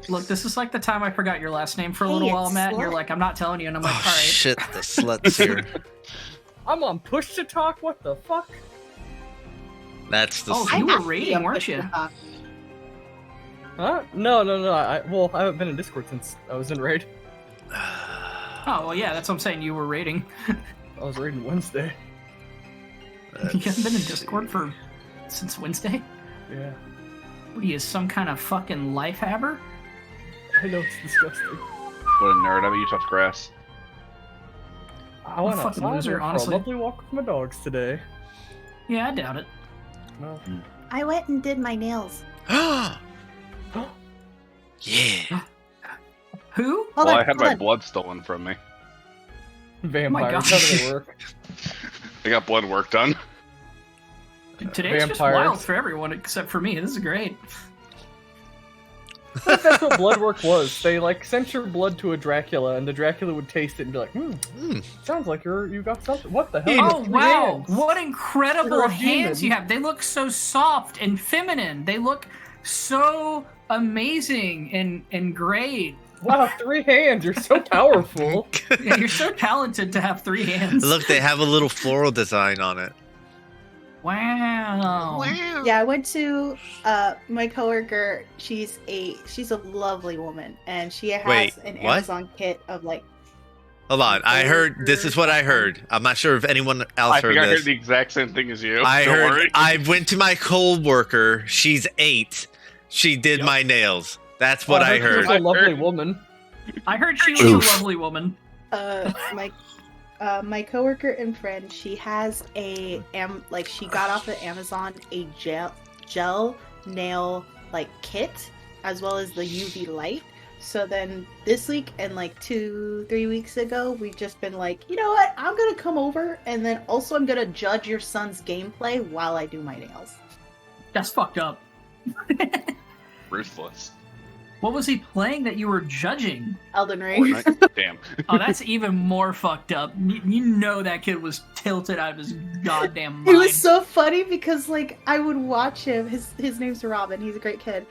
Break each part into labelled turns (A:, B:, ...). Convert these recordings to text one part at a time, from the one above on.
A: Look, this is like the time I forgot your last name for a little while, Matt. And you're like, I'm not telling you, and I'm like, all right.
B: Shit, the slut's here.
C: I'm on push to talk. What the fuck?
B: That's the.
A: Oh, you were raiding, weren't you?
C: Huh? No. I haven't been in Discord since I was in raid.
A: Oh, well, yeah, that's what I'm saying. You were raiding.
C: I was raiding Wednesday.
A: You haven't been in Discord since Wednesday?
C: Yeah.
A: What are you, some kind of fucking life haver?
C: I know, it's disgusting.
D: What a nerd. I mean, you touch grass.
C: I went
A: fucking
C: outside
A: loser,
C: for a
A: honestly.
C: lovely walk with my dogs today.
A: Yeah, I doubt it.
C: Well,
E: I went and did my nails.
B: Yeah.
A: Who?
E: Hold
D: Well,
E: on,
D: I had
E: hold
D: my
E: on.
D: blood stolen from me.
C: vampires,
A: God.
C: how do they work?
D: I got blood work done.
A: Today's just
C: Vampires.
A: wild for everyone except for me. This is great.
C: That's what blood work was. They like sent your blood to a Dracula, and the Dracula would taste it and be like, sounds like you got something. What the hell?
A: Oh, wow. What incredible
C: You're a
A: hands
C: demon.
A: you have. They look so soft and feminine. They look so amazing and great.
C: Wow, 3 hands. You're so powerful.
A: Yeah, you're so talented to have 3 hands.
B: Look, they have a little floral design on it.
A: Wow.
E: Yeah, I went to my coworker. She's a lovely woman, and she has
B: Wait,
E: an
B: what?
E: Amazon kit of like.
B: Hold on, I heard. This is what I heard. I'm not sure if anyone else
D: I
B: heard
D: think I
B: this.
D: heard the exact same thing as you.
B: I
D: Don't
B: heard.
D: worry.
B: I went to my coworker. She's 8. She did my nails. That's what I
C: She
B: heard.
C: was a lovely woman.
A: I heard she was
B: Oof.
A: a lovely woman.
E: My coworker and friend, she has she got off of Amazon a gel nail like kit, as well as the UV light. So then this week and like 2-3 weeks ago, we've just been like, you know what? I'm gonna come over, and then also I'm gonna judge your son's gameplay while I do my nails.
A: That's fucked up.
D: Ruthless.
A: What was he playing that you were judging?
E: Elden Ring.
D: Fortnite? Damn.
A: Oh, that's even more fucked up. You know that kid was tilted out of his goddamn mind.
E: It was so funny because like I would watch him. His name's Robin. He's a great kid.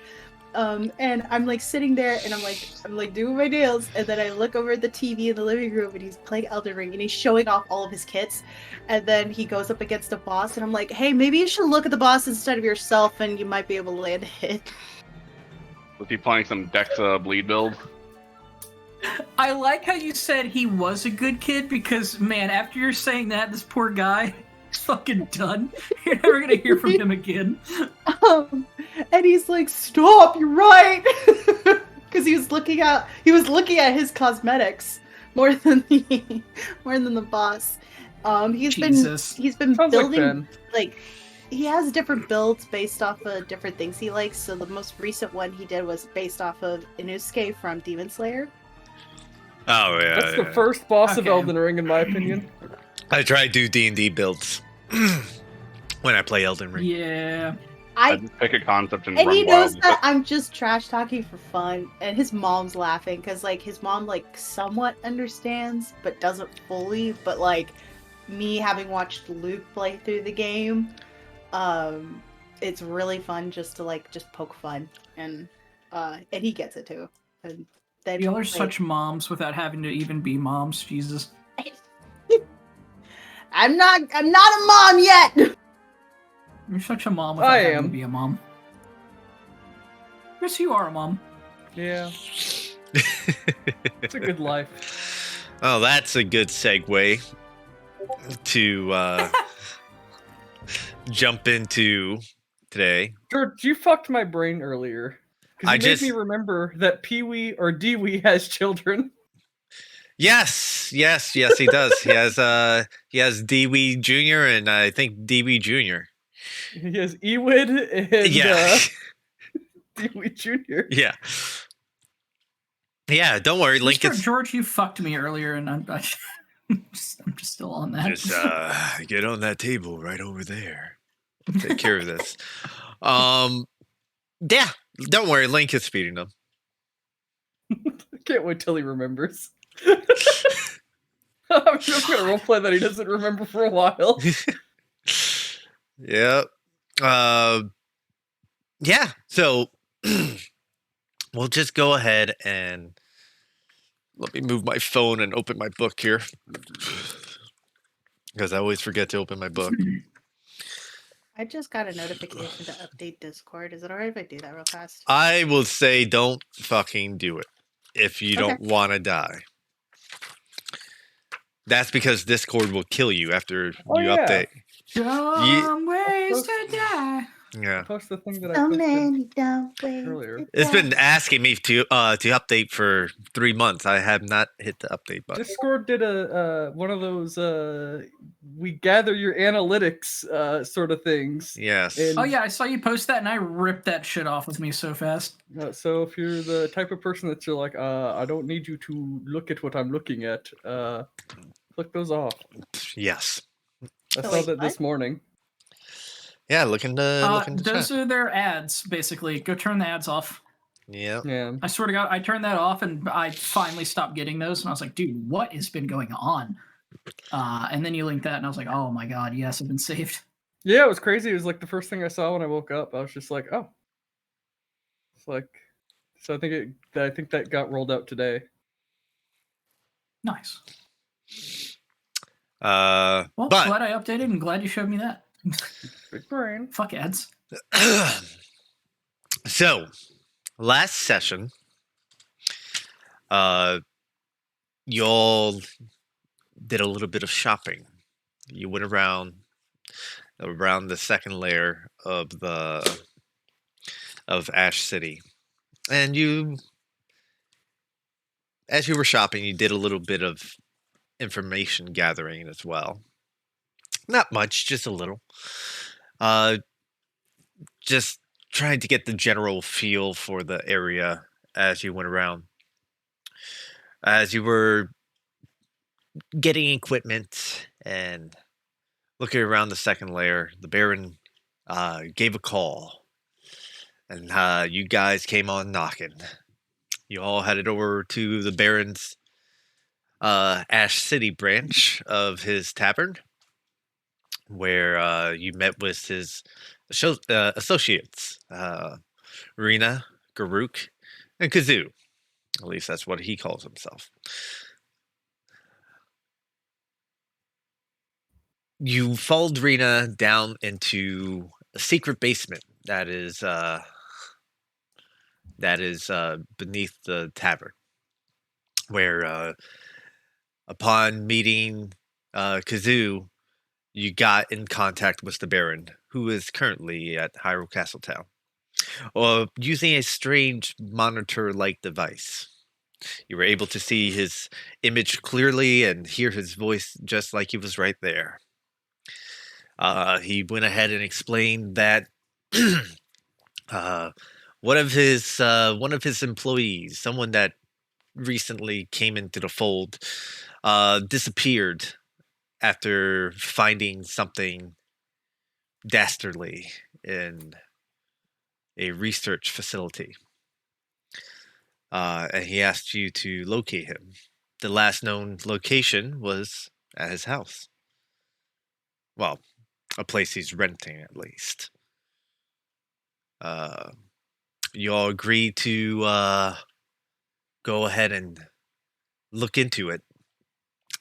E: And I'm like sitting there and I'm like doing my nails, and then I look over at the TV in the living room and he's playing Elden Ring and he's showing off all of his kits, and then he goes up against a boss and I'm like, hey, maybe you should look at the boss instead of yourself and you might be able to land a hit.
D: Was he playing some Dex bleed build?
A: I like how you said he was a good kid because, man, after you're saying that, this poor guy is fucking done. You're never gonna hear from him again.
E: And he's like, stop, you're right. Because he was looking at his cosmetics more than the boss.
A: Jesus.
E: He's been
C: Sounds like
E: building
C: Ben.
E: like he has different builds based off of different things he likes. So the most recent one he did was based off of Inosuke from Demon Slayer.
B: Oh yeah.
C: That's the first boss of
A: Okay.
C: Elden Ring, in my opinion.
B: I try to do D&D builds when I play Elden Ring.
A: Yeah.
D: I just pick a concept and
E: And
D: run
E: he
D: wild
E: knows
D: with
E: that I'm just trash talking for fun, and his mom's laughing because like his mom like somewhat understands but doesn't fully. But like me having watched Luke play through the game, it's really fun just to poke fun, and he gets it too. And then
A: Y'all are
E: like,
A: such moms without having to even be moms. Jesus.
E: I'm not a mom yet.
A: You're such a mom without
C: I
A: having
C: am.
A: to be a mom. Yes, you are a mom.
C: Yeah, it's a good life.
B: Oh, that's a good segue to jump into today.
C: George, you fucked my brain earlier.
B: I
C: Because you
B: just-
C: made me remember that Pee-wee or Dee-wee has children.
B: Yes, he does. He has Dee-wee Jr. and I think Dee-wee Jr.
C: He has Ewid and
B: Yeah.
C: Dee-wee Jr.
B: Yeah. Yeah, don't worry, Link
A: Mr.
B: is
A: George, you fucked me earlier, and I'm just still on that.
B: just get on that table right over there. Take care of this. Yeah, don't worry, Link is speeding them.
C: I can't wait till he remembers. I'm just gonna roleplay that he doesn't remember for a while.
B: Yep. Yeah. So we'll just go ahead and let me move my phone and open my book here. Because I always forget to open my book.
E: I just got a notification to update Discord. Is it alright if I do that real fast?
B: I will say don't fucking do it if you don't want to die. That's because Discord will kill you after you update.
A: Some ways to die.
B: Yeah.
C: Post the thing that I
E: So
C: posted
E: many dumb ways
C: earlier.
E: to
B: It's
E: die.
B: been asking me to update for 3 months. I have not hit the update button.
C: Discord did a one of those we gather your analytics sort of things.
B: Yes.
C: And,
A: Oh yeah, I saw you post that and I ripped that shit off with me so fast.
C: So if you're the type of person that you're like, I don't need you to look at what I'm looking at, click those off.
B: Yes.
C: I
E: So
C: saw
E: wait,
C: that this
E: what?
C: morning.
B: Yeah, look in the
A: Those
B: chat.
A: are their ads, basically. Go turn the ads off.
B: Yeah.
C: Yeah.
A: I swear to God, I turned that off and I finally stopped getting those. And I was like, dude, what has been going on? And then you linked that and I was like, oh my God, yes, I've been saved.
C: Yeah, it was crazy. It was like the first thing I saw when I woke up. I was just like, oh. It's like, so I think that got rolled out today.
A: Nice.
B: Well,
A: glad I updated and glad you showed me that.
C: Big brain.
A: Fuck ads.
B: So, last session, y'all did a little bit of shopping. You went around the second layer of Ash City, and as you were shopping, you did a little bit of information gathering as well. Not much, just a little. Just trying to get the general feel for the area as you went around. As you were getting equipment and looking around the second layer, the Baron gave a call, and you guys came on knocking. You all headed over to the Baron's Ash City branch of his tavern, where you met with his associates, Rena, Garuk, and Kazoo. At least that's what he calls himself. You followed Rena down into a secret basement that is beneath the tavern, where upon meeting Kazoo, you got in contact with the Baron, who is currently at Hyrule Castletown, using a strange monitor-like device. You were able to see his image clearly and hear his voice just like he was right there. He went ahead and explained that one of his employees, someone that recently came into the fold, disappeared after finding something dastardly in a research facility. And he asked you to locate him. The last known location was at his house. Well, a place he's renting, at least. You all agreed to go ahead and look into it,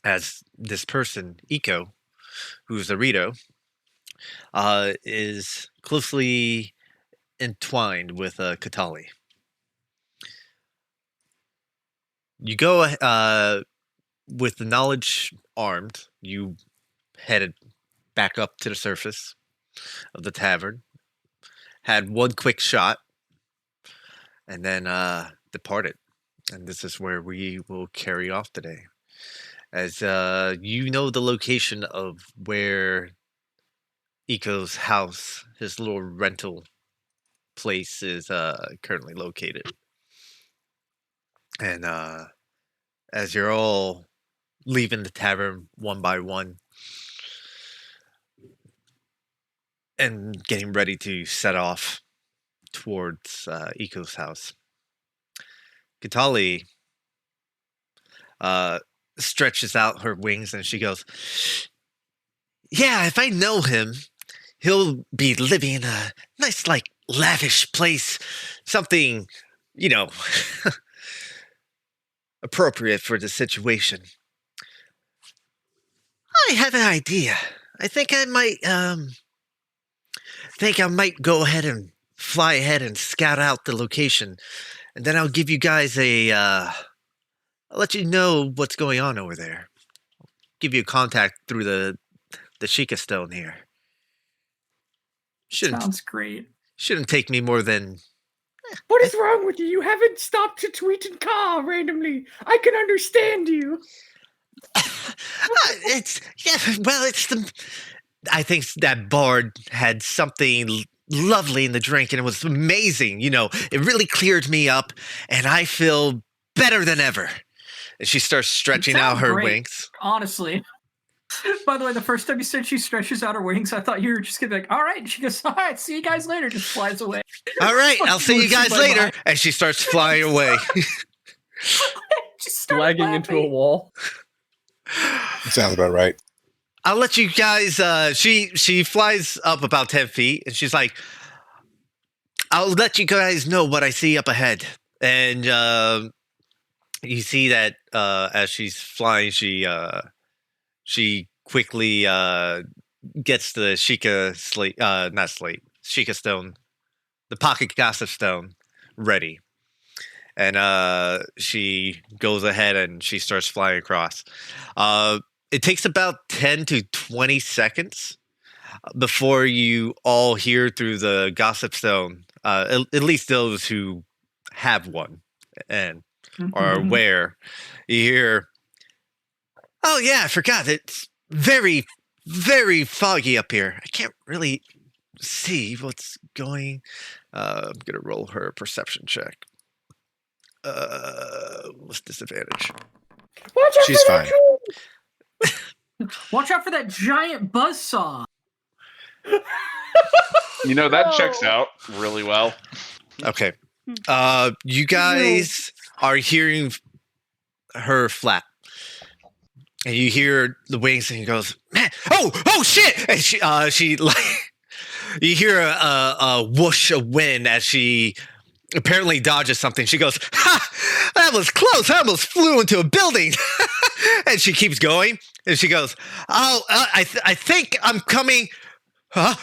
B: as this person, Iko, who's a Rito, is closely entwined with Katali. You go with the knowledge armed. You headed back up to the surface of the tavern, had one quick shot, and then departed. And this is where we will carry off today. As you know the location of where Iko's house, his little rental place, is currently located. And as you're all leaving the tavern one by one and getting ready to set off towards Iko's house, Katali stretches out her wings and she goes, "Yeah, if I know him, he'll be living in a nice, like, lavish place. Something you know, appropriate for the situation. I have an idea. I think I might go ahead and fly ahead and scout out the location, and then I'll give you guys I'll let you know what's going on over there. Give you a contact through the Sheikah stone here.
A: Sounds great.
B: Shouldn't take me more than.
C: What is wrong with you? You haven't stopped to tweet and caw randomly. I can understand you.
B: It's the. I think that bard had something lovely in the drink, and it was amazing. You know, it really cleared me up, and I feel better than ever. And she starts stretching out her wings.
A: Honestly. By the way, the first time you said she stretches out her wings, I thought you were just gonna be like, all right. And she goes, all right, see you guys later. Just flies away.
B: All right, I'll see you guys later. And she starts flying away.
C: Lagging into a wall.
F: Sounds about right.
B: I'll let you guys, she flies up about 10 feet, and she's like, I'll let you guys know what I see up ahead. And you see that as she's flying, she quickly gets the Sheikah slate, not slate, Sheikah stone, the pocket gossip stone ready. And she goes ahead and she starts flying across. It takes about 10 to 20 seconds before you all hear through the gossip stone, at least those who have one and are aware, you hear, oh yeah, I forgot, it's very, very foggy up here. I can't really see what's going. I'm going to roll her a perception check. What's disadvantage?
C: Watch out
F: She's fine.
A: Watch out for that giant buzzsaw.
D: You know, that checks out really well.
B: Okay. You guys are hearing her flap. And you hear the wings and he goes, man, oh shit! And she like, you hear a whoosh of wind as she apparently dodges something. She goes, ha! That was close. I almost flew into a building. And she keeps going. And she goes, oh, I think I'm coming. Huh?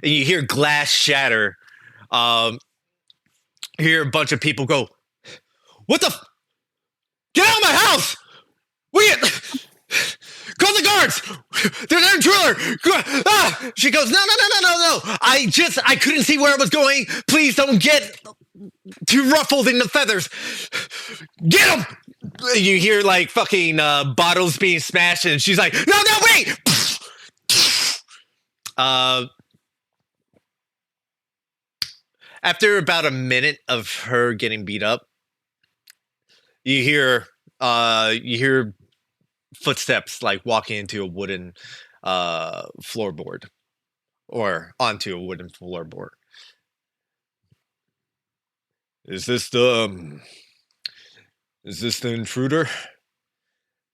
B: And you hear glass shatter. You hear a bunch of people go, what the? Get out of my house! Call the guards! There's an intruder! She goes, no. I couldn't see where I was going. Please don't get too ruffled in the feathers. Get him! You hear like fucking bottles being smashed, and she's like, no, wait! After about a minute of her getting beat up, you hear footsteps like walking into a wooden floorboard or onto a wooden floorboard. Is this the intruder?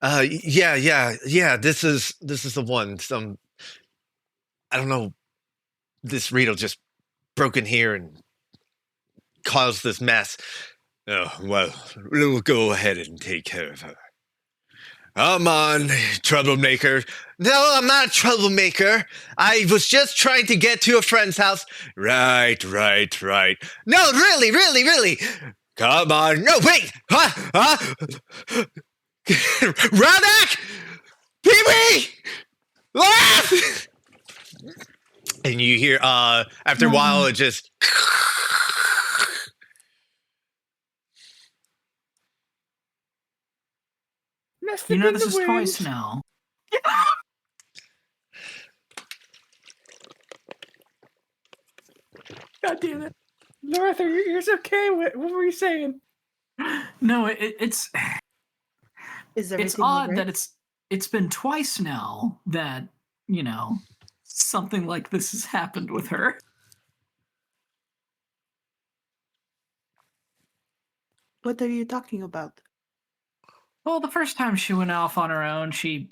B: Yeah. This is the one. I don't know. This Rito just broke in here and caused this mess. Oh, well, we'll go ahead and take care of her. Come on, troublemaker. No, I'm not a troublemaker. I was just trying to get to a friend's house. Right. No, really. Come on. No, wait. Huh? Radak! Pee-wee! Laugh! And you hear, after a while, it just...
A: You know this is twice now. God damn it.
C: North, are your ears okay? What were you saying?
A: No, it's
E: Is
A: odd that it's been twice now that, you know, something like this has happened with her.
E: What are you talking about?
A: Well, the first time she went off on her own, she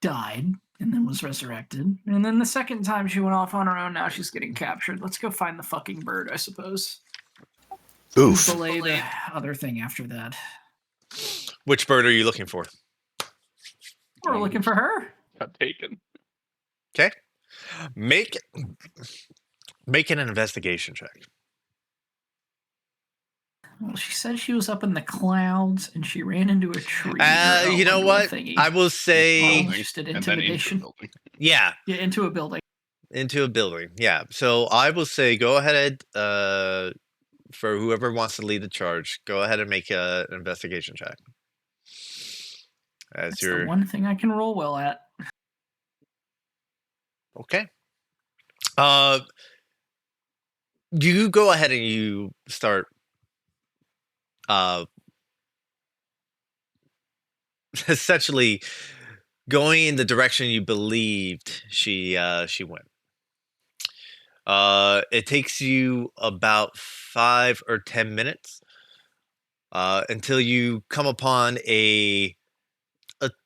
A: died. and then was resurrected. And then the second time she went off on her own, now she's getting captured. Let's go find the fucking bird, I suppose.
F: Oof.
A: Belay the other thing after that.
B: Which bird are you looking for?
A: We're looking for her.
D: Got taken.
B: Okay. Make an investigation check.
A: Well, she said she was up in the clouds and she ran into a tree.
B: You know
A: into a
B: what?
A: thingy.
B: I will say,
A: Just did
D: And then into a
A: intimidation.
D: building.
B: yeah,
A: Yeah, into a building.
B: into a building. Yeah. So I will say, go ahead. For whoever wants to lead the charge, go ahead and make an investigation check. As
A: That's
B: your
A: the one thing I can roll well at.
B: okay. You go ahead and you start. Essentially going in the direction you believed she went. It takes you about 5 or 10 minutes until you come upon a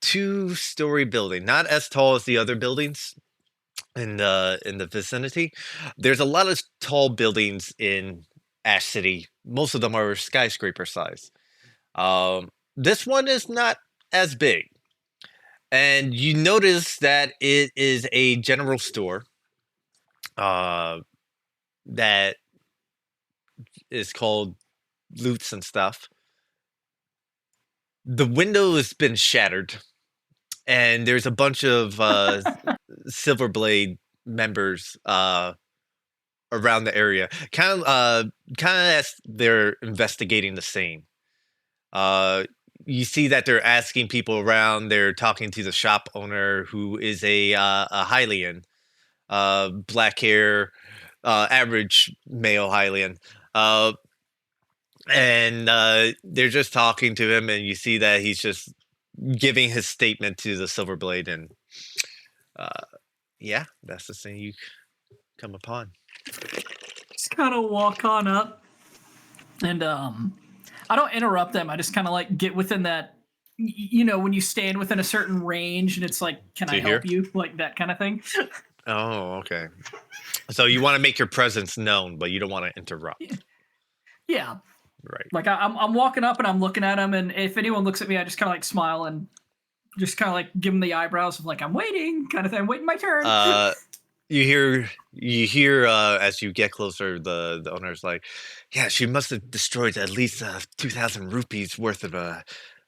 B: 2-story building, not as tall as the other buildings in the vicinity. There's a lot of tall buildings in Ash City. Most of them are skyscraper size. This one is not as big. And you notice that it is a general store that is called Loots and Stuff. The window has been shattered, and there's a bunch of Silverblade members around the area. Kind of as they're investigating the scene. You see that they're asking people around. They're talking to the shop owner, who is a Hylian, black hair, average male Hylian, and they're just talking to him, and you see that he's just giving his statement to the Silverblade, and yeah, that's the thing you come upon.
A: Just kind of walk on up, and I don't interrupt them. I just kind of like get within that, you know, when you stand within a certain range, and it's like, can I help you, like that kind of thing.
B: Oh, okay. So you want to make your presence known, but you don't want to interrupt.
A: Yeah.
B: Right.
A: Like I'm walking up and I'm looking at them, and if anyone looks at me, I just kind of like smile and just kind of like give them the eyebrows of like, I'm waiting, kind of thing. I'm waiting my turn.
B: You hear as you get closer, the owner's like, yeah, she must have destroyed at least 2,000 rupees worth of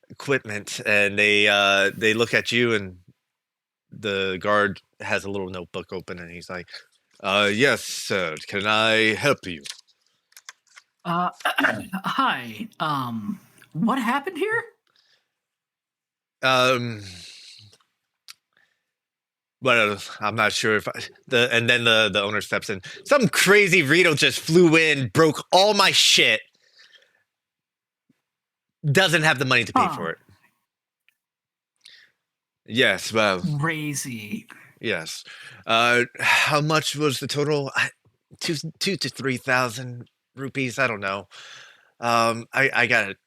B: equipment. And they look at you, and the guard has a little notebook open, and he's like, yes, sir, can I help you?
A: Hi. What happened here?
B: Well, I'm not sure if and then the owner steps in. Some crazy Rito just flew in, broke all my shit. Doesn't have the money to pay for it. Yes, well,
A: crazy.
B: Yes. How much was the total? 2 to 3,000 rupees. I don't know. I gotta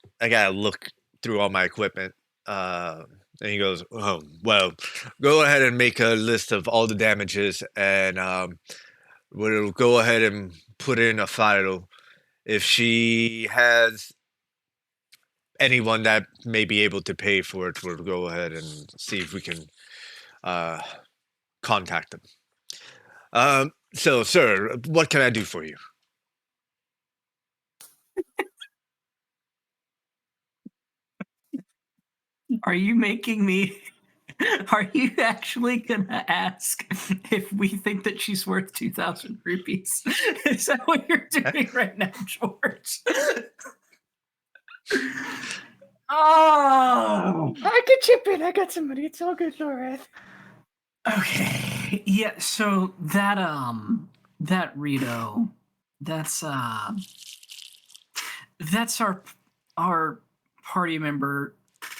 B: look through all my equipment. And he goes, oh, well, go ahead and make a list of all the damages, and we'll go ahead and put in a file. If she has anyone that may be able to pay for it, we'll go ahead and see if we can contact them. So, sir, what can I do for you?
A: Are you making me? Are you actually gonna ask if we think that she's worth 2,000 rupees? Is that what you're doing right now, George? Oh,
C: I can chip in. I got somebody. It's all good, Laura.
A: okay. Yeah. So that Rito, that's our party member.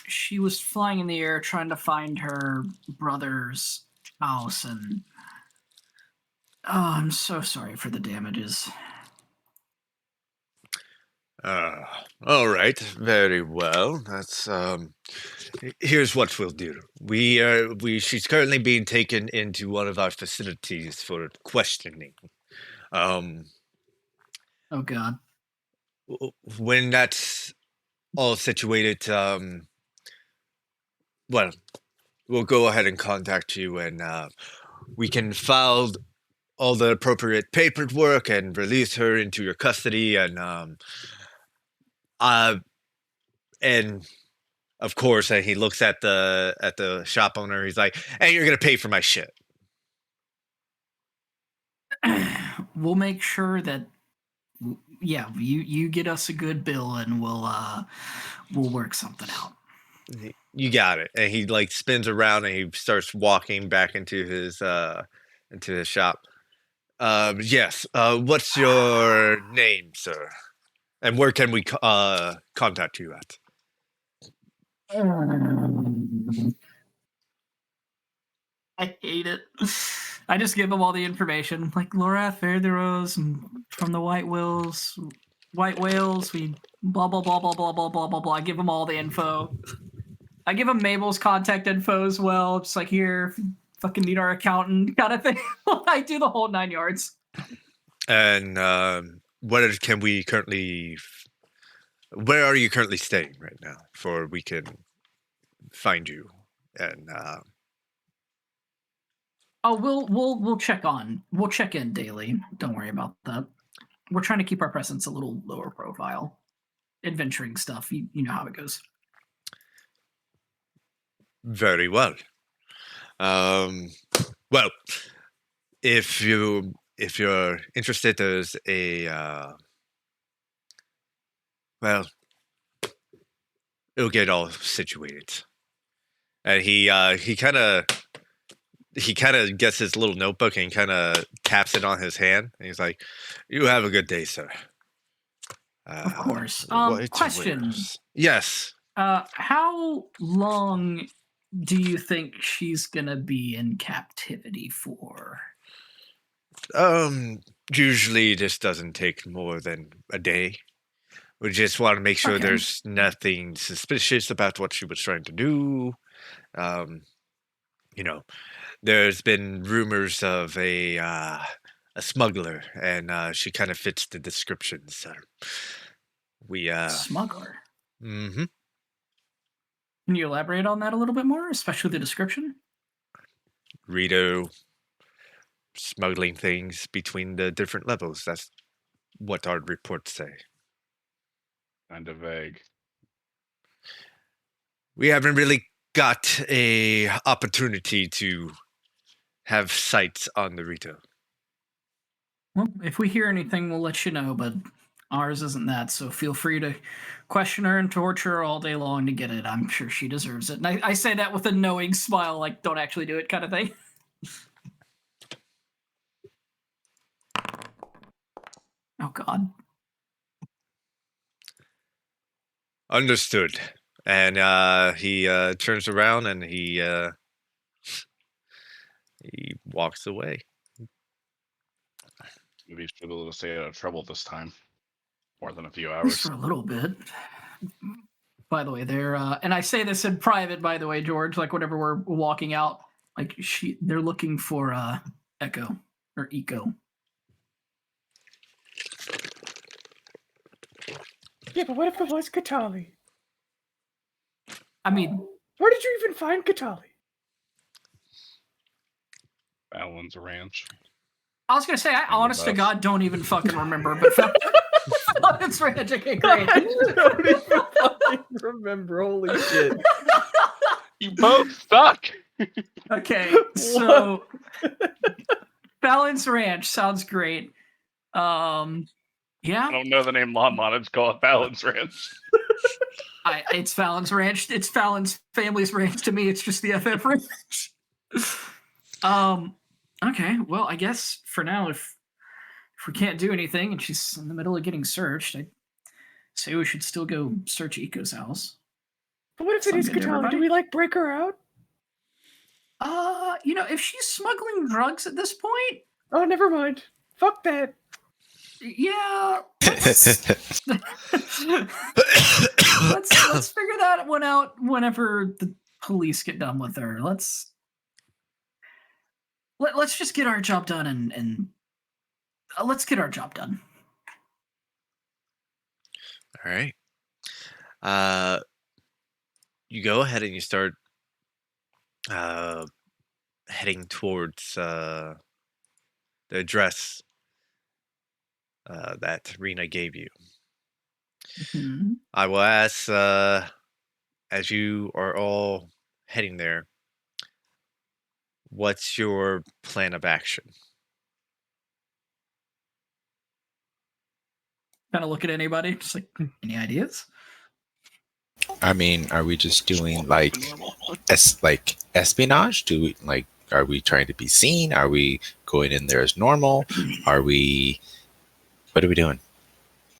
A: She was flying in the air trying to find her brother's house, and I'm so sorry for the damages.
B: All right, very well. That's here's what we'll do. She's currently being taken into one of our facilities for questioning. Um,
A: Oh God.
B: when that's all situated, well, we'll go ahead and contact you, and we can file all the appropriate paperwork and release her into your custody, and of course, and he looks at the shop owner. He's like, "Hey, you're gonna pay for my shit."
A: We'll make sure that yeah, you get us a good bill and we'll work something out.
B: You got it. And he like spins around and he starts walking back into his shop. Yes. What's your name, sir? And where can we contact you at?
A: I hate it. I just give them all the information, like Laura Fairtherose from the White Whales. We blah blah blah blah blah blah blah blah blah. I give them all the info. I give them Mabel's contact info as well. Just like here, fucking need our accountant kind of thing. I do the whole 9 yards.
B: And where are you currently staying right now? For we can find you and.
A: Oh, we'll check in daily. Don't worry about that. We're trying to keep our presence a little lower profile. Adventuring stuff, you know how it goes.
B: Very well. Well, if you're interested, there's a well, it'll get all situated. And he kind of gets his little notebook and kind of taps it on his hand. And he's like, "You have a good day, sir."
A: Of course.
B: What's
A: Question.
B: yours? Yes.
A: How long do you think she's gonna be in captivity for?
B: Usually this doesn't take more than a day. We just want to make sure
A: Okay.
B: there's nothing suspicious about what she was trying to do. You know, there's been rumors of a smuggler, and she kind of fits the description. So we
A: Smuggler.
B: mm-hmm.
A: Can you elaborate on that a little bit more, especially the description?
B: Rito smuggling things between the different levels. That's what our reports say.
D: Kind of vague.
B: We haven't really got a opportunity to have sights on the Rito.
A: Well, if we hear anything, we'll let you know, but ours isn't that, so feel free to question her and torture her all day long to get it. I'm sure she deserves it. And I say that with a knowing smile, like, don't actually do it kind of thing. Oh, God.
B: Understood. And he turns around and he walks away.
D: Maybe should be able to stay out of trouble this time. More than a few
A: At least
D: hours.
A: for a little bit. By the way, they're and I say this in private, by the way, George, like whenever we're walking out, like they're looking for Echo or Eco.
C: Yeah, but what if it was Katali?
A: I mean,
C: Where did you even find Katali?
D: Fallon's Ranch.
A: I was gonna say, I honest to
D: bus.
A: God don't even fucking remember, but Fallon's Ranch, okay, great.
C: I don't even fucking remember. Holy shit.
D: You both suck.
A: Okay, so Fallon's Ranch sounds great. Yeah,
D: I don't know the name Lon It's called Fallon's Ranch.
A: it's Fallon's Ranch. It's Fallon's family's ranch. To me, it's just the FF Ranch. Okay, well, I guess for now, if we can't do anything and she's in the middle of getting searched, I'd say we should still go search Eco's house.
C: But what if it is
A: Sound good to
C: Katali?
A: everybody?
C: Do we like break her out?
A: If she's smuggling drugs at this point,
C: Oh, never mind. Fuck that.
A: yeah, let's figure that one out whenever the police get done with her. Let's just get our job done and let's get our job done.
B: All right. You go ahead and you start heading towards the address that Rena gave you.
A: Mhm.
B: I will ask, as you are all heading there, what's your plan of action?
A: Kind of look at anybody, just like any ideas?
F: I mean, are we just doing like espionage? Do we like? Are we trying to be seen? Are we going in there as normal? Are we? What are we doing?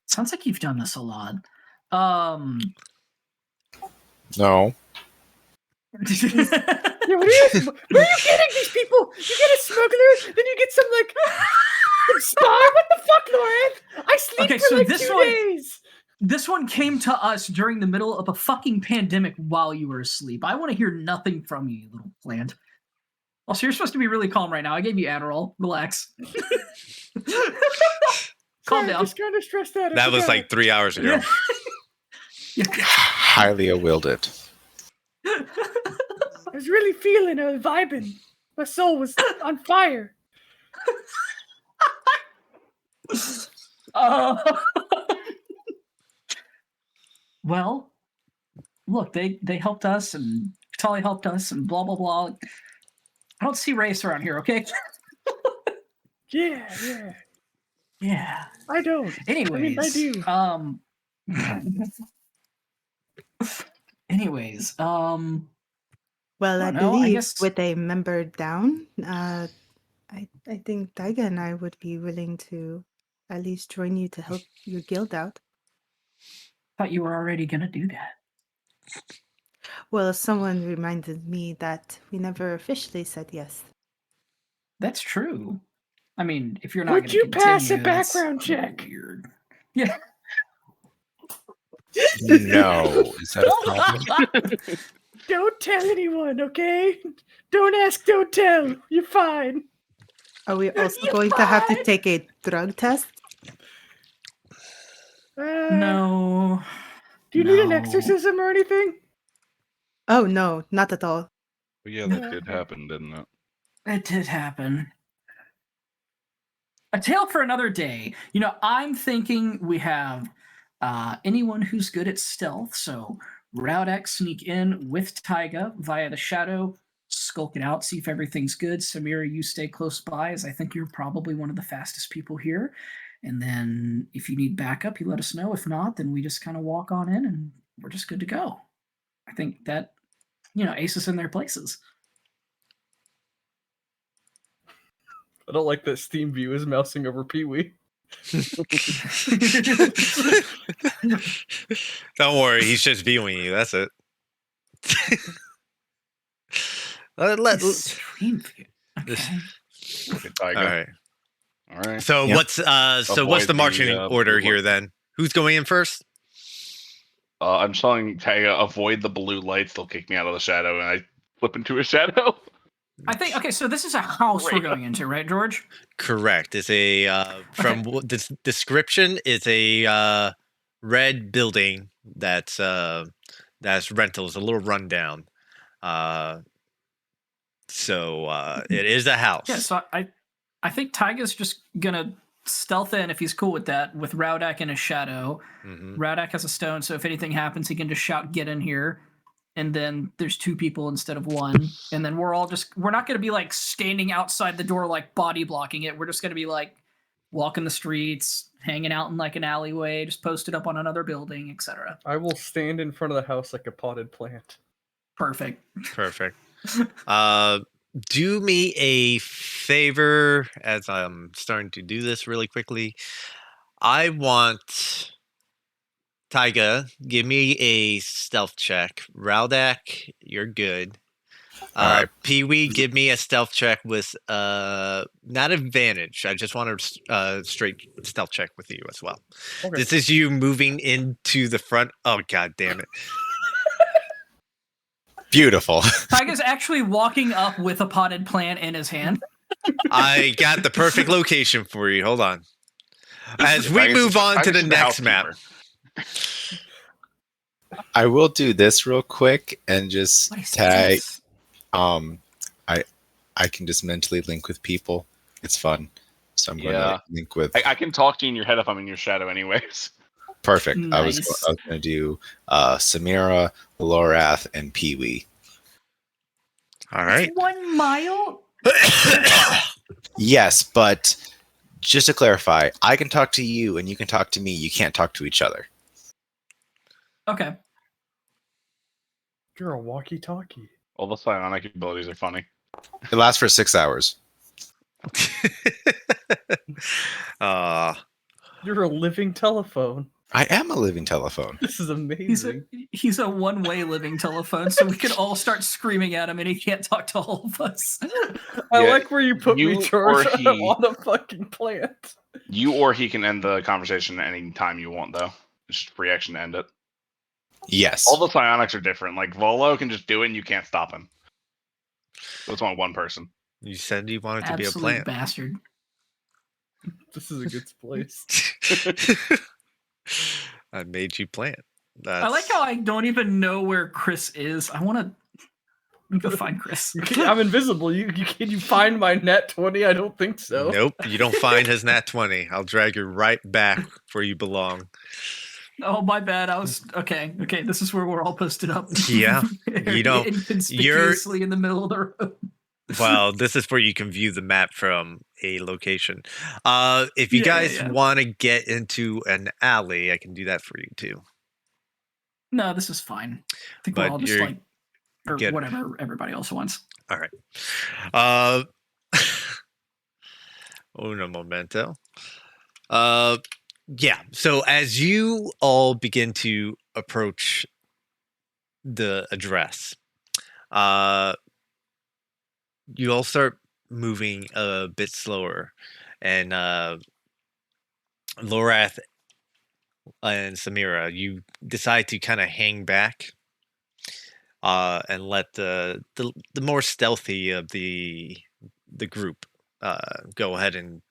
A: Sounds like you've done this a lot.
F: No.
C: Yeah, where are you getting these people? You get a smuggler, then you get some like some spy. What the fuck, Lauren? I sleep
A: Okay,
C: for
A: so
C: like
A: this
C: 2
A: one-
C: days.
A: This one came to us during the middle of a fucking pandemic while you were asleep. I want to hear nothing from you, you little plant. Also, you're supposed to be really calm right now. I gave you Adderall. Relax. Calm
C: Sorry,
A: down.
C: I'm just kind of stressed out. I
B: That was
C: forgot.
B: like 3 hours ago.
A: Yeah.
F: Highly awilded.
C: I was really feeling, I was vibing. My soul was on fire.
A: Well, look, they helped us, and Tali helped us, and blah blah blah. I don't see race around here, okay?
C: Yeah.
A: Yeah.
C: I don't.
A: Anyways,
C: I do.
A: Anyways,
E: Well,
A: I
E: I
A: don't know, I
E: believe
A: guess-
E: with a member down, I think Taiga and I would be willing to at least join you to help your guild out.
A: thought you were already gonna do that.
E: Well, someone reminded me that we never officially said yes.
A: That's true. I mean, if you're not
C: Would
A: gonna
C: you pass a
A: continue, that's
C: background check?
A: Weird. Yeah.
F: No. Is that a problem?
C: Don't tell anyone, okay? Don't ask, don't tell. You're fine.
E: Are we also
C: You're
E: going to have to
C: fine.
E: take a drug test?
A: No.
C: Do you need an
A: No.
C: exorcism or anything?
E: Oh, no, not at all.
D: Yeah, that did happen, didn't it?
A: It did happen. A tale for another day. You know, I'm thinking we have anyone who's good at stealth. So Rowdeck sneak in with Taiga via the shadow, skulk it out, see if everything's good. Samira, you stay close by, as I think you're probably one of the fastest people here. And then if you need backup, you let us know. If not, then we just kind of walk on in and we're just good to go. I think that, aces in their places.
C: I don't like that Steam View is mousing over Pee Wee.
B: Don't worry, he's just viewing you. That's it.
A: Stream view. Okay.
D: Okay,
B: all
D: Tiger.
B: right.
D: All right.
B: So
F: Yep.
B: what's
D: Avoid
B: the marching
D: the,
B: order
D: blue
B: here
D: light.
B: then? Who's going in first?
D: I'm telling Tiger, avoid the blue lights. They'll kick me out of the shadow, and I flip into a shadow.
A: I think okay, so this is a house we're going into, right, George?
B: Correct. It's a from this description. It's a red building that's rental. It's a little rundown. So it is a house.
A: Yeah, so I think Taiga's just gonna stealth in if he's cool with that, with Rowdak in his shadow.
B: Mhm.
A: Rowdak has a stone, so if anything happens, he can just shout, "Get in here!" And then there's two people instead of one. And then we're not gonna be like standing outside the door like body blocking it. We're just gonna be like walking the streets, hanging out in like an alleyway, just posted up on another building, etc.
C: I will stand in front of the house like a potted plant.
A: Perfect.
B: Perfect. Do me a favor as I'm starting to do this really quickly. I want Taiga, give me a stealth check. Rowdak, you're good.
F: Alright.
B: Pee-wee, give me a stealth check with not advantage. I just want a straight stealth check with you as well.
C: Okay.
B: This is you moving into the front. Oh god damn it.
F: Beautiful.
A: Tyga's actually walking up with a potted plant in his hand.
B: I got the perfect location for you. Hold on. As we move on to the next map.
F: I will do this real quick and just
A: What is
F: tag.
A: this?
F: I can just mentally link with people. It's fun. So I'm going
D: Yeah.
F: to link with.
D: I can talk to you in your head if I'm in your shadow, anyways.
F: Perfect. I
A: Nice.
F: was going to do Samira, Lorath, and Pee-wee.
B: All right.
A: 1 mile?
F: Yes, but just to clarify, I can talk to you and you can talk to me. You can't talk to each other.
A: Okay.
C: You're a walkie-talkie.
D: All the psionic abilities are funny.
F: It lasts for 6 hours.
C: You're a living telephone.
F: I am a living telephone.
C: This is amazing.
A: He's a one-way living telephone, so we can all start screaming at him, and he can't talk to all of us.
C: I
D: Yeah,
C: like where you put me,
D: you
C: George,
D: or he-
C: on a fucking plant.
D: You or he can end the conversation at any time you want, though. It's just free action to end it.
F: Yes.
D: All the psionics are different. Like, Volo can just do it and you can't stop him. So it's only one person.
B: You said you wanted to be a
A: Absolute
B: plant.
A: bastard.
C: This is a good place.
B: I made you plant.
A: I like how I don't even know where Chris is. I want to go find Chris.
C: I'm invisible. Can you find my net 20? I don't think so.
B: Nope, you don't find his nat 20. I'll drag you right back where you belong.
A: Oh, my bad. I was okay. Okay, this is where we're all posted up.
B: Yeah, you don't-
A: inconspicuously in the middle of the road.
B: Well, this is where you can view the map from a location. If you
A: Yeah,
B: guys
A: yeah.
B: want to get into an alley, I can do that for you too.
A: No, this is fine. I think
B: But
A: we're all just
B: you're
A: like, or
B: get-
A: whatever everybody else wants.
B: All right. Uh, uno momento. Yeah. So as you all begin to approach the address, you all start moving a bit slower, and Lorath and Samira, you decide to kind of hang back, and let the more stealthy of the group go ahead and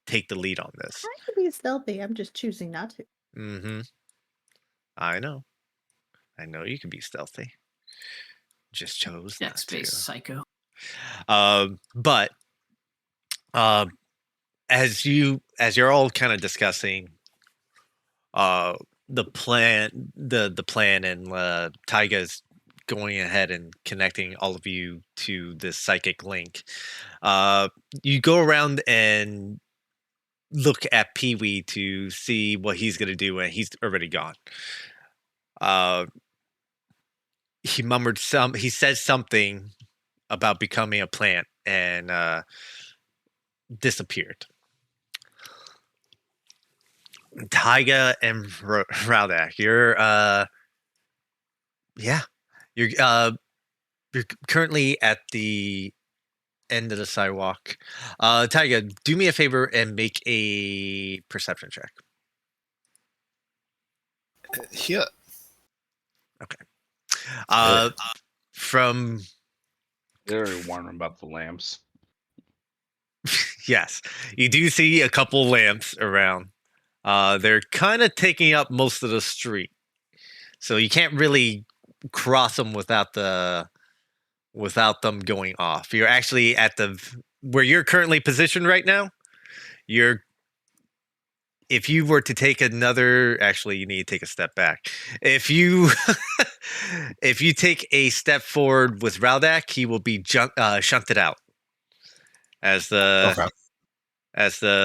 B: take the lead on this.
E: I can be stealthy. I'm just choosing not to.
B: Mm-hmm. I know you can be stealthy. Just chose
A: Yeah,
B: not
A: space
B: to.
A: psycho.
B: But as you're all kind of discussing the plan, the plan, and Taiga's going ahead and connecting all of you to this psychic link, you go around and look at Pee-wee to see what he's gonna do, and he's already gone. He said something about becoming a plant and disappeared. Taiga and Raudak, you're currently at the end of the sidewalk. Taiga, do me a favor and make a perception check.
F: Yeah.
B: From
D: Very warm about the lamps.
B: yes, you do see a couple lamps around. They're kind of taking up most of the street, so you can't really cross them without them going off. You're actually at where you're currently positioned right now. If you were to take actually, you need to take a step back. If you if you take a step forward with Raudak, he will be shunted out as the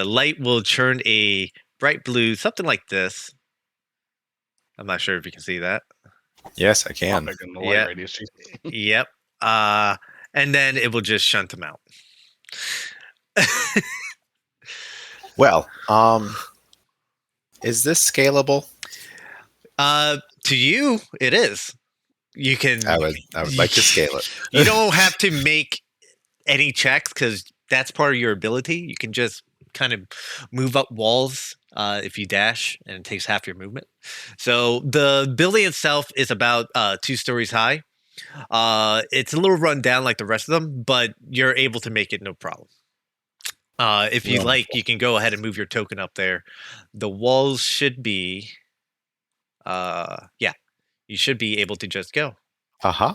B: light will turn a bright blue, something like this. I'm not sure if you can see that.
F: Yes, I can.
D: Bigger than the light
B: Yeah.
D: radius.
B: Yep. And then it will just shunt him out.
F: Well, is this scalable?
B: To you, it is. You can.
F: I would like to scale it.
B: You don't have to make any checks because that's part of your ability. You can just kind of move up walls if you dash, and it takes half your movement. So the building itself is about 2 stories high. It's a little run down like the rest of them, but you're able to make it no problem. If you like, you can go ahead and move your token up there. The walls should be, yeah, you should be able to just go.
F: Uh-huh.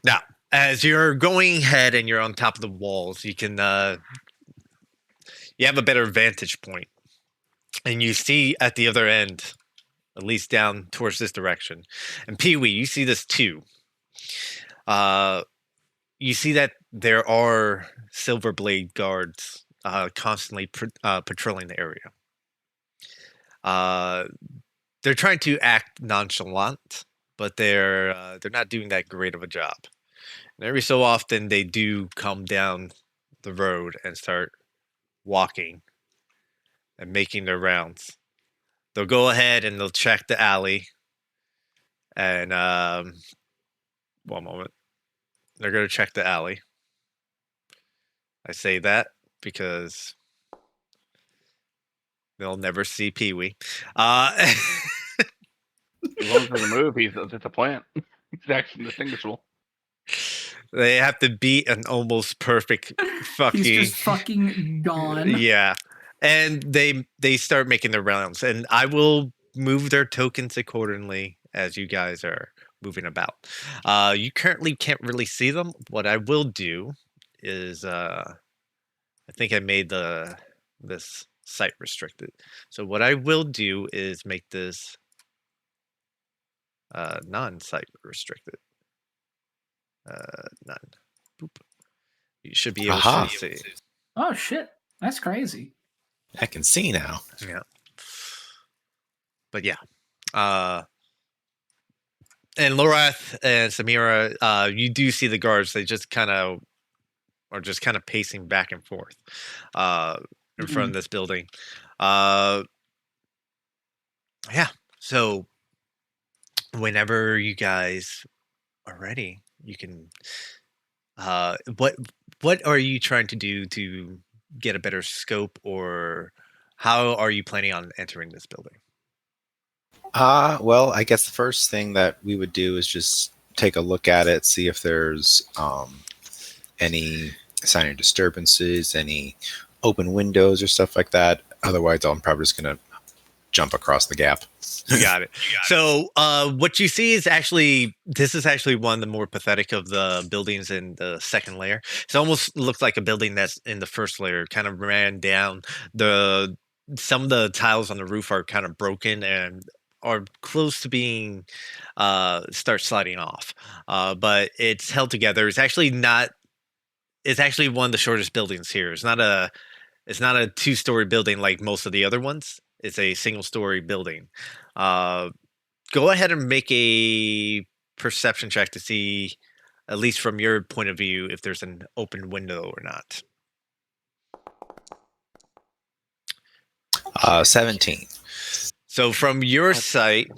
B: Now, as you're going ahead and you're on top of the walls, you can, you have a better vantage point. And you see at the other end, at least down towards this direction. And Pee-wee, you see this too. You see that there are Silverblade guards constantly patrolling the area. They're trying to act nonchalant, but they're not doing that great of a job. And every so often, they do come down the road and start walking and making their rounds. They'll go ahead and they'll check the alley. And one moment. They're going to check the alley. I say that because they'll never see Pee-wee.
D: As long as there's a move, it's a plant. He's actually distinguishable.
B: They have to beat an almost perfect fucking...
A: He's just fucking gone.
B: Yeah. And they start making their rounds. And I will move their tokens accordingly as you guys are moving about. You currently can't really see them. What I will do is... I think I made this site restricted. So what I will do is make this non-site restricted. None. Boop. You should be able to see.
A: Oh shit, that's crazy.
F: I can see now.
B: Yeah. But yeah. And Lorath and Samira, you do see the guards. They just kind of are just kind of pacing back and forth in front of this building. Yeah. So whenever you guys are ready, you can. What are you trying to do to get a better scope, or how are you planning on entering this building?
F: Well, I guess the first thing that we would do is just take a look at it, see if there's any sign of disturbances, any open windows or stuff like that. Otherwise, I'm probably just going to jump across the gap.
B: You got it. So what you see is this is actually one of the more pathetic of the buildings in the second layer. It almost looks like a building that's in the first layer, kind of ran down. Some of the tiles on the roof are kind of broken and are close to being start sliding off. But it's held together. It's actually one of the shortest buildings here. It's not a 2-story building like most of the other ones. It's a single-story building. Go ahead and make a perception check to see, at least from your point of view, if there's an open window or not.
F: 17.
B: So from your sight,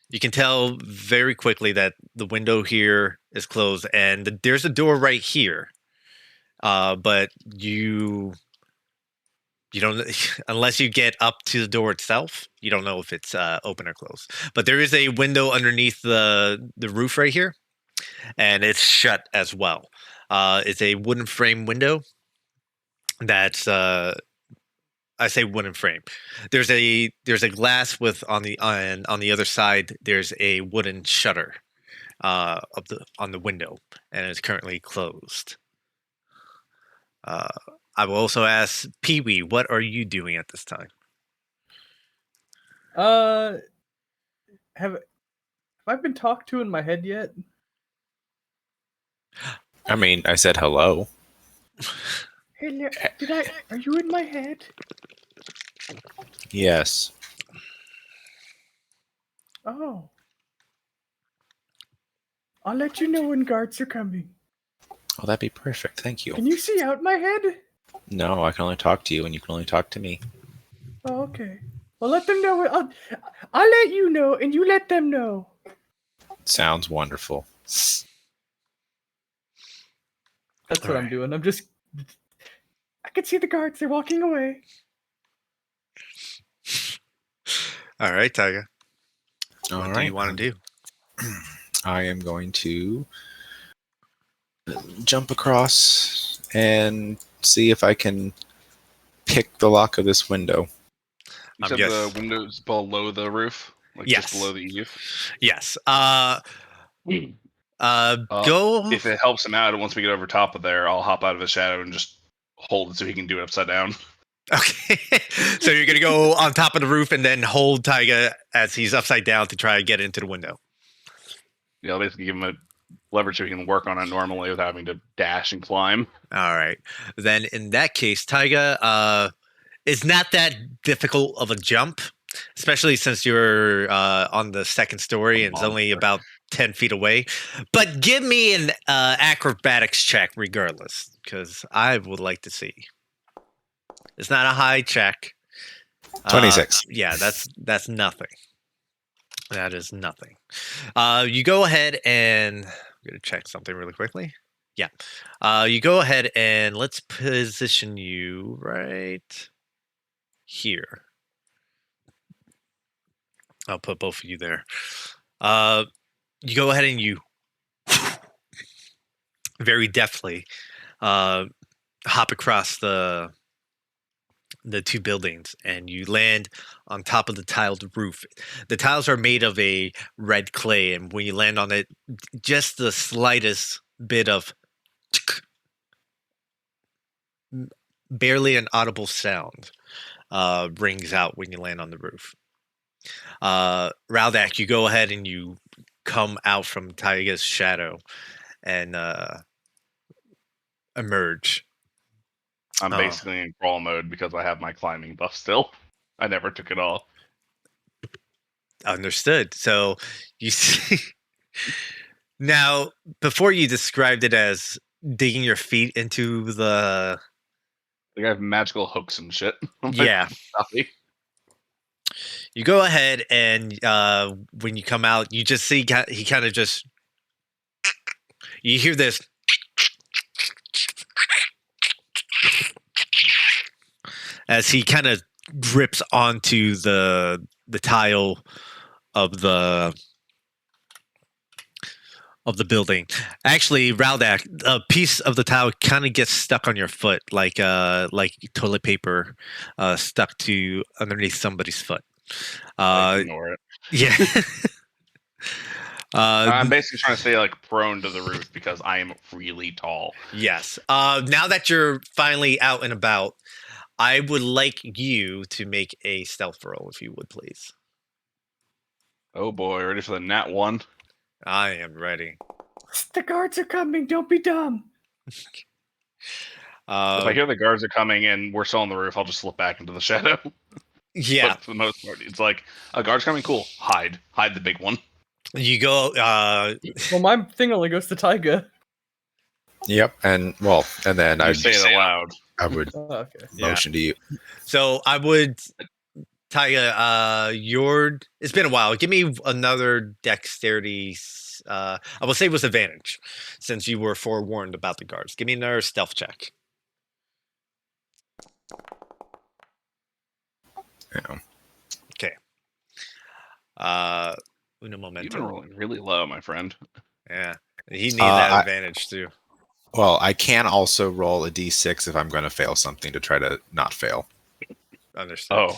B: you can tell very quickly that the window here is closed, and there's a door right here. But you don't, unless you get up to the door itself, you don't know if it's open or closed. But there is a window underneath the roof right here, and it's shut as well. It's a wooden frame window. That's I say wooden frame. There's a glass with on the other side. There's a wooden shutter on the window, and it's currently closed. I will also ask Pee-wee, what are you doing at this time?
C: Have I been talked to in my head yet?
F: I mean, I said hello.
C: Hey, are you in my head?
F: Yes.
C: Oh. I'll let you know when guards are coming.
F: Oh, that'd be perfect. Thank you.
C: Can you see out my head?
F: No, I can only talk to you, and you can only talk to me.
C: Oh, okay. Well, let them know. I'll let you know, and you let them know.
F: Sounds wonderful.
C: That's what I'm
B: Alright.
C: doing. I can see the guards. They're walking away.
B: All right, Taiga.
F: All
B: What
F: right.
B: do you want to do?
F: I am going to jump across and see if I can pick the lock of this window.
D: You said
B: yes.
D: the windows below the roof, like
B: Yes.
D: just below the eave.
B: Yes.
D: Uh,
B: Go.
D: If it helps him out, once we get over top of there, I'll hop out of his shadow and just hold it so he can do it upside down.
B: Okay. So you're gonna go on top of the roof and then hold Taiga as he's upside down to try to get into the window.
D: Yeah, I'll basically give him a leverage so he can work on it normally without having to dash and climb.
B: All right. Then in that case, Taiga, it's not that difficult of a jump, especially since you're on the second story and it's only
D: Monster.
B: about 10 feet away. But give me an acrobatics check regardless, because I would like to see. It's not a high check.
F: 26.
B: Yeah, that's nothing. That is nothing. You go ahead and I'm gonna check something really quickly. Yeah. You go ahead and let's position you right here. I'll put both of you there. You go ahead and you very deftly hop across the two buildings and you land on top of the tiled roof. The tiles are made of a red clay, and when you land on it, just the slightest bit of barely an audible sound rings out when you land on the roof. Raldak, you go ahead and you come out from Taiga's shadow and emerge.
D: I'm
B: Oh.
D: basically in crawl mode because I have my climbing buff still. I never took it off.
B: Understood. So you see now, before you described it as digging your feet into the
D: Like I have magical hooks and shit. I'm like,
B: yeah.
D: stuffy.
B: You go ahead and when you come out, you just see he kind of just you hear this as he kind of grips onto the tile of the building. Actually, Raldak, a piece of the tile kind of gets stuck on your foot, like toilet paper stuck to underneath somebody's foot.
D: Ignore it.
B: Yeah.
D: I'm basically trying to stay like prone to the roof because I am really tall.
B: Yes. Now that you're finally out and about, I would like you to make a stealth roll, if you would, please.
D: Oh boy, ready for the nat one?
B: I am ready.
C: The guards are coming. Don't be dumb.
D: If I
B: Uh,
D: hear the guards are coming and we're still on the roof, I'll just slip back into the shadow.
B: yeah.
D: But for the most part, it's like a guard's coming. Cool. Hide the big one.
B: You go.
C: Well, my thing only goes to Taiga.
F: Yep. And then
D: I
F: I'd
D: say it aloud.
F: I would
C: Oh, okay.
B: Yeah.
F: motion to you.
B: So I would, Taiga. It's been a while. Give me another dexterity. I will say with advantage, since you were forewarned about the guards. Give me another stealth check.
F: Yeah.
B: Okay. Uno momento.
D: You've been rolling really low, my friend.
B: Yeah, he needs that
F: I-
B: advantage too.
F: Well, I can also roll a d6 if I'm going to fail something to try to not fail.
B: Understood.
D: Oh.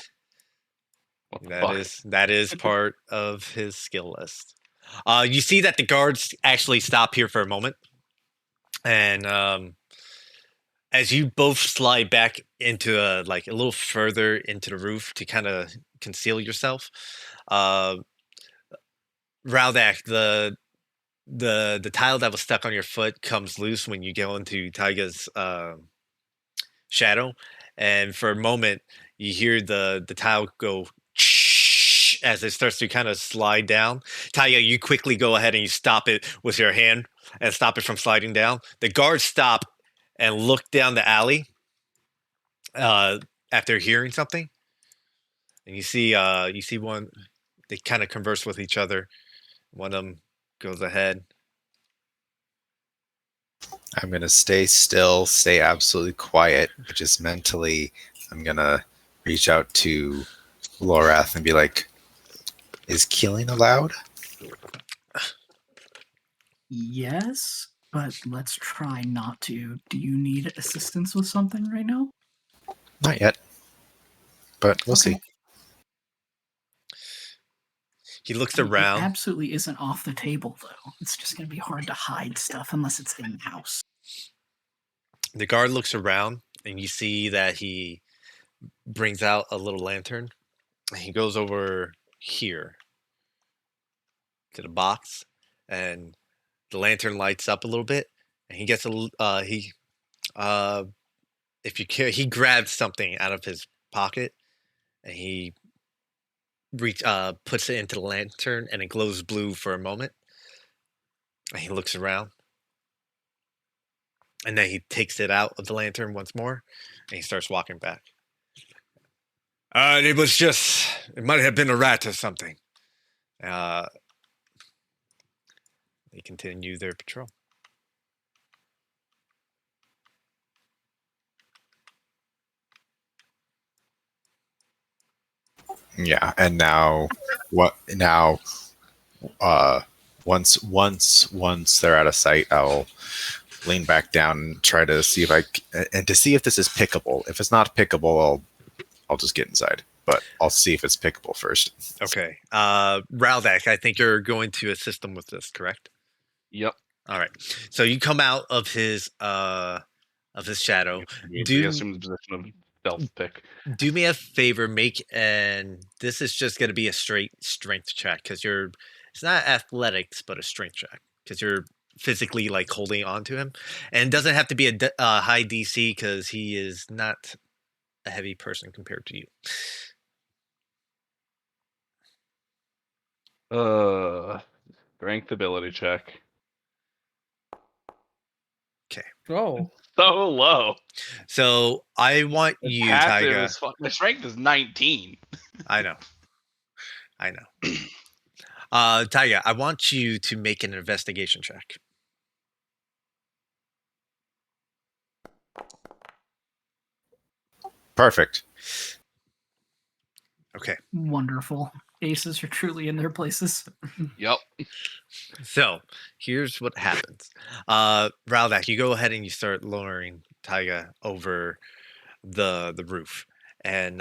D: What the fuck?
B: That is part of his skill list. You see that the guards actually stop here for a moment, and as you both slide back into a little further into the roof to kind of conceal yourself, Raldak, the tile that was stuck on your foot comes loose when you go into Taiga's shadow, and for a moment you hear the tile go as it starts to kind of slide down. Taiga, you quickly go ahead and you stop it with your hand and stop it from sliding down. The guards stop and look down the alley, after hearing something, and you see one. They kind of converse with each other. One of them goes ahead.
F: I'm gonna stay still, stay absolutely quiet, but just mentally, I'm gonna reach out to Lorath and be like, "Is killing allowed?"
A: Yes, but let's try not to. Do you need assistance with something right now?
F: Not yet, but we'll
A: Okay.
F: see.
B: He looks
A: I mean, it
B: around.
A: absolutely isn't off the table, though. It's just going to be hard to hide stuff unless it's in the house.
B: The guard looks around, and you see that he brings out a little lantern. And he goes over here to the box, and the lantern lights up a little bit. And he gets if you care, he grabs something out of his pocket, and he puts it into the lantern, and it glows blue for a moment. And he looks around, and then he takes it out of the lantern once more, and he starts walking back. It might have been a rat or something. They continue their patrol.
F: Yeah, and now what? Now, once they're out of sight, I'll lean back down and try to see to see if this is pickable. If it's not pickable, I'll just get inside. But I'll see if it's pickable first.
B: Okay. Raldak, I think you're going to assist him with this, correct?
D: Yep.
B: All right. So you come out of his shadow.
D: We assume the position of stealth pick.
B: Do me a favor, and this is just going to be a straight strength check because it's not athletics, but a strength check because you're physically like holding on to him, and it doesn't have to be a high DC because he is not a heavy person compared to you.
D: Strength ability check.
C: Oh,
D: So low.
B: So I want you,
D: Passive
B: Taiga.
D: is my strength is 19.
B: I know. Taiga, I want you to make an investigation check.
F: Perfect.
B: Okay.
A: Wonderful. Aces are truly in their places.
D: Yep.
B: So here's what happens. Raldak, you go ahead and you start lowering Taiga over the roof. And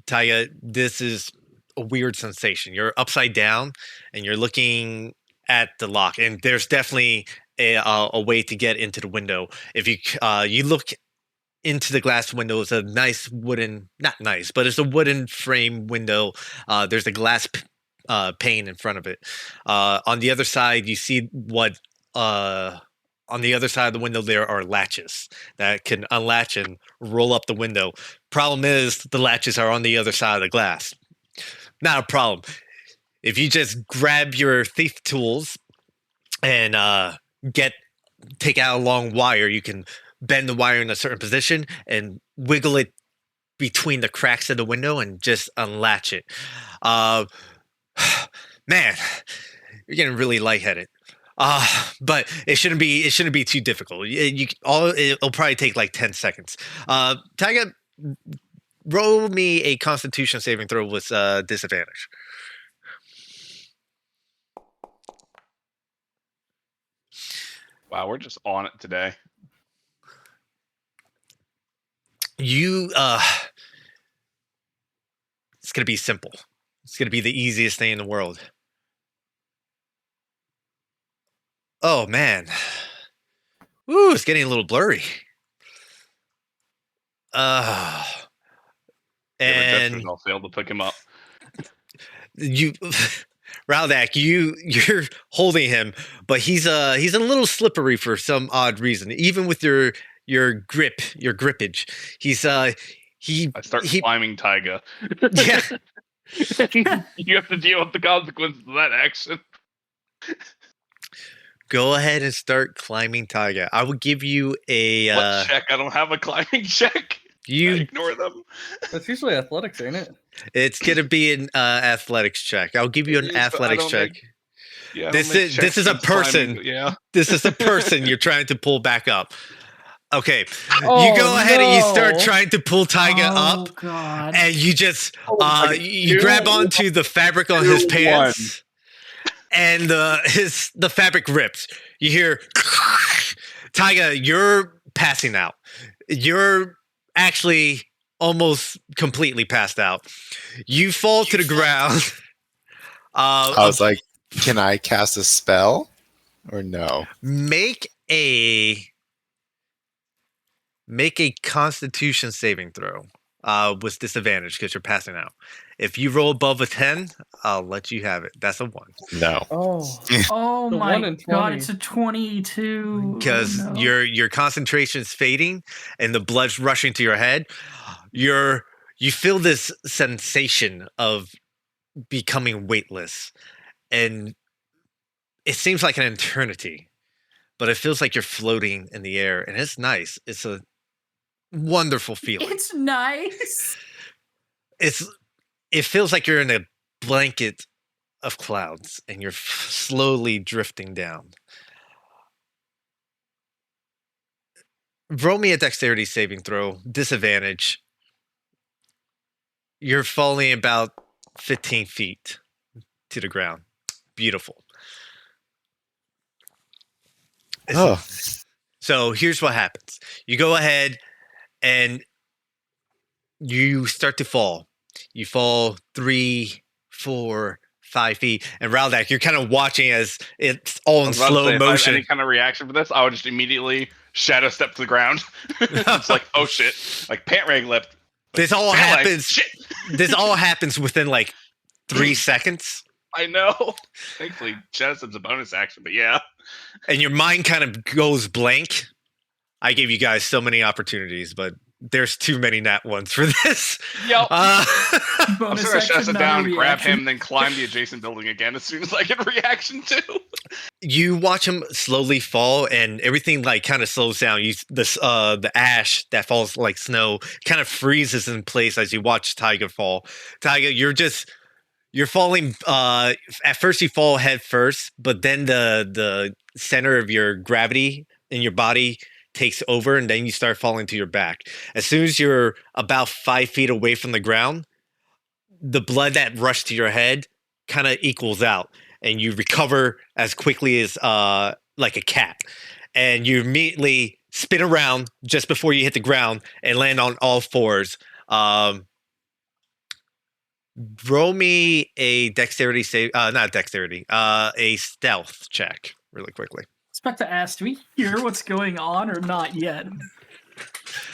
B: Taiga, this is a weird sensation. You're upside down and you're looking at the lock, and there's definitely a way to get into the window. If you look into the glass window, it's a nice wooden, not nice, but it's a wooden frame window. There's a glass pane in front of it. On the other side, you see what on the other side of the window there are latches that can unlatch and roll up the window. Problem is the latches are on the other side of the glass. Not a problem. If you just grab your thief tools and take out a long wire, you can bend the wire in a certain position and wiggle it between the cracks of the window and just unlatch it. Man, you're getting really lightheaded. But it shouldn't be too difficult. It'll probably take like 10 seconds. Taiga, roll me a Constitution saving throw with disadvantage.
D: Wow, we're just on it today.
B: It's gonna be simple. It's gonna be the easiest thing in the world. Oh man. Ooh, it's getting a little blurry. And
D: I'll fail to pick him up.
B: Raldak, you're holding him, but he's a little slippery for some odd reason. Even with your grippage,
D: I start climbing Taiga.
B: Yeah.
D: You have to deal with the consequences of that action.
B: Go ahead and start climbing Taiga. I will give you a
D: what check? I don't have a climbing check. I
B: You,
D: ignore them.
C: That's usually athletics, ain't it?
B: it's gonna be an athletics check. I'll give you
D: It
B: an
D: is, but I
B: athletics
D: don't
B: check.
D: Yeah, I
B: This
D: don't make
B: is
D: checks
B: a
D: against climbing,
B: person.
D: Yeah.
B: This is a person you're trying to pull back up. Okay,
C: Oh,
B: you go ahead and you start
C: no.
B: trying to pull Taiga
A: Oh
B: up,
A: God.
B: and you just
D: my God.
B: you grab onto the fabric on his
D: 2-1.
B: pants, and the fabric rips. You hear Taiga, you're passing out. You're actually almost completely passed out. You fall to the ground.
F: I was like, can I cast a spell or no?
B: Make a Constitution saving throw with disadvantage because you're passing out. If you roll above a 10, I'll let you have it. That's a 1.
F: No.
C: Oh,
A: Oh
C: The
A: my
C: 1 in
A: God,
C: 20.
A: it's a 22.
B: Because
A: Oh, no.
B: your concentration is fading and the blood's rushing to your head. You feel this sensation of becoming weightless, and it seems like an eternity, but it feels like you're floating in the air, and it's nice. It's a wonderful feeling.
A: It's nice.
B: It feels like you're in a blanket of clouds and you're slowly drifting down. Roll me a dexterity saving throw, disadvantage. You're falling about 15 feet to the ground. Beautiful.
F: Oh,
B: So here's what happens. You go ahead and you start to fall. You fall 3, 4, 5 feet. And Raldak, you're kind of watching as it's all
D: I
B: in
D: was about to say,
B: slow
D: if I had
B: motion.
D: any kind of reaction for this, I would just immediately shadow step to the ground. It's like, oh shit, like pant rag lip.
B: This all
D: Pant leg,
B: happens.
D: Shit,
B: This all happens within like 3 seconds.
D: I know. Thankfully, shadow step's a bonus action, but yeah.
B: And your mind kind of goes blank. I gave you guys so many opportunities, but there's too many nat ones for this.
D: Yep.
B: Uh,
D: I'm
A: Bonus
D: just gonna
A: action,
D: sit
A: not
D: down,
A: a
D: grab
A: reaction.
D: him, then climb the adjacent building again as soon as I get a reaction too.
B: you watch him slowly fall, and everything like kind of slows down. The ash that falls like snow kind of freezes in place as you watch Tiger fall. Tiger, you're falling. At first, you fall head first, but then the center of your gravity in your body takes over, and then you start falling to your back. As soon as you're about 5 feet away from the ground, the blood that rushed to your head kind of equals out, and you recover as quickly as like a cat. And you immediately spin around just before you hit the ground and land on all fours. Roll me a dexterity save, not dexterity, a stealth check really quickly.
A: I was about to ask, do we hear what's going on or not yet?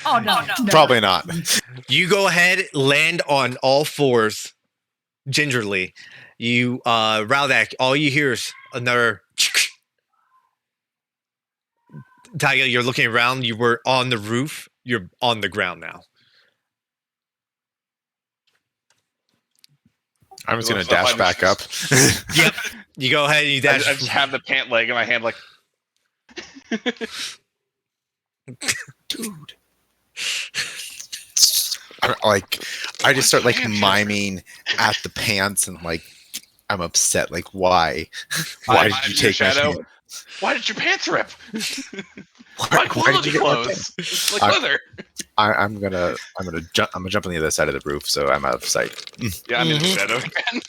A: Oh, no. never.
F: probably not.
B: You go ahead, land on all fours gingerly. You, Raldak, all you hear is another. Taiga, you're looking around. You were on the roof. You're on the ground now.
F: I'm just gonna
D: So if I
F: dash back up.
B: Yep. You go ahead and you
D: I
B: dash.
D: just have the pant leg in my hand, like,
F: Dude. I just start like miming at the pants and like I'm upset. Like, why? Why did you take my
D: shadow?
F: pants?
D: Why did your pants rip?
F: Why
D: My
F: did
D: quality
F: you get my
D: clothes.
F: pants?
D: It's like
F: I-
D: leather.
F: I'm gonna jump on the other side of the roof, so I'm out of sight.
D: Yeah, I'm in the
B: Mhm.
D: shadow again.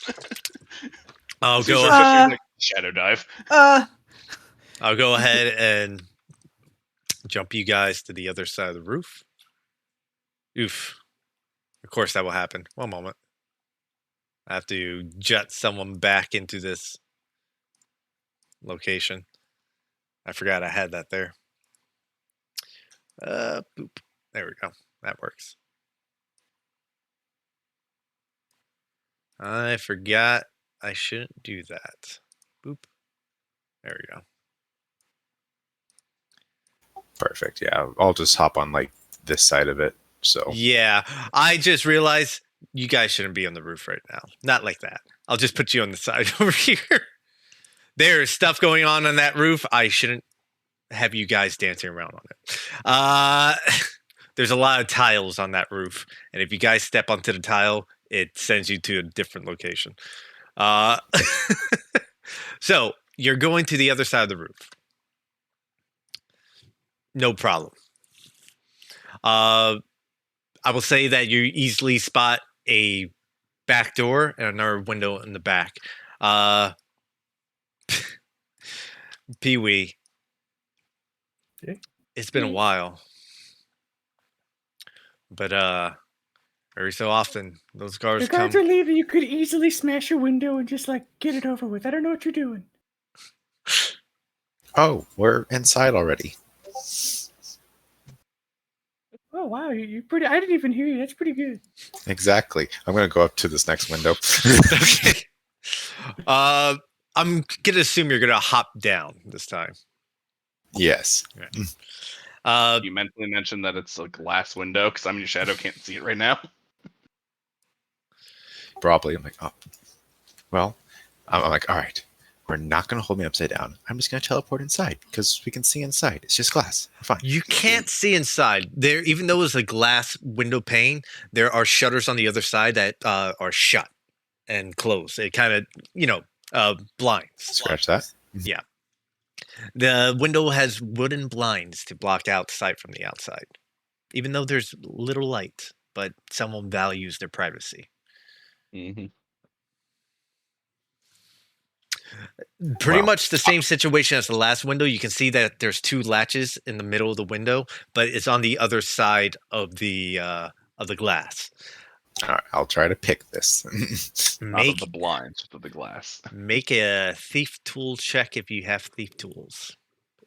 B: I'll
D: As soon
B: go.
D: as our sister's like, shadow dive.
B: I'll go ahead and jump you guys to the other side of the roof. Oof. Of course that will happen. One moment. I have to jet someone back into this location. I forgot I had that there. Boop. There we go. That works. I forgot I shouldn't do that. Boop. There we go.
F: Perfect. Yeah, I'll just hop on like this side of it. So
B: Yeah, I just realized you guys shouldn't be on the roof right now. Not like that. I'll just put you on the side over here. There's stuff going on that roof. I shouldn't have you guys dancing around on it. there's a lot of tiles on that roof, and if you guys step onto the tile, it sends you to a different location. So you're going to the other side of the roof. No problem. I will say that you easily spot a back door and another window in the back. Pee-wee.
C: Okay.
B: It's been a while. But every so often those guards
G: The guards
B: come.
G: are leaving. You could easily smash a window and just like get it over with. I don't know what you're doing.
F: Oh, we're inside already.
G: Oh wow, you're pretty. I didn't even hear you. That's pretty good.
F: Exactly. I'm going to go up to this next window.
B: Okay. I'm gonna assume you're gonna hop down this time.
F: Yes.
D: You mentally mentioned that it's a glass window because I'm in your shadow, can't see it right now.
F: Probably. I'm like, oh. Well, I'm like, all right. We're not going to hold me upside down. I'm just going to teleport inside because we can see inside. It's just glass. We're fine.
B: You can't see inside there, even though it's a glass window pane. There are shutters on the other side that are shut and closed. It kind of, blinds.
F: Scratch that.
B: The window has wooden blinds to block out sight from the outside, even though there's little light. But someone values their privacy.
D: Mm-hmm.
B: Pretty
F: Wow.
B: much the same situation as the last window. You can see that there's two latches in the middle of the window, but it's on the other side of the glass.
F: All right. I'll try to pick this.
D: Not of
B: Make
D: the blinds, just of the glass.
B: make a thief tool check if you have thief tools.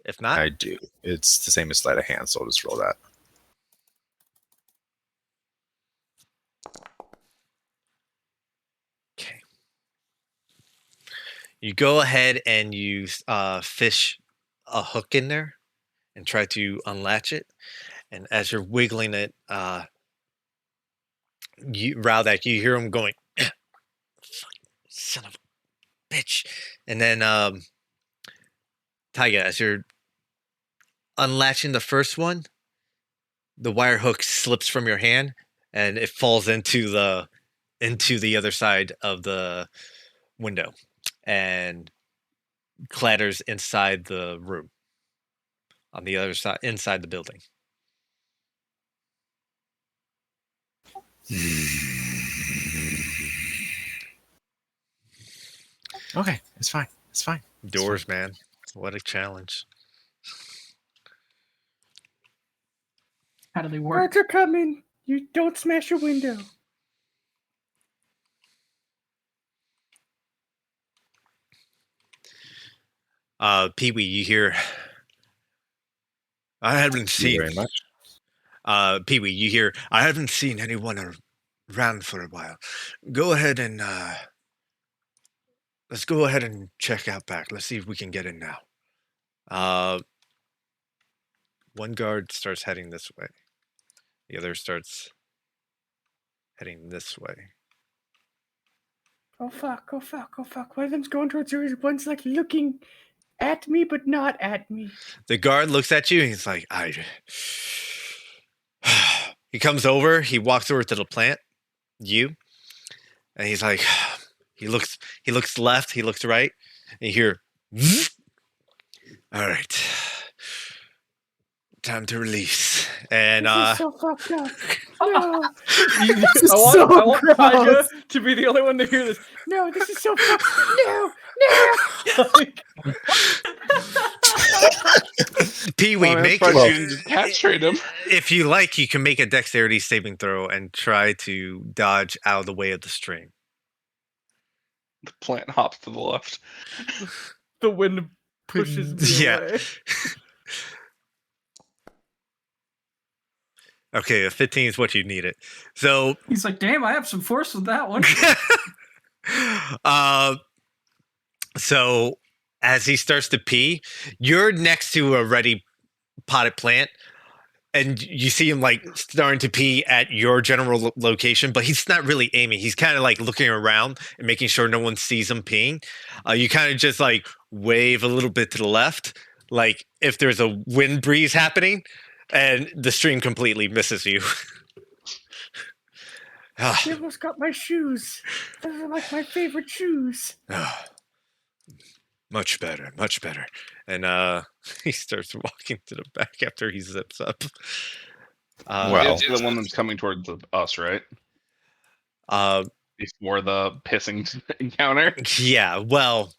B: If not,
F: I do. It's the same as sleight of hand, so I'll just roll that.
B: okay. You go ahead and you fish a hook in there and try to unlatch it. And as you're wiggling it, you hear him going, "Fuck, son of a bitch," and then Taiga, as you're unlatching the first one, the wire hook slips from your hand and it falls into the other side of the window and clatters inside the room on the other side, inside the building.
F: Okay. It's fine. It's fine.
B: Doors, man. What a challenge.
A: How do they work?
G: Guards are coming. You don't smash a window.
B: Pee-wee, you hear, I haven't
F: Thank you
B: seen
F: very much.
B: Pee-wee, you hear, I haven't seen anyone around for a while. Go ahead and let's go ahead and check out back. Let's see if we can get in now. One guard starts heading this way. The other starts heading this way.
G: Oh fuck! Oh fuck! Oh fuck! One of them's going towards yours. One's like looking at me, but not at me.
B: The guard looks at you and he's like, he comes over, he walks over to the plant, and he's like, he looks left, he looks right, and you hear, all right, time to release. And
G: This is so fucked up. No,
C: I
G: so
C: want Tyga
G: gross.
C: to be the only one to hear this.
G: no, this is so fucked. No, no.
C: Like,
B: Pee-wee,
D: I'm
B: make
D: surprised you didn't just castrate him.
B: if you like, you can make a dexterity saving throw and try to dodge out of the way of the stream.
D: The plant hops to the left.
C: the wind pushes me
B: Yeah.
C: away.
B: Okay, a 15 is what you needed. So
A: He's like, damn, I have some force with that one.
B: So as he starts to pee, you're next to a ready potted plant, and you see him like starting to pee at your general location, but he's not really aiming. He's kind of like looking around and making sure no one sees him peeing. You kind of just like wave a little bit to the left, like if there's a wind breeze happening, and the stream completely misses you.
G: He almost got my shoes. Those are like my favorite shoes.
B: Much better, much better. And he starts walking to the back after he zips up.
F: Well.
D: It's the one that's coming towards us, right? Before the pissing encounter.
B: Yeah, well,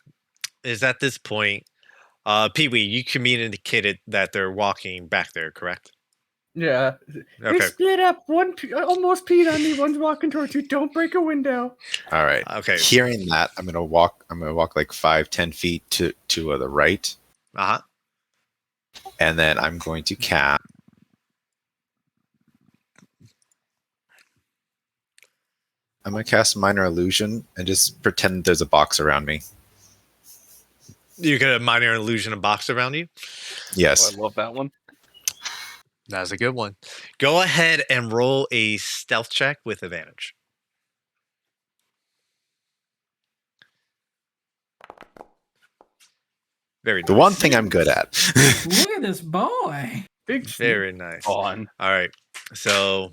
B: is at this point, Pee-wee, you communicated that they're walking back there, correct?
C: Yeah.
G: They
B: Okay.
G: split up. One almost peed on me. One's walking towards you. Don't break a window.
F: All right.
B: Okay.
F: Hearing that, I'm gonna walk like 5-10 feet to the right,
B: Uh-huh.
F: and then I'm going to cast. I'm gonna cast Minor Illusion and just pretend there's a box around me.
B: You get a minor illusion of box around you?
F: Yes.
D: Oh, I love that one.
B: That's a good one. Go ahead and roll a stealth check with advantage. Very nice.
F: The one thing I'm good at.
A: Look at this boy.
C: Big
B: Very nice.
D: On.
B: All right. So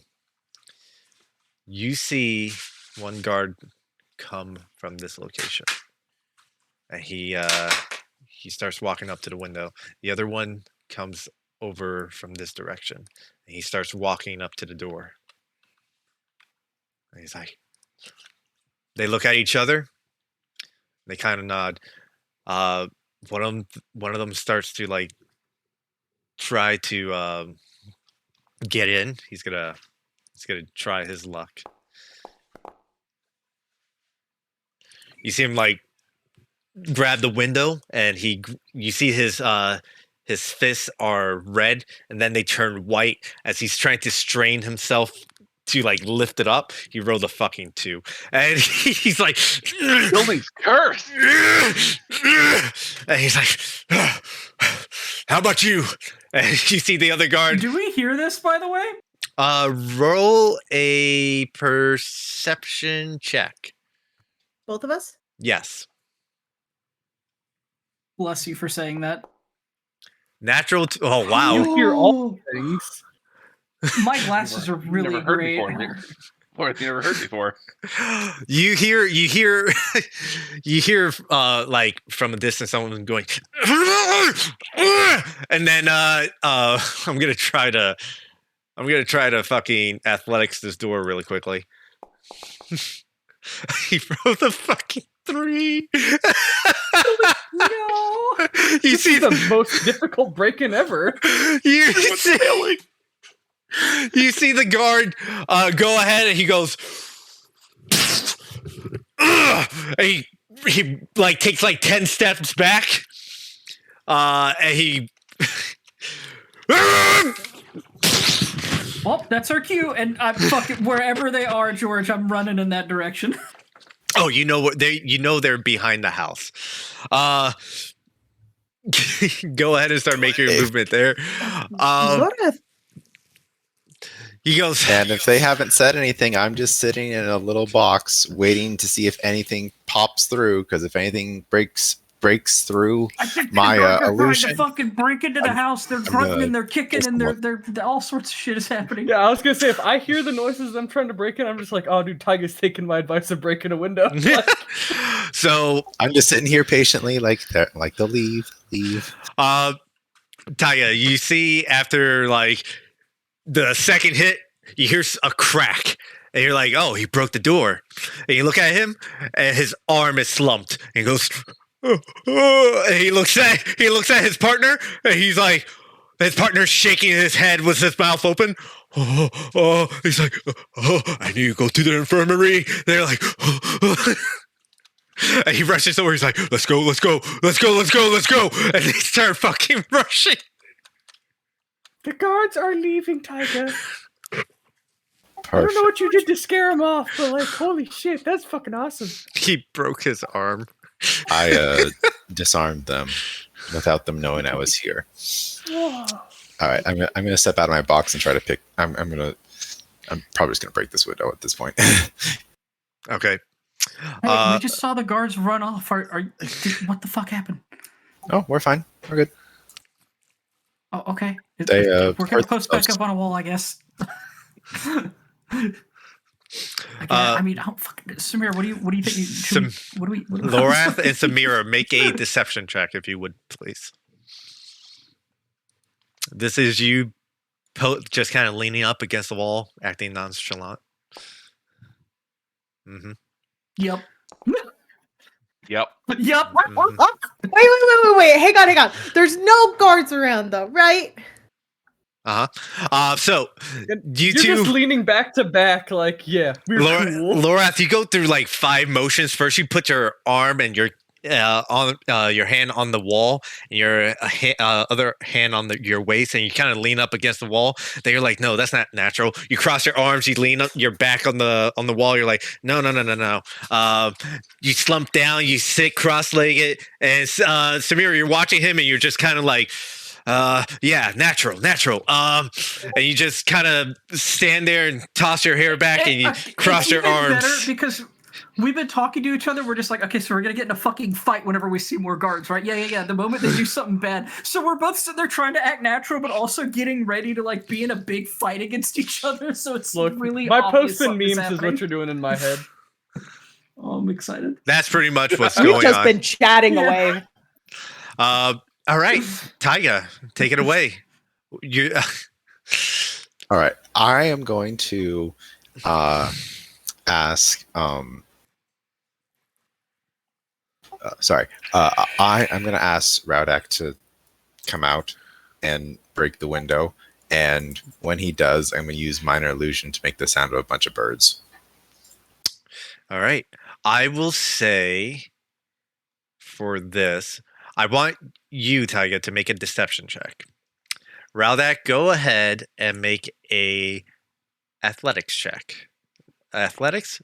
B: you see one guard come from this location. And he starts walking up to the window. The other one comes over from this direction. And he starts walking up to the door. And he's like, they look at each other. They kind of nod. One of them starts to like try to get in. He's gonna try his luck. You see him like grab the window, and you see his fists are red, and then they turn white as he's trying to strain himself to like lift it up. He rolled a fucking 2, and he's like,
D: Building's cursed.
B: and he's like, how about you? And you see the other guard.
A: Do we hear this, by the way?
B: Roll a perception check.
E: Both of us?
B: Yes.
A: Bless you for saying that.
B: Natural. Oh wow.
C: You hear all things.
A: My glasses are really
D: Never heard
A: great.
D: before. Lord, you never heard before.
B: You hear like from a distance someone going, and then I'm gonna try to fucking athletics this door really quickly. He rolled a fucking 3.
A: No.
B: You see
C: the most difficult break-in ever.
B: You see the guard go ahead, and he goes, and he like takes like 10 steps back, and he.
A: Well, that's our cue, and I'm fucking wherever they are, George. I'm running in that direction.
B: Oh, you know what? They're behind the house. Go ahead and start making your movement there. He goes,
F: And if they haven't said anything, I'm just sitting in a little box waiting to see if anything pops through. Because if anything breaks through
A: I think
F: my
A: they're trying
F: illusion,
A: to fucking break into the house. They're grunting and they're kicking
F: just
A: and they're all sorts of shit is happening.
C: Yeah, I was gonna say if I hear the noises I'm trying to break in, I'm just like, oh, dude, Tyga's taking my advice of breaking a window.
B: so
F: I'm just sitting here patiently, like they'll leave.
B: Taya, you see after like the second hit, you hear a crack, and you're like, "Oh, he broke the door." And you look at him, and his arm is slumped. And he goes, and he looks at his partner, and he's like, his partner's shaking his head with his mouth open. He's like, I need to go to the infirmary. They're like, and he rushes over. He's like, let's go. And they start fucking rushing.
G: The guards are leaving, Tyga. I
F: Perfect.
G: don't know what you did to scare him off, but like, holy shit, that's fucking awesome.
B: He broke his arm.
F: I disarmed them without them knowing I was here.
G: Whoa.
F: All right, I'm gonna step out of my box and try to pick. I'm probably just gonna break this window at this point.
B: Okay.
A: Hey, we just saw the guards run off. What the fuck happened?
F: Oh, we're fine. We're good.
A: Oh, okay.
F: They,
A: We're gonna
F: hurt
A: post back
F: themselves.
A: up on a wall, I guess. Again, I mean, Samir, what do you think? What do we?
B: Lorath and Samira, make a deception check if you would, please. This is you just kind of leaning up against the wall, acting nonchalant. Mm-hmm.
A: Yep.
D: Yep.
E: Yep.
B: Mhm.
E: Wait. Hang on. There's no guards around though, right?
B: So you
C: You're
B: two,
C: just leaning back to back, like, yeah, we're cool.
B: Lorath, you go through like 5 motions. First, you put your arm and your on your hand on the wall, and your other hand on your waist, and you kind of lean up against the wall. Then you're like, no, that's not natural. You cross your arms, you lean up your back on the wall. You're like, no. You slump down, you sit cross-legged, and Samira, you're watching him, and you're just kind of like, yeah, natural. And you just kind of stand there and toss your hair back, and you cross your arms.
A: Better because we've been talking to each other. We're just like, okay, so we're gonna get in a fucking fight whenever we see more guards, right? Yeah. The moment they do something bad, so we're both sitting there trying to act natural, but also getting ready to like be in a big fight against each other. So it's really
C: my
A: obvious
C: posts and
A: something's
C: memes is
A: happening.
C: what you're doing in my head.
A: Oh, I'm excited.
B: That's pretty much what's
E: We've
B: going
E: just
B: on.
E: been chatting
A: Yeah.
E: away.
B: All right, Taiga, take it away. You.
F: All right. I am going to ask. Sorry. I'm going to ask Raudak to come out and break the window. And when he does, I'm going to use minor illusion to make the sound of a bunch of birds.
B: All right. I will say for this, I want you, Taiga, to make a deception check. Raudak, go ahead and make a athletics check. Athletics?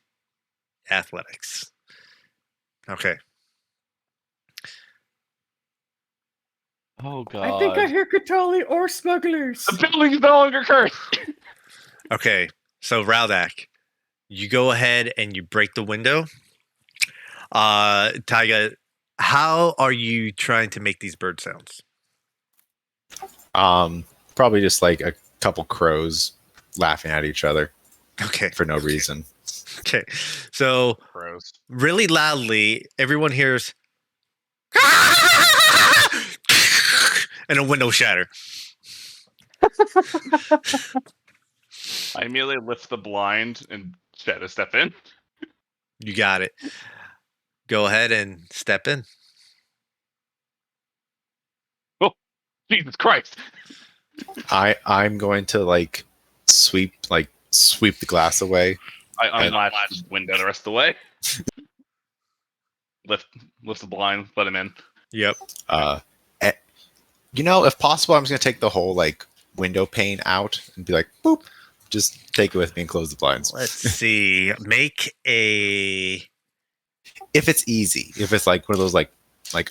B: Okay.
D: Oh god.
G: I think I hear Katali or smugglers.
D: The building is no longer cursed.
B: Okay. So Raudak, you go ahead and you break the window. Taiga, how are you trying to make these bird sounds?
F: Probably just like a couple crows laughing at each other
B: Okay.
F: for no reason.
B: Okay. So
D: Gross.
B: really loudly, everyone hears and a window shatter.
D: I immediately lift the blind and shadow step in.
B: You got it. Go ahead and step in.
D: Jesus Christ.
F: I'm going to sweep the glass away.
D: I unlatch the window the rest of the way. Lift the blind, let him in.
B: Yep.
F: If possible, I'm just gonna take the whole window pane out and be like, boop, just take it with me and close the blinds.
B: Let's see. Make a.
F: If it's easy, if it's one of those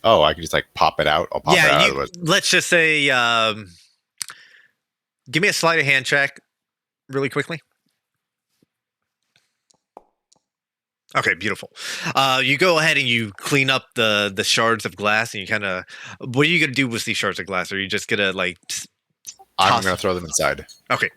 F: oh, I can just pop it out. I'll pop it out.
B: Let's just say, give me a sleight of hand check, really quickly. Okay, beautiful. You go ahead and you clean up the shards of glass, and you kind of. What are you gonna do with these shards of glass? Are you just gonna
F: I'm gonna throw them inside.
B: Okay.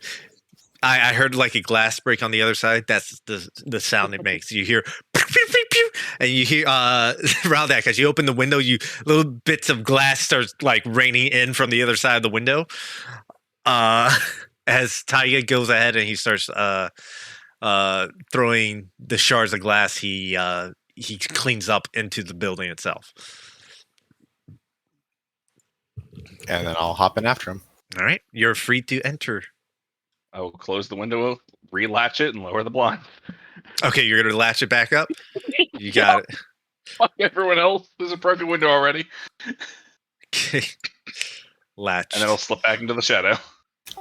B: I heard a glass break on the other side. That's the sound it makes. You hear pew, pew, pew, pew, and you hear around that as you open the window, little bits of glass starts raining in from the other side of the window. As Taiga goes ahead and he starts throwing the shards of glass, he cleans up into the building itself.
F: And then I'll hop in after him.
B: All right, you're free to enter.
D: I will close the window, relatch it, and lower the blind.
B: Okay, you're gonna latch it back up. You got it.
D: Fuck everyone else. There's a broken window already.
B: Okay. Latch.
D: And then I'll slip back into the shadow.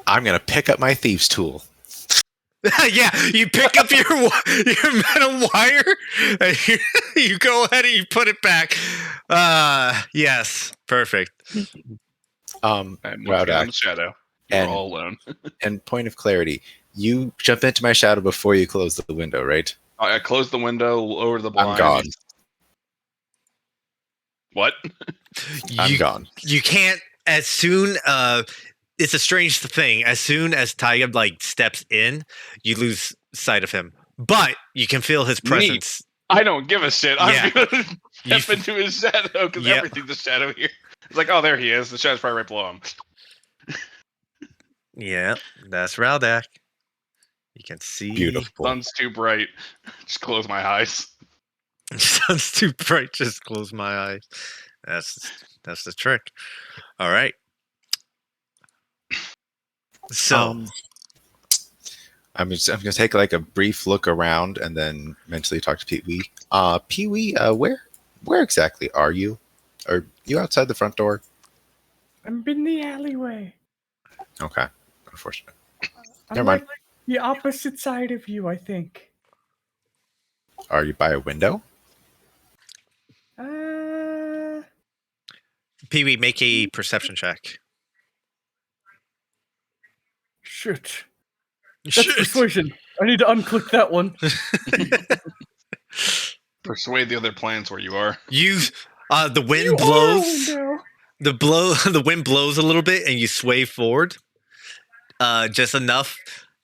F: I'm gonna pick up my thieves' tool.
B: Yeah, you pick up your metal wire, and you go ahead and you put it back. Yes, perfect.
D: And once again,
F: Raudak,
D: in the shadow. You're
F: and-
D: all alone.
F: and point of clarity, you jump into my shadow before you close the window, right?
D: I closed the window, lowered the blind.
F: I'm gone.
D: What?
F: I'm gone.
B: You can't. As soon it's a strange thing. As soon as Taiga like steps in, you lose sight of him, but you can feel his presence.
D: I don't give a shit.
B: Yeah.
D: I'm gonna
B: You
D: step into his shadow because
B: Yep.
D: everything's a shadow here. It's like, oh, there he is. The shadow's probably right below him.
B: Yeah, that's Raldak. You can see.
F: Beautiful.
D: Sun's too bright. Just close my eyes.
B: Sun's too bright. Just close my eyes. That's the trick. All right. So
F: I'm gonna take like a brief look around and then mentally talk to Pee Wee. Pee Wee, where exactly are you? Are you outside the front door?
G: I'm in the alleyway.
F: Okay, unfortunate.
G: I'm
F: Never mind.
G: like the opposite side of you, I think.
F: Are you by a window?
B: Pee Wee, make a perception check.
C: Shit. That's persuasion. I need to unclick that one.
D: Persuade the other plants where you are.
B: You, the wind
G: You are a
B: blows.
G: window.
B: The wind blows a little bit, and you sway forward, just enough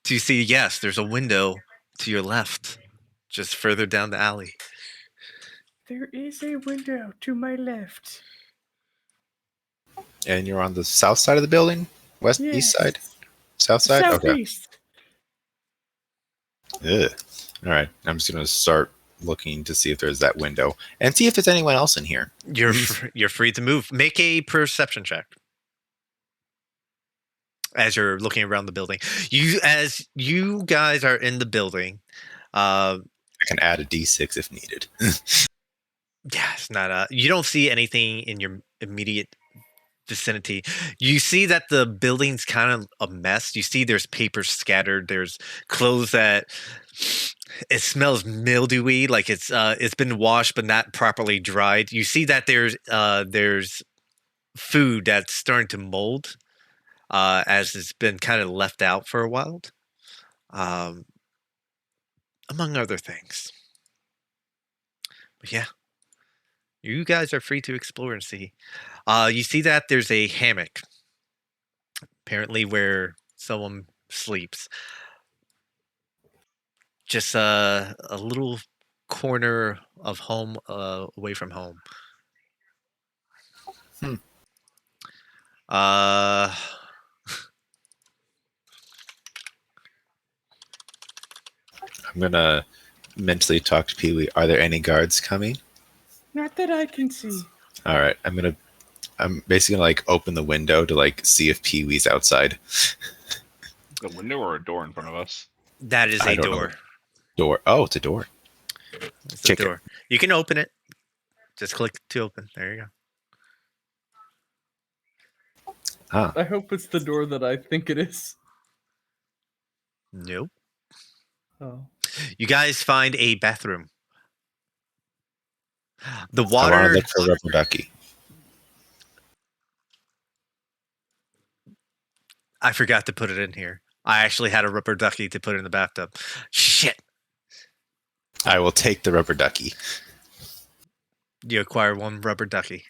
B: to see. Yes, there's a window to your left, just further down the alley.
G: There is a window to my left.
F: And you're on the south side of the building? West,
G: Yes.
F: east side? South side?
G: Southeast.
F: Okay. Ugh. All right. I'm just going to start looking to see if there's that window and see if there's anyone else in here.
B: You're free to move. Make a perception check as you're looking around the building. As you guys are in the building,
F: I can add a d6 if needed.
B: yeah, it's not. You don't see anything in your immediate vicinity. You see that the building's kind of a mess. You see there's papers scattered. There's clothes that it smells mildewy, like it's been washed but not properly dried. You see that there's food that's starting to mold, as it's been kind of left out for a while, among other things. But yeah, you guys are free to explore and see. You see that there's a hammock, apparently where someone sleeps. Just a little corner of home, away from home.
F: I'm going to mentally talk to Pee Wee. Are there any guards coming?
G: Not that I can see.
F: All right. I'm basically going to like open the window to like see if Pee Wee's outside.
D: A window or a door in front of us?
B: That is
F: I
B: a
F: don't know.
B: door.
F: Door. Oh, it's a door.
B: It's a
F: Kick it.
B: door. You can open it. Just click to open. There you go.
F: Ah,
C: I hope it's the door that I think it is.
B: Nope.
C: Oh.
B: You guys find a bathroom. The
F: I want
B: water.
F: to look for Rubber Ducky.
B: I forgot to put it in here. I actually had a rubber ducky to put in the bathtub. Shit.
F: I will take the Rubber Ducky.
B: You acquire one rubber ducky.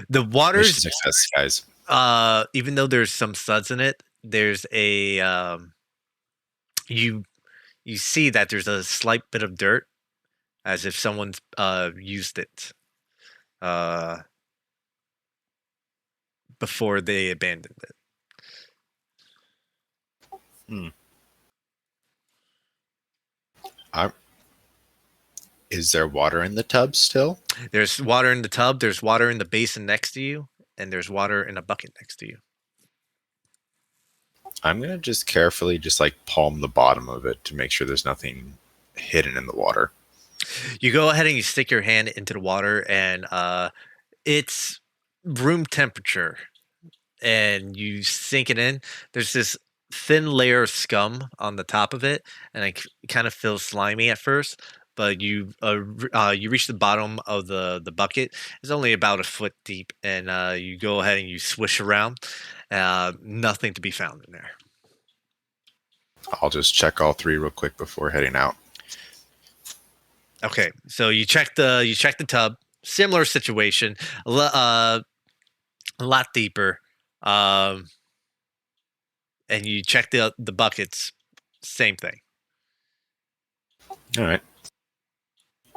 B: The
F: Mission
B: water's
F: success, guys.
B: even though there's some suds in it, there's a you see that there's a slight bit of dirt, as if someone's used it before they abandoned it.
F: Is there water in the tub still?
B: There's water in the tub, there's water in the basin next to you, and there's water in a bucket next to you.
F: I'm going to just carefully just like palm the bottom of it to make sure there's nothing hidden in the water.
B: You go ahead and you stick your hand into the water, and it's room temperature, and you sink it in. There's this thin layer of scum on the top of it, and it kind of feels slimy at first. But you reach the bottom of the bucket. It's only about a foot deep, and you go ahead and you swish around. Nothing to be found in there.
F: I'll just check all three real quick before heading out.
B: Okay, so you check the tub. Similar situation, a lot deeper. and you check the buckets. Same thing.
F: All right.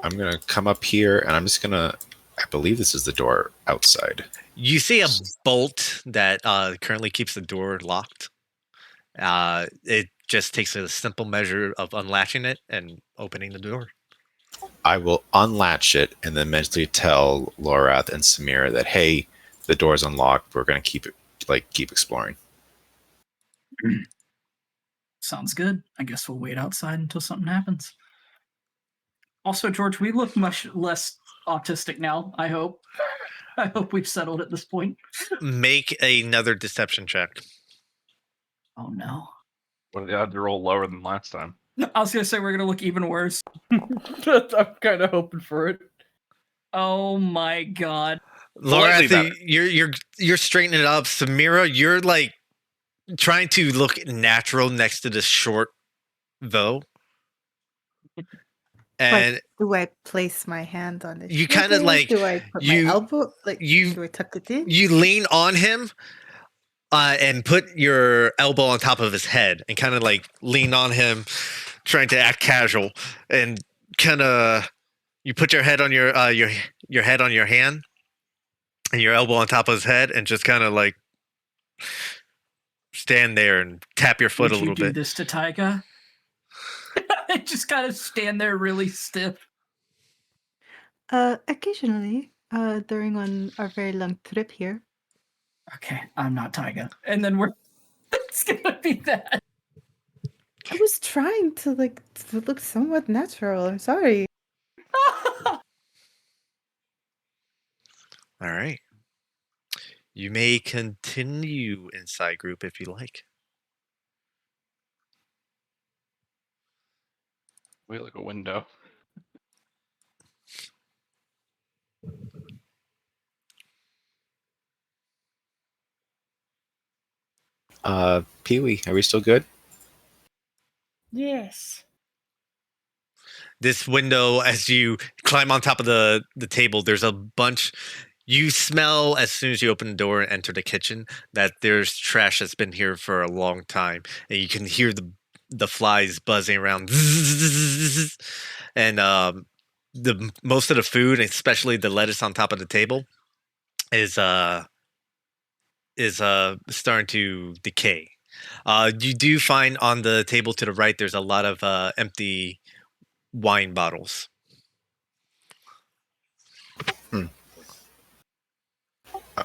F: I'm gonna come up here, and I'm just gonna. I believe this is the door outside.
B: You see a bolt that currently keeps the door locked. It just takes a simple measure of unlatching it and opening the door.
F: I will unlatch it and then mentally tell Lorath and Samira that, hey, the door's unlocked. We're gonna keep exploring.
A: Sounds good. I guess we'll wait outside until something happens. Also, George, we look much less autistic now, I hope. I hope we've settled at this point.
B: Make another deception check.
A: Oh no.
D: What are the odds to roll lower than last time?
A: I was gonna say we're gonna look even worse.
C: I'm kind of hoping for it.
A: Oh my god.
B: Laura,
D: Slightly better.
B: you're straightening it up. Samira, you're like trying to look natural next to this short though. And
E: Do I place my hand on the
B: You kinda,
E: shoulder?
B: like,
E: Do I put
B: you-
E: my elbow? Like,
B: you-
E: do I tuck it in?
B: you lean on him and put your elbow on top of his head and kind of like lean on him, trying to act casual, and kind of you put your head on your head on your hand and your elbow on top of his head and just kind of like stand there and tap your foot
A: Would
B: a little
A: you do
B: bit.
A: this to Tyga? Just kind of stand there really stiff.
E: Occasionally, during on our very long trip here.
A: Okay, I'm not Tyga. And then we're it's gonna be that.
E: I was trying to look somewhat natural. I'm sorry.
B: All right. You may continue inside group if you like.
D: Wait, like a window.
F: Pee-wee, are we still good?
G: Yes.
B: This window, as you climb on top of the table, there's a bunch. You smell as soon as you open the door and enter the kitchen that there's trash that's been here for a long time, and you can hear the flies buzzing around, and the most of the food, especially the lettuce on top of the table, is starting to decay. You do find on the table to the right there's a lot of empty wine bottles.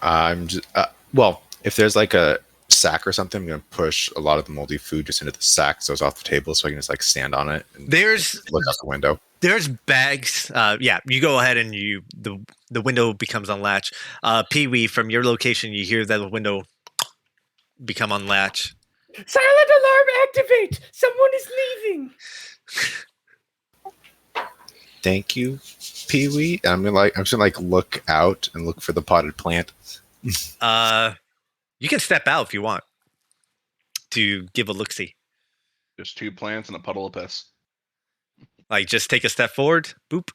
F: I'm just well, if there's like a sack or something, I'm gonna push a lot of the moldy food just into the sack so it's off the table so I can just like stand on it and
B: There's
F: look out the window.
B: There's bags. Yeah, you go ahead and the window becomes unlatched. Pee-wee, from your location, you hear that the window become unlatched.
G: Silent alarm activate! Someone is leaving!
F: Thank you, Pee-wee. I'm just gonna look out and look for the potted plant.
B: You can step out if you want to give a look-see.
D: Just 2 plants and a puddle of piss.
B: Like, just take a step forward. Boop.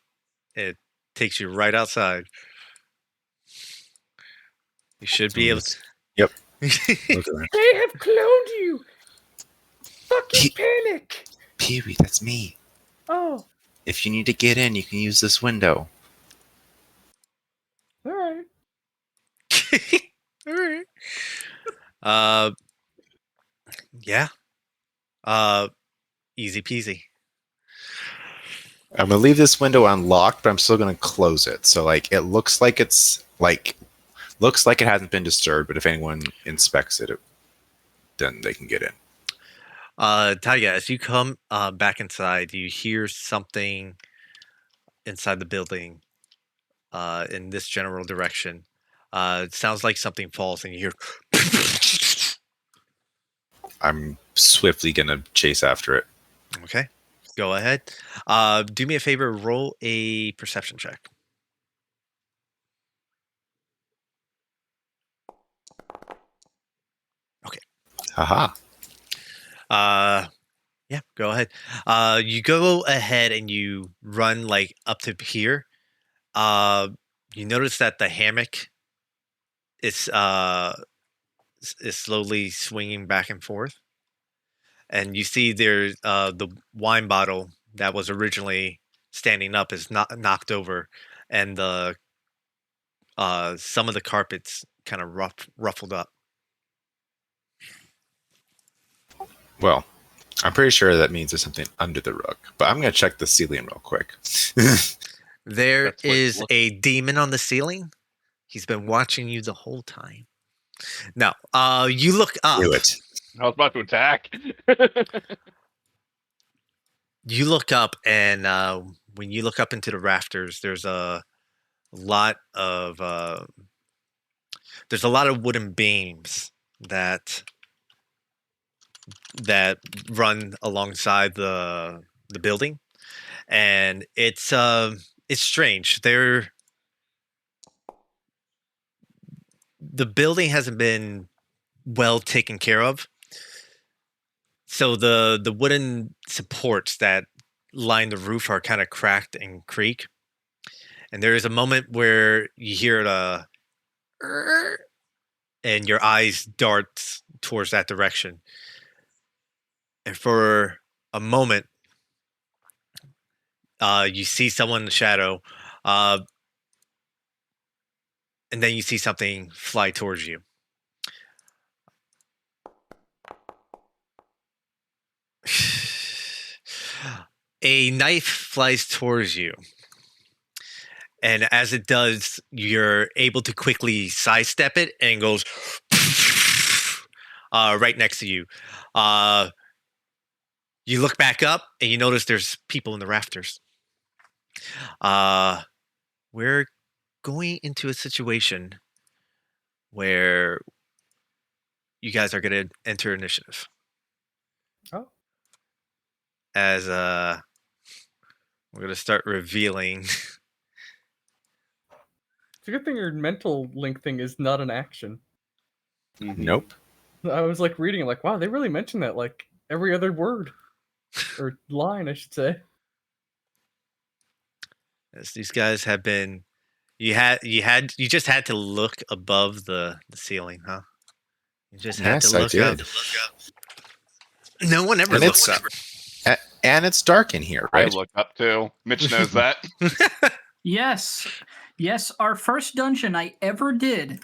B: It takes you right outside. You should be able to.
F: Yep.
B: Okay.
F: Look around.
G: They have cloned you! Fucking panic!
F: Pee-wee, that's me.
G: Oh,
F: If you need to get in, you can use this window.
G: alright.
B: All right. Yeah. Easy peasy.
F: I'm gonna leave this window unlocked, but I'm still gonna close it. So like it looks like it hasn't been disturbed, but if anyone inspects it, then they can get in.
B: Taiga, as you come back inside, you hear something inside the building in this general direction. It sounds like something falls, and you hear.
F: I'm swiftly gonna chase after it.
B: Okay, go ahead. Do me a favor. Roll a perception check.
F: Haha.
B: Yeah, go ahead. You go ahead and you run like up to here. You notice that the hammock is is slowly swinging back and forth, and you see there's the wine bottle that was originally standing up is not knocked over, and the some of the carpets kind of ruffled up.
F: Well, I'm pretty sure that means there's something under the rug, but I'm going to check the ceiling real quick.
B: There
D: That's what
B: is
D: look-
B: a demon on the ceiling. He's been watching you the whole time. No, you look up.
F: Do it.
D: I was about to attack.
B: You look up, and when you look up into the rafters, there's a lot of wooden beams that run alongside the building, and it's strange. The building hasn't been well taken care of, so the wooden supports that line the roof are kind of cracked and creak. And there is a moment where you hear the and your eyes dart towards that direction. And for a moment, you see someone in the shadow, and then you see something fly towards you. A knife flies towards you. And as it does, you're able to quickly sidestep it, and it goes right next to you. You look back up, and you notice there's people in the rafters. We're going into a situation where you guys are going to enter initiative.
C: Oh.
B: As we're going to start revealing.
C: It's a good thing your mental link thing is not an action.
F: Nope.
C: I was like reading it, like, wow, they really mentioned that like every other word or line, I should say.
B: As these guys have been, you just had to look above the ceiling, huh? You just had
F: Yes,
B: to
F: I
B: look
F: did.
B: up. No one ever
F: And
B: looks
F: it's-
B: up.
F: And it's dark in here,
D: I
F: right?
D: look up too. Mitch knows that.
A: Yes, our first dungeon I ever did,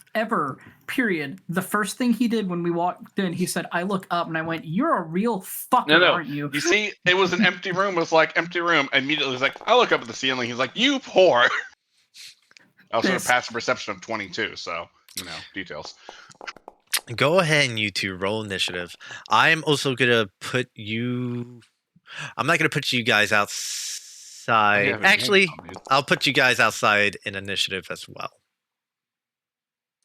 A: period. The first thing he did when we walked in, he said, "I look up," and I went, "You're a real fucker,
D: No.
A: aren't you?"
D: You see, it was an empty room. It was like empty room. Immediately, it was like I look up at the ceiling. He's like, "You whore." I also
A: This-
D: a passive perception of 22, so details.
B: Go ahead and you two roll initiative. I'm also gonna put you. I'm not gonna put you guys outside.
D: have a
B: Actually,
D: game on these.
B: I'll put you guys outside in initiative as well.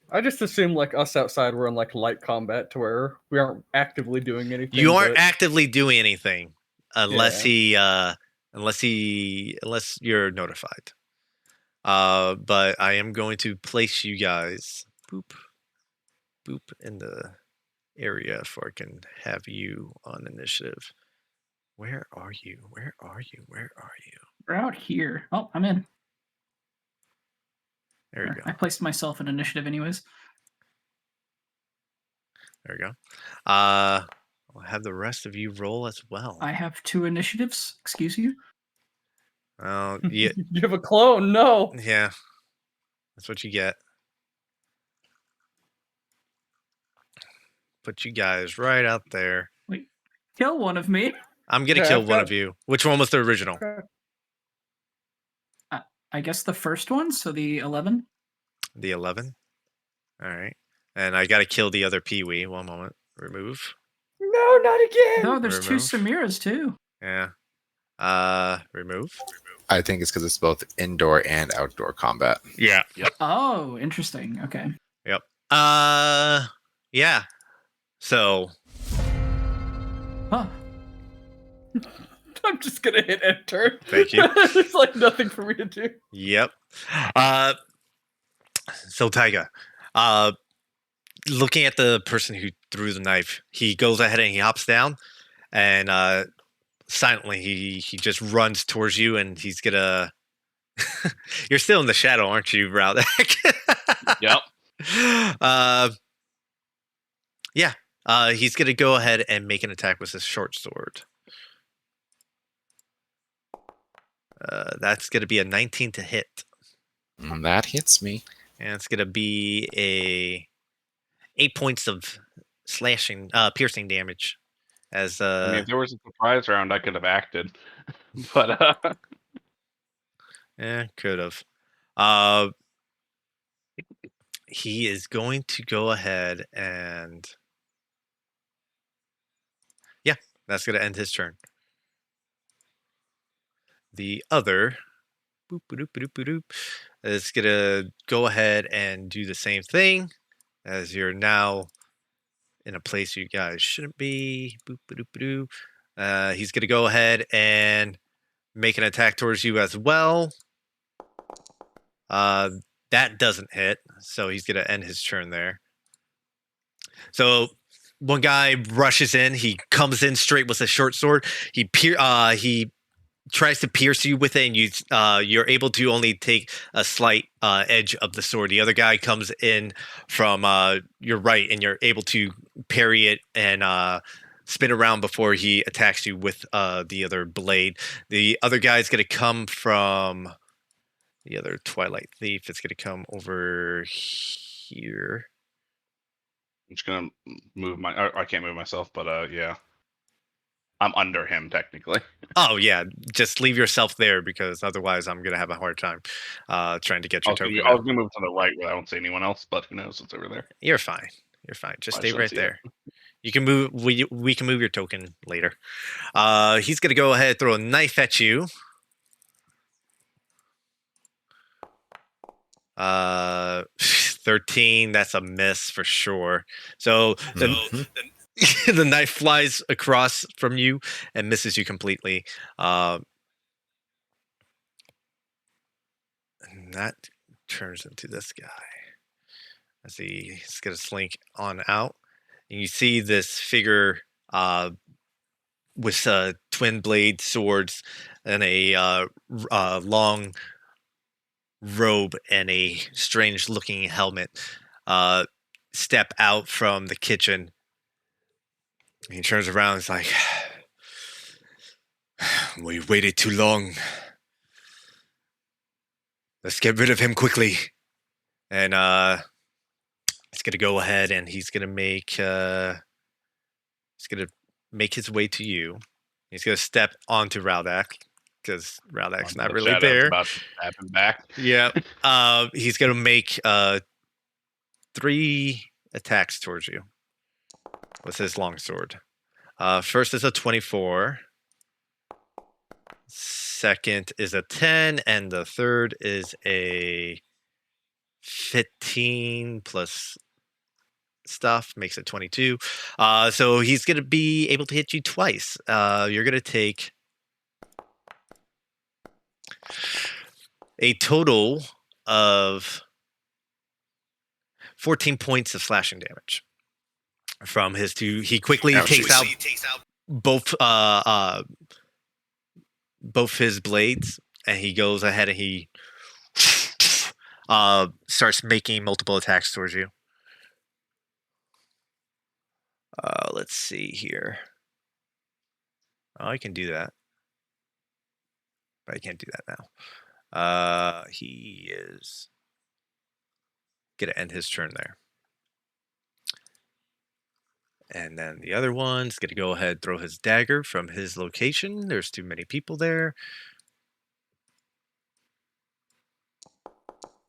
C: I just assume like us outside we're in like light combat to where we aren't actively doing anything.
B: You aren't
C: but-
B: actively doing anything unless unless you're notified. But I am going to place you guys boop in the area so I can have you on initiative. Where are you? Where are you? Where are you?
A: We're out here. Oh, I'm in.
B: There you go.
A: I placed myself in initiative, anyways.
B: There we go. I'll have the rest of you roll as well.
A: I have 2 initiatives. Excuse you.
B: Yeah,
C: You have a clone? No.
B: yeah. That's what you get. Put you guys right out there.
A: Kill one of me.
B: I'm gonna
C: Yeah,
B: kill
C: I've
B: one
C: got-
B: of you. Which one was the original?
A: I guess the first one, so the 11.
B: The 11. All right. And I gotta kill the other Pee-wee. One moment. Remove.
G: No, not again.
A: No, there's 2
B: Remove.
A: Samiras too.
B: Yeah. Remove.
F: I think it's because it's both indoor and outdoor combat.
B: Yeah.
A: Oh, interesting. Okay.
B: Yeah. So
A: Huh.
C: I'm just gonna hit enter.
B: Thank you.
C: There's like nothing for me to do.
B: Yep. So Taiga, looking at the person who threw the knife, he goes ahead and he hops down, and silently he just runs towards you, and he's gonna. You're still in the shadow, aren't you, Rowdeck?
D: Yep.
B: Yeah. He's gonna go ahead and make an attack with his short sword. That's gonna be a 19 to hit,
F: That hits me.
B: and it's gonna be a 8 points of slashing, piercing damage. As
D: I mean, if there was a surprise round, I could have acted, but
B: could have. He is going to go ahead and that's gonna end his turn. The other boop, boop, boop, boop, boop, is gonna go ahead and do the same thing, as you're now in a place you guys shouldn't be. Boop, boop, boop, boop. He's gonna go ahead and make an attack towards you as well. That doesn't hit, so he's gonna end his turn there. So one guy rushes in. He comes in straight with a short sword. He tries to pierce you with it, and you're able to only take a slight edge of the sword. The other guy comes in from your right, and you're able to parry it and spin around before he attacks you with the other blade. The other guy is going to come from the other Twilight Thief. It's going to come over here.
D: I'm just gonna move I can't move myself, but yeah, I'm under him technically.
B: Oh yeah, just leave yourself there, because otherwise I'm gonna have a hard time trying to get your token.
D: I was gonna move to the right where I don't see anyone else, but who knows what's over there.
B: You're fine. You're fine. Just
D: I
B: stay
D: shouldn't
B: right
D: see
B: there. You can move. We can move your token later. He's gonna go ahead and throw a knife at you. 13. That's a miss for sure. So the knife flies across from you and misses you completely. And that turns into this guy as he's gonna slink on out. And you see this figure with twin blade swords and a long robe and a strange looking helmet step out from the kitchen. And he turns around and is like, we waited too long. Let's get rid of him quickly. And he's gonna go ahead and he's gonna make his way to you. He's gonna step onto Raldak, because Raldak's not really there.
D: About to stab him back.
B: Yeah. He's gonna make 3 attacks towards you with his longsword. First is a 24. Second is a 10, and the third is a 15 plus stuff, makes it 22. So he's gonna be able to hit you twice. You're gonna take a total of 14 points of slashing damage from his 2. He quickly takes out both his blades, and he goes ahead and he starts making multiple attacks towards you. Let's see here. Oh, I can do that, but I can't do that now. He is gonna end his turn there. And then the other one's gonna go ahead and throw his dagger from his location. There's too many people there.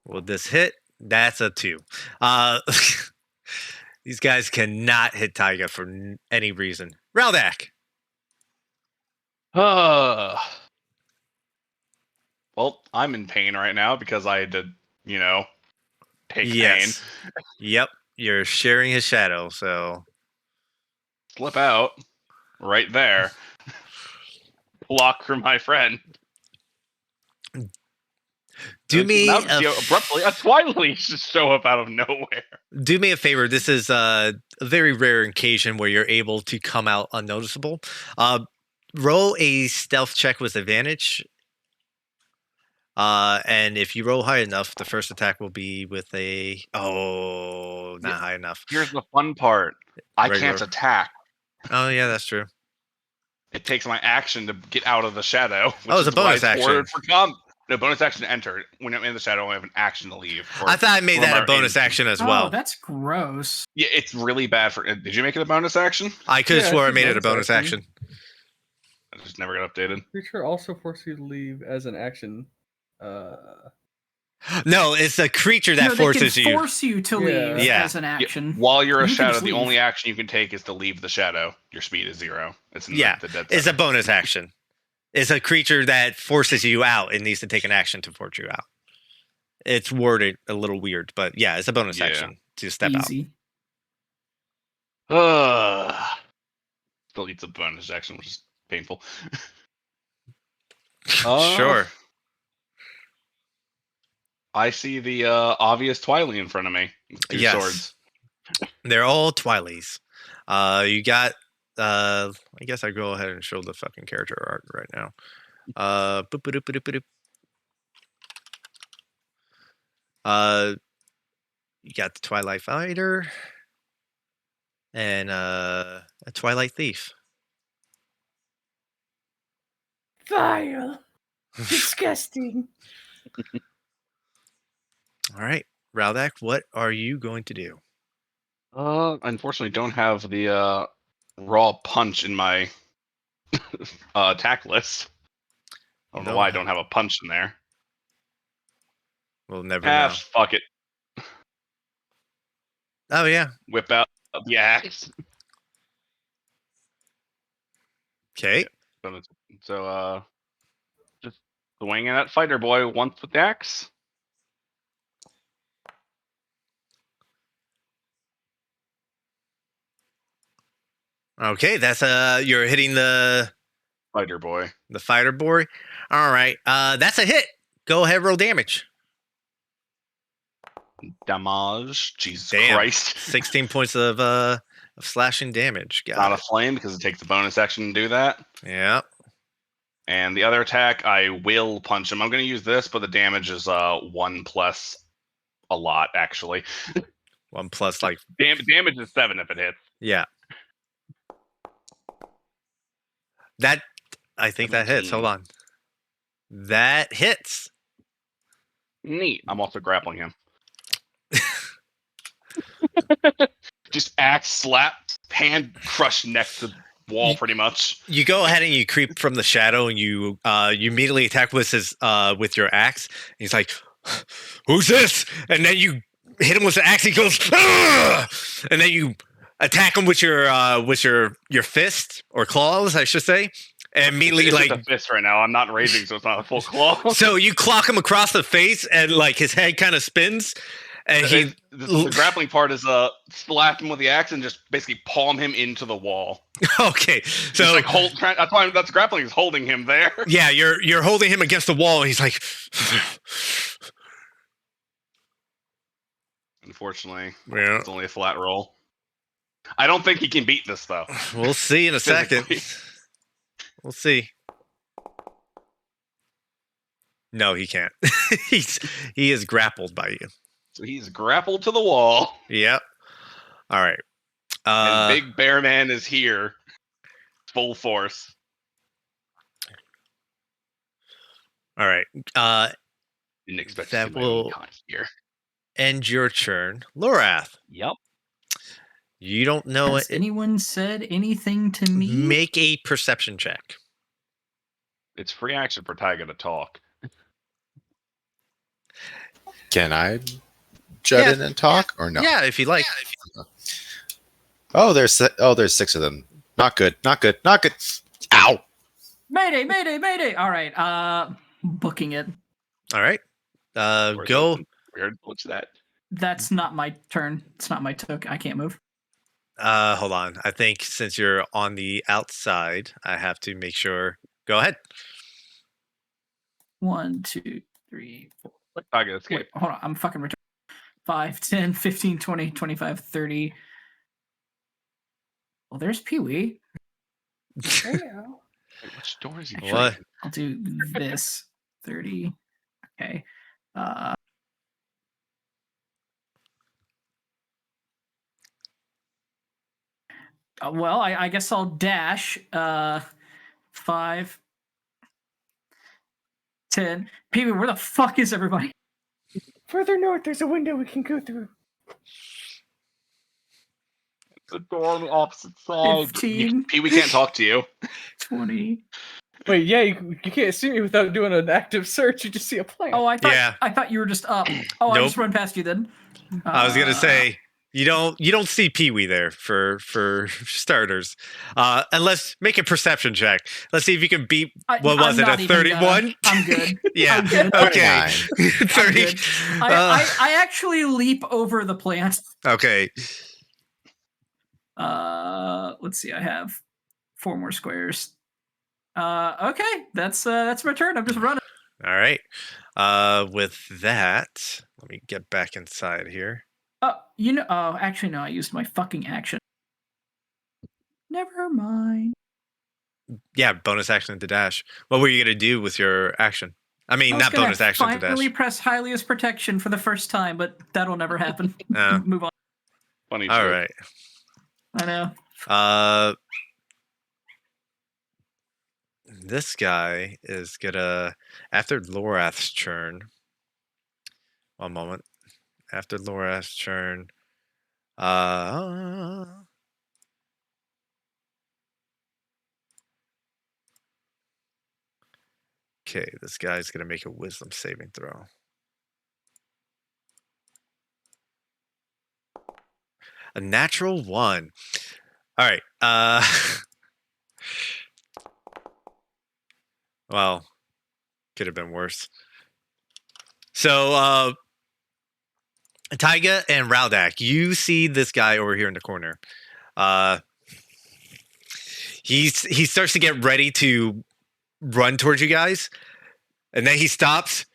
B: Will this hit? That's a 2. These guys cannot hit Taiga for any reason. Raldak.
D: Well, I'm in pain right now because I had to, take pain.
B: Yep. You're sharing his shadow, so
D: Slip out right there. Block for my friend. Abruptly a Twilight just show up out of nowhere.
B: Do me a favor. This is a very rare occasion where you're able to come out unnoticeable. Roll a stealth check with advantage. And if you roll high enough, the first attack will be with a not high enough.
D: Here's the fun part. I
B: Regular.
D: can't attack.
B: Oh yeah, that's true.
D: It takes my action to get out of the shadow. Which
B: Oh, it's a
D: is why
B: bonus action.
D: ordered for no, bonus action to enter. When I'm in the shadow, I have an action to leave.
B: I thought I made that a
D: remember
B: bonus action as well.
A: Oh, that's gross.
D: Yeah, it's really bad for. Did you make it a bonus action?
B: I could have
C: Yeah,
B: swore I
C: it's a
B: made it a
C: bonus
B: bonus action.
D: I just never got updated.
C: Creature also forces you to leave as an action.
B: No, it's a creature that
A: no,
B: forces
A: they can
B: you.
A: force you to leave
B: Yeah.
A: as an action.
D: While you're a
A: You can
D: shadow,
A: just
D: the
A: leave.
D: only action you can take is to leave the shadow. Your speed is 0. It's in
B: Yeah,
D: the dead
B: it's a
D: center.
B: bonus action. It's a creature that forces you out. It needs to take an action to force you out. It's worded a little weird, but yeah, it's a bonus
D: Yeah.
B: action to step
A: Easy.
D: Still eats a bonus action, which is painful.
B: out. Sure.
D: I see the obvious Twily in front of me. With 2
B: Yes.
D: swords.
B: They're all Twilies. You got. I guess I go ahead and show the fucking character art right now. Boop-a-doop-a-doop-a-doop. You got the Twilight Fighter and a Twilight Thief.
G: Vile. Disgusting.
B: All right, Raldak, what are you going to do?
D: Unfortunately, don't have the raw punch in my attack list. I don't know why I don't have a punch in there.
B: We'll never know.
D: Fuck it.
B: Oh yeah.
D: Whip out the axe.
B: Okay.
D: So just swinging at fighter boy once with the axe.
B: Okay, that's you're hitting the
D: Fighter boy.
B: fighter boy. All right. That's a hit. Go ahead, roll damage.
D: Damage. Jesus
B: Damn.
D: Christ.
B: 16 points of slashing damage. Got
D: Not a
B: it.
D: flame because it takes the bonus action to do that.
B: Yeah.
D: And the other attack, I will punch him. I'm going to use this, but the damage is 1 plus a lot, actually.
B: 1 plus like
D: Damage is 7 if it hits.
B: yeah. That I think that hits.
D: 17.
B: Hold on. That hits.
D: Neat. I'm also grappling him. Just axe slap, hand crush next to the wall, pretty much.
B: You go ahead and you creep from the shadow and you immediately attack with his with your axe. He's like, "Who's this?" And then you hit him with the axe. He goes, "Ah!" And then you attack him with your fist or claws, I should say. And immediately
D: It's
B: like
D: just a fist right now. I'm not raging, so it's not a full claw.
B: so you clock him across the face and like his head kind of spins. And he
D: the grappling part is slap him with the axe and just basically palm him into the wall.
B: okay, so
D: Just, like that's why that's grappling is holding him there.
B: yeah, you're holding him against the wall. And he's like,
D: Unfortunately,
B: yeah.
D: it's only a flat roll. I don't think he can beat this though.
B: We'll see in a second.
D: Physically.
B: We'll see. No, he can't. He is grappled by you.
D: So he's grappled to the wall,
B: Yep. All right.
D: and Big Bear Man is here, full force.
B: All right.
D: Didn't expect
B: That
D: to see my own
B: will-
D: kind here.
B: End your turn, Lorath.
D: Yep.
B: You don't know
A: Has
B: it.
A: anyone said anything to me?
B: Make a perception check.
D: It's free action for Taiga to talk.
F: Can I jut
B: Yeah.
F: in and talk or no?
B: Yeah, if you like.
F: Oh, there's 6 of them. Not good. Not good. Not good. Ow.
A: Mayday, mayday, mayday. All right. Booking it.
B: All right.
D: Or
B: Go.
D: something Weird. What's that?
A: That's not my turn. It's not my took. I can't move.
B: Hold on. I think since you're on the outside, I have to make sure. Go ahead.
A: 1, 2, 3, 4.
D: Taiga, escape.
A: Wait, hold on. I'm fucking retarded. 5, 10, 15, 20, 25, 30. Well, there's Pee Wee.
G: Heyo.
D: Wait, which door is he?
A: Actually,
B: What?
A: I'll do this. 30. Okay. Well, I guess I'll dash 5, 10. Pee-wee, where the fuck is everybody?
G: Further north, there's a window we can go through.
D: The door on the opposite side.
A: 15.
D: Pee-wee can't talk to you.
A: 20.
C: Wait, yeah, you can't see me without doing an active search. You just see a plant.
A: Oh, I thought
B: Yeah.
A: I thought you were just up. Oh, I
B: Nope.
A: just run past you then.
B: I was gonna say you don't see Pee-wee there for starters, unless make a perception check. Let's see if you can beat. What was
A: I'm
B: it?
A: not
B: A
A: even
B: 31?
A: gonna. I'm good.
B: Yeah.
A: I'm good.
B: Okay.
F: 29.
B: 30.
A: good. I actually leap over the plant.
B: Okay.
A: Let's see. I have 4 more squares. Okay, that's my turn. I'm just running.
B: All right. With that, let me get back inside here.
A: Oh, actually no, I used my fucking action. Never mind.
B: Yeah, bonus action to dash. What were you gonna do with your action? I mean,
A: I was
B: not
A: gonna
B: bonus action to dash.
A: finally press Hylia's protection for the first time, but that'll never happen. Move on.
D: Funny
B: All
D: joke.
B: right.
A: I know.
B: This guy is gonna, after Lorath's turn. One moment. After Lorath's turn, okay, this guy's gonna make a wisdom saving throw. A natural 1. All right. Well, could have been worse. So, Taiga and Raldak, you see this guy over here in the corner. He starts to get ready to run towards you guys, and then he stops.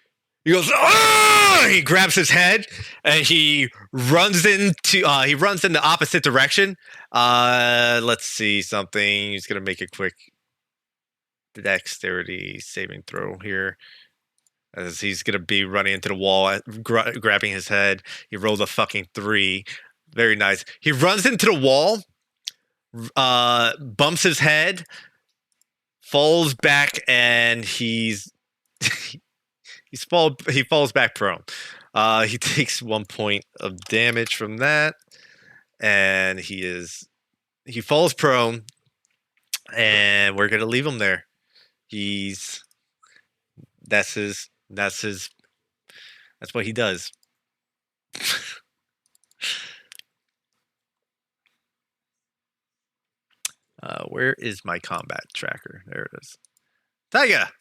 B: He goes, "Ah!" He grabs his head and he runs in the opposite direction. Let's see something. He's gonna make a quick dexterity saving throw here, as he's gonna be running into the wall, grabbing his head. He rolled a fucking 3. Very nice. He runs into the wall, bumps his head, falls back, and he falls back prone. He takes 1 point of damage from that, and he falls prone, and we're gonna leave him there. That's what he does. Where is my combat tracker? There it is. Taiga,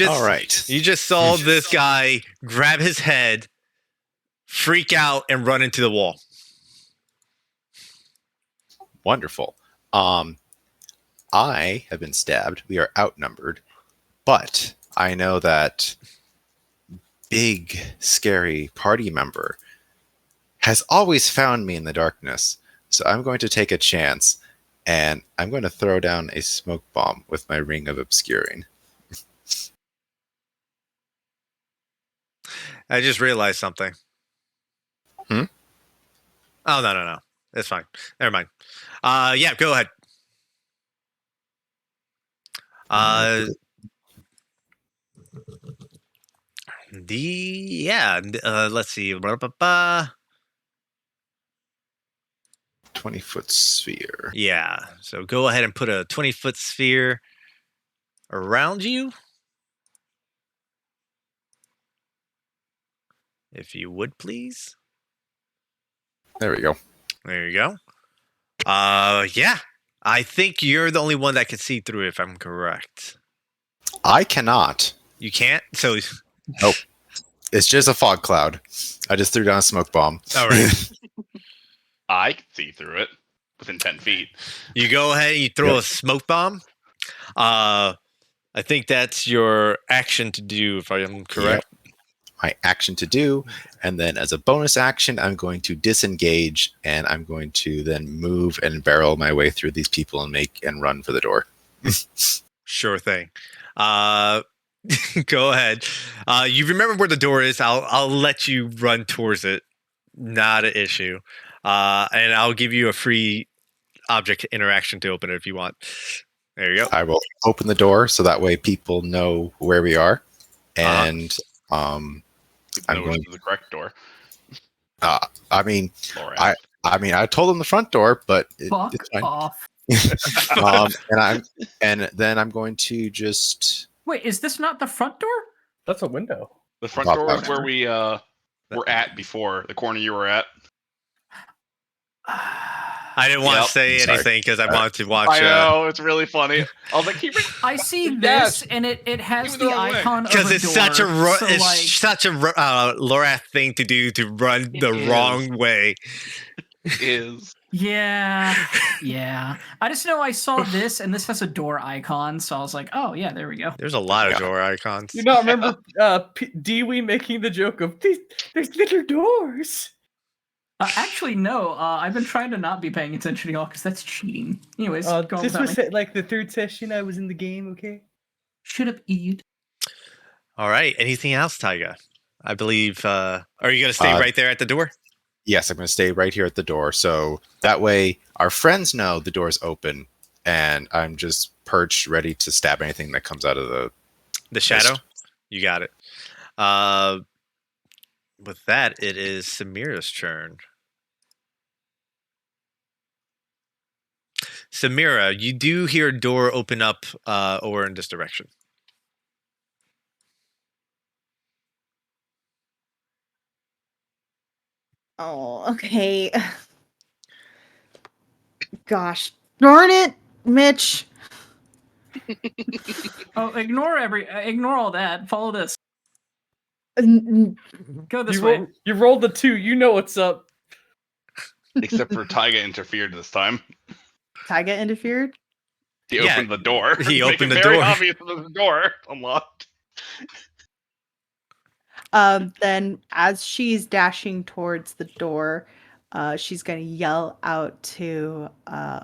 F: All right.
B: You just saw this guy grab his head, freak out, and run into the wall.
F: Wonderful. I have been stabbed. We are outnumbered, but I know that big, scary party member has always found me in the darkness. So I'm going to take a chance, and I'm going to throw down a smoke bomb with my ring of obscuring.
B: I just realized something.
F: Hmm?
B: Oh, no. It's fine. Never mind. Yeah, go ahead. Let's see.
F: 20-foot sphere.
B: Yeah, so go ahead and put a 20-foot sphere around you. If you would, please.
F: There we go.
B: There you go. Yeah. I think you're the only one that can see through it, if I'm correct.
F: I cannot.
B: You can't? So
F: Nope. It's just a fog cloud. I just threw down a smoke bomb.
B: all right.
D: I can see through it within 10 feet.
B: You go ahead and you throw a smoke bomb. I think that's your action to do, if I am correct.
F: Yep. My action to do, and then as a bonus action, I'm going to disengage, and I'm going to then move and barrel my way through these people and run for the door.
B: Sure thing. Go ahead. You remember where the door is. I'll let you run towards it. Not an issue. And I'll give you a free object interaction to open it if you want. There you go.
F: I will open the door so that way people know where we are, and I'm
D: No,
F: going.
D: the correct door.
F: I mean,
D: Laura.
F: I told them the front door, but
A: Fuck
F: it's fine.
A: off.
F: And then I'm going to just.
A: Wait, is this not the front door?
C: That's a window.
D: The front
F: Pop
D: door is
F: out.
D: where we were at before. The corner you were at.
B: I didn't want
D: Yep.
B: to say
F: Sorry.
B: anything because I wanted to watch.
D: I know, it's really funny. I was like, keep it.
A: I see
D: Yes.
A: this, and it has
D: Give me
A: the
D: the wrong way.
A: icon of
B: Because
A: a
B: it's
A: door.
B: such a
A: so,
B: it's
A: like,
B: such a Lorath thing to do to run the
D: It
B: wrong way.
D: Is
A: yeah. I just know I saw this, and this has a door icon, so I was like, oh yeah, there we go.
B: There's a lot of
F: Yeah.
B: door icons.
C: You not remember Dewey making the joke of there's little doors.
A: Actually, no. I've been trying to not be paying attention to y'all because that's cheating. Anyways, go on
C: This
A: without
C: was
A: me.
C: like the third session I was in the game. Okay.
A: Shut up, Eve.
B: All right. Anything else, Taiga? I believe. Are you going to stay right there at the door?
F: Yes, I'm going to stay right here at the door, so that way our friends know the door's open, and I'm just perched, ready to stab anything that comes out of
B: The shadow? You got it. With that, it is Samira's turn. Samira, you do hear a door open up over in this direction.
E: Oh, okay. Gosh darn it, Mitch.
A: Oh, ignore all that. Follow this. Go this
C: You,
A: way.
C: you rolled the 2. You know what's up.
D: except for Taiga interfered this time.
E: Tyga interfered.
D: He
B: Yeah,
D: opened the door.
B: he
D: Make
B: opened
D: it
B: the
D: very
B: door.
D: obvious that the door unlocked.
E: Then as she's dashing towards the door, she's gonna yell out to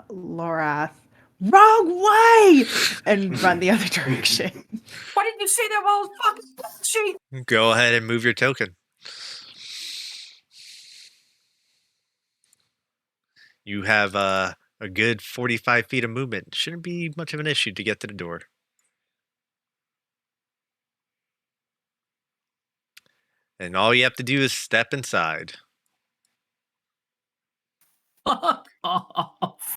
E: Laura, "Wrong way!" and run the other direction.
A: Why didn't you say that while I was fucking she?
B: Go ahead and move your token. You have a good 45 feet of movement. Shouldn't be much of an issue to get to the door. And all you have to do is step inside.
A: Fuck off.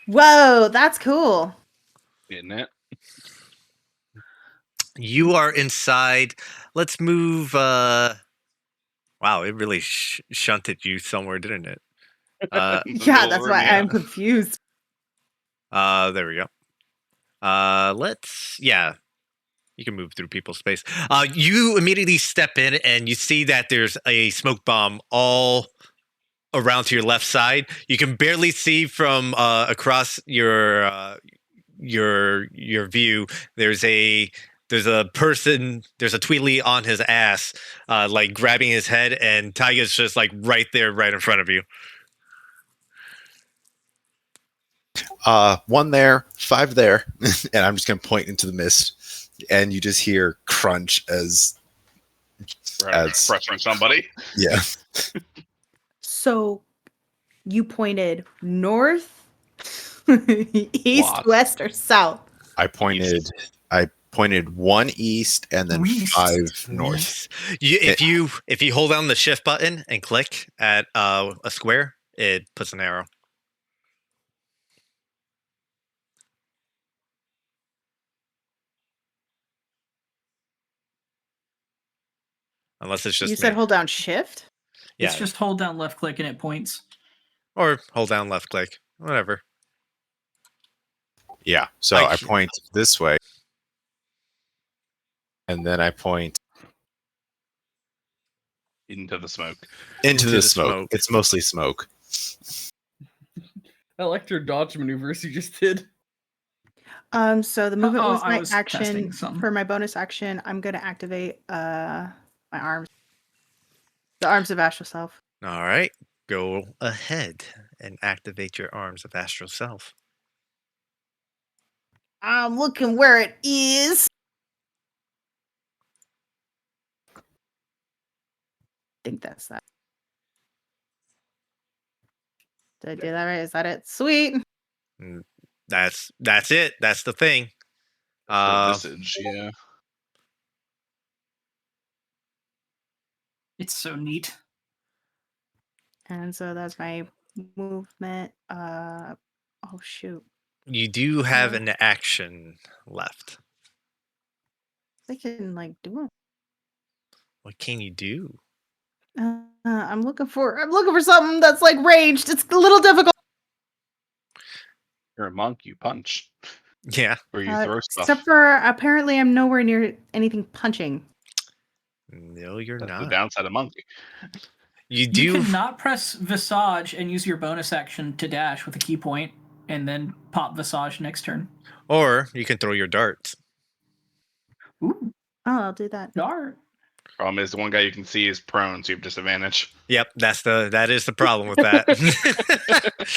E: Whoa, that's cool.
D: Isn't it?
B: You are inside. Let's move. Wow, it really shunted you somewhere, didn't it?
E: Yeah, that's why I'm confused.
B: There we go. Yeah, you can move through people's space. You immediately step in and you see that there's a smoke bomb all around to your left side. You can barely see from across your view. There's a person. There's a Tweedly on his ass, like grabbing his head, and Taiga's just like right there, right in front of you.
F: 1 there, 5 there, and I'm just going to point into the mist, and you just hear crunch as
D: Pressuring somebody.
F: yeah.
E: So you pointed north, east,
D: What?
E: west, or south?
F: I pointed 1 east and then
A: West.
F: 5 north.
B: If you hold down the shift button and click at a square, it puts an arrow. Unless it's just
E: You said
B: me.
E: hold down shift.
B: Yeah,
A: It's just hold down left click and it points.
B: or hold down left click, whatever.
F: Yeah. So
B: Like-
F: I point this way, and then I point
D: Into the smoke.
F: into
B: Into
F: the
B: the
F: smoke.
B: smoke.
F: It's mostly smoke.
C: I liked your dodge maneuvers you just did.
E: So the movement
A: Oh,
E: was
A: I
E: my
A: was
E: action.
A: testing something.
E: For my bonus action, I'm gonna activate my arms. The arms of Astral Self.
B: All right, go ahead and activate your arms of astral self.
E: I'm looking where it is. I think that's that. Did I do that right? Is that it? Sweet.
B: That's it. That's the thing.
D: Visage, yeah.
A: It's so neat.
E: And so that's my movement. Oh shoot.
B: You do have
E: Yeah.
B: an action left.
E: I can like do it.
B: What can you do?
E: I'm looking for something that's like ranged. It's a little difficult.
D: You're a monk, you punch.
B: Yeah.
D: Or you throw stuff.
E: Except for apparently I'm nowhere near anything punching.
B: No, you're
D: That's the
B: not.
D: downside of monk.
B: You
A: You
B: do.
A: cannot press Visage and use your bonus action to dash with a key point and then pop Visage next turn.
B: Or you can throw your darts.
A: Ooh,
E: Oh, I'll do that.
A: dart.
D: Problem is, the one guy you can see is prone, so you have disadvantage.
B: Yep, that is the problem with that.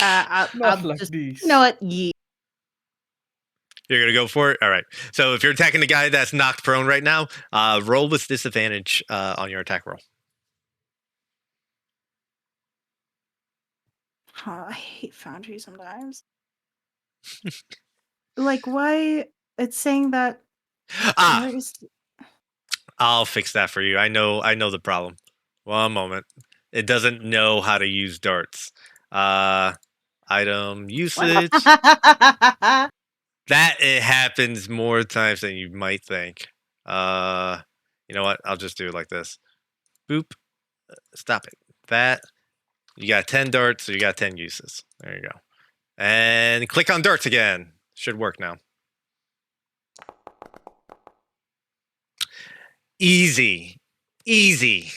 E: I'll
C: Not like
E: just,
C: these.
E: you know what? Yeet.
B: You're gonna go for it. All right. So if you're attacking the guy that's knocked prone right now, roll with disadvantage on your attack roll.
E: Oh, I hate Foundry sometimes. Like, why? It's saying that.
B: Ah,
E: where is-
B: I'll fix that for you. I know the problem. One moment. It doesn't know how to use darts. Item usage. That it happens more times than you might think. You know what? I'll just do it like this. Boop. Stop it. That. You got 10 darts, so you got 10 uses. There you go. And click on darts again. Should work now. Easy. Easy.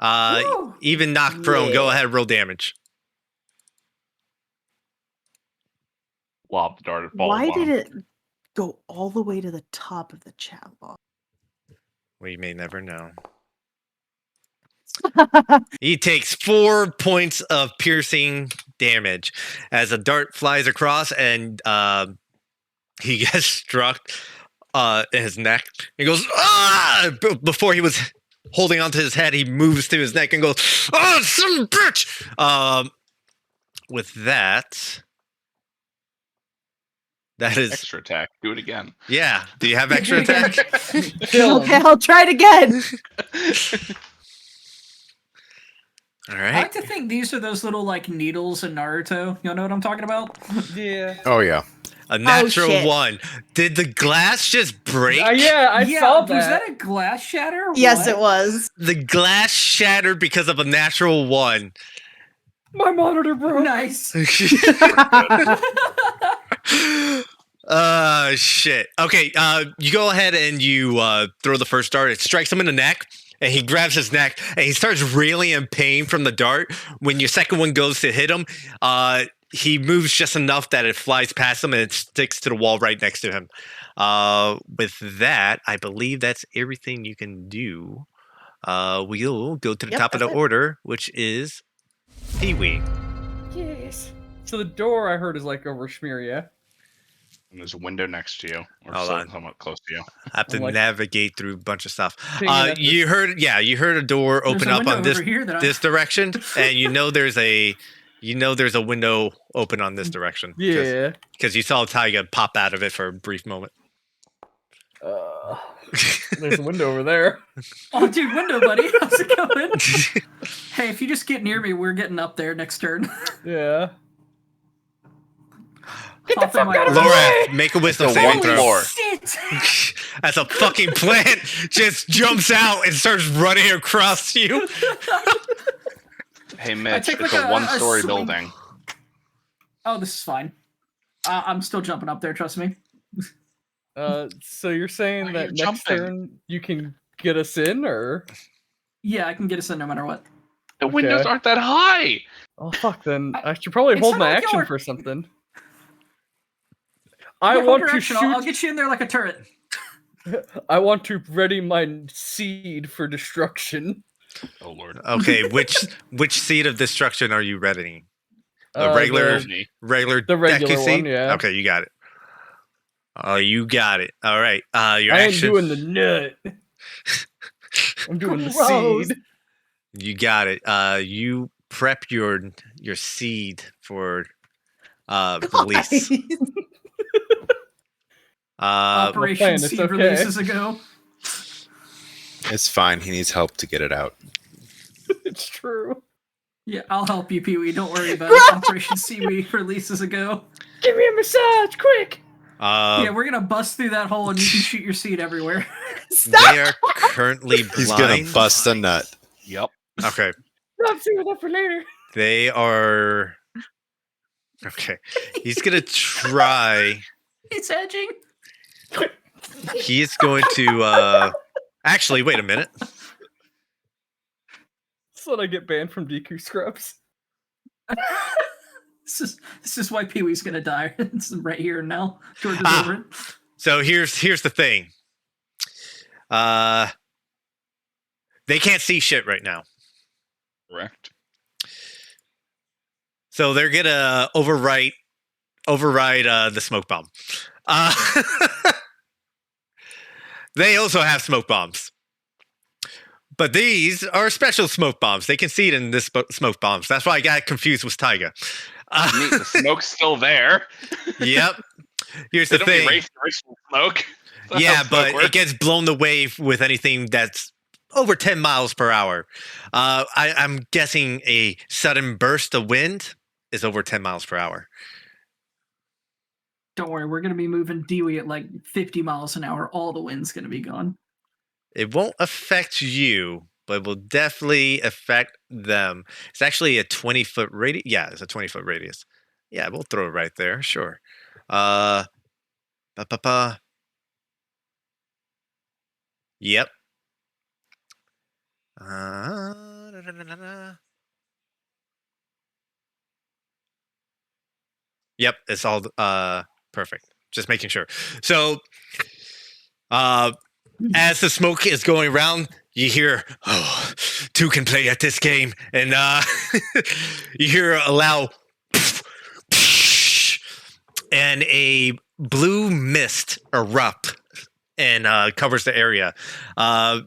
A: Woo.
B: Even knocked prone. Go
E: Yeah.
B: ahead, roll damage.
D: Lob the dart at ball.
E: Why did it go all the way to the top of the chat log?
B: We may never know. He takes 4 points of piercing damage as a dart flies across and he gets struck in his neck. He goes, ah! Before he was holding onto his head, he moves to his neck and goes, oh, son of a bitch! With that is
D: extra attack. Do it again.
B: yeah. Do you have extra attack?
C: Kill
E: Okay,
C: him.
E: I'll try it again.
B: All
A: I
B: right.
A: like to think these are those little like needles in Naruto. You know what I'm talking about?
C: Yeah.
F: Oh yeah.
B: A natural
E: shit.
B: 1. Did the glass just break?
C: Yeah, I saw
A: Was
C: that.
A: that a glass shatter? or
E: Yes,
A: what?
E: it was.
B: The glass shattered because of a natural 1.
C: My monitor broke.
A: Nice.
B: Shit. Okay, you go ahead and you throw the first dart. It strikes him in the neck, and he grabs his neck, and he starts reeling in pain from the dart. When your second one goes to hit him, he moves just enough that it flies past him, and it sticks to the wall right next to him. With that, I believe that's everything you can do. We'll go to the
E: Yep,
B: top of the
E: that's it.
B: order, which is Pee-wee.
C: Yes. So the door I heard is like over Schmear, yeah?
D: And there's a window next to you, or
B: Hold on.
D: somewhat close to you.
B: I have to
C: I'm like-
B: navigate through a bunch of stuff.
C: Pinging at
B: You heard a door
A: There's
B: open
A: a
B: up
A: window
B: on this
A: over here that
B: this direction, and there's a window open on this direction.
C: Yeah.
B: because you saw Tyga pop out of it for a brief moment.
C: There's a window over there.
A: Oh, dude, window buddy, how's it going? Hey, if you just get near me, we're getting up there next turn.
C: Yeah.
A: Get the fuck out of
B: Laura, make a wisdom
D: It's a
B: saving
D: one
B: throw.
D: floor.
A: Shit!
B: As a fucking plant just jumps out and starts running across you.
D: Hey, Mitch,
A: take,
D: it's
A: like,
D: a
A: a
D: one-story
A: swing.
D: building.
A: Oh, this is fine. I'm still jumping up there, trust me.
C: So you're saying
D: Why are
C: that
D: you
C: next
D: jumping?
C: turn you can get us in, or?
A: Yeah, I can get us in no matter what.
D: The windows aren't that high.
C: Oh fuck! Then I should probably
A: It's
C: hold
A: not
C: my
A: like
C: action
A: you're-
C: for something. I
A: Yeah, hold
C: want
A: your
C: to
A: action.
C: shoot.
A: I'll get you in there like a turret.
C: I want to ready my seed for destruction.
D: Oh lord.
B: Okay, which seed of destruction are you readying? The regular
C: the
B: regular
C: the regular
B: Deku seed?
C: one, yeah.
B: Okay, you got it. Oh, you got it. All right. Your
C: I ain't
B: action.
C: doing the nut. I'm doing the
E: Gross.
C: seed.
B: You got it. You prep your seed for release.
A: Operation
C: plan, it's
A: Seed
C: okay.
A: releases ago.
F: It's fine. He needs help to get it out.
C: It's true.
A: Yeah, I'll help you, Pee Wee. Don't worry about it. Operation Seaweed releases ago.
G: Give me a massage, quick!
A: Yeah, we're gonna bust through that hole and you can shoot your seed everywhere.
B: they are currently blind.
F: He's gonna bust a nut.
D: Yep.
B: Okay.
G: I'll save that for later.
B: They are. Okay. He's gonna try.
A: It's edging.
B: He is going to. Actually, wait a minute.
C: So I get banned from DQ Scrubs.
A: This is why Pee Wee's gonna die. It's right here and now. George is over it.
B: So here's the thing. They can't see shit right now.
D: Correct.
B: So they're gonna override the smoke bomb. They also have smoke bombs. But these are special smoke bombs. They can see it in this smoke bombs. That's why I got confused with Taiga.
D: Neat, the smoke's still there.
B: Yep. Here's
D: They
B: the
D: don't
B: thing.
D: erase the original smoke. That's
B: Yeah,
D: how
B: but
D: smoke works.
B: it gets blown away with anything that's over 10 miles per hour. I'm guessing a sudden burst of wind is over 10 miles per hour.
A: Don't worry, we're gonna be moving Dewey at like 50 miles an hour. All the wind's gonna be gone.
B: It won't affect you, but it will definitely affect them. It's actually a 20-foot radius. Yeah, it's a 20-foot radius. Yeah, we'll throw it right there. Sure. Yep. Yep, it's all perfect. Just making sure. So, as the smoke is going around, you hear, "Oh, two can play at this game," and you hear a loud, and a blue mist erupt and covers the area. Raldak,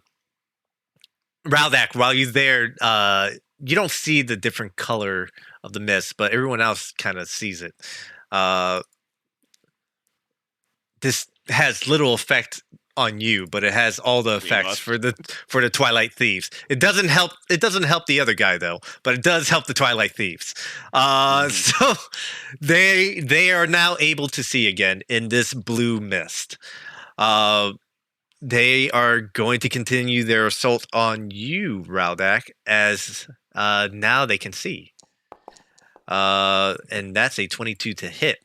B: while you're there, you don't see the different color of the mist, but everyone else kind of sees it. This has little effect on you, but it has all the effects for the Twilight Thieves. It doesn't help the other guy though, but it does help the Twilight Thieves. So they are now able to see again in this blue mist. They are going to continue their assault on you, Raldak, as now they can see. And that's a 22 to hit.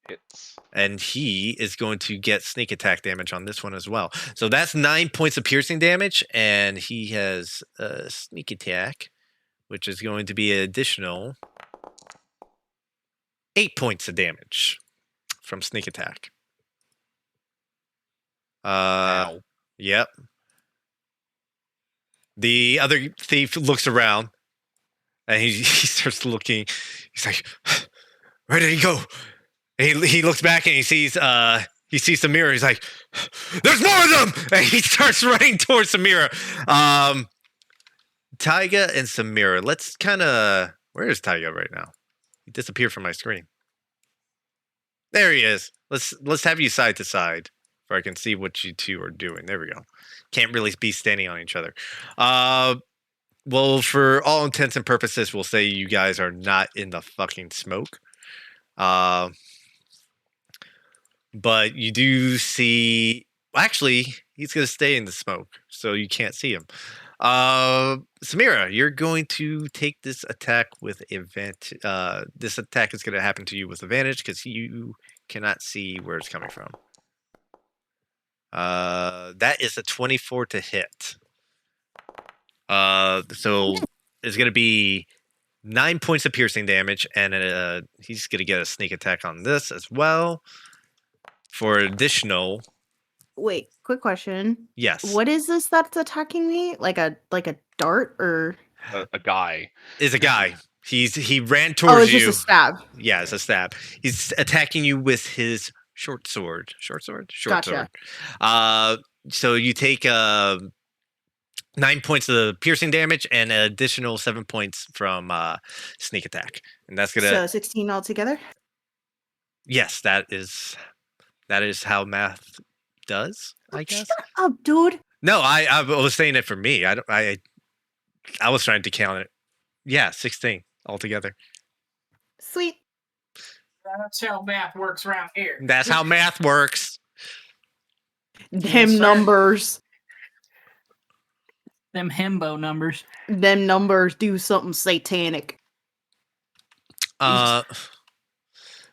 D: Hits.
B: And he is going to get sneak attack damage on this one as well. So that's 9 points of piercing damage, and he has a sneak attack, which is going to be an additional 8 points of damage from sneak attack. Yep. The other thief looks around, and he starts looking. He's like, "Where did he go?" And he looks back and he sees Samira. He's like, "There's more of them!" And he starts running towards Samira. Taiga and Samira. Let's kind of. Where is Taiga right now? He disappeared from my screen. There he is. Let's have you side to side, so I can see what you two are doing. There we go. Can't really be standing on each other. Well, for all intents and purposes, we'll say you guys are not in the fucking smoke. But you do see. Actually, he's going to stay in the smoke, so you can't see him. Samira, you're going to take this attack with advantage. This attack is going to happen to you with advantage because you cannot see where it's coming from. That is a 24 to hit. So it's going to be 9 points of piercing damage, and he's going to get a sneak attack on this as well. For additional.
E: Wait, quick question.
B: Yes.
E: What is this that's attacking me? Like a dart or
D: A guy.
B: Is a guy. He ran
E: oh,
B: towards
E: it's
B: you.
E: just a stab.
B: Yeah, it's a stab. He's attacking you with his Short sword. Short
E: Gotcha.
B: sword. So you take 9 points of piercing damage and an additional 7 points from sneak attack, and that's gonna.
E: So 16 altogether.
B: Yes, that is how math does. I guess.
E: Shut up, dude.
B: No, I was saying it for me. I was trying to count it. Yeah, 16 altogether.
E: Sweet.
A: That's how math works around here.
B: That's how math works.
E: Them
A: sir.
E: numbers.
A: Them himbo numbers.
E: Them numbers do something satanic.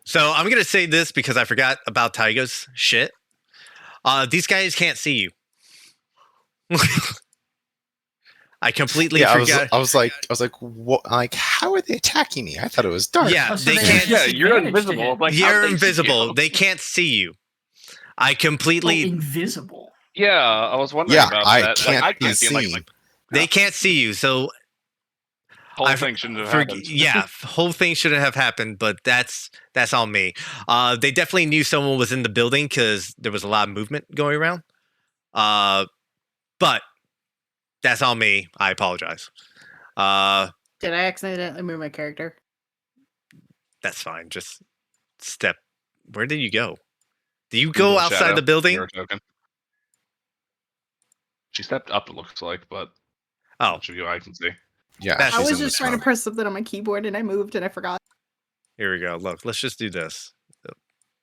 B: So I'm gonna say this because I forgot about Taiga's shit. These guys can't see you. I completely forgot.
F: I was like, what? Like, how are they attacking me? I thought it was dark.
B: Yeah,
A: Oh, so
B: they
A: they
B: can't.
A: have
D: Yeah, you're
A: disadvantage to
D: invisible.
A: him.
D: Like, how'd
B: You're
D: they see
B: invisible.
D: you?
B: They can't see you. I completely.
A: Invisible.
D: Yeah, I was wondering
F: Yeah,
D: about
F: I
D: that.
F: can't
D: I
F: be
D: can't see him,
F: seen.
D: like
B: They can't see you. So
D: whole
B: I
D: thing shouldn't have happened.
B: yeah, whole thing shouldn't have happened. But that's on me. They definitely knew someone was in the building because there was a lot of movement going around. But that's on me. I apologize.
E: Did I accidentally move my character?
B: That's fine. Just step. Where did you go? Do you
D: Into
B: go
D: the
B: outside
D: shadow,
B: the building?
D: mirror token. She stepped up, it looks like, but
B: Oh,
D: which of you I can see.
F: Yeah,
B: That's-
E: I
F: she's
E: was
F: in the
E: just trying to
F: smoke.
E: press something on my keyboard and I moved and I forgot.
B: here we go. Look, let's just do this.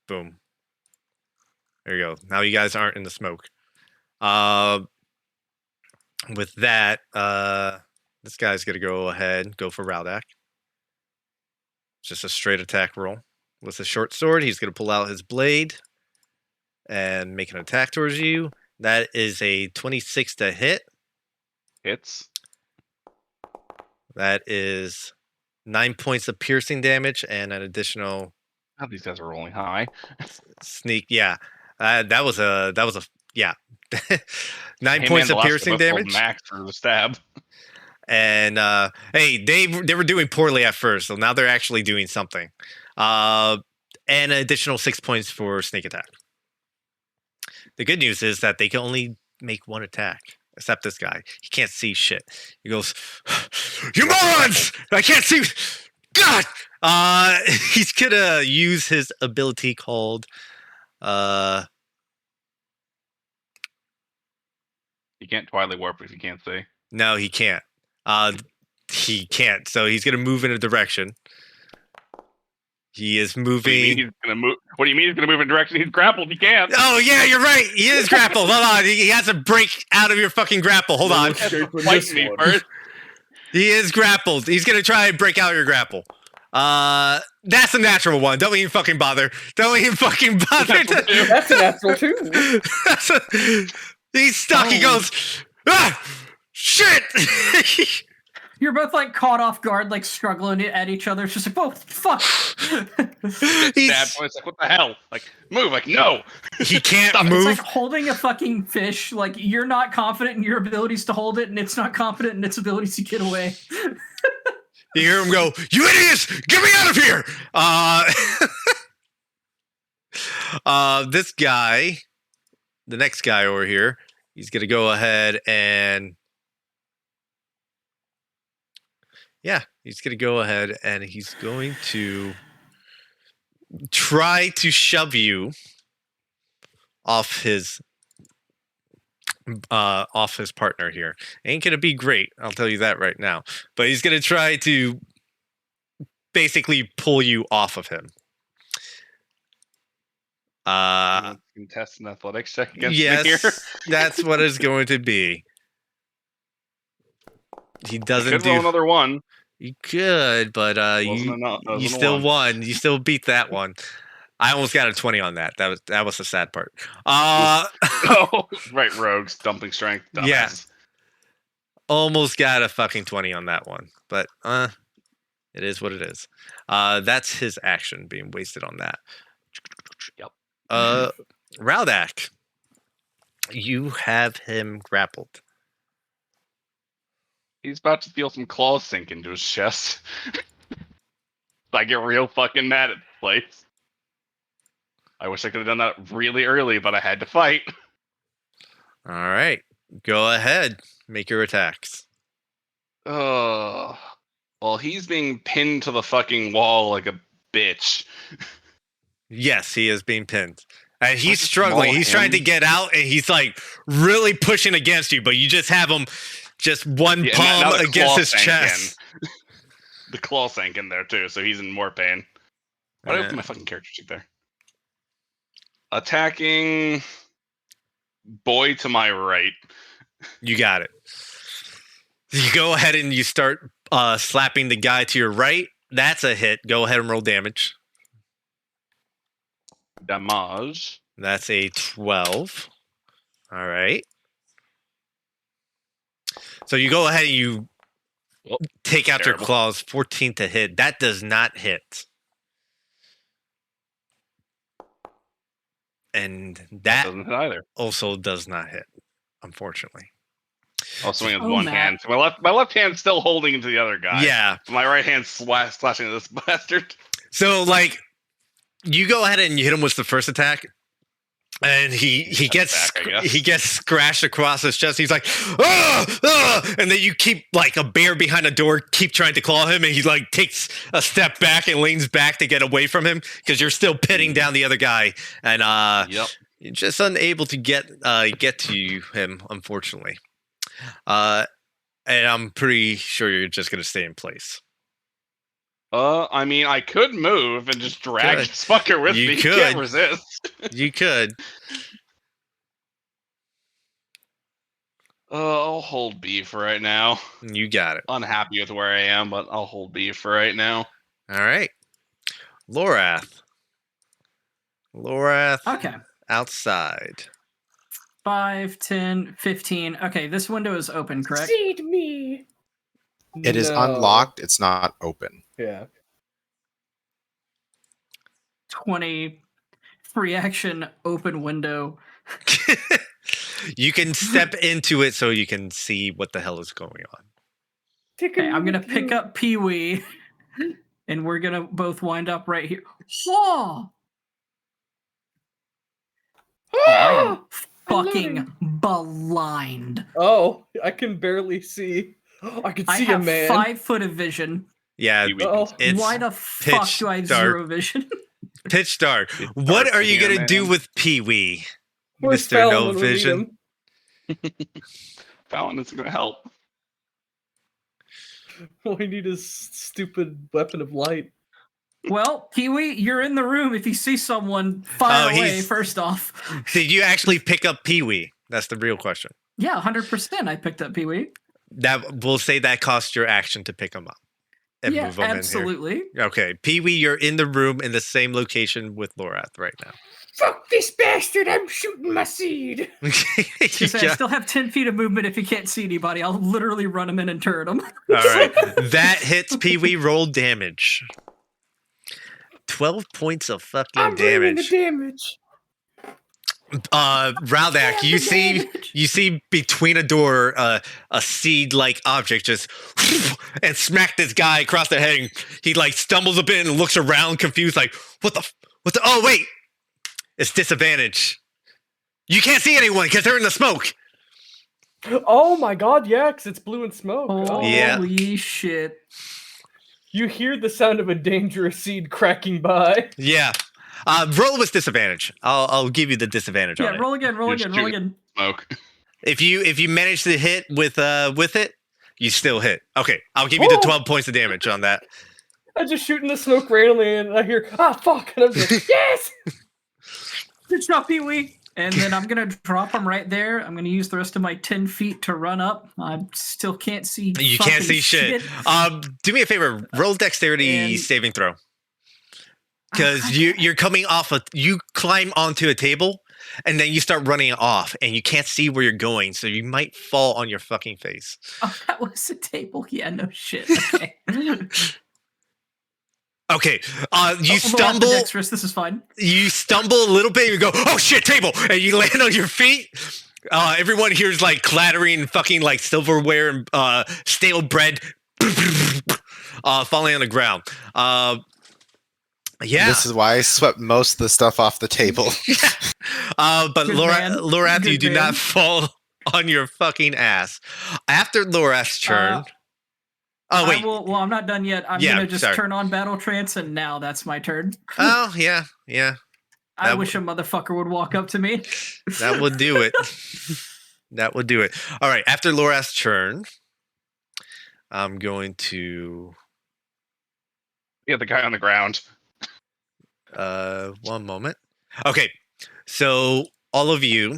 B: Boom. There you go. Now you guys aren't in the smoke. With that, this guy's gonna go ahead, go for Raldak. Just a straight attack roll. With a short sword, he's gonna pull out his blade and make an attack towards you. That is a 26 to hit.
D: Hits.
B: That is 9 points of piercing damage and an additional
D: Oh, these guys are rolling high.
B: sneak. Yeah, that was a yeah. 9
D: Hey,
B: points
D: man, the
B: of
D: last guy
B: piercing
D: both rolled
B: damage.
D: max for the stab.
B: And hey, they were doing poorly at first, so now they're actually doing something. And an additional 6 points for sneak attack. The good news is that they can only make one attack, except this guy. He can't see shit. He goes, "You morons! I can't see. God!" He's gonna use his ability called
D: You can't Twilight Warp if you can't see.
B: No, he can't. He can't. So he's gonna move in a direction. He is
D: What do you mean
B: moving.
D: he's gonna move? What do you mean he's gonna move in a direction? He's grappled. He can't.
B: Oh yeah, you're right. He is grappled. Hold on. He has to break out of your fucking grapple. Hold on.
C: Escape from
D: Fight
C: this
D: me
C: one.
D: first.
B: He is grappled. He's gonna try and break out your grapple. That's a natural one. Don't even fucking bother. Don't even fucking bother.
C: That's a natural too.
B: He's stuck. He goes, ah, shit.
A: You're both like caught off guard, like struggling at each other. It's just like, whoa, fuck.
B: He's-
D: Stab voice, like, what the hell? Like, move, like, no.
B: he can't
A: It's
B: move.
A: like holding a fucking fish. Like you're not confident in your abilities to hold it, and it's not confident in its abilities to get away.
B: You hear him go, "You idiots! Get me out of here!" This guy, the next guy over here, he's gonna go ahead and he's gonna go ahead and he's going to try to shove you off his partner here. Ain't gonna be great, I'll tell you that right now. But he's gonna try to basically pull you off of him.
D: Contest an athletics check against
B: Yes,
D: me here.
B: that's what it's going to be. He doesn't
D: Could roll
B: do.
D: another one.
B: You could, but
D: Wasn't
B: you
D: a
B: still
D: one.
B: won. You still beat that one. I almost got a 20 on that. That was the sad part.
D: Oh, right, rogues, dumping strength. Dumbass.
B: Yeah. Almost got a fucking 20 on that one. But it is what it is. That's his action being wasted on that.
D: Yep.
B: Raldak, you have him grappled.
D: He's about to feel some claws sink into his chest. I get real fucking mad at the place. I wish I could have done that really early, but I had to fight.
B: All right. Go ahead. Make your attacks.
D: Well, he's being pinned to the fucking wall like a bitch.
B: Yes, he is being pinned. And he's
D: Like a
B: struggling.
D: small
B: He's trying to
D: hand.
B: get out, and he's like really pushing against you, but you just have him just one
D: Yeah,
B: palm
D: now the
B: against
D: claw
B: his
D: sank
B: chest.
D: The claw sank in there too, so he's in more pain. Why did I
B: Uh,
D: open my fucking character sheet there? Attacking boy to my right.
B: You got it. You go ahead and you start slapping the guy to your right. That's a hit. Go ahead and roll damage.
D: Damage.
B: That's a 12. All right. So you go ahead and you
D: Oh,
B: take out your
D: terrible.
B: claws. 14 to hit. That does not hit. And that
D: Doesn't hit either.
B: also does not hit, unfortunately.
D: I'll swing with
A: Oh,
D: one
A: Matt.
D: hand. So my left hand's still holding into the other guy.
B: Yeah.
D: My right hand's slashing at this bastard.
B: So like you go ahead and you hit him with the first attack. And he gets
D: back, I guess.
B: he gets scratched across his chest. He's like, and then you keep like a bear behind a door, keep trying to claw him, and he like takes a step back and leans back to get away from him because you're still pinning down the other guy, and
D: Yep.
B: you're just unable to get to him, unfortunately. And I'm pretty sure you're just gonna stay in place.
D: I mean, I could move and just drag
B: Could.
D: this fucker with
B: You
D: me.
B: could.
D: He can't resist.
B: You could.
D: I'll hold B for right now.
B: You got it.
D: Unhappy with where I am, but I'll hold B for right now.
B: All right. Lorath.
A: Okay.
B: Outside.
A: 5, 10, 15. Okay, this window is open, correct?
G: Seed me.
F: It is
C: No.
F: unlocked. It's not open.
C: Yeah.
A: 20. Free action, open window.
B: You can step into it so you can see what the hell is going on.
A: Okay, I'm gonna pick up Pee Wee, and we're gonna both wind up right here. Oh! I am fucking blind.
C: Oh, I can barely see. I can
A: I
C: see a
A: have
C: man.
A: 5 foot of vision.
B: Yeah,
C: Oh,
B: it's
A: Why the fuck
B: pitch
A: do I have
B: dark.
A: 0 vision?
B: pitch dark.
D: It's
B: What
D: dark
B: are you
D: in here,
B: gonna do
D: man.
B: with Pee Wee,
C: where's
B: Mr.
C: Fallon
B: No
C: when we need
B: Vision?
C: him?
D: Fallon isn't gonna help.
C: All we need is stupid weapon of light.
A: Well, Pee Wee, you're in the room. If you see someone, fire
B: Oh,
A: away,
B: he's-
A: first off.
B: Did you actually pick up Pee Wee? That's the real question.
A: Yeah, 100% I picked up Pee Wee.
B: That will say that costs your action to pick him up and
A: Yeah,
B: move him
A: absolutely.
B: in here. Okay, Pee Wee, you're in the room in the same location with Lorath right now.
G: Fuck this bastard! I'm shooting my seed.
A: Just say, I
B: Yeah.
A: still have 10 feet of movement if you can't see anybody. I'll literally run him in and turn him.
B: All right, that hits Pee Wee. Roll damage. 12 points of fucking
G: I'm bringing the
B: damage.
G: damage.
B: Raldak, you see
A: Damage.
B: you see between a door a seed like object just and smack this guy across the head, and he like stumbles a bit and looks around confused like what the oh wait, it's disadvantage. You can't see anyone because they're in the smoke.
C: Oh my god, yeah, because it's blue and smoke. Oh.
B: Yeah.
A: Holy shit.
C: You hear the sound of a dangerous seed cracking by.
B: Yeah. Roll with disadvantage. I'll give you the disadvantage
A: Yeah,
B: on it.
A: roll again, roll
D: You're
A: again, roll
D: shooting.
A: again.
D: Smoke.
B: If you manage to hit with it, you still hit. Okay, I'll give you the
C: Oh.
B: 12 points of damage on that.
C: I just shoot in the smoke randomly and I hear, fuck. And I'm like, yes!
A: Good job, Pee Wee. And then I'm going to drop him right there. I'm going to use the rest of my 10 feet to run up. I still can't see.
B: You can't
A: fucking
B: see shit. Do me a favor. Roll dexterity
A: And-
B: saving throw. Because you're coming off you climb onto a table and then you start running off and you can't see where you're going, so you might fall on your fucking face.
A: Oh, that was a table. Yeah, no shit. Okay.
B: Okay, you
A: I'm
B: stumble.
A: dexterous. This is fine.
B: You stumble a little bit and you go, oh shit, table, and you land on your feet. Everyone hears like clattering, fucking like silverware and stale bread falling on the ground. Yeah.
F: This is why I swept most of the stuff off the table.
B: But
A: Good man.
B: Lorath, you
A: Good
B: do
A: man.
B: not fall on your fucking ass. After Lorath's turn. Oh wait.
A: Well, I'm not done yet. I'm
B: Yeah,
A: gonna just
B: sorry.
A: turn on battle trance, and now that's my turn.
B: Oh yeah.
A: I
B: that
A: wish a motherfucker would walk up to me.
B: That would do it. That would do it. All right. After Lorath's turn, I'm going to.
D: Yeah, the guy on the ground.
B: 1 moment. Okay. So all of you.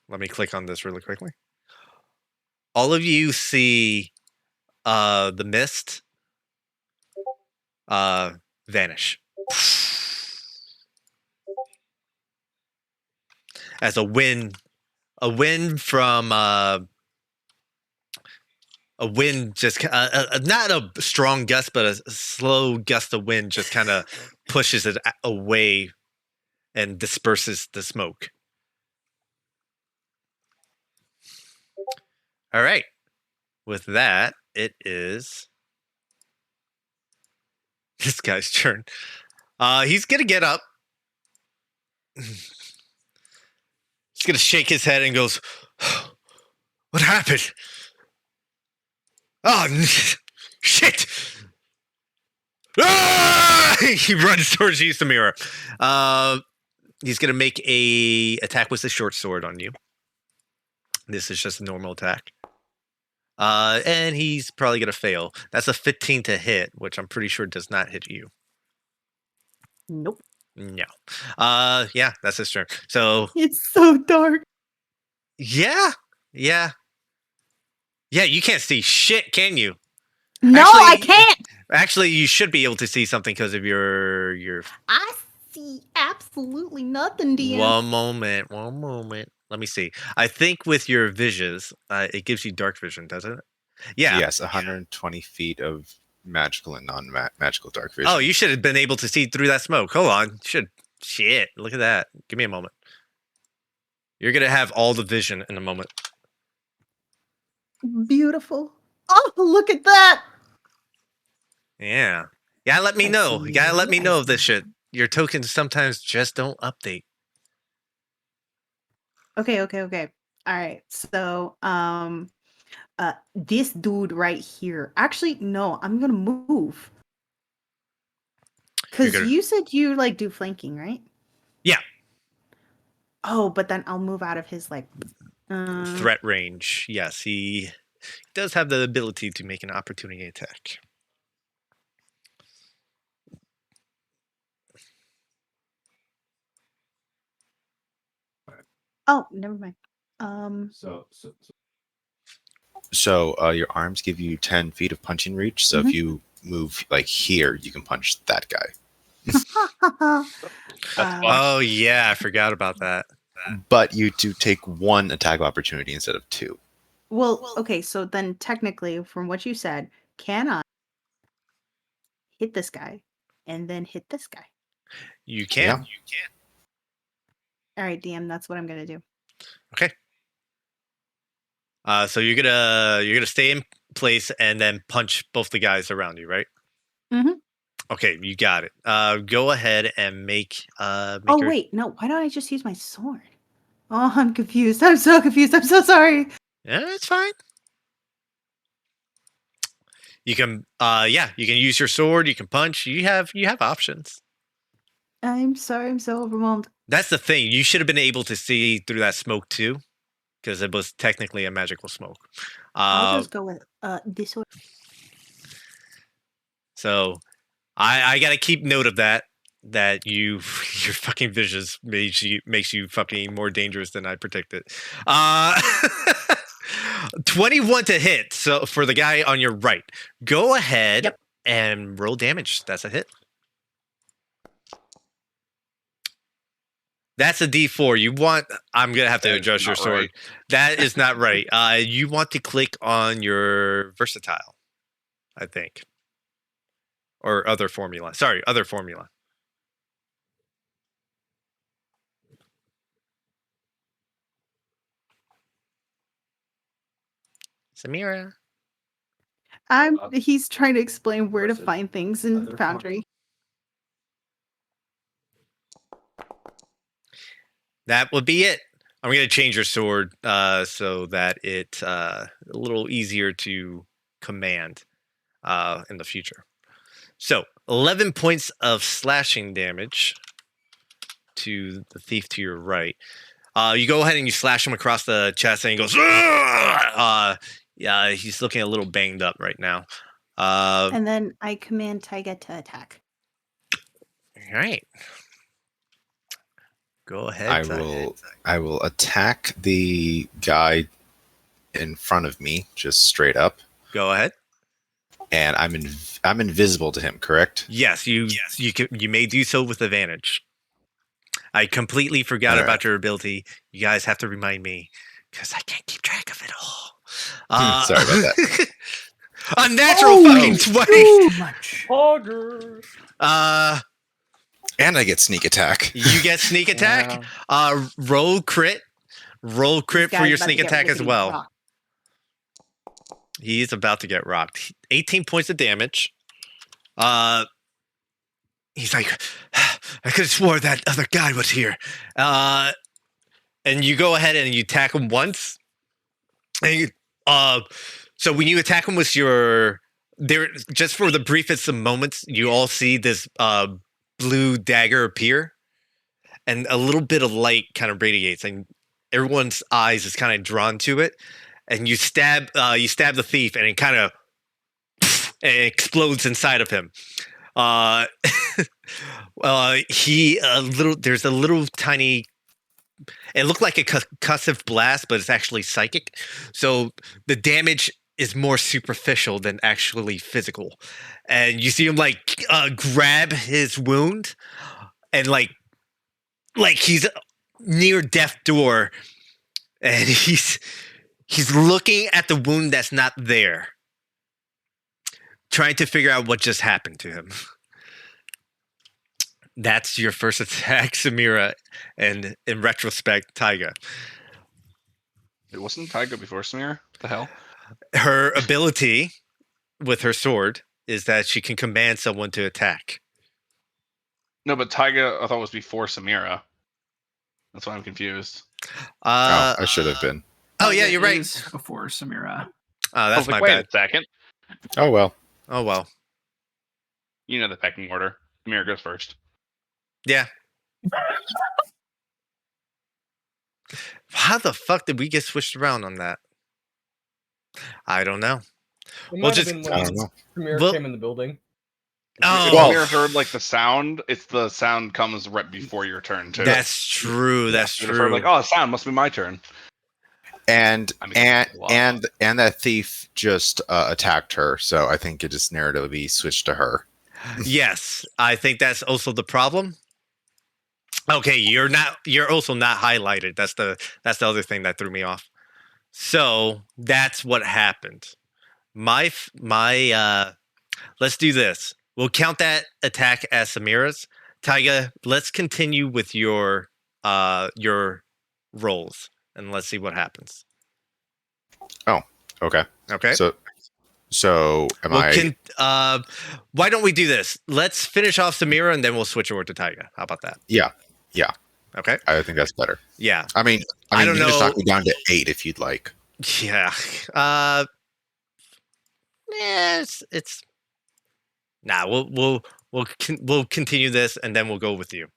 B: Let me click on this really quickly. All of you see the mist vanish. As a wind from a wind just not a strong gust, but a slow gust of wind just kind of pushes it away and disperses the smoke. All right. With that, it is this guy's turn. He's gonna get up. He's gonna shake his head and goes, "What happened? Oh shit!" Ah! He runs towards you, Samira. He's gonna make a attack with the short sword on you. This is just a normal attack. And he's probably gonna fail. That's a 15 to hit, which I'm pretty sure does not hit you.
E: Nope.
B: No. Yeah, that's his turn. So
E: It's so dark.
B: yeah. Yeah, you can't see shit, can you?
E: No,
B: Actually-
E: I can't.
B: Actually, you should be able to see something because of your.
E: I see absolutely nothing, DM.
B: One moment. Let me see. I think with your visions, it gives you dark vision, doesn't it? Yeah.
F: Yes, 120 feet of magical and non-magical dark vision.
B: Oh, you should have been able to see through that smoke. Hold on. Shit. Look at that. Give me a moment. You're gonna have all the vision in a moment.
E: Beautiful. Oh, look at that.
B: Yeah. Yeah, let me
E: I
B: know.
E: see
B: You gotta let
E: you.
B: me
E: I
B: know of this
E: see
B: shit. Your tokens sometimes just don't update.
E: Okay. All right. So, this dude right here. Actually, no, I'm gonna move. Because
B: gonna-
E: you said you like do flanking, right?
B: Yeah.
E: Oh, but then I'll move out of his like
B: Threat range. Yes, he does have the ability to make an opportunity attack.
E: Oh, never mind.
F: So your arms give you 10 feet of punching reach. So
E: Mhm.
F: if you move like here, you can punch that guy.
D: That's fun.
B: Oh yeah, I forgot about that.
F: But you do take one attack of opportunity instead of two.
E: Well, okay, so then technically, from what you said, can I hit this guy and then hit this guy?
B: You can.
F: Yeah.
E: All right, DM, that's what I'm gonna do.
B: Okay. So you're gonna stay in place and then punch both the guys around you, right?
E: Mhm.
B: Okay, you got it. Go ahead and make.
E: Oh wait, no, why don't I just use my sword? Oh, I'm confused. I'm so confused. I'm so sorry.
B: Yeah, it's fine. You can, you can use your sword. You can punch. You have options.
E: I'm sorry. I'm so overwhelmed.
B: That's the thing. You should have been able to see through that smoke too, because it was technically a magical smoke.
E: I'll just go with this one.
B: So I gotta keep note of that. That your fucking visions makes you fucking more dangerous than I predicted. 21 to hit. So for the guy on your right, go ahead and roll damage. That's a hit. That's a D4. I'm gonna have to
D: That is
B: adjust your
D: not
B: sword.
D: right.
B: That is not right. You want to click on your versatile, I think, or other formula. Sorry, other formula. Samira.
E: He's trying to explain where to find things in Foundry.
B: That would be it. I'm going to change your sword so that it's a little easier to command in the future. So 11 points of slashing damage to the thief to your right. You go ahead and you slash him across the chest, and he goes. Yeah, he's looking a little banged up right now.
E: And then I command Taiga to attack.
B: All right. Go ahead.
F: I will attack the guy in front of me, just straight up.
B: Go ahead.
F: And I'm invisible to him, correct?
B: Yes, you may do so with advantage. I completely forgot about your ability. You guys have to remind me because I can't keep track of it all.
F: Sorry about that.
B: A natural fucking 20.
A: Too much.
C: Poggers.
F: And I get sneak attack.
B: You get sneak attack. Roll crit. Roll crit for your sneak attack as well.
E: Rocked.
B: He's about to get rocked. 18 points of damage. He's like, I could have swore that other guy was here. And you go ahead and you attack him once. And so when you attack him with your, there, just for the briefest of moments, you all see this blue dagger appear, and a little bit of light kind of radiates, and everyone's eyes is kind of drawn to it. And you stab the thief, and it kind of explodes inside of him. There's a little tiny. It looked like a concussive blast, but it's actually psychic. So the damage is more superficial than actually physical. And you see him like grab his wound, and like he's near death door, and he's looking at the wound that's not there, trying to figure out what just happened to him. That's your first attack, Samira, and in retrospect, Taiga.
D: It wasn't Taiga before Samira? What the hell?
B: Her ability with her sword is that she can command someone to attack.
D: No, but Taiga I thought was before Samira. That's why I'm confused.
F: I should have been.
B: Oh yeah, you're right.
A: Is before Samira.
B: Oh,
D: I
B: that's
D: was like,
B: my
D: wait
B: bad.
D: a second.
F: Oh well.
B: Oh well.
D: You know the pecking order. Samira goes first.
B: Yeah. How the fuck did we get switched around on that? I don't know.
C: It
B: Well,
C: might have
B: just-
C: been
F: I
C: when
F: don't know.
C: Premier
B: Well-
C: came in the building.
B: Oh,
D: If
F: Well-
D: Samira heard like the sound, it's the sound comes right before your turn too.
B: that's true. That's
D: If heard
B: true.
D: like, oh, sound must be my turn.
F: And
D: I mean, it's a lot.
F: and that thief just attacked her, so I think it just narratively switched to her.
B: Yes, I think that's also the problem. Okay, you're also not highlighted. That's the other thing that threw me off. So that's what happened. Let's do this. We'll count that attack as Samira's. Taiga, let's continue with your rolls, and let's see what happens.
F: Okay.
B: Okay.
F: So am
B: Why don't we do this? Let's finish off Samira, and then we'll switch over to Taiga. How about that?
F: Yeah.
B: Okay.
F: I think that's better.
B: Yeah.
F: I mean,
B: I don't
F: you can just
B: know.
F: knock me down to 8 if you'd like.
B: Yeah. It's. Nah. We'll continue this, and then we'll go with you.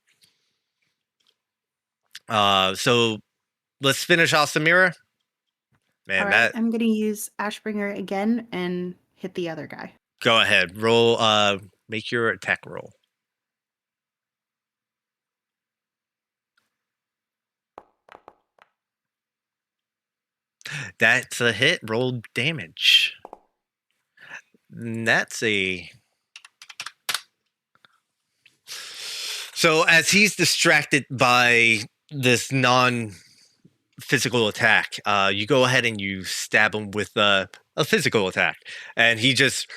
B: So let's finish off Samira. Man,
E: All right, I'm gonna use Ashbringer again and hit the other guy.
B: go ahead. Roll. Make your attack roll. That's a hit. Roll damage. That's a. So as he's distracted by this non-physical attack, you go ahead and you stab him with a physical attack, and he just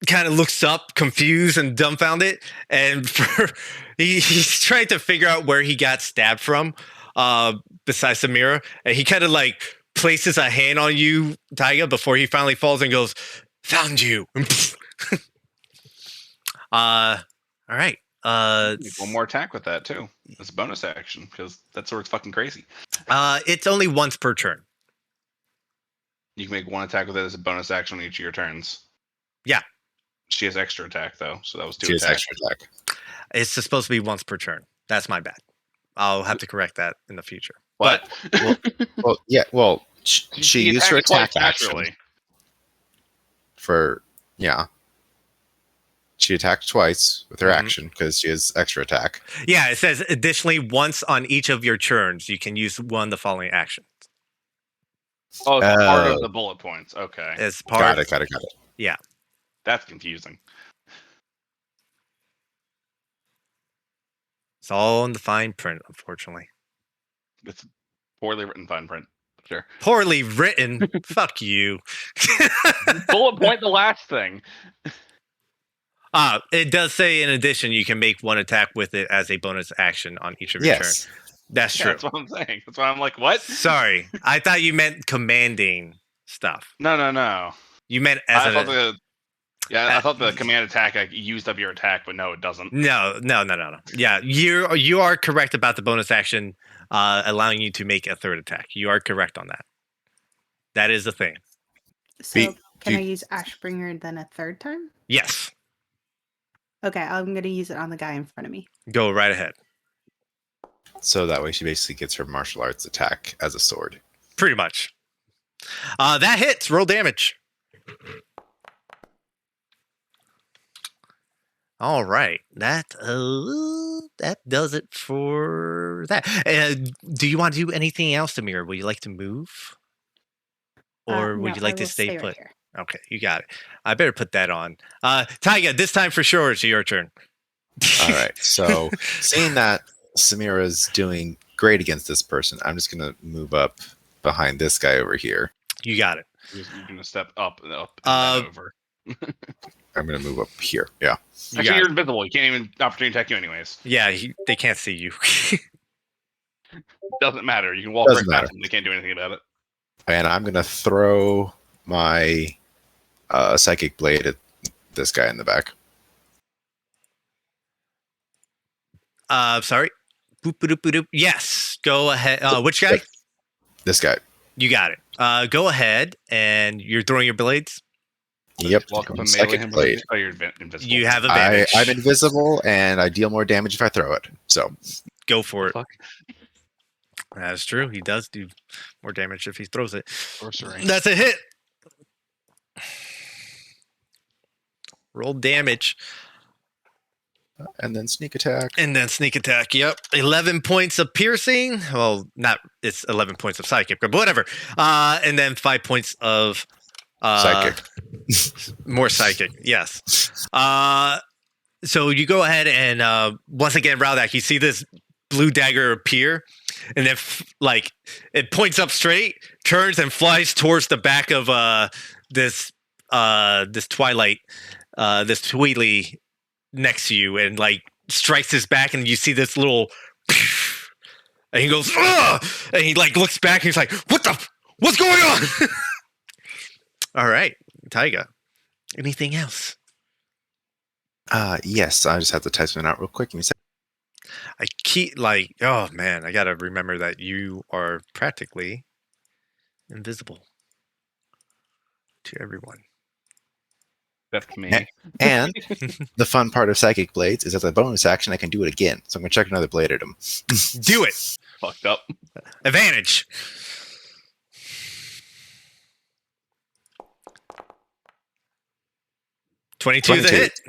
B: kind of looks up, confused and dumbfounded, and he's trying to figure out where he got stabbed from. Besides Samira, and he kind of like places a hand on you, Taiga, before he finally falls and goes, "Found you." All right.
D: Make one more attack with that too. It's a bonus action because that sword's fucking crazy.
B: It's only once per turn.
D: You can make one attack with it as a bonus action on each of your turns.
B: Yeah.
D: She has extra attack though, so that was 2
F: She has
D: attacks.
F: extra attack.
B: It's supposed to be once per turn. That's my bad. I'll have to correct that in the future.
D: What?
F: Well, yeah. Well, she used her
D: attacks twice
F: attack action
D: naturally.
F: for She attacked twice with her
B: Mhm.
F: action because she has extra attack.
B: Yeah, it says additionally once on each of your turns, you can use one of the following actions.
D: Oh, it's part of the bullet points. Okay,
B: As part.
F: Got it.
B: Yeah.
D: that's confusing.
B: It's all in the fine print, unfortunately.
D: It's poorly written fine print. Sure.
B: Poorly written. Fuck you.
D: Bullet point the last thing.
B: It does say in addition you can make one attack with it as a bonus action on each of your turns.
F: Yes.
B: That's
D: Yeah,
B: true.
D: that's what I'm saying. That's why I'm like, what?
B: Sorry. I thought you meant commanding stuff.
D: No.
B: You meant as
D: I
B: a
D: thought I thought the command attack used up your attack, but no, it doesn't.
B: No. Yeah, you are correct about the bonus action allowing you to make a third attack. You are correct on that. That is the thing.
E: So can I use Ashbringer then a third time?
B: Yes.
E: Okay, I'm gonna use it on the guy in front of me.
B: Go right ahead.
F: So that way she basically gets her martial arts attack as a sword.
B: Pretty much. That hits. Roll damage. All right. That does it for that. Do you want to do anything else, Amir? Would you like to move? Or would
E: No,
B: you like
E: I
B: to
E: will
B: stay
E: right
B: put?
E: here.
B: Okay, you got it. I better put that on. Taiga, this time for sure it's your turn.
F: All right. So seeing that Samira's doing great against this person, I'm just going to move up behind this guy over here.
B: You got it.
D: You're gonna step up and then over.
F: I'm going to move up here. Yeah.
B: You
D: Actually,
B: got
D: you're
B: it.
D: invisible. You can't even opportunity attack you anyways.
B: Yeah, they can't see you.
D: Doesn't matter. You can walk
F: Doesn't
D: right
F: matter.
D: past them. They can't do anything about it.
F: And I'm going to throw my psychic blade at this guy in the back.
B: Sorry. Boop, boop, boop, boop. Yes. Go ahead. Which guy?
F: This guy.
B: You got it. Go ahead, and you're throwing your blades.
F: Yep.
D: Walk up and melee
F: Psychic
D: him.
F: blade.
D: Oh, you're invisible.
B: You have advantage.
F: I'm invisible, and I deal more damage if I throw it. So
B: Go for it.
D: Fuck.
B: That's true. He does do more damage if he throws it.
D: Sorcery.
B: That's a hit. Roll damage.
F: and then sneak attack.
B: And then sneak attack. Yep. 11 points of piercing. Well, not, it's 11 points of psychic, but whatever. And then 5 points of
F: Psychic.
B: More psychic. Yes. So you go ahead and once again, Raudak, you see this blue dagger appear, and then like it points up straight, turns and flies towards the back of this Twilight, this Tweedly next to you, and like strikes his back, and you see this little, and he goes, "Ugh!" And he like looks back, and he's like, what's going on? All right, Taiga. Anything else?
F: Yes, I just have to type something out real quick. Give me a second.
B: I keep like, oh man, I gotta remember that you are practically invisible to everyone.
D: That's me.
F: And the fun part of Psychic Blades is as a bonus action, I can do it again. So I'm going to chuck another blade at him.
B: Do it.
D: Fucked up.
B: Advantage. $22 is a
F: 22.
B: hit.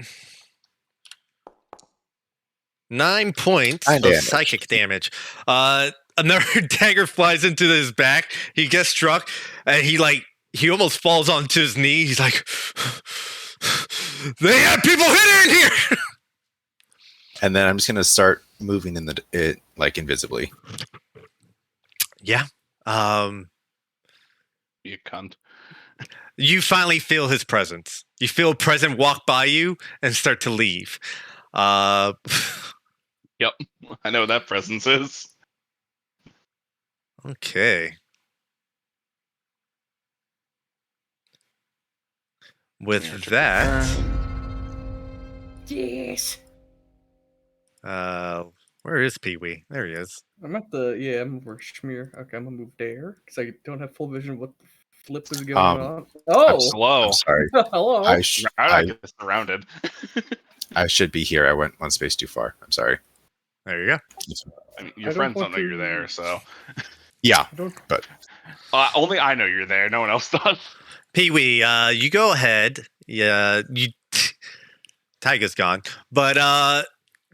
B: 9 points
F: Nine
B: of
F: damage.
B: psychic damage. Another dagger flies into his back. He gets struck, and he almost falls onto his knee. He's like, "They have people hidden in here."
F: And then I'm just going to start moving in like invisibly.
B: Yeah.
D: You cunt.
B: You finally feel his presence. You feel a presence walk by you and start to leave.
D: Yep. I know what that presence is.
B: Okay. With that,
G: Yes.
B: Where is Pee Wee? There he is.
C: I'm at the I'm over Schmear. Okay, I'm gonna move there because I don't have full vision of what the flip is going on. Oh,
D: Hello.
F: I'm sorry.
C: hello.
D: I get surrounded.
F: I should be here. I went one space too far. I'm sorry.
B: There you go.
D: I mean,
C: I
D: your
C: don't
D: friends
C: want
D: don't know you're
C: to-
D: there, so
F: Yeah,
C: I don't.
F: but
D: only I know you're there. No one else does.
B: Pee Wee, you go ahead. Yeah, you. Tyga's gone, but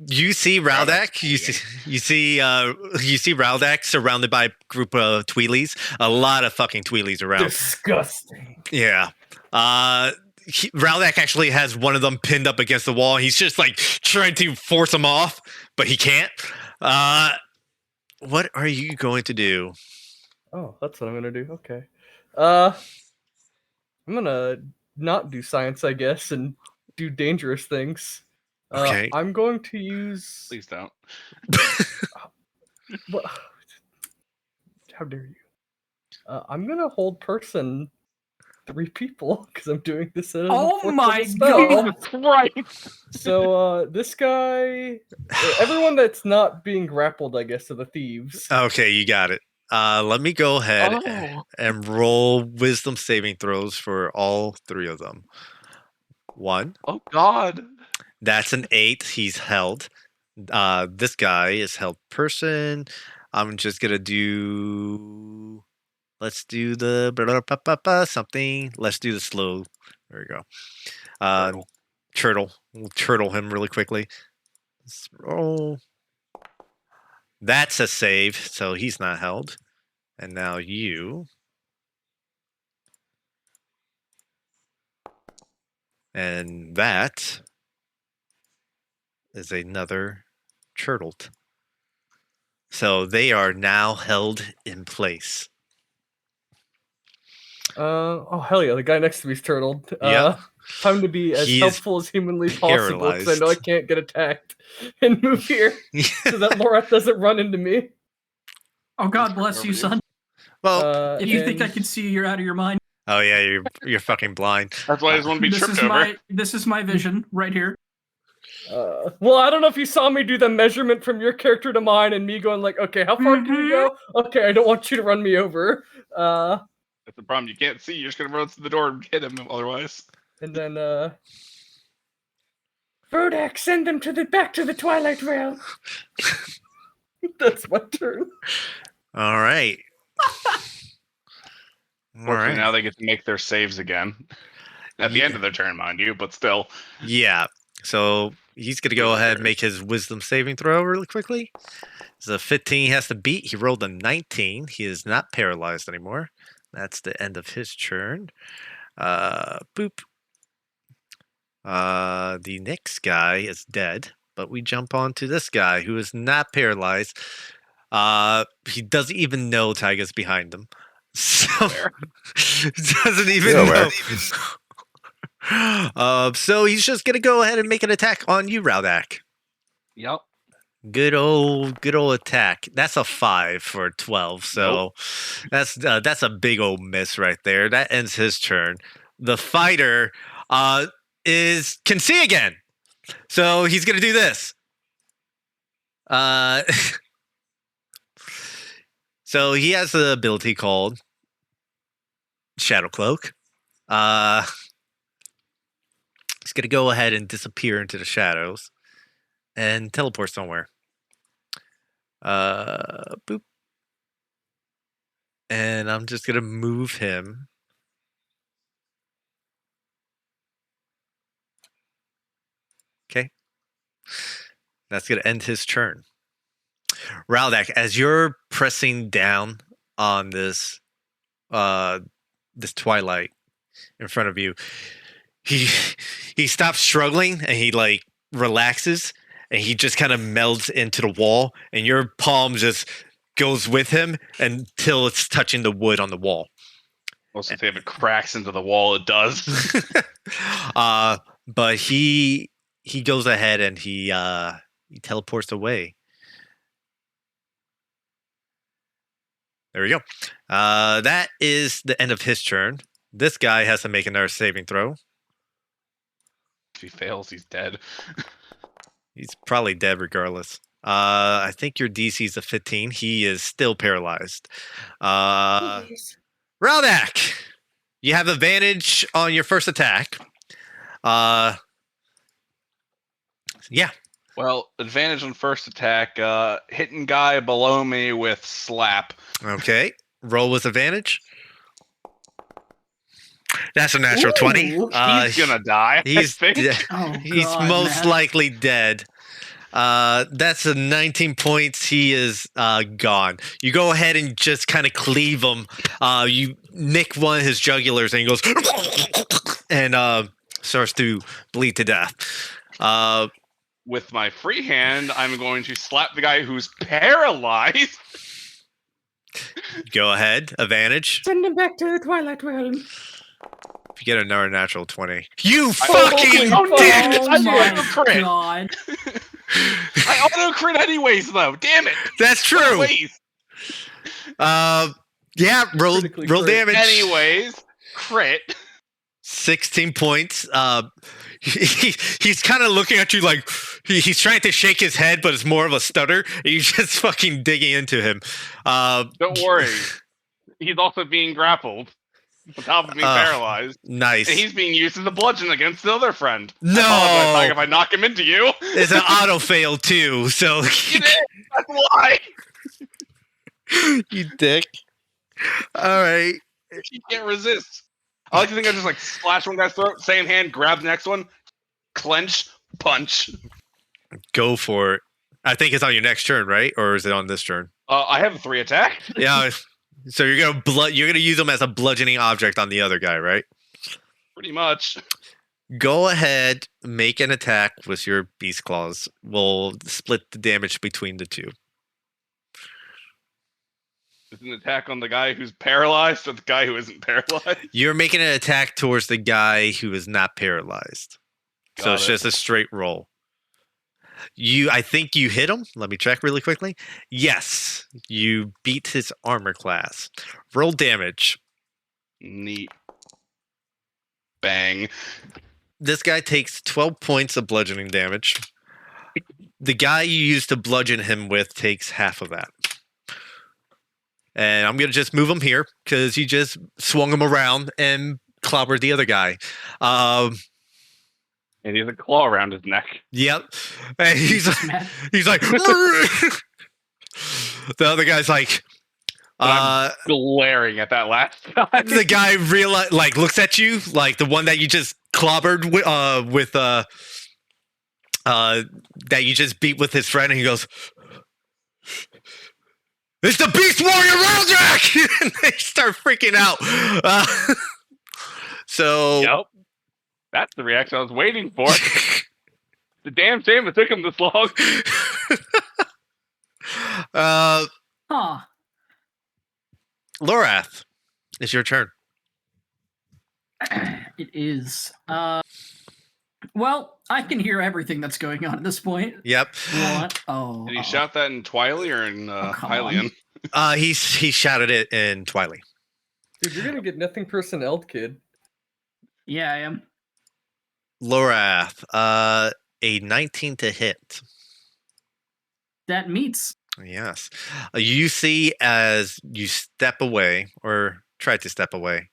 B: you see Raldak. You see Raldak surrounded by a group of Tweelies. A lot of fucking Tweelies around.
C: Disgusting.
B: Yeah. Raldak actually has one of them pinned up against the wall. He's just like trying to force him off, but he can't. What are you going to do?
C: Oh, that's what I'm gonna do. Okay. I'm gonna not do science, I guess, and do dangerous things.
B: Okay.
C: I'm going to use.
D: Please don't.
C: What? How dare you? I'm gonna hold person 3 people because I'm doing this at a
A: Oh
C: fourth
A: my
C: level spell.
A: god!
C: So this guy, everyone that's not being grappled, I guess, are the thieves.
B: Okay, you got it. Let me go ahead and roll wisdom saving throws for all 3 of them. 1.
D: Oh God.
B: That's an 8. He's held. This guy is held person. I'm just gonna do. Let's do the something. Let's do the slow. There we go. Turtle. We'll turtle him really quickly. Let's roll. That's a save, so he's not held. And now you. And that is another turtled. So they are now held in place.
C: Oh hell yeah! The guy next to me's turtled.
B: Yep.
C: Time to be as
B: He is
C: helpful as humanly possible because I know I
B: paralyzed.
C: can't get attacked and move here so that Lorette doesn't run into me.
A: Oh God bless you, son.
B: Well,
A: If you think I
C: and-
A: can see you, you're out of your mind.
B: oh yeah, you're fucking blind.
D: That's why I just want to be
A: This
D: tripped
A: is
D: over.
A: this is my vision right here.
C: Well, I don't know if you saw me do the measurement from your character to mine, and me going like, okay, how far can you go? Okay, I don't want you to run me over.
D: That's the problem. You can't see. You're just gonna run through the door and hit him otherwise.
C: And then
G: Vodak, send them back to the Twilight Realm.
C: that's my turn.
B: All right. All
D: Fortunately,
B: right.
D: now they get to make their saves again. At the end of their turn, mind you, but still.
B: Yeah. So he's gonna go ahead and make his wisdom saving throw really quickly. It's a 15 he has to beat. He rolled a 19. He is not paralyzed anymore. That's the end of his turn. Boop. The next guy is dead, but we jump on to this guy who is not paralyzed. He doesn't even know Tyga's behind him. So doesn't even know. So he's just gonna go ahead and make an attack on you, Raldak.
D: Yep.
B: Good old attack. That's a 5 for 12. So that's a big old miss right there. That ends his turn. The fighter can see again. So he's gonna do this. So he has the ability called Shadow Cloak. He's gonna go ahead and disappear into the shadows and teleport somewhere. Boop. And I'm just gonna move him. Okay. That's gonna end his turn. Raldak, as you're pressing down on this this twilight in front of you, he stops struggling and he like relaxes and he just kind of melds into the wall and your palm just goes with him until it's touching the wood on the wall.
D: Well, since if it cracks into the wall, it does.
B: But he goes ahead and he teleports away. There we go. That is the end of his turn. This guy has to make another saving throw.
D: If he fails, he's dead.
B: He's probably dead regardless. I think your DC's a 15. He is still paralyzed.
G: Please.
B: Raldak, you have advantage on your first attack. Yeah.
D: Well, advantage on first attack. Hitting guy below me with slap.
B: Okay. Roll with advantage. That's a natural 20.
A: Ooh,
D: He's gonna die.
B: He's
D: I think.
A: Oh,
B: he's
A: God,
B: most
A: Matt.
B: likely dead. That's a 19 points. He is gone. You go ahead and just kind of cleave him. You nick one of his jugulars, and he goes and starts to bleed to death.
D: With my free hand, I'm going to slap the guy who's paralyzed.
B: Go ahead, advantage.
G: Send him back to the Twilight Realm.
B: If you get another natural 20, you
D: Oh,
B: fucking
D: oh, no.
B: dick!
A: Oh
D: I
A: my
D: didn't crit.
A: God.
D: I auto crit anyways, though. Damn it.
B: That's true.
D: Anyways,
B: Yeah, roll
C: Critically
B: roll
C: crit.
B: damage.
D: Crit.
B: 16 points. He's kind of looking at you like he's trying to shake his head, but it's more of a stutter. And you're just fucking digging into him.
D: Don't worry. He's also being grappled. On top of being paralyzed.
B: Nice.
D: And he's being used as a bludgeon against the other friend.
B: No!
D: I apologize, Mike, if I knock him into you.
B: It's an auto fail too, so
D: You did. That's why.
B: you dick. All right.
D: He can't resist. I like to think I just like slash one guy's throat, same hand, grab the next one, clench, punch.
B: Go for it. I think it's on your next turn, right? Or is it on this turn?
D: I have a 3 attack.
B: Yeah. So you're gonna use them as a bludgeoning object on the other guy, right?
D: Pretty much.
B: Go ahead, make an attack with your beast claws. We'll split the damage between the two.
D: It's an attack on the guy who's paralyzed or the guy who isn't paralyzed.
B: You're making an attack towards the guy who is not paralyzed. So
D: Got
B: it's
D: it.
B: just a straight roll. I think you hit him. Let me check really quickly. Yes, you beat his armor class. Roll damage.
D: Neat. Bang.
B: This guy takes 12 points of bludgeoning damage. The guy you used to bludgeon him with takes half of that. And I'm going to just move him here because you just swung him around and clobbered the other guy.
D: And he has a claw around his neck.
B: Yep. And he's
A: Matt.
B: like, the other guy's like,
D: Glaring at that last guy.
B: the guy looks at you like the one that you just clobbered with that you just beat with his friend, and he goes, "It's the Beast Warrior Raldak!" And they start freaking out. So
D: Yep. That's the reaction I was waiting for. The damn shame it took him this long.
A: Huh.
B: Lorath, it's your turn.
A: It is. Well, I can hear everything that's going on at this point.
B: Yep.
A: What? Oh.
D: Did he shout that in Twily or in
A: come
D: Hylian?
B: He shouted it in Twily.
C: Dude, you're gonna get nothing personnel, kid.
A: Yeah, I am.
B: Lorath, a 19 to hit.
A: That meets.
B: Yes. You see as you step away, or try to step away.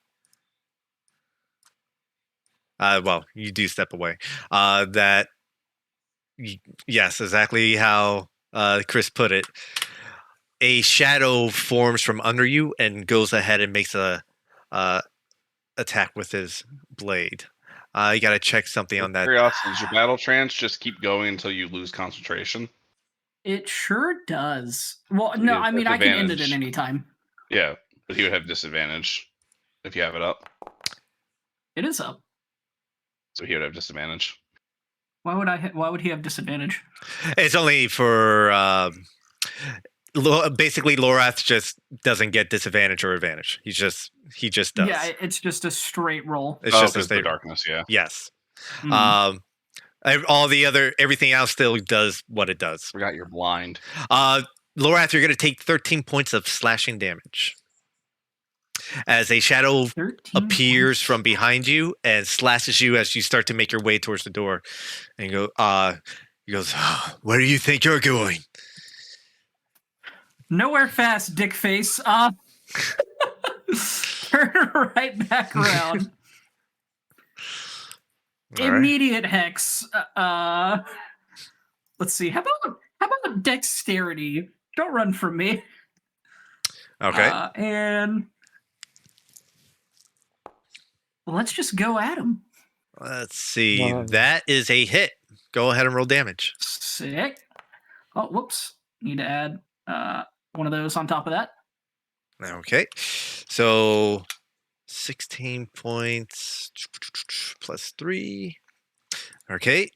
B: Well, you do step away. Yes, exactly how Chris put it. A shadow forms from under you and goes ahead and makes a attack with his blade. You got to check something on that.
D: Curiosity, does your battle trance just keep going until you lose concentration?
A: It sure does. Well,
D: So
A: no,
D: you
A: I mean,
D: have
A: I can end it
D: advantage.
A: at any time.
D: Yeah, but he would have disadvantage if you have it up.
A: It is up.
D: So he would have disadvantage.
A: Why would he have disadvantage?
B: It's only for basically Lorath just doesn't get disadvantage or advantage. He just does.
A: Yeah, it's just a straight roll.
B: It's
D: Oh,
B: just a
D: because the
B: state.
D: darkness, yeah.
B: Yes.
A: Mhm.
B: Everything else still does what it does.
D: Forgot you're blind.
B: Lorath, you're going to take 13 points of slashing damage as a shadow
A: 13
B: appears
A: points.
B: from behind you and slashes you as you start to make your way towards the door. And you go, He goes, where do you think you're going?
A: Nowhere fast, dick face. Turn right back around.
B: All right.
A: Immediate hex. Let's see. How about dexterity? Don't run from me.
B: Okay.
A: And let's just go at him.
B: Let's see.
C: Wow.
B: That is a hit. Go ahead and roll damage.
A: Sick. Oh, whoops. Need to add one of those on top of that.
B: Okay. So 16 points plus 3. Okay.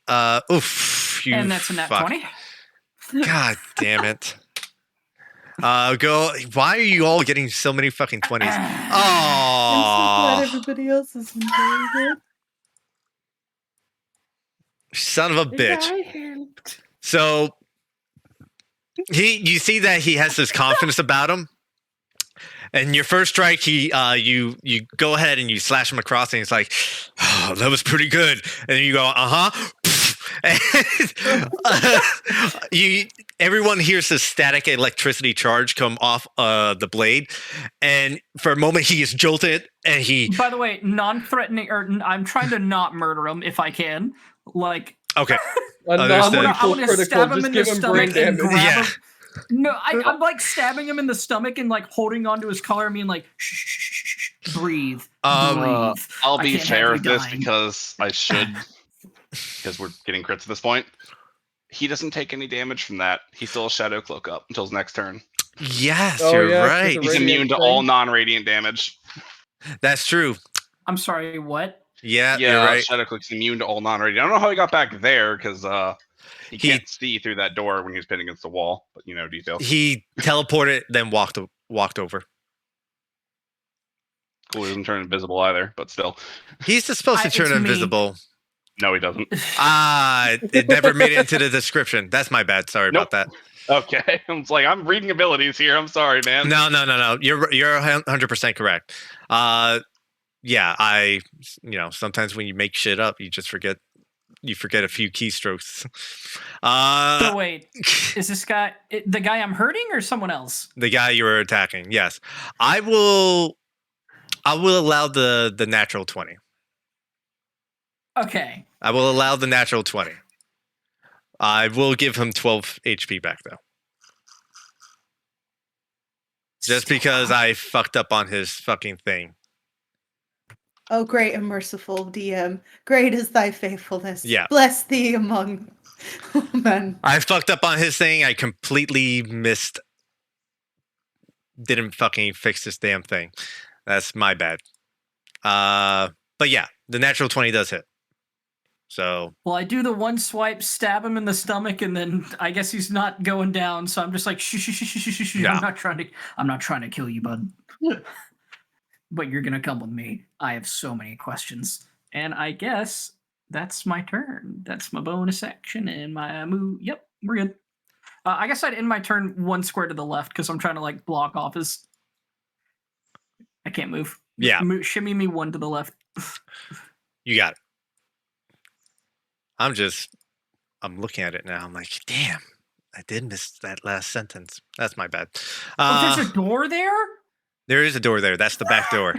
B: Oof. You
A: And that's a nat
B: fuck.
A: 20.
B: God damn it. Go. Why are you all getting so many fucking 20s?
E: I'm so glad
B: Oh,
E: everybody else is enjoying it.
B: son of a bitch.
G: I helped.
B: So you see that he has this confidence about him. And your first strike, you go ahead and you slash him across, and he's like, "Oh, that was pretty good." And then you go, everyone hears this static electricity charge come off the blade, and for a moment he is jolted, and he.
A: By the way, non-threatening, or I'm trying to not murder him if I can. Like,
B: Okay.
C: A
B: Understood.
A: I
C: non-lethal
A: want to
C: critical,
A: stab him
C: just
A: in the
C: give him brain
A: stomach and
C: damage.
A: grab
B: Yeah.
A: him. No, I'm like stabbing him in the stomach and like holding onto his collar and being like, shh, shh, shh, shh, shh, breathe, breathe.
D: I'll
A: I
D: be
A: can't
D: fair
A: have
D: with
A: you
D: this
A: dying.
D: because I should, because we're getting crits at this point. He doesn't take any damage from that. He still has Shadow Cloak up until his next turn.
B: Yes,
C: Oh,
B: you're
C: yeah, 'cause
B: right.
C: of
D: He's
C: Radiant
D: immune to
C: thing.
D: all non-radiant damage.
B: That's true.
A: I'm sorry, what?
B: Yeah, you're right.
D: Shadow Cloak's immune to all non-radiant. I don't know how he got back there because he can't see through that door when he was pinned against the wall. But details.
B: He teleported, then walked over.
D: Cool. He doesn't turn invisible either, but still.
B: He's supposed to turn
A: it's me.
B: invisible.
D: No, he doesn't.
B: It never made it into the description. That's my bad. Sorry about that.
D: Okay. I'm reading abilities here. I'm sorry, man.
B: No. You're 100% correct. Yeah, sometimes when you make shit up, you just forget a few keystrokes.
A: So wait, is this guy the guy I'm hurting or someone else?
B: The guy you were attacking. Yes. I will allow the natural 20.
A: Okay.
B: I will allow the natural 20. I will give him 12 HP back, though. Just because I fucked up on his fucking thing.
E: Oh, great and merciful DM, great is thy faithfulness.
B: Yeah.
E: Bless thee among men.
B: I fucked up on his thing. I completely didn't fucking fix this damn thing. That's my bad. But yeah, the natural 20 does hit. So.
A: Well, I do the one swipe, stab him in the stomach, and then I guess he's not going down. So I'm just like, shh, shh, shh, shh, shh, shh.
B: Yeah.
A: I'm not trying to kill you, bud. But you're gonna come with me. I have so many questions, and I guess that's my turn. That's my bonus action and my move. Yep, we're good. I guess I'd end my turn one square to the left because I'm trying to like block off his. I can't move.
B: Yeah.
A: Shimmy me one to the left.
B: You got it. I'm looking at it now. I'm like, damn, I did miss that last sentence. That's my bad.
A: There's a door there?
B: There is a door there. That's the back door.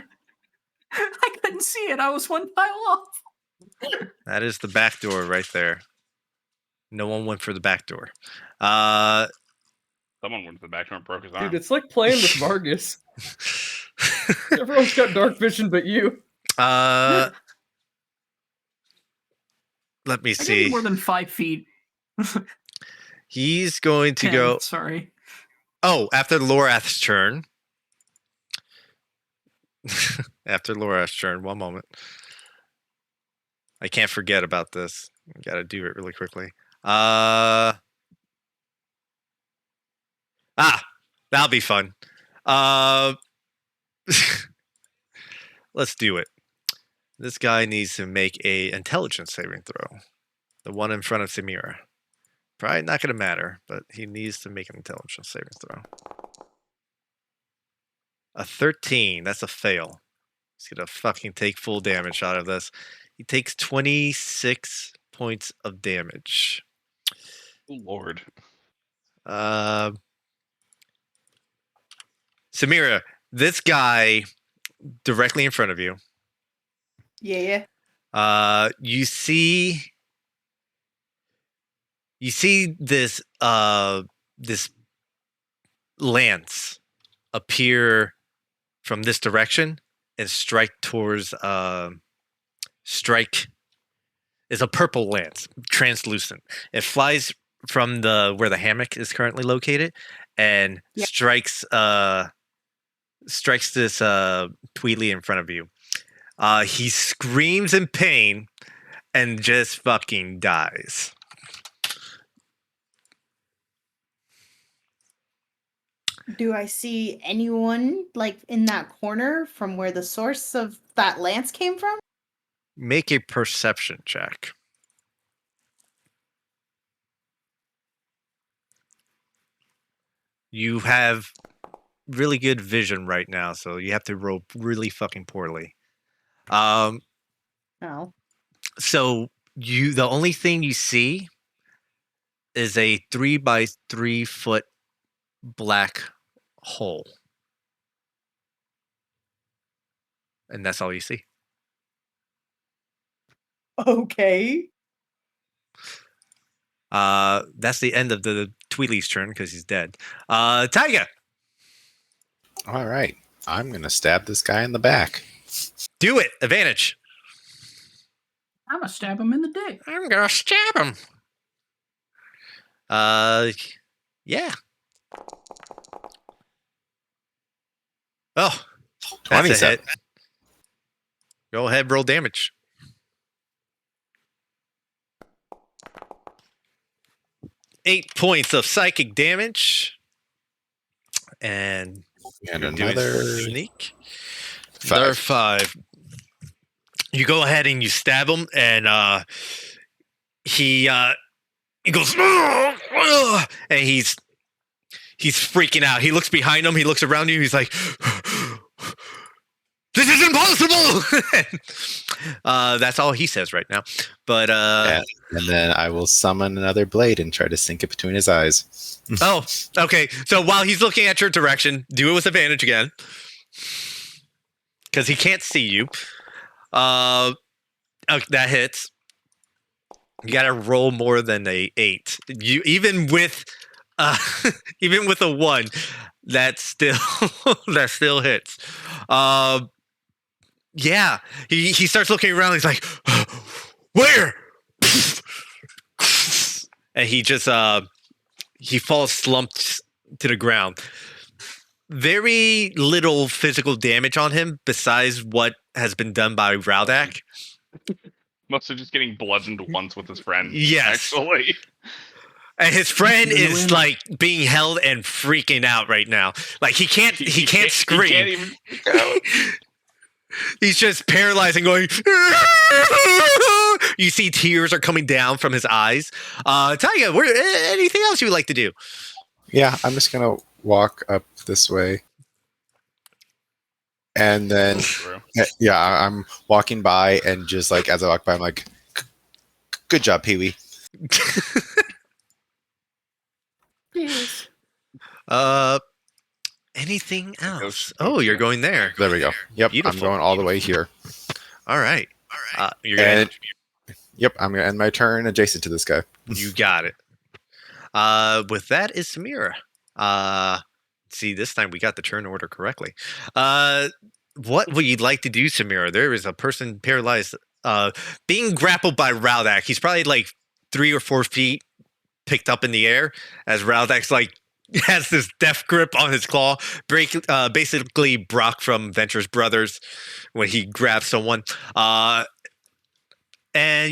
A: I couldn't see it. I was one tile off.
B: That is the back door right there. No one went for the back door.
D: Someone went to the back door and broke his arm.
C: Dude, it's like playing with Vargas. Everyone's got dark vision but you.
B: Let me
A: I gave
B: see.
A: you more than 5 feet.
B: He's going to
A: 10,
B: go.
A: Sorry.
B: Oh, after Lorath's turn. After Lorath's turn, one moment. I can't forget about this. Got to do it really quickly. That'll be fun. Let's do it. This guy needs to make a intelligence saving throw. The one in front of Samira. Probably not going to matter, but he needs to make an intelligence saving throw. A 13. That's a fail. He's going to fucking take full damage out of this. He takes 26 points of damage.
D: Lord.
B: Samira, this guy directly in front of you.
E: Yeah.
B: You see this this lance appear from this direction and strike towards strike is a purple lance, translucent. It flies from where the hammock is currently located and strikes this Tweedly in front of you. He screams in pain and just fucking dies.
E: Do I see anyone like in that corner from where the source of that lance came from?
B: Make a perception check. You have really good vision right now, so you have to roll really fucking poorly.
E: No.
B: So the only thing you see is a 3 by 3 foot black hole. And that's all you see.
E: Okay.
B: That's the end of the Tweedly's turn because he's dead. Taiga!
F: All right. I'm going to stab this guy in the back.
B: Do it! Advantage!
A: I'm gonna stab him in the dick.
B: I'm gonna stab him! Yeah. Oh, that's a
F: 27.
B: hit. Go ahead, roll damage. Eight points of psychic damage. And
F: another
B: sneak.
F: 5.
B: Another 5. You go ahead and you stab him, and he goes, and he's freaking out. He looks behind him. He looks around you. He's like, "This is impossible!" That's all he says right now. But
F: and then I will summon another blade and try to sink it between his eyes.
B: Oh, okay. So while he's looking at your direction, do it with advantage again, because he can't see you. That hits. You gotta roll more than a 8. You even with a 1, that still hits. Yeah. He starts looking around. He's like, "Where?" And he just he falls slumped to the ground. Very little physical damage on him besides what has been done by Raldak.
D: Mostly just getting bludgeoned once with his friend.
B: Yes.
D: Actually.
B: And his friend is like being held and freaking out right now. Like he can't scream.
D: He can't even go.
B: He's just paralyzed and going. You see tears are coming down from his eyes. Taiga, anything else you would like to do?
F: Yeah, I'm just going to walk up this way. And then, yeah, I'm walking by, and just like as I walk by, I'm like, "Good job, Pee-wee."
E: Yes.
B: Anything else? Oh, you're going there.
F: There we go. Yep,
B: Beautiful.
F: I'm going all the way here.
B: All right. You're
F: And
B: gonna.
F: yep, I'm going to end my turn adjacent to this guy.
B: You got it. With that is Samira. See, this time we got the turn order correctly. What would you like to do, Samira? There is a person paralyzed, being grappled by Raldak. He's probably like 3 or 4 feet picked up in the air as Raldak's like has this death grip on his claw. Basically Brock from Venture's Brothers when he grabs someone. And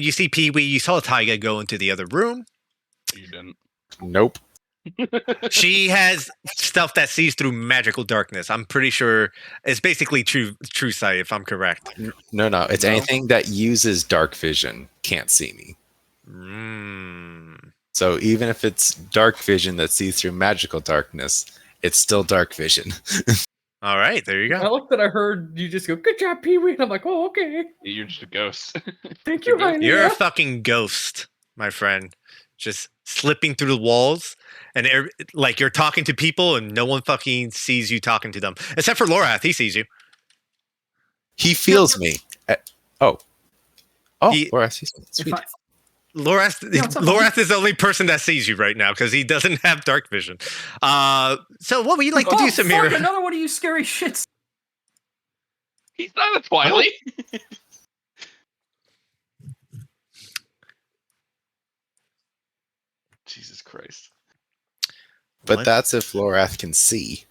B: you see Pee-wee. You saw Taiga go into the other room.
D: You didn't.
F: Nope.
B: She has stuff that sees through magical darkness. I'm pretty sure it's basically true sight, if I'm correct.
F: No. It's anything that uses dark vision can't see me. So even if it's dark vision that sees through magical darkness, it's still dark vision.
B: All right, there you
C: I
B: go.
C: looked that I heard you just go, "Good job, Pee-wee," and I'm like, "Oh, okay.
D: You're just a ghost.
C: Thank you, honey."
B: You're a fucking ghost, my friend. just slipping through the walls, and like you're talking to people, and no one fucking sees you talking to them, except for Lorath. He sees you.
F: He feels me. Oh,
B: He-
F: Laura, sweet.
B: Lorath,
A: what's up,
B: Lorath is the only person that sees you right now because he doesn't have dark vision. So what would you like to do,
A: fuck,
B: Samira?
A: another one of you scary shits.
D: He's not a Twilight. Jesus Christ.
F: But
B: What?
F: that's if Lorath can see.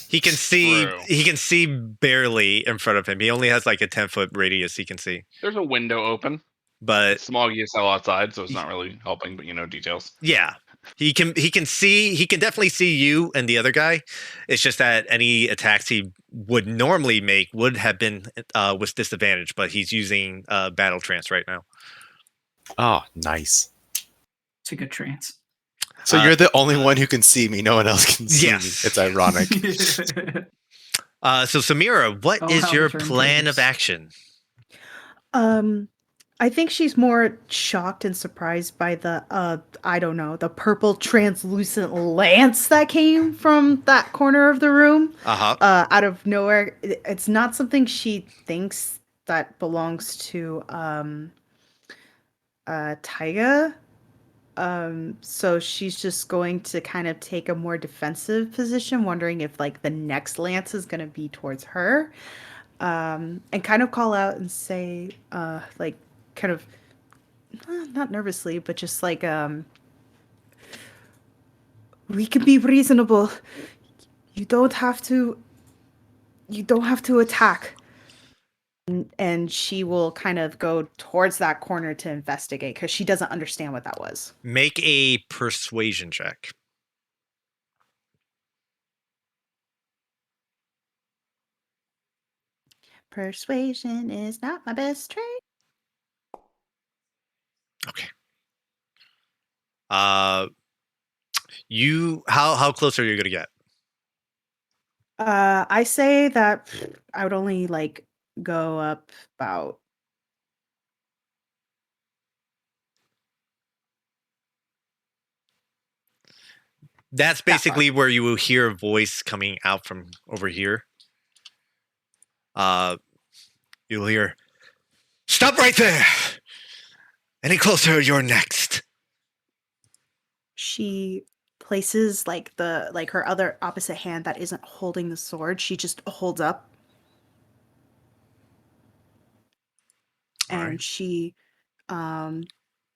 B: He can see.
D: True.
B: He can see barely in front of him. He only has like a 10-foot radius. He can see,
D: There's a window open.
B: but
D: Smog is hell outside, so it's not really helping. But details.
B: yeah, he can. He can see. He can definitely see you and the other guy. It's just that any attacks he would normally make would have been with disadvantage. But he's using battle trance right now.
F: Oh, nice.
A: It's a good trance.
F: So you're the only one who can see me. No one else can see
B: Yes.
F: me. It's ironic.
B: So Samira, what
A: Oh,
B: is
A: how
B: your
A: the turn
B: plan of
A: tables.
B: action?
E: I think she's more shocked and surprised by the I don't know, the purple translucent lance that came from that corner of the room. Out of nowhere. It's not something she thinks that belongs to Taiga. So she's just going to kind of take a more defensive position, wondering if like the next lance is going to be towards her. And kind of call out and say, like, kind of not nervously, but just like, we can be reasonable. You don't have to attack. And she will kind of go towards that corner to investigate because she doesn't understand what that was.
B: Make a persuasion check.
E: Persuasion is not my best trait.
B: Okay. You how close are you gonna get?
E: I say that I would only like go up about.
B: That's basically where you will hear a voice coming out from over here. You'll hear, "Stop right there! Any closer, you're next."
E: She places like her other opposite hand that isn't holding the sword. She just holds up, and
B: Alright.
E: she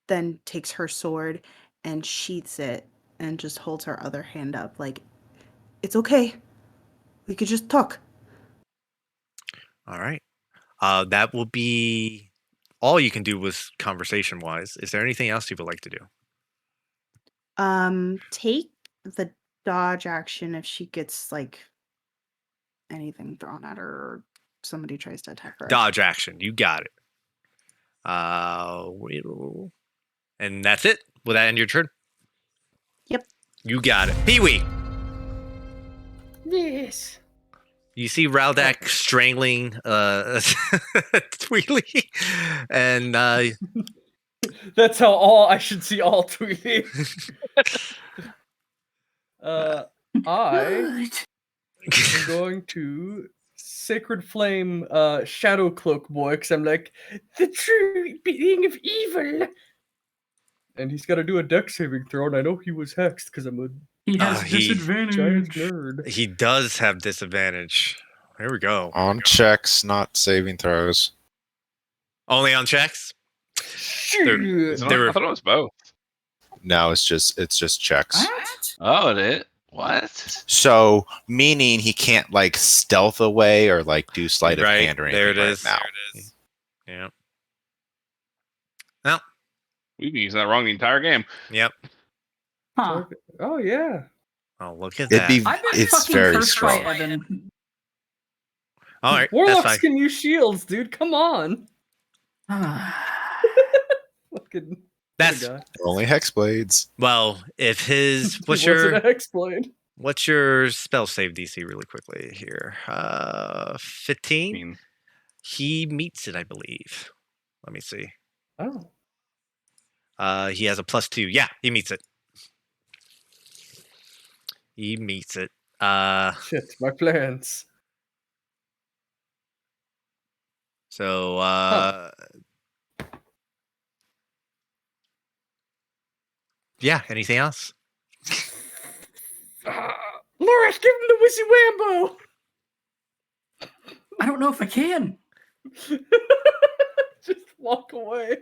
E: then takes her sword and sheaths it and just holds her other hand up like, it's okay. We could just talk.
B: All right. That will be all you can do with conversation wise. Is there anything else you would like to do?
E: Take the dodge action if she gets like anything thrown at her or somebody tries to attack her.
B: Dodge action. You got it. And that's it. Will that end your turn?
E: Yep.
B: You got it. Pee-wee.
G: Yes.
B: You see Raldak strangling Tweely, and
C: That's how I should see all Tweety. I am going to Sacred Flame Shadow Cloak boy, because I'm like,
G: The true being of evil.
C: and he's got to do a deck saving throw, and I know he was hexed because I'm a
A: He has
C: giant
A: disadvantage.
C: nerd.
B: he does have disadvantage. Here we go.
F: On checks, not saving throws.
B: Only on checks.
C: Shoot.
B: There
D: I thought it was both.
F: No, it's just checks.
A: What?
D: Oh, it is? What?
F: So meaning he can't like stealth away or like do sleight of
B: Right,
F: hand or
B: there
F: anything
B: it
F: right
B: is.
F: now.
B: Yeah.
D: We've been using that wrong the entire game.
B: Yep.
A: Huh.
C: Oh yeah.
B: Oh, look at
F: It'd
B: that.
F: be
A: I've been
F: it's
A: fucking
F: very
A: cursed by
F: strong.
A: Evan.
B: All right, that's
C: Warlocks
B: fine.
C: can use shields, dude. Come on. Fucking
B: That's
C: guy.
F: Only hex blades.
B: well. If his what's
C: What's an
B: your
C: Hexblade?
B: what's your spell save DC really quickly here? 15. He meets it, I believe. Let me see.
C: Oh.
B: He has a +2. Yeah, he meets it. He meets it.
C: Shit, my plans.
B: So yeah, anything else?
C: Loris, give him the Wizzy Wambo!
A: I don't know if I can.
C: Just walk away.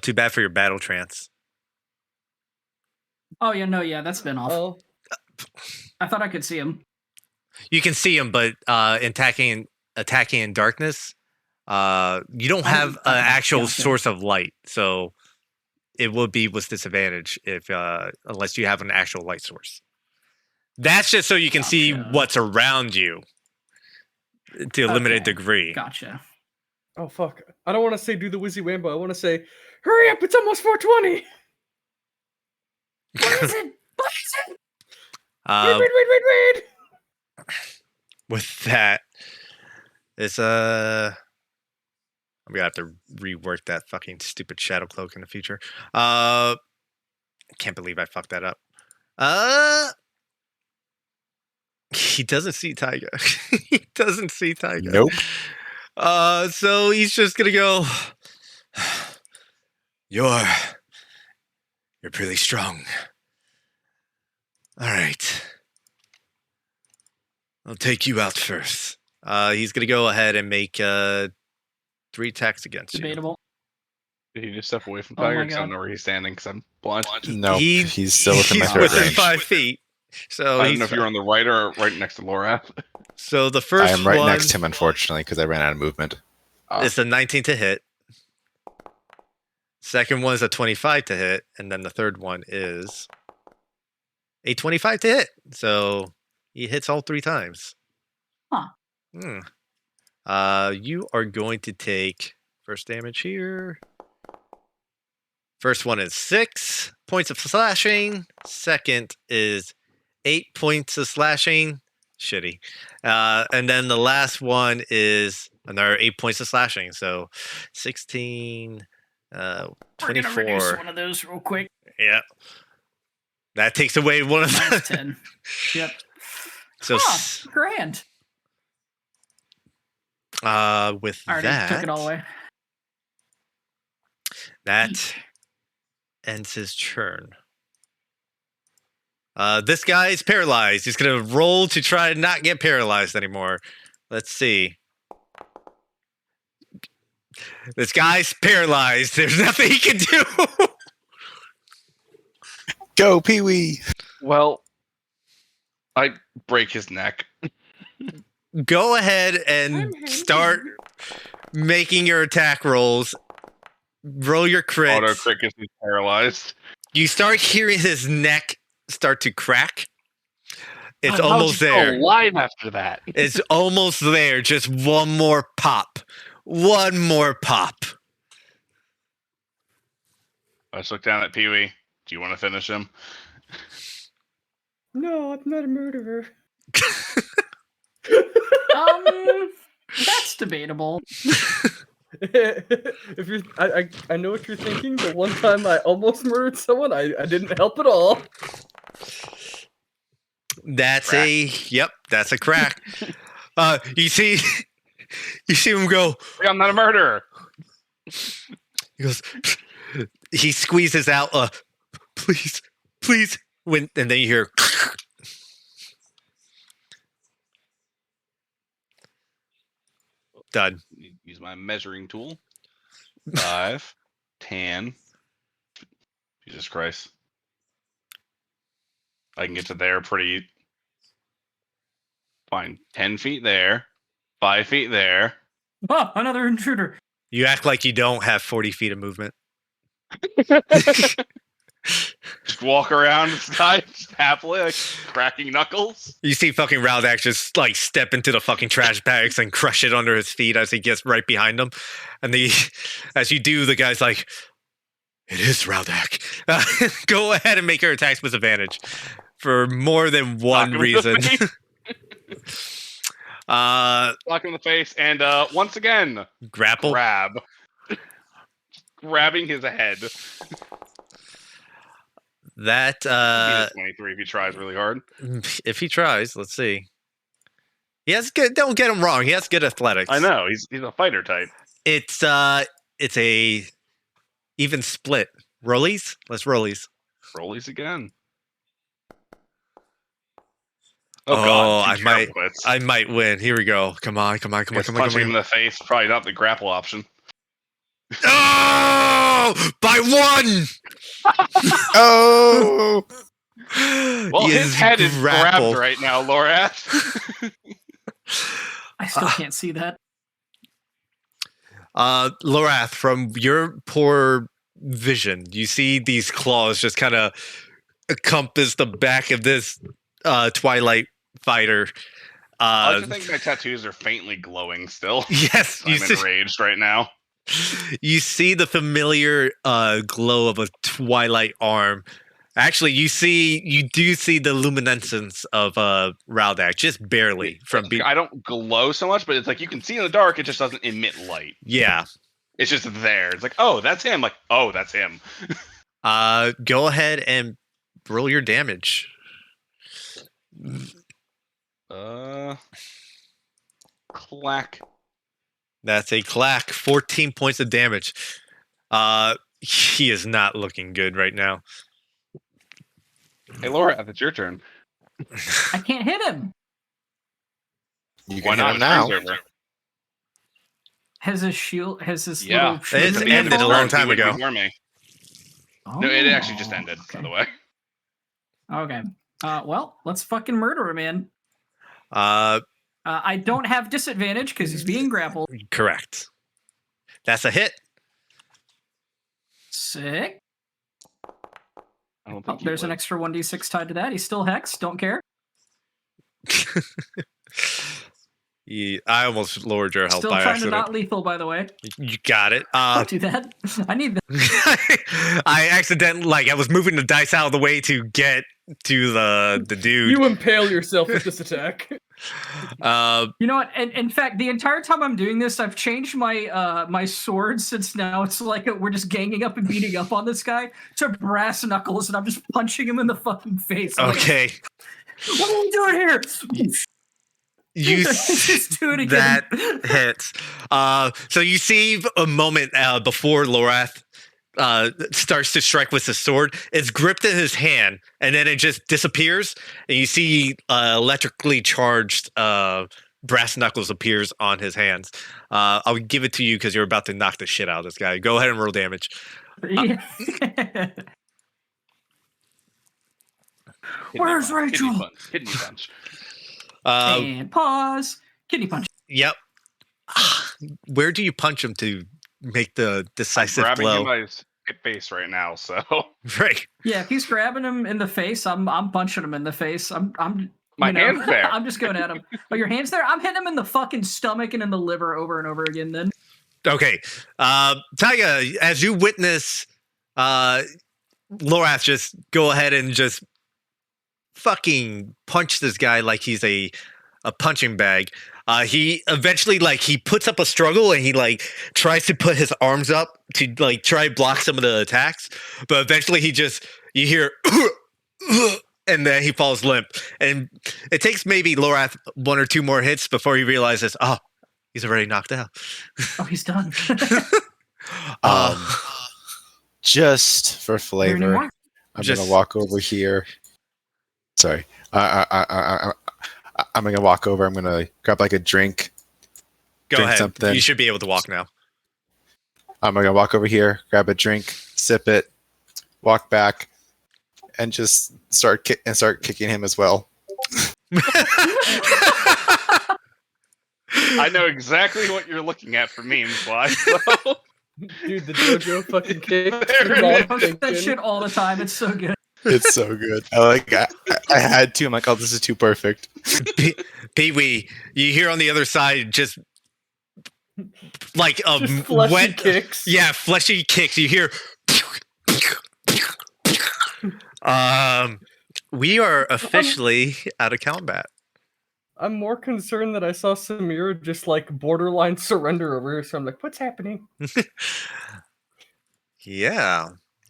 B: Too bad for your battle trance.
A: Oh yeah, no, yeah, that's been off.
C: Oh,
A: I thought I could see him.
B: You can see him, but attacking in darkness, you don't have an actual
A: gotcha.
B: source of light, so it will be with disadvantage if unless you have an actual light source. That's just so you can see
A: Gotcha.
B: what's around you to a limited
A: Okay.
B: degree.
A: Gotcha.
C: oh fuck. I don't want to say do the Wizzy Wambo. I want to say, hurry up, it's almost 420!
A: What is it? What is it?
C: Wait!
B: With that, it's I'm gonna have to rework that fucking stupid shadow cloak in the future. I can't believe I fucked that up. He doesn't see Taiga. He doesn't see Taiga.
F: Nope.
B: So he's just gonna go. You're pretty strong. All right. I'll take you out first. He's gonna go ahead and make 3 attacks against you.
A: Debatable.
D: Did he just step away from
A: Oh my
D: Tiger? Because I
A: God.
D: don't know where he's standing. Because I'm blind.
F: No,
B: He-
F: he's still within my
B: He's
F: threat
B: within
F: range.
B: 5 feet. So
D: I
B: he's
D: don't know if you're on the right or right next to Laura.
B: so the
F: I
B: first
F: am right
B: one
F: next to him, unfortunately, because I ran out of movement.
B: is a 19 to hit. Second one is a 25 to hit, and then the third one is a 25 to hit. So he hits all 3 times.
A: Huh.
B: You are going to take first damage here. First one is 6 points of slashing. Second is 8 points of slashing. Shitty. And then the last one is another 8 points of slashing. So 16,
A: We're gonna reduce
B: 24.
A: one of those real quick.
B: Yeah. That takes away one of
A: Minus
B: the.
A: 10. Yep.
B: So
A: Grand.
B: with
A: I already
B: that,
A: took it all away.
B: that ends his turn. This guy is paralyzed. He's gonna roll to try to not get paralyzed anymore. Let's see. This guy's paralyzed. There's nothing he can do.
F: Go, Pee Wee!
D: Well, I break his neck.
B: Go ahead and
G: I'm
B: start making your attack rolls. Roll your crits.
D: Auto crit gets me paralyzed.
B: You start hearing his neck start to crack. It's
D: God, how's
B: almost
D: he still
B: there.
D: alive after that.
B: It's almost there. Just one more pop. One more pop.
D: I just look down at Pee Wee. Do you want to finish him?
C: No, I'm not a murderer.
A: That's debatable.
C: If you're, I know what you're thinking. The one time I almost murdered someone, I didn't help at all.
B: That's
D: Crack.
B: that's a crack. You see him go.
D: I'm not a murderer.
B: He goes. He squeezes out. Please. And then you hear. Done.
D: Use my measuring tool. 5, 10. Jesus Christ. I can get to there pretty fine. 10 feet there. 5 feet there.
A: Oh, another intruder.
B: You act like you don't have 40 feet of movement.
D: Just walk around this guy just happily, like cracking knuckles.
B: You see fucking Raldak just like step into the fucking trash bags and crush it under his feet as he gets right behind him. And as you do, the guy's like, "It is Raldak." Go ahead and make your attacks with advantage for more than one
D: Knock him in the
B: reason.
D: face.
B: Block
D: Block him in the face, and once again,
B: grapple.
D: grab. Grabbing his head.
B: That
D: Beat a 23 if he tries really hard.
B: if he tries, let's see. He has good. Don't get him wrong. He has good athletics.
D: I know he's a fighter type.
B: It's a even split. Rollies. Let's rollies.
D: Rollies again.
B: Oh,
D: God!
B: I might win. Here we go. Come on.
D: Punching him in the face. Probably not the grapple option.
B: Oh, by one.
F: Oh,
D: Well,
B: He
D: his head is
B: grappled.
D: grabbed right now, Lorath.
A: I still can't see that.
B: Lorath, from your poor vision, you see these claws just kind of encompass the back of this Twilight fighter.
D: I like to think my tattoos are faintly glowing still.
B: Yes,
D: I'm enraged right now.
B: You see the familiar glow of a Twilight arm. Actually, you do see the luminescence of Raldak, just barely from being.
D: I don't glow so much, but it's like you can see in the dark. It just doesn't emit light.
B: Yeah,
D: it's just there. It's like, oh, that's him. Like, oh, that's him.
B: Go ahead and roll your damage.
D: Clack.
B: That's a clack. 14 points of damage. He is not looking good right now.
D: Hey, Laura, it's your turn.
A: I can't hit him.
F: you
D: Why
F: can hit
D: not?
F: him now.
D: Time's over.
A: Has his shield? Has his
D: Yeah.
A: little shield
B: It's
A: been
B: ended a
A: fallen?
B: long time ago.
D: Ignore me.
A: Oh,
D: No, it actually just ended,
A: okay.
D: by the way.
A: Okay. Well, let's fucking murder him, man.
B: Uh,
A: I don't have disadvantage because he's being grappled.
B: correct. That's a hit.
A: Sick.
D: I don't
A: Oh,
D: think
A: there's an extra 1d6 tied to that. He's still hexed. Don't care.
B: I almost lowered your health
A: Still
B: by
A: trying
B: accident.
A: to not lethal, by the way.
B: You got it.
A: Don't do that. I need that.
B: I accidentally, I was moving the dice out of the way to get to the dude.
C: You impale yourself with this attack.
A: You know what? And in fact, the entire time I'm doing this, I've changed my my sword since now it's like we're just ganging up and beating up on this guy to brass knuckles, and I'm just punching him in the fucking face. I'm
B: Okay.
A: Like, what are you doing here?
B: You
A: Just do it again.
B: that hits. So you see a moment before Lorath starts to strike with his sword. It's gripped in his hand, and then it just disappears. And you see electrically charged brass knuckles appears on his hands. I'll give it to you because you're about to knock the shit out of this guy. Go ahead and roll damage.
A: Where's Rachel?
D: Kidney punch.
A: And pause. Kidney punch.
B: Yep. Where do you punch him to make the decisive
D: I'm grabbing
B: blow?
D: him by his face right now, so
B: Right.
A: Yeah, if he's grabbing him in the face, I'm punching him in the face. I'm
D: my
A: you know,
D: hand's there.
A: I'm just going at him. Oh, your hand's there? I'm hitting him in the fucking stomach and in the liver over and over again then.
B: Okay. Taiga, as you witness Lorath just go ahead and just fucking punch this guy like he's a punching bag. He eventually he puts up a struggle and he tries to put his arms up to try to block some of the attacks, but eventually you hear and then he falls limp. And it takes maybe Lorath one or two more hits before he realizes, oh, he's already knocked out.
A: Oh, he's done.
F: Just for flavor, I'm gonna walk over here. Sorry, I'm gonna walk over. I'm gonna grab a drink.
B: Go ahead.
F: Something.
B: You should be able to walk now.
F: I'm gonna walk over here, grab a drink, sip it, walk back, and just start kicking him as well.
D: I know exactly what you're looking at for memes wise. So.
C: Dude, the JoJo fucking kick.
A: I post that shit all the time. It's so good.
F: It's so good. I had to. I'm like, oh, this is too perfect.
B: Pee-wee, you hear on the other side just
C: Just fleshy
B: wet
C: kicks.
B: Yeah, fleshy kicks. You hear we are officially out of combat.
C: I'm more concerned that I saw Samira just borderline surrender over here, so I'm like, what's happening?
B: Yeah.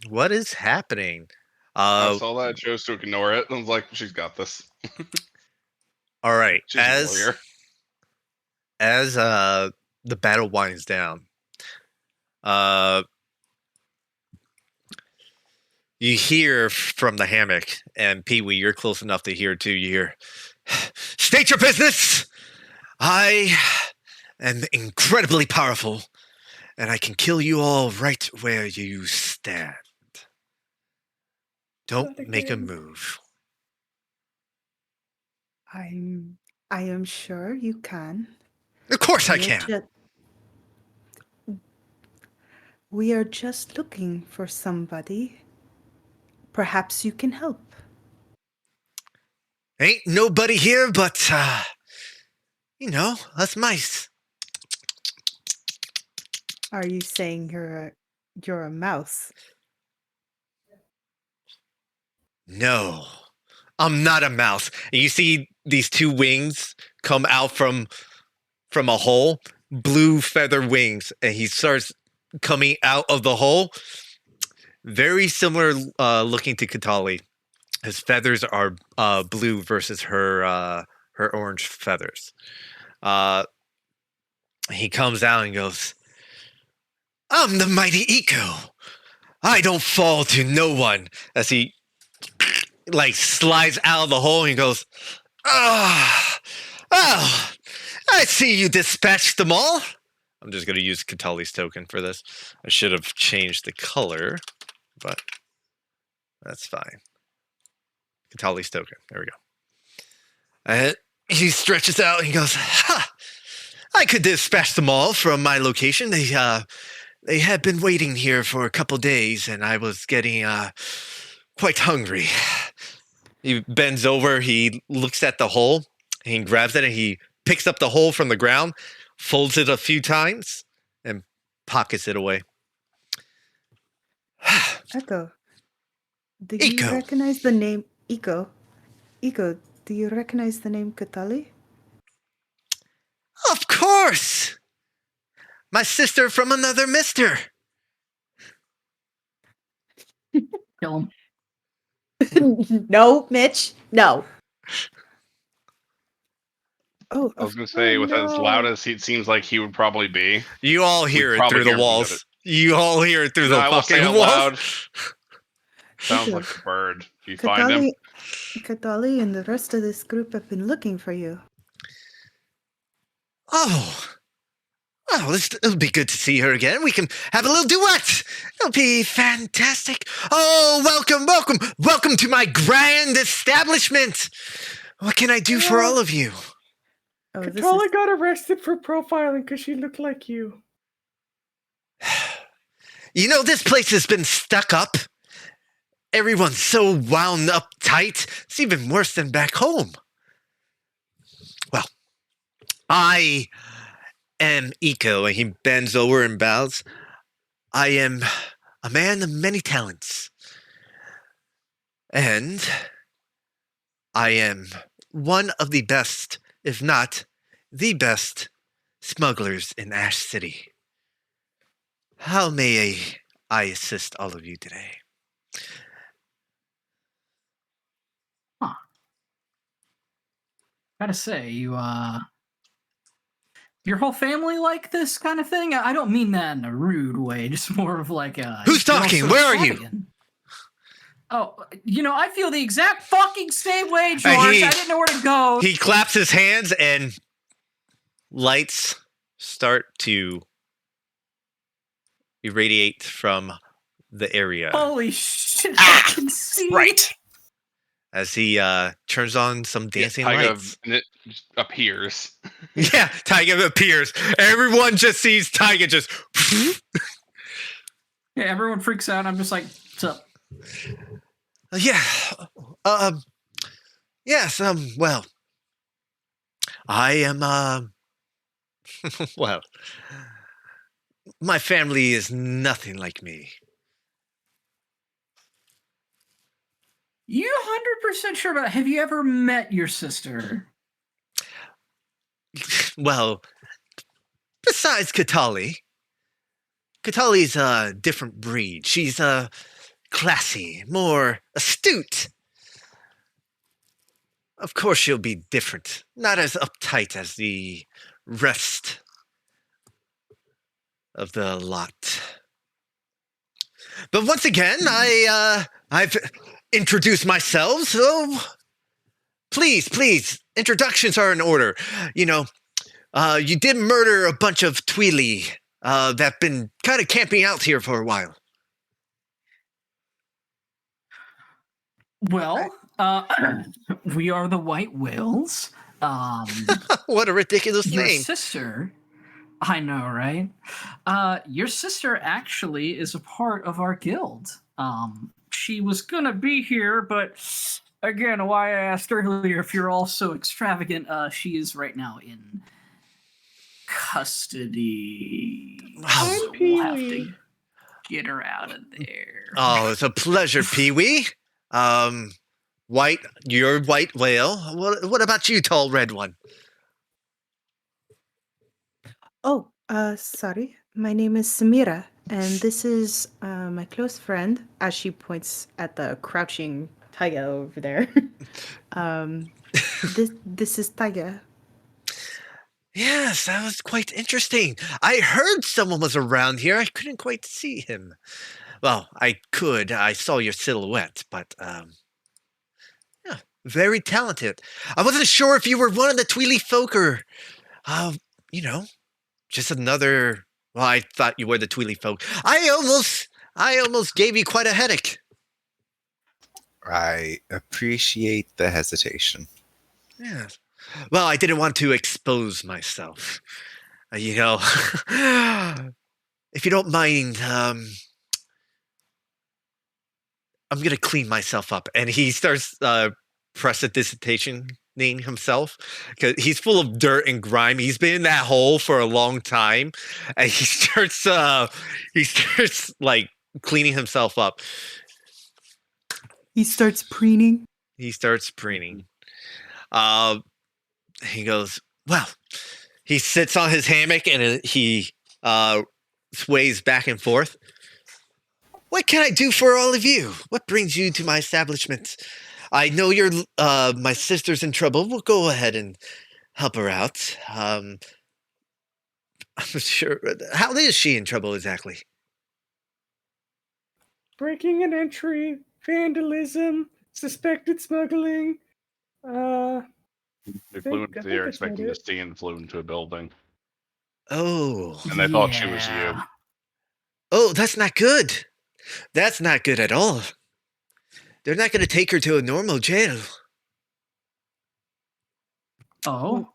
B: What is happening?
D: I saw that. I chose to ignore it. I was like, she's got this.
B: All right.
D: She's a warrior.
B: As the battle winds down, you hear from the hammock, and Pee-wee, you're close enough to hear too. You hear, "State your business. I am incredibly powerful, and I can kill you all right where you stand. Don't make a move."
E: I am sure you can.
B: Of course I
E: We are
B: can.
E: We are just looking for somebody. Perhaps you can help.
B: Ain't nobody here but, us mice.
E: Are you saying you're a mouse?
B: No, I'm not a mouse. And you see these two wings come out from a hole, blue feather wings, and he starts coming out of the hole. Very similar looking to Katali. His feathers are blue versus her orange feathers. He comes out and goes, "I'm the mighty Eco. I don't fall to no one." As he slides out of the hole and he goes, "Oh, I see you dispatched them all." I'm just going to use Katali's token for this. I should have changed the color, but that's fine. Katali's token. There we go. And he stretches out and he goes, "Ha! I could dispatch them all from my location. They had been waiting here for a couple days, and I was getting quite hungry." He bends over, he looks at the hole, he grabs it, and he picks up the hole from the ground, folds it a few times, and pockets it away.
E: Echo, do
B: Eco.
E: you recognize the name Eco? Eco, do you recognize the name Katali?
B: Of course! My sister from another mister.
A: Kill him.
E: No, Mitch. No. Oh,
D: I was going to say, with as loud as it seems like he would probably be.
B: You all hear it
D: probably
B: through the
D: hear him
B: walls.
D: get
B: You all hear it through the
D: I will say
B: fucking
D: out
B: walls.
D: loud. Sounds like a bird. Do you find him?
E: Katali and the rest of this group have been looking for you.
B: Oh, it'll be good to see her again. We can have a little duet. It'll be fantastic. Oh, welcome to my grand establishment. What can I do for all of you?
E: Oh,
G: Katali got arrested for profiling because she looked like you.
B: This place has been stuck up. Everyone's so wound up tight. It's even worse than back home. Well, I am Eco, and he bends over and bows. I am a man of many talents. And I am one of the best, if not the best, smugglers in Ash City. How may I assist all of you today?
A: Gotta say, your whole family like this kind of thing? I don't mean that in a rude way, just more of like a...
B: Who's talking? Where are you?
A: Oh, I feel the exact fucking same way, George. I didn't know where to go.
B: He claps his hands and lights start to irradiate from the area.
A: Holy shit, I can see.
B: Right. As he turns on some dancing lights.
D: And it just appears.
B: Yeah, Taiga appears. Everyone just sees Taiga just...
A: Yeah, everyone freaks out. I'm just like, what's up?
B: Yeah. Yes, well, I am, well, my family is nothing like me.
A: You 100% sure about it? Have you ever met your sister?
B: Well, besides Katali's a different breed. She's classy, more astute. Of course she'll be different, not as uptight as the rest of the lot. But once again, I've introduced myself, so please, introductions are in order. You know, you did murder a bunch of Tweely that've been kind of camping out here for a while.
A: Well, we are the White Whales.
B: What a ridiculous
A: Your
B: name.
A: sister, I know, right? Your sister actually is a part of our guild. She was gonna be here, but again, why I asked earlier if you're all so extravagant, she is right now in custody.
B: Oh,
A: So we'll have to get her out of there.
B: Oh, it's a pleasure, Pee-wee. You're White Whale. What about you, Tall Red One?
E: Oh, sorry. My name is Samira, and this is my close friend, as she points at the crouching Taiga over there. This is Taiga.
B: Yes, that was quite interesting. I heard someone was around here. I couldn't quite see him. Well, I could. I saw your silhouette, but yeah, very talented. I wasn't sure if you were one of the Tweely folk or, you know, just another. Well, I thought you were the Tweely folk. I almost gave you quite a headache.
F: I appreciate the hesitation.
B: Yes. Well, I didn't want to expose myself. You know, if you don't mind, I'm gonna clean myself up. And he starts prestidigitating himself because he's full of dirt and grime. He's been in that hole for a long time, and he starts like cleaning himself up.
E: He starts preening.
B: He starts preening. He goes, well, he sits on his hammock and he sways back and forth. What can I do for all of you? What brings you to my establishment? I know you're my sister's in trouble. We'll go ahead and help her out. I'm sure. How is she in trouble exactly?
G: Breaking an entry, vandalism, suspected smuggling.
D: They flew
G: I
D: into
G: think
D: the air
G: that's about
D: expecting to
G: it.
D: see and flew into a building.
B: Oh.
D: And they thought she was you.
B: Oh, that's not good. That's not good at all. They're not going to take her to a normal jail.
A: Oh,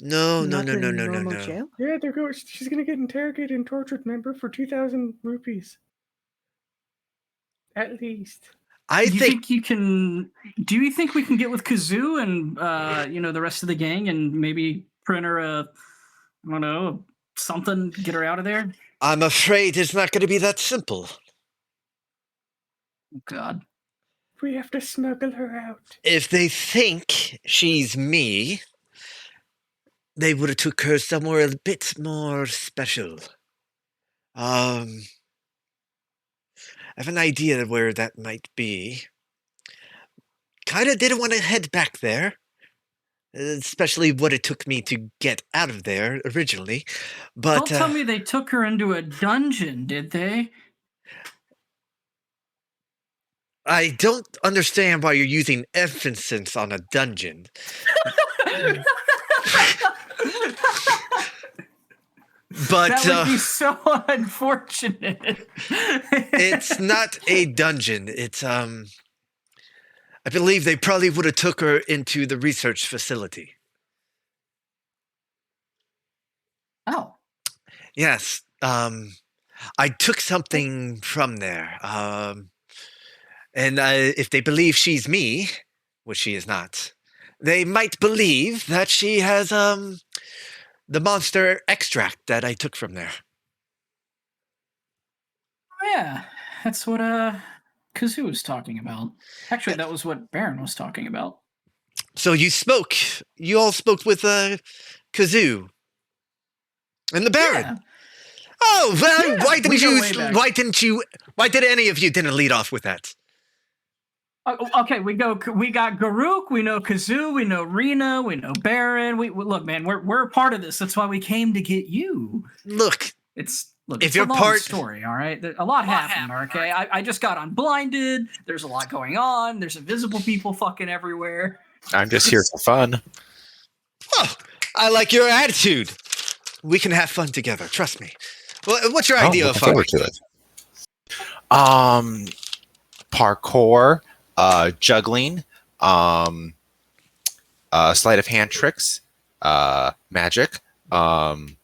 B: No.
E: Jail?
G: Yeah, they're going. She's gonna get interrogated and tortured, remember, for 2,000 rupees. At least.
B: I
A: you
B: think
A: you can? Do you think we can get with Kazoo and the rest of the gang and maybe print her I don't know, something, get her out of there?
B: I'm afraid it's not going to be that simple.
A: Oh, God.
G: We have to smuggle her out.
B: If they think she's me, they would have took her somewhere a bit more special. I have an idea where that might be. Kinda didn't want to head back there, especially what it took me to get out of there originally. But
A: Don't tell me they took her into a dungeon, did they?
B: I don't understand why you're using emphasis on a dungeon. But
A: that would be so unfortunate.
B: it's not a dungeon. It's I believe they probably would have took her into the research facility.
A: Oh.
B: Yes. I took something from there. And if they believe she's me, which she is not, they might believe that she has the monster extract that I took from there.
A: Oh, yeah. That's what Kazoo was talking about. Actually, that was what Baron was talking about.
B: So you all spoke with Kazoo and the Baron.
A: Yeah.
B: Oh, well,
A: Yeah,
B: why
A: we
B: didn't
A: go
B: you?
A: way back.
B: Why did any of you didn't lead off with that?
A: Okay, we got Garuk, we know Kazoo, we know Rena, we know Baron. We look, man, we're a part of this. That's why we came to get you.
B: Look,
A: It's
B: If
A: it's
B: you're
A: a long
B: part-
A: story, all right. A lot happened. Okay, I just got unblinded. There's a lot going on. There's invisible people fucking everywhere.
F: I'm just here for fun.
B: oh, I like your attitude. We can have fun together. Trust me. What's your
F: Oh,
B: idea of
F: looking
B: fun?
F: forward to it. Parkour, juggling, sleight of hand tricks, magic,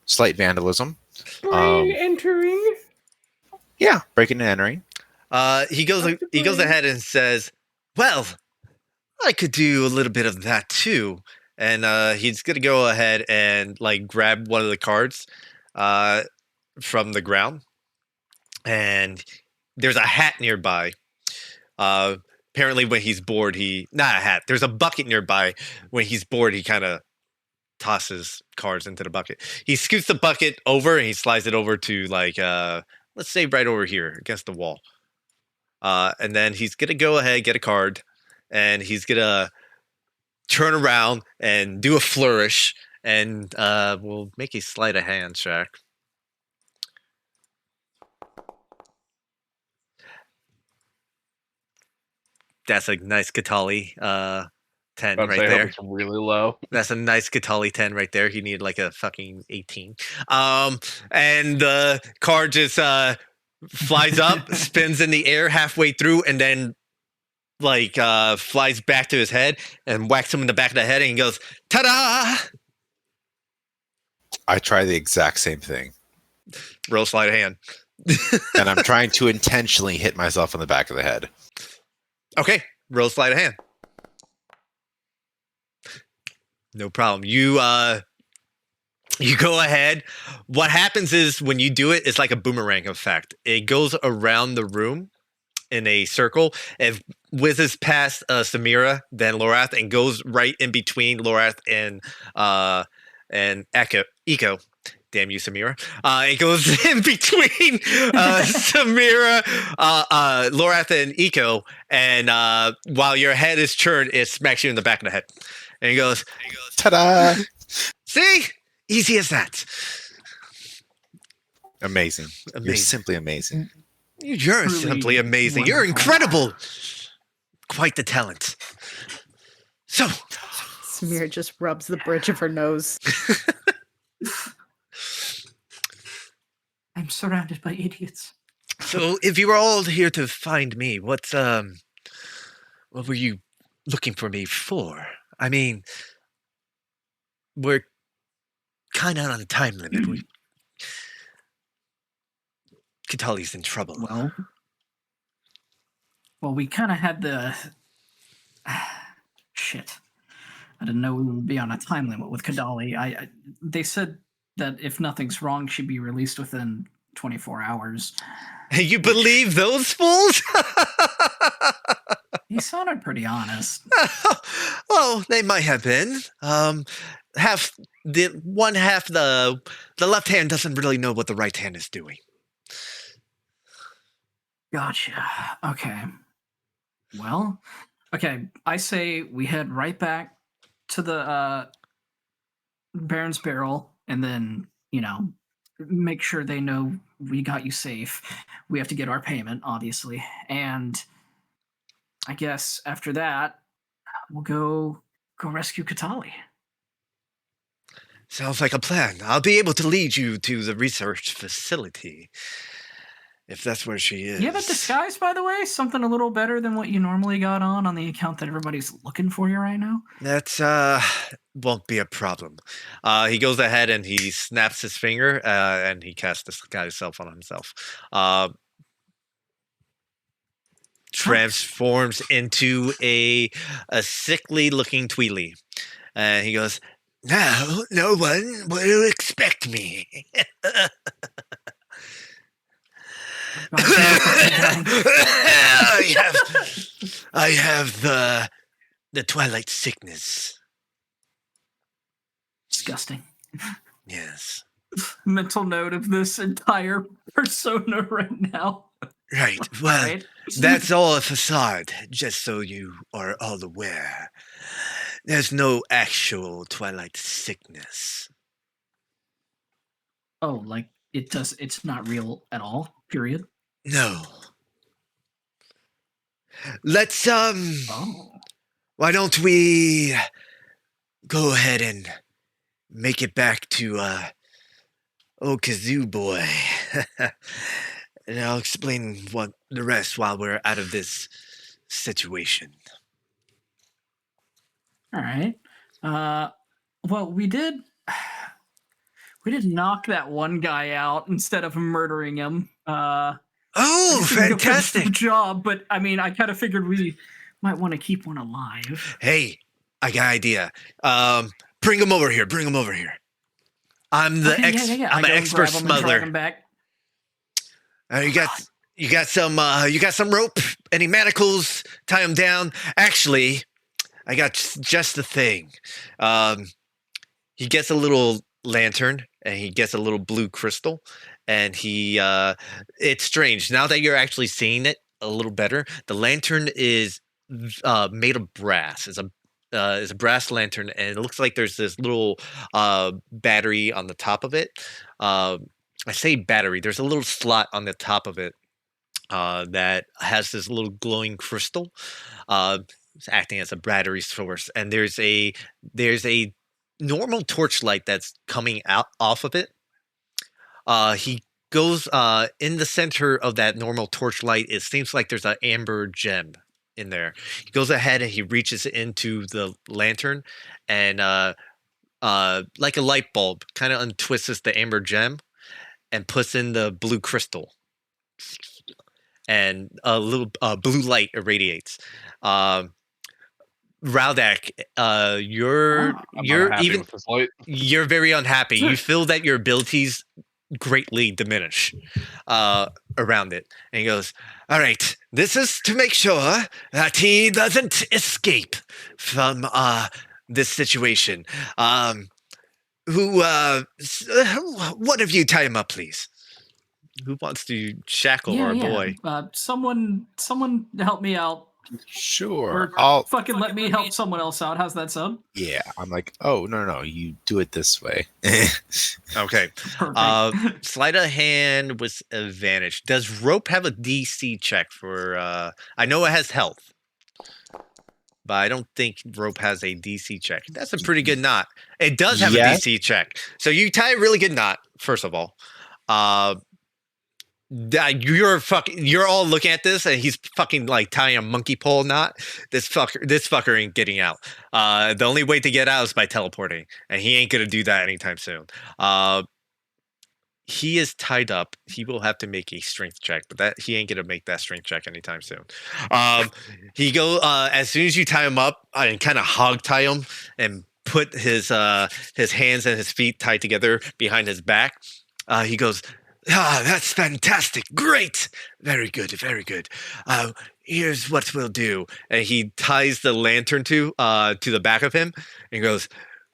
F: slight vandalism.
G: Brain entering.
F: Yeah, breaking and entering.
B: He goes ahead and says, "Well, I could do a little bit of that too." And he's gonna go ahead and like grab one of the cards from the ground, and there's a hat nearby. Apparently, when he's bored, not a hat. There's a bucket nearby. When he's bored, he kind of tosses cards into the bucket. He scoots the bucket over and he slides it over to like let's say right over here against the wall. And then he's gonna go ahead, get a card, and he's gonna turn around and do a flourish, and we'll make a sleight of hand check. That's a nice Katali 10
D: I'd
B: right
D: say I hope
B: there.
D: it's really low.
B: That's a nice Katali 10 right there. He needed like a fucking 18. And the card just flies up, spins in the air halfway through, and then like flies back to his head and whacks him in the back of the head, and he goes, "Ta-da!"
F: I try the exact same thing.
B: Roll sleight of hand.
F: And I'm trying to intentionally hit myself in the back of the head.
B: Okay, roll sleight of hand. No problem. You go ahead. What happens is when you do it, it's like a boomerang effect. It goes around the room in a circle. It whizzes past Samira, then Lorath, and goes right in between Lorath and Eco. Damn you, Samira. It goes in between Samira, Lorath, and Eco, and while your head is turned, it smacks you in the back of the head. And he goes,
F: Ta-da!
B: "See? Easy as that."
F: Amazing. You're
B: Amazing.
F: simply amazing.
B: You're
A: Truly
B: simply amazing. You're
A: wonderful.
B: incredible. Quite the talent. So,
E: Samir just rubs the bridge of her nose.
A: I'm surrounded by idiots.
B: if you were all here to find me, what were you looking for me for? I mean, we're kind of on a time limit. Katali's in trouble.
A: Well, we kind of had the shit. I didn't know we would be on a time limit with Kadali. They said that if nothing's wrong, she'd be released within 24 hours.
B: You believe those fools?
A: He sounded pretty honest.
B: Well, they might have been. Half the left hand doesn't really know what the right hand is doing.
A: Gotcha. Okay. Well, okay. I say we head right back to the Baron's Barrel, and then make sure they know we got you safe. We have to get our payment, obviously, and I guess after that, we'll go rescue Katali.
B: Sounds like a plan. I'll be able to lead you to the research facility. If that's where she is.
A: You have a disguise, by the way? Something a little better than what you normally got on the account that everybody's looking for you right now?
B: That won't be a problem. He goes ahead and he snaps his finger and he casts disguise self on himself. Transforms into a sickly looking Tweely. And he goes, "Now no one will expect me." I have the twilight sickness.
A: Disgusting.
B: Yes.
A: mental note of this entire persona right now.
B: Right. Well,
A: Right?
B: that's all a facade, just so you are all aware. There's no actual Twilight sickness.
A: Oh, like it's not real at all, period.
B: No. Let's,
A: Oh.
B: why don't we go ahead and make it back to, Kazoo boy. And I'll explain what the rest while we're out of this situation.
A: All right. Well, we did knock that one guy out instead of murdering him. I
B: Oh,
A: guess we can go finish the
B: fantastic!
A: job, but I mean, I kind of figured we might want to keep one alive.
B: Hey, I got an idea. Bring him over here. Bring him over here. I'm the
A: Okay,
B: I'm
A: I
B: an
A: go
B: expert
A: grab him and drag
B: smuggler.
A: him back.
B: You got some rope? Any manacles? Tie him down. Actually, I got just the thing. He gets a little lantern and he gets a little blue crystal, and he it's strange now that you're actually seeing it a little better. The lantern is made of brass. It's a brass lantern, and it looks like there's this little battery on the top of it. I say battery. There's a little slot on the top of it that has this little glowing crystal. It's acting as a battery source, and there's a normal torchlight that's coming out off of it. He goes in the center of that normal torchlight. It seems like there's an amber gem in there. He goes ahead and he reaches into the lantern, and like a light bulb, kind of untwists the amber gem and puts in the blue crystal, and a little blue light irradiates. Raudak, you're
A: Ah.
D: I'm
B: you're
D: not happy
B: even
D: with this light.
B: you're very unhappy. You feel that your abilities greatly diminish around it. And he goes, "All right, this is to make sure that he doesn't escape from this situation. One of you tie him up, please. Who wants to shackle our boy?
A: Someone help me out.
F: Sure.
A: Or
F: I'll.
A: fucking let me help someone else out. How's that sound?
F: Yeah. I'm like, oh no, you do it this way.
B: Okay.
A: Perfect.
B: Sleight of hand with advantage. Does rope have a DC check for? I know it has health, but I don't think rope has a DC check. That's a pretty good knot. It does have
F: Yes.
B: a DC check. So you tie a really good knot. First of all, you're all looking at this, and he's fucking like tying a monkey pole knot. This fucker ain't getting out. The only way to get out is by teleporting, and he ain't gonna do that anytime soon. He is tied up. He will have to make a strength check, but he ain't gonna make that strength check anytime soon. He go as soon as you tie him up and kind of hog tie him and put his hands and his feet tied together behind his back. He goes, that's fantastic. Great. Very good. Very good. Here's what we'll do. And he ties the lantern to the back of him and goes,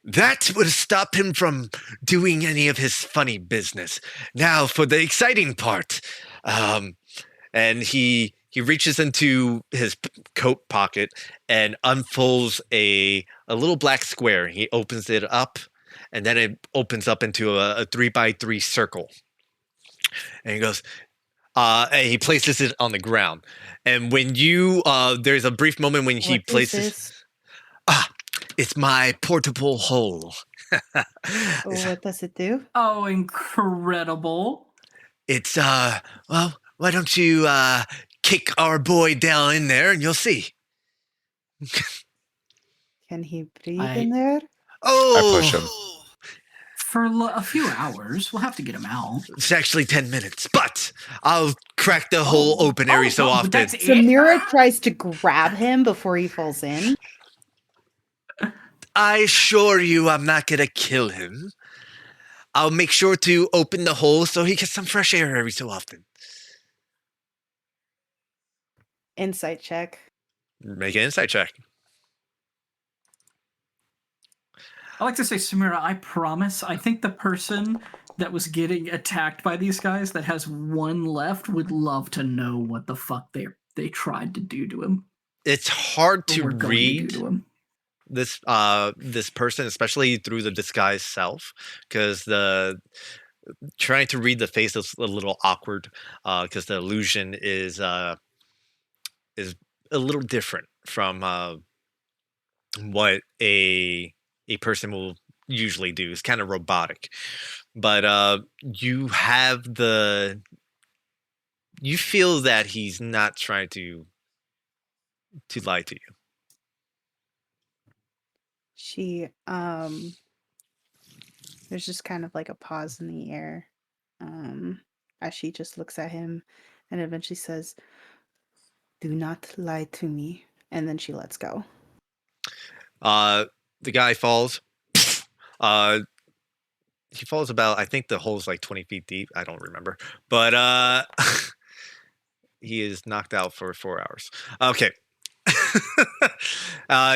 B: that would stop him from doing any of his funny business. Now for the exciting part. And he reaches into his coat pocket and unfolds a little black square. He opens it up, and then it opens up into a 3x3 circle. And he goes, and he places it on the ground. And when you, there's a brief moment when he places, it's my portable hole.
E: What does it do?
A: Oh, incredible.
B: It's, well, why don't you, kick our boy down in there and you'll see.
E: Can he breathe in there?
B: Oh,
F: I push him.
A: For a few hours, we'll have to get him out.
B: It's actually 10 minutes, but I'll crack the hole open every so
A: no, but
B: often.
A: that's it.
E: Samira tries to grab him before he falls in.
B: I assure you I'm not going to kill him. I'll make sure to open the hole so he gets some fresh air every so often.
E: Insight check.
B: Make an insight check.
A: I like to say, Samira, I promise, I think the person that was getting attacked by these guys that has one left would love to know what the fuck they tried to do to him.
B: It's hard
A: Or
B: to
A: were going
B: read
A: to do to him.
B: this person, especially through the disguise self, because the trying to read the face is a little awkward, because the illusion is a little different from what a person will usually do. It's kind of robotic, but you feel that he's not trying to lie to you.
E: She there's just kind of like a pause in the air, as she just looks at him and eventually says, "Do not lie to me," and then she lets go.
B: The guy falls. He falls about, I think the hole's like 20 feet deep. I don't remember, but he is knocked out for 4 hours. Okay.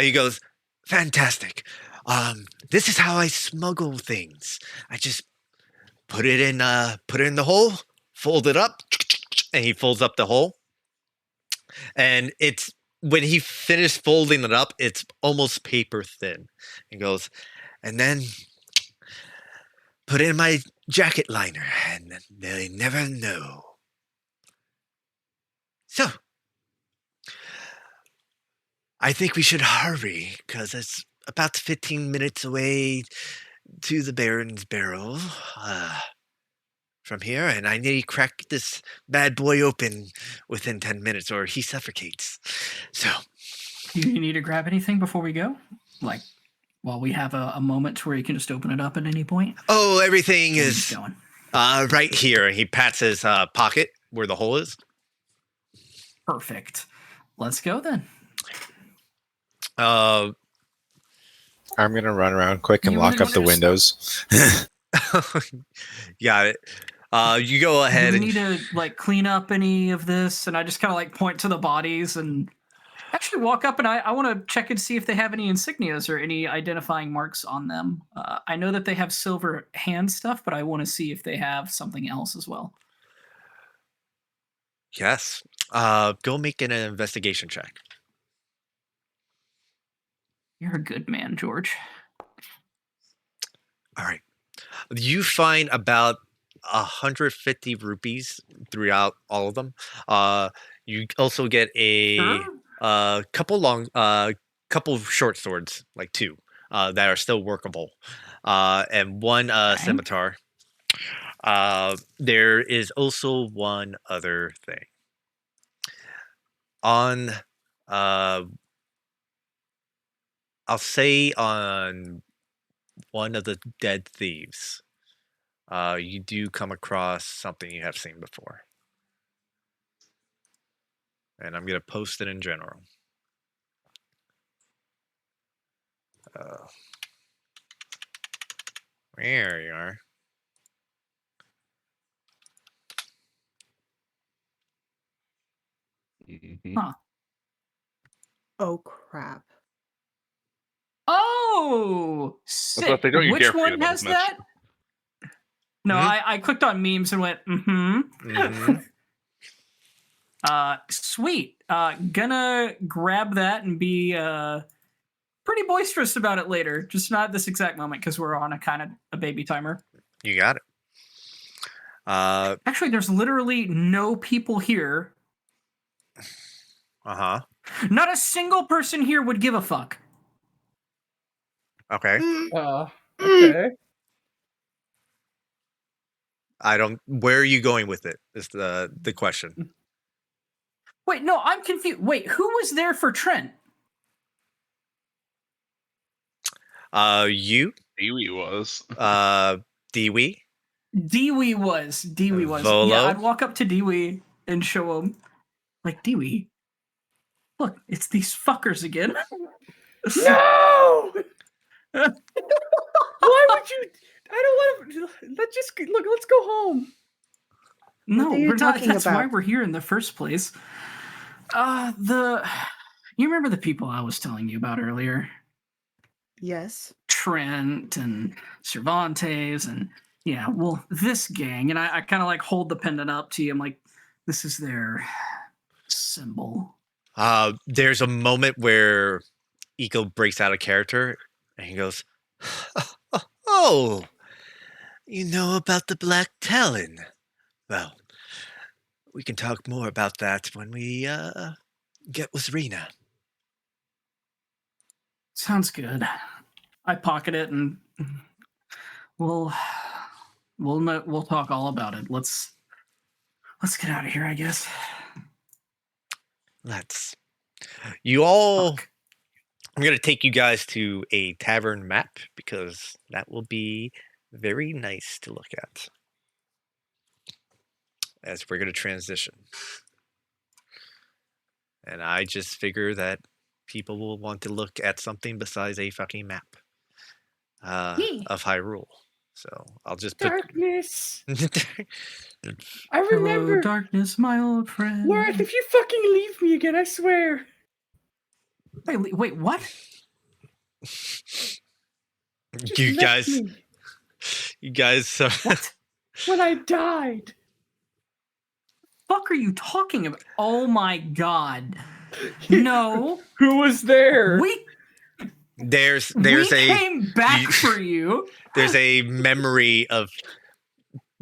B: He goes, fantastic. This is how I smuggle things. I just put it in the hole, fold it up, and he folds up the hole. And it's when he finished folding it up, it's almost paper thin. He goes, and then put it in my jacket liner, and they never know. So, I think we should hurry, because it's about 15 minutes away to the Baron's Barrel from here, and I need to crack this bad boy open within 10 minutes, or he suffocates. So,
A: Do you need to grab anything before we go? Like, while we have a moment where you can just open it up at any point?
B: oh, everything
A: Or
B: is
A: just going?
B: right here. He pats his pocket where the hole is.
A: Perfect. Let's go then.
B: Uh,
F: I'm gonna run around quick and
A: You
F: lock
A: really
F: up the
A: wanna
F: windows.
B: got it. You go ahead
A: Do we
B: and
A: need to like clean up any of this? And I just kind of like point to the bodies and actually walk up and I want to check and see if they have any insignias or any identifying marks on them. I know that they have silver hand stuff, but I want to see if they have something else as well.
B: yes. Go make an investigation check.
A: You're a good man, George.
B: All right. You find about 150 rupees throughout all of them. You also get a
A: Sure.
B: couple of short swords, like two, that are still workable, and one
A: Okay.
B: scimitar. There is also one other thing. On, I'll say on one of the dead thieves, you do come across something you have seen before. And I'm going to post it in general. There you are.
D: Mhm.
E: Oh crap.
A: Oh,
D: That's what
A: sick.
D: they don't you
A: Which
D: dare forget
A: one
D: about
A: has
D: this match.
A: that? No,
B: Hmm?
A: I clicked on memes and went,
B: Mhm.
A: sweet. Gonna grab that and be pretty boisterous about it later. Just not this exact moment because we're on a kind of a baby timer.
B: You got it.
A: Actually, there's literally no people here.
B: Uh-huh.
A: Not a single person here would give a fuck.
B: Okay.
C: Okay.
B: Where are you going with it is the question.
A: Wait, no, I'm confused. Wait, who was there for Trent?
B: You,
D: Dewey was.
B: Dewey,
A: Dewey was. Dewey was. Yeah,
B: Volo?
A: I'd walk up to Dewey and show him, like, Dewey, look, it's these fuckers again.
G: No! Why would you? I don't want to. Let's just look. Let's go home.
A: No,
E: are you
A: we're not.
E: talking
A: That's why
E: about?
A: we're here in the first place. You remember the people I was telling you about earlier?
E: Yes.
A: Trent and Cervantes and Yeah, well, this gang, and I kind of like hold the pendant up to you. I'm like, this is their symbol.
B: There's a moment where Eco breaks out of character and he goes, "Oh, you know about the Black Talon? Well, we can talk more about that when we get with Rena."
A: Sounds good. I pocket it and we'll we'll talk all about it. Let's get out of here, I guess.
B: Let's. You all.
A: Fuck.
B: I'm going to take you guys to a tavern map because that will be very nice to look at as we're going to transition. And I just figure that people will want to look at something besides a fucking map of Hyrule. So I'll just put.
G: Darkness. I
A: Hello,
G: remember.
A: darkness, my old friend.
G: Worth, if you fucking leave me again, I swear.
A: Wait, what?
G: Just
B: you
G: left
B: guys.
G: me
B: You guys.
A: What?
G: when I died.
A: Fuck are you talking about? Oh my god. No.
C: Who was there?
B: There's
A: we
B: a
A: came back for you.
B: there's a memory of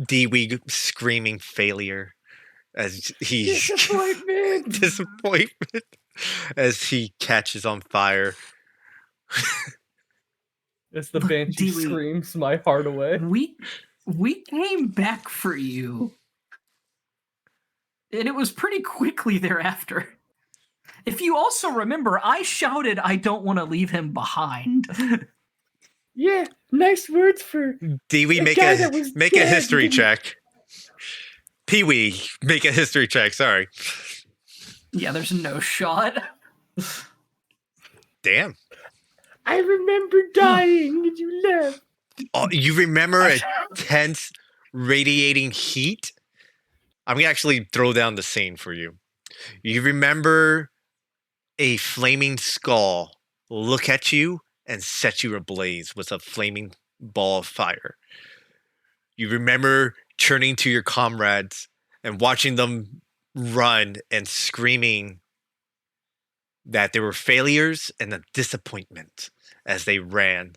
B: Dewey screaming failure as he
G: Disappointment.
B: disappointment as he catches on fire.
C: As the banshee
A: Dewey.
C: screams my heart away.
A: We came back for you. And it was pretty quickly thereafter. If you also remember, I shouted, I don't want to leave him behind.
G: Yeah, nice words for
B: Dewey,
G: a
B: make
G: guy
B: a
G: that was
B: make a
G: dead
B: history
G: and-
B: check. Pee-wee, make a history check. Sorry.
A: Yeah, there's no shot.
B: Damn.
G: I remember dying and you left.
B: Oh, you remember a tense, radiating heat? I'm gonna actually throw down the scene for you. You remember a flaming skull look at you and set you ablaze with a flaming ball of fire. You remember turning to your comrades and watching them run and screaming that they were failures and a disappointment as they ran.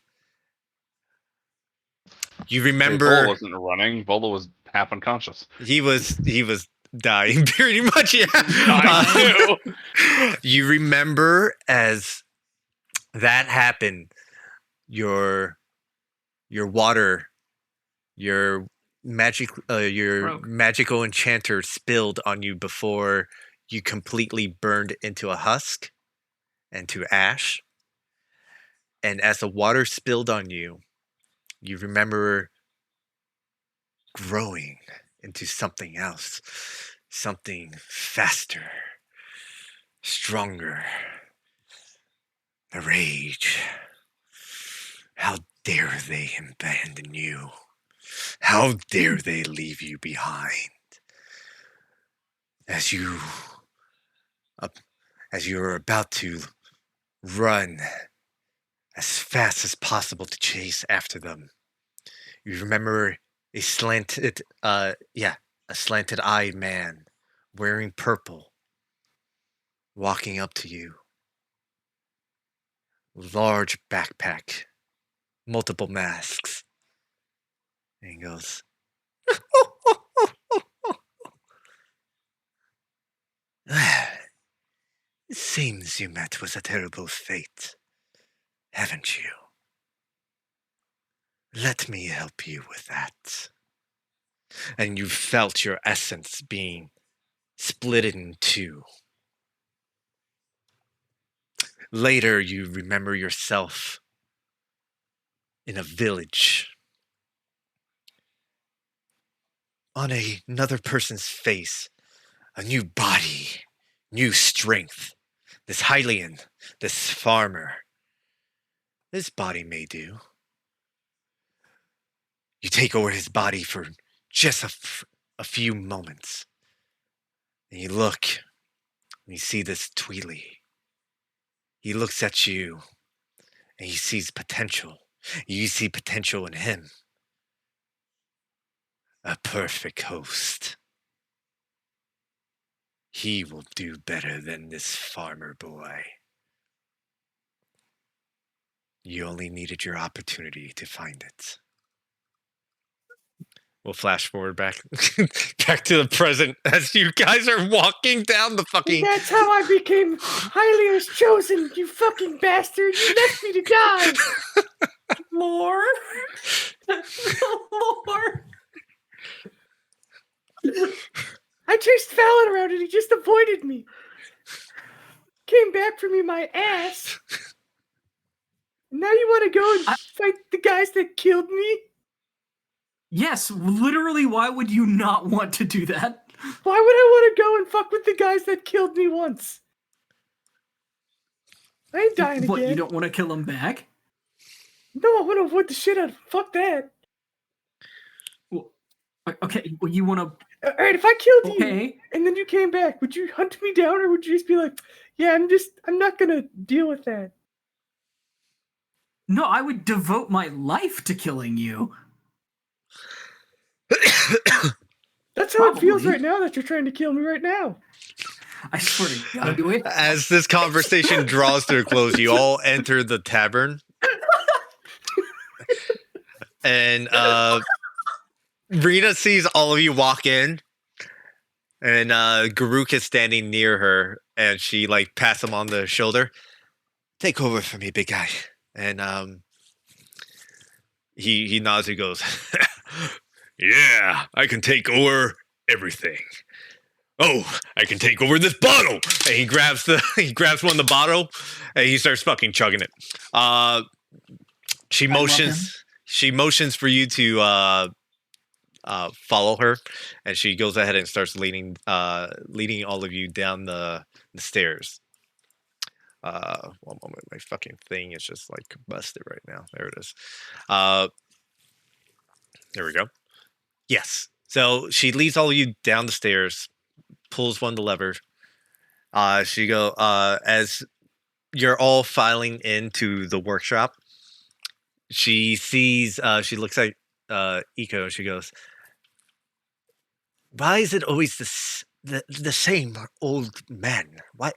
B: You
D: Bola
B: remember
D: wasn't running. Bola was half unconscious.
B: he was dying pretty much. Yeah.
D: I knew.
B: You remember as that happened, your water, your
A: Broke.
B: magical enchanter spilled on you before you completely burned into a husk and to ash. And as the water spilled on you, you remember growing into something else, something faster, stronger. The rage. How dare they abandon you? How dare they leave you behind? As you're about to run as fast as possible to chase after them, you remember a slanted eyed man wearing purple walking up to you. Large backpack, multiple masks. And he goes, "It seems you met with a terrible fate, haven't you? Let me help you with that." And you felt your essence being split in two. Later, you remember yourself in a village. On another person's face, a new body, new strength. This Hylian, this farmer. His body may do. You take over his body for just a few moments. And you look, and you see this Tweely. He looks at you, and he sees potential. You see potential in him. a perfect host. He will do better than this farmer boy. You only needed your opportunity to find it. We'll flash forward back back to the present as you guys are walking down the fucking.
G: That's how I became highly chosen, you fucking bastard. You left me to die.
A: Lore. Lore.
G: I chased Fallon around and he just avoided me. Came back for me, my ass. And now you want to go and fight the guys that killed me?
A: Yes, literally, why would you not want to do that?
G: Why would I want to go and fuck with the guys that killed me once? I ain't dying
A: What,
G: again.
A: you don't want to kill him back?
G: No, I want to avoid the shit out of fuck that.
A: Well, okay, well, you want to...
G: Alright, if I killed you
A: Okay.
G: and then you came back, would you hunt me down or would you just be like, yeah, I'm not gonna deal with that?
A: No, I would devote my life to killing you.
G: That's how it feels
A: Probably.
G: right now that you're trying to kill me right now.
A: I swear to God, do it.
B: As this conversation draws to a close, you all enter the tavern. And Rena sees all of you walk in. And Garuk is standing near her. And she like pats him on the shoulder. Take over for me, big guy. And he nods and goes, yeah, I can take over everything. Oh, I can take over this bottle. And he grabs one of the bottle and he starts fucking chugging it. She motions for you to follow her, and she goes ahead and starts leading all of you down the stairs. One moment, my fucking thing is just like busted right now. There it is. There we go. Yes. So she leads all of you down the stairs, pulls one of the levers. As you're all filing into the workshop, she sees, she looks at Eco and she goes, why is it always the same old man? Why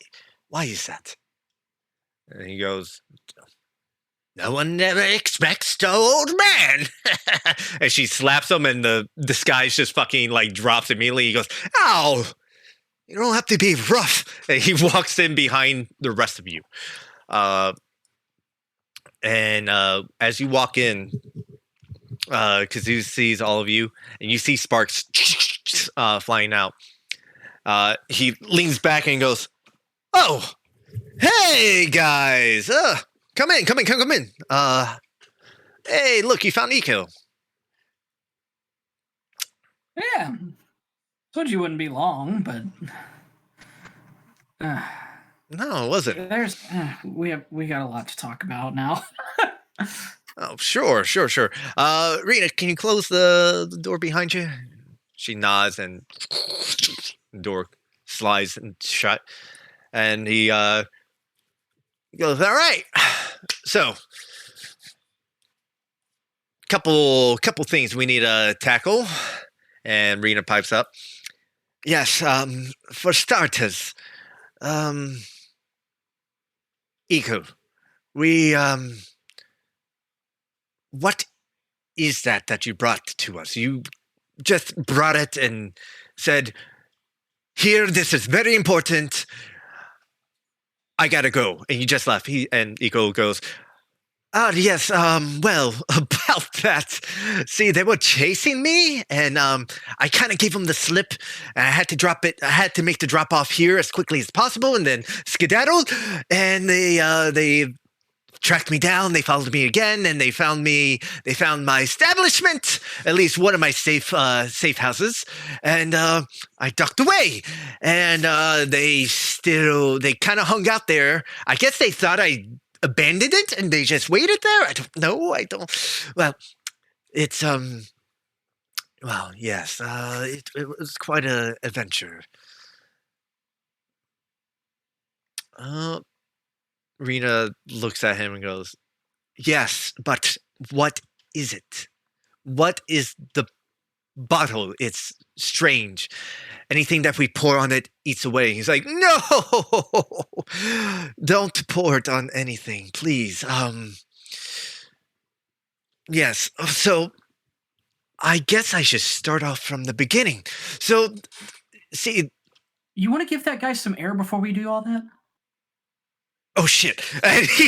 B: is that? And he goes, no one ever expects the old man. And she slaps him and the disguise just fucking like drops immediately. He goes, ow, you don't have to be rough. And he walks in behind the rest of you. And as you walk in, because he sees all of you, and you see sparks flying out, he leans back and goes, oh, hey, guys. Come in. Hey, look, you found Eco.
A: Yeah. Told you wouldn't be long, but...
B: No, it wasn't.
A: There's... we got a lot to talk about now.
B: Oh, sure. Rena, can you close the door behind you? She nods and the door slides and shut. And he goes, all right. So, couple things we need to tackle. And Rena pipes up. Yes, for starters, Eco, we, what is that you brought to us? You just brought it and said, here, this is very important. I gotta go. And you just left. And Eco goes, yes, well, about that. See, they were chasing me, and I kind of gave them the slip, and I had to drop it. I had to make the drop off here as quickly as possible, and then skedaddled, and they tracked me down. They followed me again, and they found my establishment, at least one of my safe houses, and I ducked away, and they kind of hung out there. I guess they thought I abandoned it and they just waited there. I don't know. Well, it's well, yes, it was quite an adventure. Rena looks at him and goes, yes, but what is it? What is the bottle. It's strange. Anything that we pour on it eats away. He's like, no, don't pour it on anything, please. Yes. So I guess I should start off from the beginning. So, see.
A: You want to give that guy some air before we do all that?
B: Oh shit! And he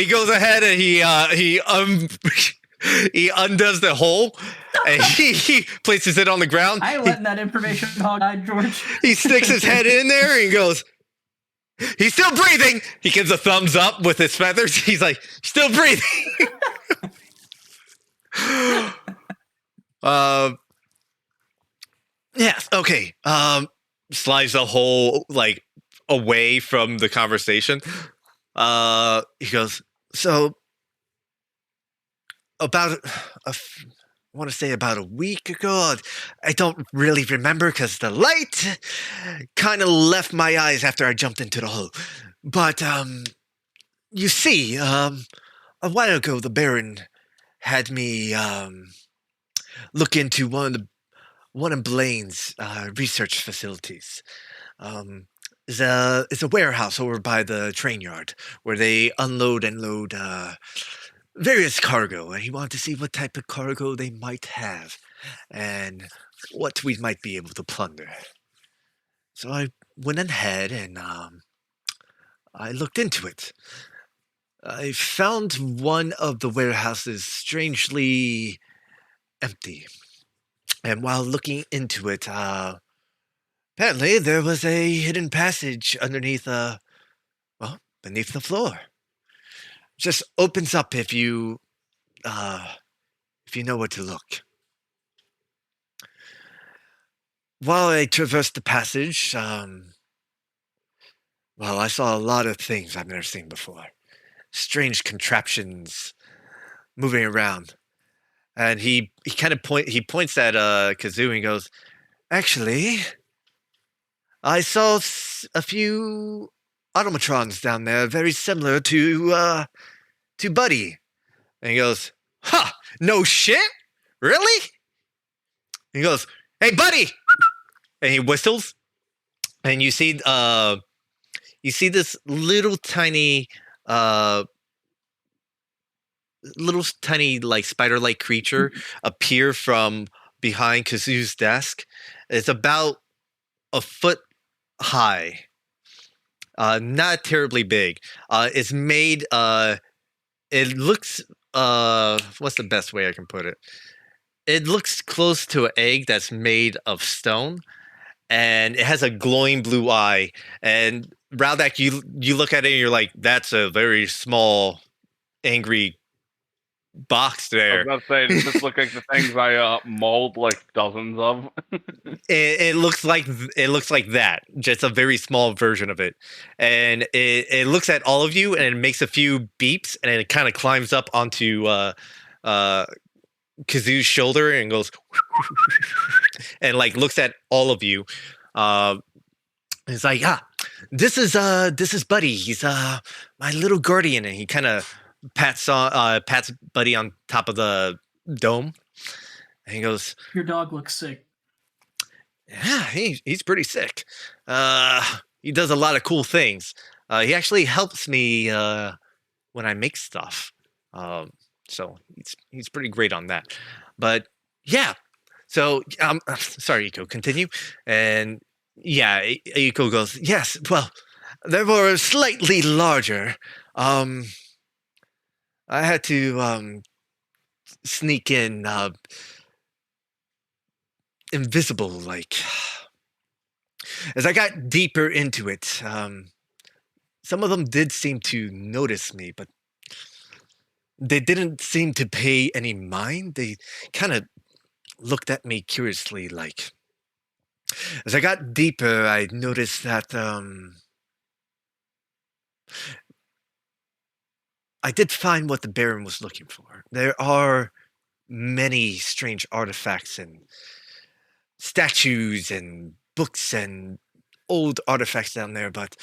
B: goes ahead and he undoes the hole and he places it on the ground.
A: I ain't letting that information hide, George. He
B: sticks his head in there and he goes, he's still breathing. He gives a thumbs up with his feathers. He's like, still breathing. Yes. Okay. Slides the hole like away from the conversation. He goes, so about I want to say about a week ago. I don't really remember because the light kind of left my eyes after I jumped into the hole. But you see, a while ago the Baron had me look into one of Blaine's research facilities. Is a warehouse over by the train yard where they unload and load various cargo, and he wanted to see what type of cargo they might have and what we might be able to plunder. So I went ahead and I looked into it. I found one of the warehouses strangely empty, and while looking into it, apparently there was a hidden passage underneath beneath the floor. Just opens up if you know where to look. While I traversed the passage, I saw a lot of things I've never seen before. Strange contraptions moving around. And he kind of points at Kazoo and goes, actually, I saw a few automatrons down there very similar to Buddy. And he goes, huh, no shit? Really? And he goes, hey, Buddy! And he whistles. And you see this little tiny like spider-like creature appear from behind Kazoo's desk. It's about a foot high. Not terribly big. It's made it looks what's the best way I can put it? It looks close to an egg that's made of stone, and it has a glowing blue eye. And Raldak, you look at it and you're like, that's a very small, angry box there.
D: I was about to say, does this look like the things I mold like dozens of?
B: It looks like that, just a very small version of it, and it looks at all of you and it makes a few beeps and it kind of climbs up onto Kazoo's shoulder and goes and like looks at all of you. It's like, this is Buddy. He's my little guardian, and he kind of pats Buddy on top of the dome, and he goes,
A: your dog looks sick.
B: Yeah, he's pretty sick. He does a lot of cool things. He actually helps me when I make stuff. So he's pretty great on that. But yeah, so sorry, Iko, continue. And yeah, Iko goes, yes, well, they were slightly larger. I had to sneak in invisible, like. As I got deeper into it, some of them did seem to notice me, but they didn't seem to pay any mind. They kind of looked at me curiously, like. As I got deeper, I noticed that I did find what the Baron was looking for. There are many strange artifacts and statues and books and old artifacts down there, but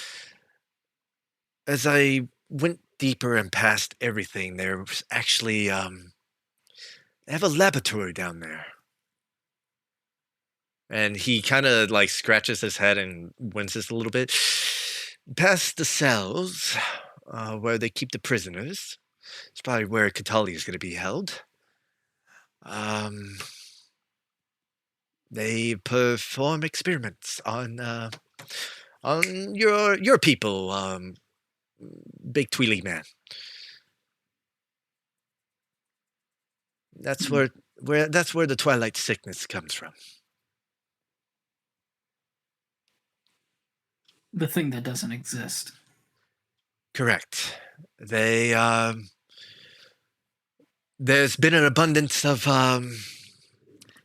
B: as I went deeper and past everything, there was actually They have a laboratory down there. And he kind of like scratches his head and winces a little bit. Past the cells, where they keep the prisoners. It's probably where Katali is going to be held. They perform experiments on your people, Big Tweely Man. That's where the Twilight Sickness comes from.
A: The thing that doesn't exist.
B: Correct. They there's been an abundance of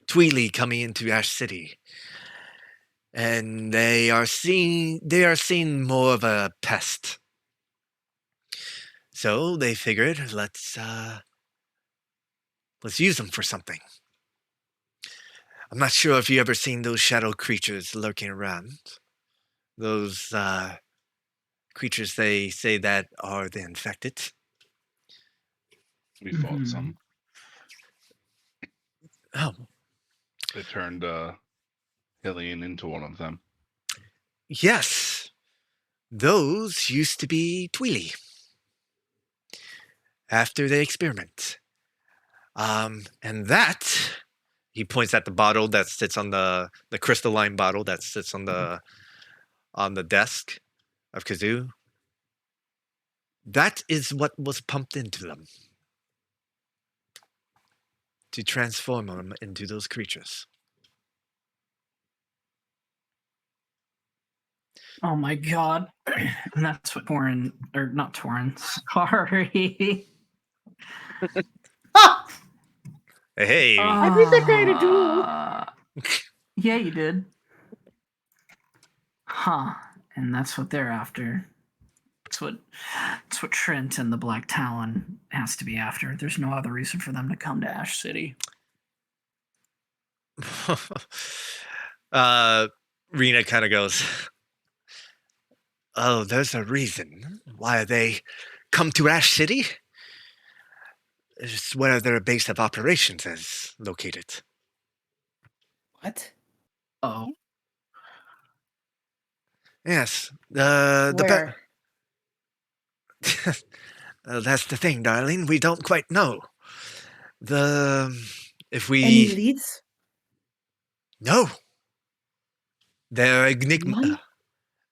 B: Tweely coming into Ash City, and they are seen more of a pest. So they figured let's use them for something. I'm not sure if you ever seen those shadow creatures lurking around. Those creatures they say that are the infected.
D: We fought
A: Mhm.
D: some.
B: Oh,
D: They turned Hillian into one of them.
B: yes. Those used to be Tweely. After the experiment. And that, he points at the bottle that sits on the crystalline bottle that sits on the desk of Kazoo. That is what was pumped into them. To transform them into those creatures.
A: Oh my god. And that's what Torin, or not Torin, sorry.
G: Ah!
B: Hey,
G: I beat that guy in a duel.
A: Yeah, you did. Huh. And that's what they're after. That's what Trent and the Black Talon has to be after. There's no other reason for them to come to Ash City.
B: Rena kind of goes, oh, there's a reason why they come to Ash City. It's where their base of operations is located.
E: What?
A: Oh.
B: Yes,
E: Where?
B: that's the thing, darling. We don't quite know. If we
E: Any leads?
B: no, they're enigma.
E: None?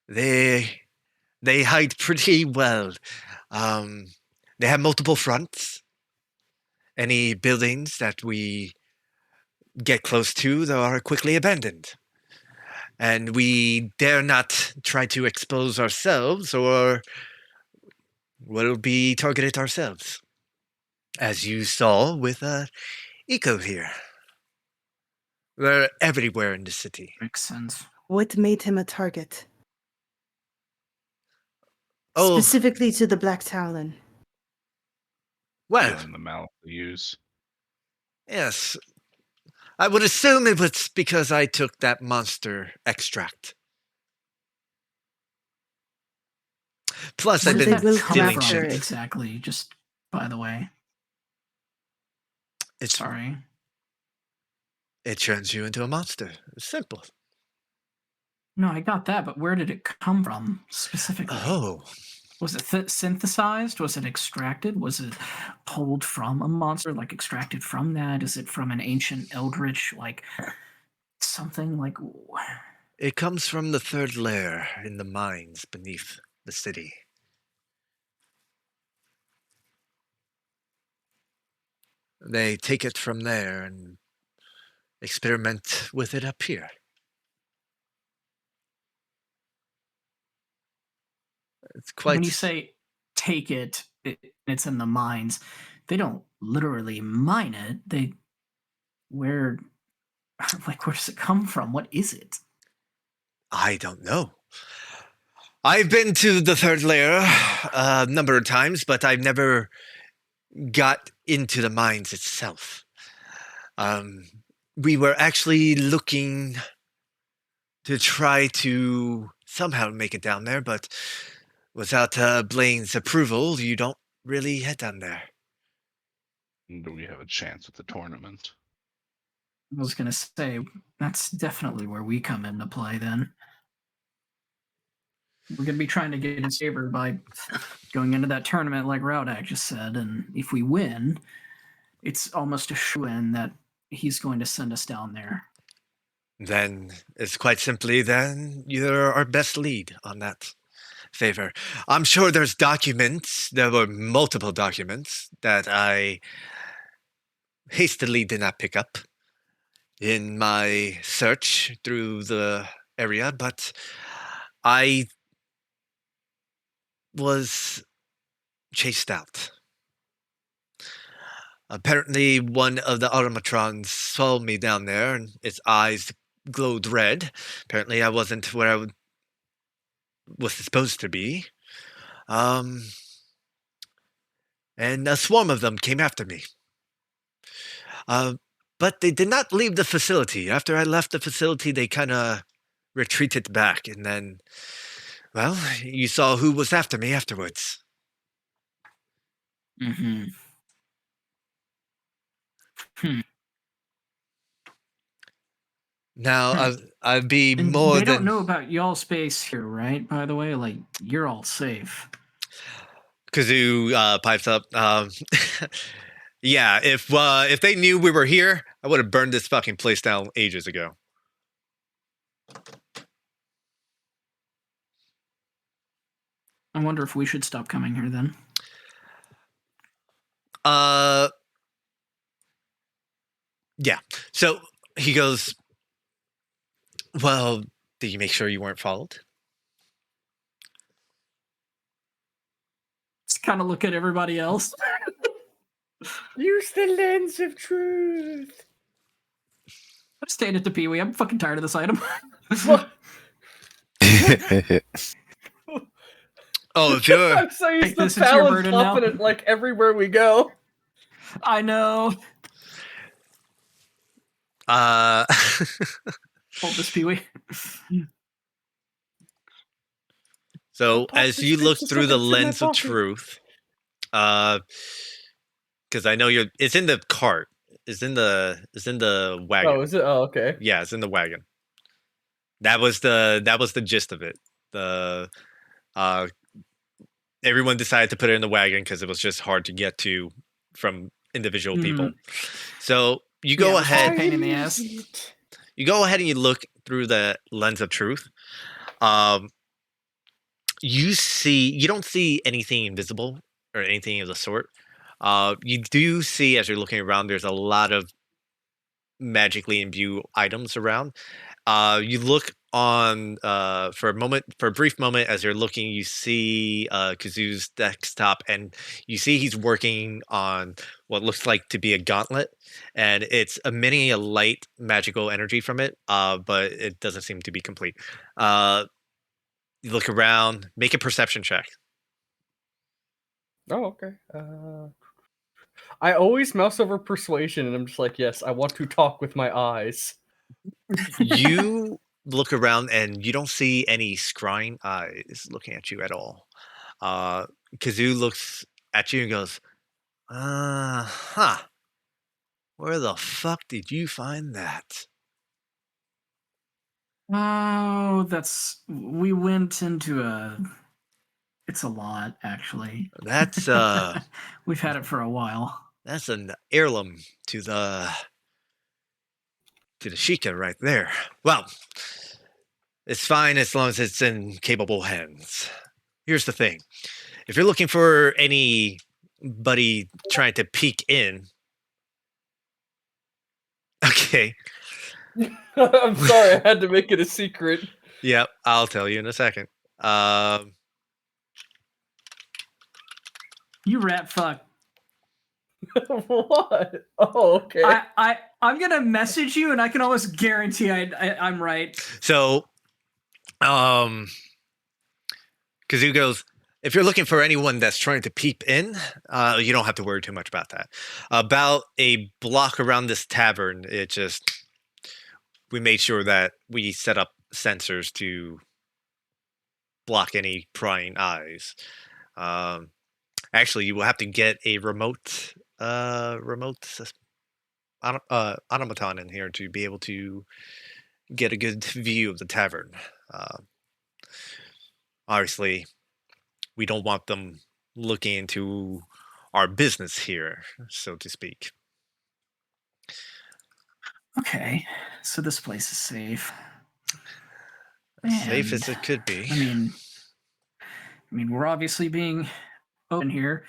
B: They hide pretty well. They have multiple fronts. Any buildings that we get close to, they are quickly abandoned. And we dare not try to expose ourselves, or we'll be targeted ourselves. As you saw with Eco here. They're everywhere in the city.
A: Makes sense.
E: What made him a target?
B: Oh,
E: Specifically to the Black Talon.
B: well,
D: In the mouth to use.
B: yes. I would assume it was because I took that monster extract. Plus,
E: What
B: I've
E: does
B: been
E: it will
B: stealing
E: come after
B: shit.
E: it?
A: Exactly. Just by the way.
B: It's
A: Sorry.
B: It turns you into a monster. It's simple.
A: No, I got that, but where did it come from specifically?
B: Oh,
A: Was it synthesized? Was it extracted? Was it pulled from a monster, like extracted from that? Is it from an ancient eldritch, like something like?
B: it comes from the third layer in the mines beneath the city. They take it from there and experiment with it up here. It's quite.
A: When you say take it, it's in the mines. They don't literally mine it. They where does it come from? What is it?
B: I don't know. I've been to the third layer a number of times, but I've never got into the mines itself. We were actually looking to try to somehow make it down there, but without Blaine's approval, you don't really head down there.
D: do we have a chance at the tournament?
A: I was gonna say that's definitely where we come into play. Then we're gonna be trying to get his favor by going into that tournament, like Raudak just said, and if we win, it's almost a shoo-in that he's going to send us down there.
B: Then it's quite simply, then you're our best lead on that favor. I'm sure there's documents. There were multiple documents that I hastily did not pick up in my search through the area, but I was chased out. Apparently, one of the automatrons saw me down there, and its eyes glowed red. Apparently, I wasn't where I was supposed to be. And a swarm of them came after me. But they did not leave the facility. After I left the facility, they kind of retreated back, and then, well, you saw who was after me afterwards.
A: Mm-hmm.
B: Now, I'd be
A: And
B: more
A: they
B: than...
A: don't know about y'all space here, right? By the way, like, you're all safe.
B: Kazoo pipes up. Yeah, if they knew we were here, I would have burned this fucking place down ages ago.
A: I wonder if we should stop coming here then.
B: Yeah. So he goes, well, did you make sure you weren't followed?
A: Just kind of look at everybody else.
G: Use the lens of truth.
A: I'm staying at the Pee-wee. I'm fucking tired of this item.
B: Oh, if you're...
C: I'm so used
A: Take
C: to
A: this as your
C: Fallon
A: burden now.
C: flopping it like everywhere we go.
A: I know.
B: Uh,
A: Hold this, Pee-wee.
B: so
C: pop
B: as
C: this
B: you look
C: bitch
B: through the
C: in my
B: lens of
C: pocket.
B: truth, because I know it's in the cart. It's in the wagon.
C: Oh, is it? Oh, okay.
B: Yeah, it's in the wagon. That was the gist of it. Everyone decided to put it in the wagon because it was just hard to get to from individual people. So you go ahead.
A: Pain in the ass.
B: You go ahead and you look through the lens of truth. You don't see anything invisible or anything of the sort. You do see, as you're looking around, there's a lot of magically imbued items around. You look on for a brief moment as you're looking, you see Kazoo's desktop, and you see he's working on what looks like to be a gauntlet, and it's emitting a light magical energy from it, but it doesn't seem to be complete. You look around, make a perception check.
C: Oh, okay. I always mouse over persuasion, and I'm just like, yes, I want to talk with my eyes.
B: You look around and you don't see any scrying eyes looking at you at all. Kazoo looks at you and goes, where the fuck did you find that?
A: Oh, we went into it's a lot, actually.
B: That's
A: We've had it for a while.
B: that's an heirloom to the Sheikah right there. Well, it's fine as long as it's in capable hands. Here's the thing. If you're looking for anybody trying to peek in, okay.
C: I'm sorry, I had to make it a secret.
B: Yep, I'll tell you in a second.
A: You rat fuck.
C: What? Oh, okay.
A: I'm gonna message you, and I can almost guarantee I'm right.
B: So, Kazoo goes, if you're looking for anyone that's trying to peep in, you don't have to worry too much about that. About a block around this tavern, we made sure that we set up sensors to block any prying eyes. Actually, you will have to get a remote remote automaton in here to be able to get a good view of the tavern. Obviously, we don't want them looking into our business here, so to speak.
A: Okay, so this place is safe.
B: As safe
A: And,
B: as it could be.
A: I mean, we're obviously being open here.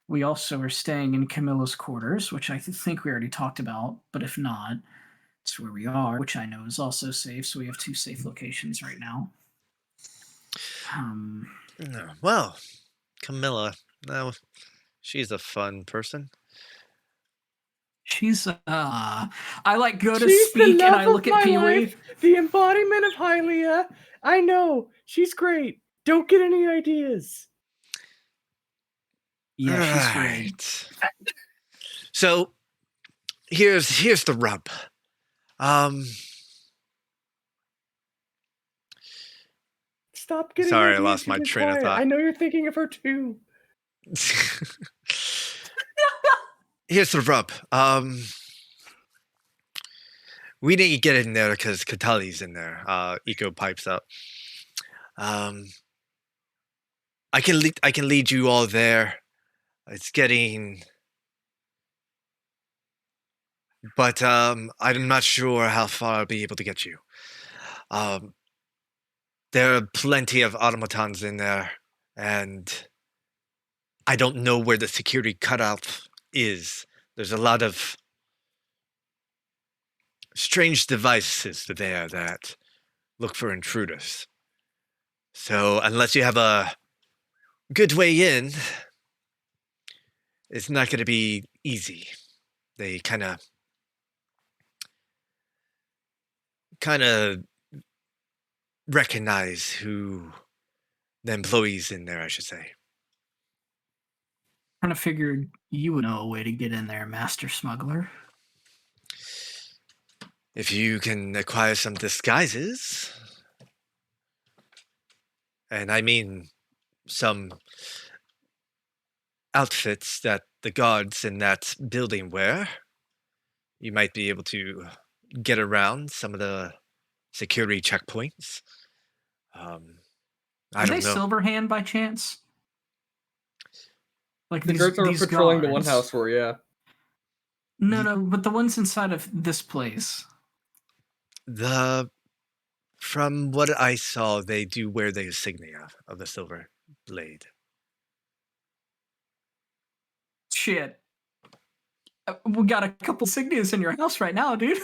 A: We also are staying in Camilla's quarters, which I think we already talked about. But if not, it's where we are, which I know is also safe. So we have 2 safe locations right now.
B: No, well, Camilla, no, she's a fun person.
A: She's I like go to
G: She's the
A: speak and
G: love
A: I look
G: of
A: at
G: my
A: Pee Wee.
G: life, the embodiment of Hylia. I know. She's great. Don't get any ideas.
A: Yeah, she's great.
B: Right. So here's the rub.
G: Stop getting
B: Sorry, I
G: ideas.
B: lost
G: You've
B: my
G: been
B: train of
G: quiet.
B: thought.
G: I know you're thinking of her too.
B: Here's the rub. We need to get in there because Katali's in there. Eco pipes up. I can lead you all there. It's getting, but I'm not sure how far I'll be able to get you. There are plenty of automatons in there, and I don't know where the security cutoff is. There's a lot of strange devices there that look for intruders. So unless you have a good way in, it's not going to be easy. They kind of recognize who the employees in there, I should say.
A: Kind of figured you would know a way to get in there, Master Smuggler.
B: If you can acquire some disguises, and I mean some outfits that the guards in that building wear, you might be able to get around some of the security checkpoints. I
A: Are
B: don't
A: they
B: know.
A: Silverhand by chance? Like
C: The guards that were
A: these
C: patrolling the one
A: guards?
C: house were, yeah.
A: No, but the ones inside of this place.
B: From what I saw, they do wear the insignia of the silver blade.
A: Shit. We got a couple insignias in your house right now, dude.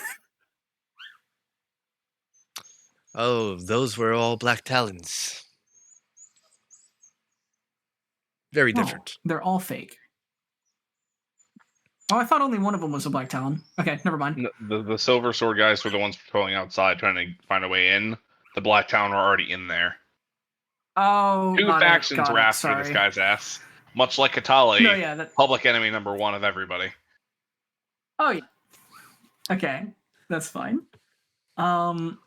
B: Oh, those were all Black Talons. Very
A: No,
B: different.
A: they're all fake. Oh, I thought only one of them was a Black Talon. Okay, never mind.
D: The Silver Sword guys were the ones patrolling outside trying to find a way in. The Black Town were already in there.
A: Oh,
D: Two factions were after
A: sorry.
D: this guy's ass. Much like Katali,
A: No, yeah,
D: public enemy number 1 of everybody.
A: Oh, yeah. Okay, that's fine.
B: Well,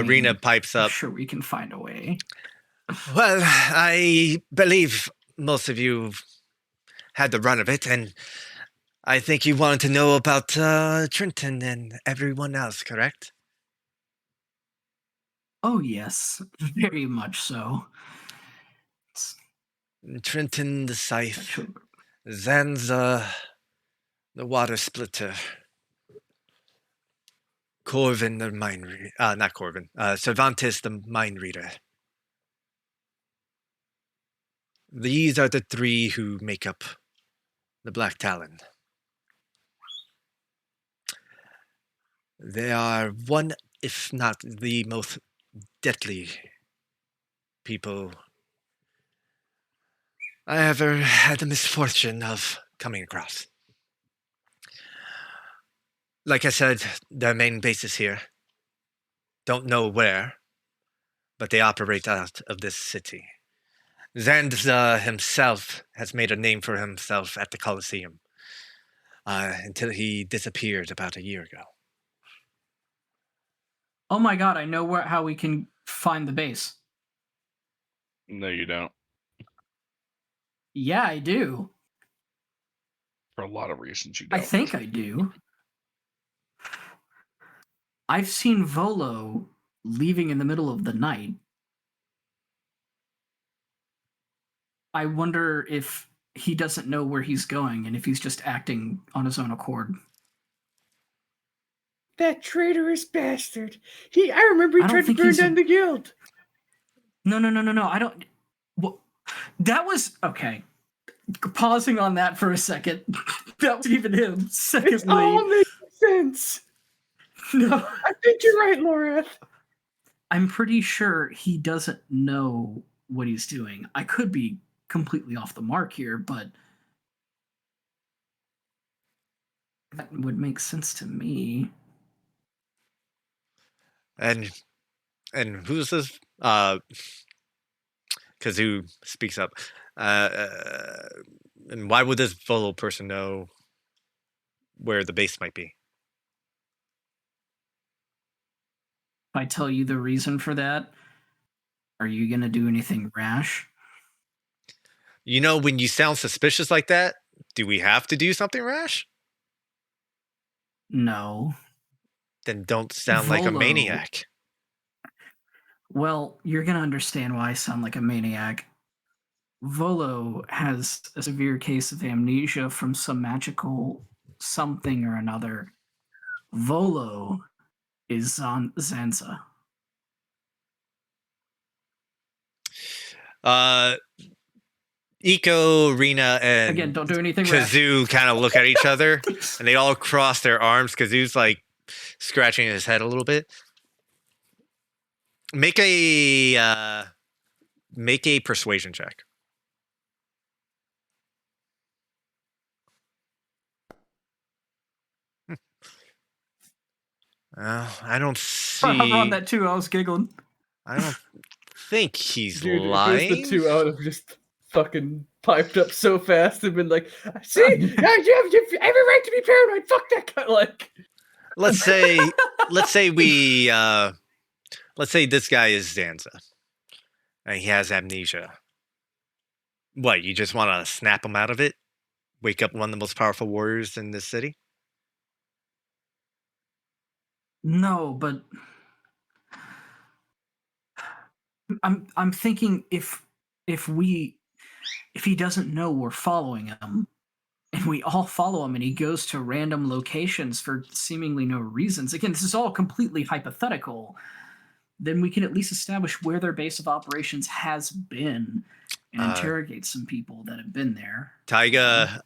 B: Rena pipes
A: I'm
B: up.
A: sure we can find a way.
B: Well, I believe most of you had the run of it, and I think you wanted to know about Trenton and everyone else, correct?
A: Oh, yes, very much so.
B: Trenton the Scythe, Zanza the Water Splitter, Corvin the Mind Reader, not Corvin, Cervantes the Mind Reader. These are the 3 who make up the Black Talon. They are one, if not the most deadly people I ever had the misfortune of coming across. Like I said, their main base is here. Don't know where, but they operate out of this city. Zanza himself has made a name for himself at the Colosseum until he disappeared about a year ago.
A: Oh my god, I know how we can find the base.
D: No, you don't.
A: Yeah, I do.
D: For a lot of reasons, you
A: I
D: don't.
A: think I do. I've seen Volo leaving in the middle of the night. I wonder if he doesn't know where he's going and if he's just acting on his own accord.
G: That traitorous bastard. I remember he
A: I don't
G: tried to
A: think
G: burn
A: he's a-
G: down the guild.
A: No. I don't. Well, that was okay. Pausing on that for a second. That was even him.
G: It's
A: Secondly,
G: all making sense.
A: no.
G: I think you're right, Lorath.
A: I'm pretty sure he doesn't know what he's doing. I could be completely off the mark here, but that would make sense to me.
B: And who's this? Kazoo speaks up. And why would this Volo person know where the base might be?
A: If I tell you the reason for that, are you going to do anything rash?
B: You know, when you sound suspicious like that, do we have to do something rash?
A: No.
B: Then don't sound like a
A: Volo.
B: maniac.
A: Well, you're going to understand why I sound like a maniac. Volo has a severe case of amnesia from some magical something or another. Volo is on Zanza.
B: Iko, Rena, and
A: Again, don't do anything rash.
B: Kazoo kind of look at each other, and they all cross their arms. Kazoo's like scratching his head a little bit. Make a persuasion check. I don't see.
A: I'm on that too. I was giggling.
B: I don't think he's
C: Dude,
B: lying.
C: if it was the two, I would have just fucking piped up so fast and been like, "See, you have every right to be paranoid. Fuck that guy." Like,
B: let's say this guy is Zanza, and he has amnesia. What, you just want to snap him out of it? Wake up one of the most powerful warriors in this city?
A: No, but I'm thinking if he doesn't know we're following him, and we all follow him, and he goes to random locations for seemingly no reasons. Again, this is all completely hypothetical. Then we can at least establish where their base of operations has been and interrogate some people that have been there.
B: Taiga,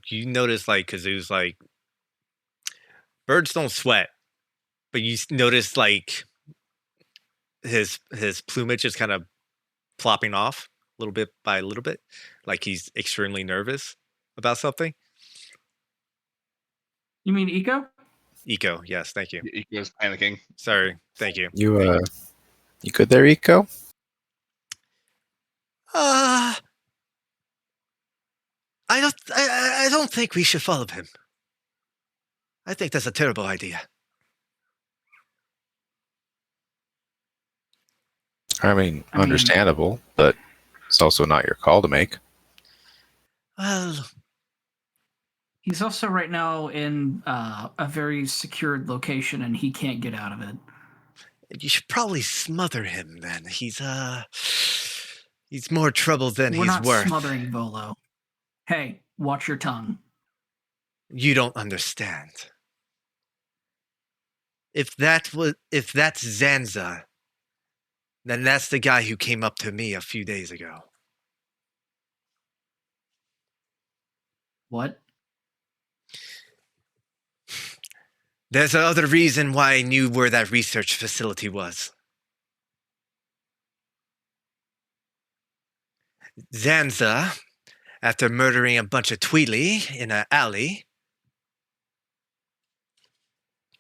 B: you notice like Kazoo's like birds don't sweat, but you notice like his plumage is kind of plopping off little bit by little bit, like he's extremely nervous about something.
A: You mean Iko?
B: Iko, yes, thank you.
D: Iko's panicking.
B: Sorry, thank you.
F: You good there, Eco?
B: I don't think we should follow him. I think that's a terrible idea.
F: I mean, understandable, but it's also not your call to make.
B: Well,
A: he's also right now in a very secured location, and he can't get out of it.
B: You should probably smother him then. He's more trouble than
A: We're
B: he's
A: not
B: worth.
A: smothering Volo. Hey, watch your tongue.
B: You don't understand. If that's Zanza, then that's the guy who came up to me a few days ago.
A: What?
B: There's another reason why I knew where that research facility was. Zanza, after murdering a bunch of Tweely in an alley,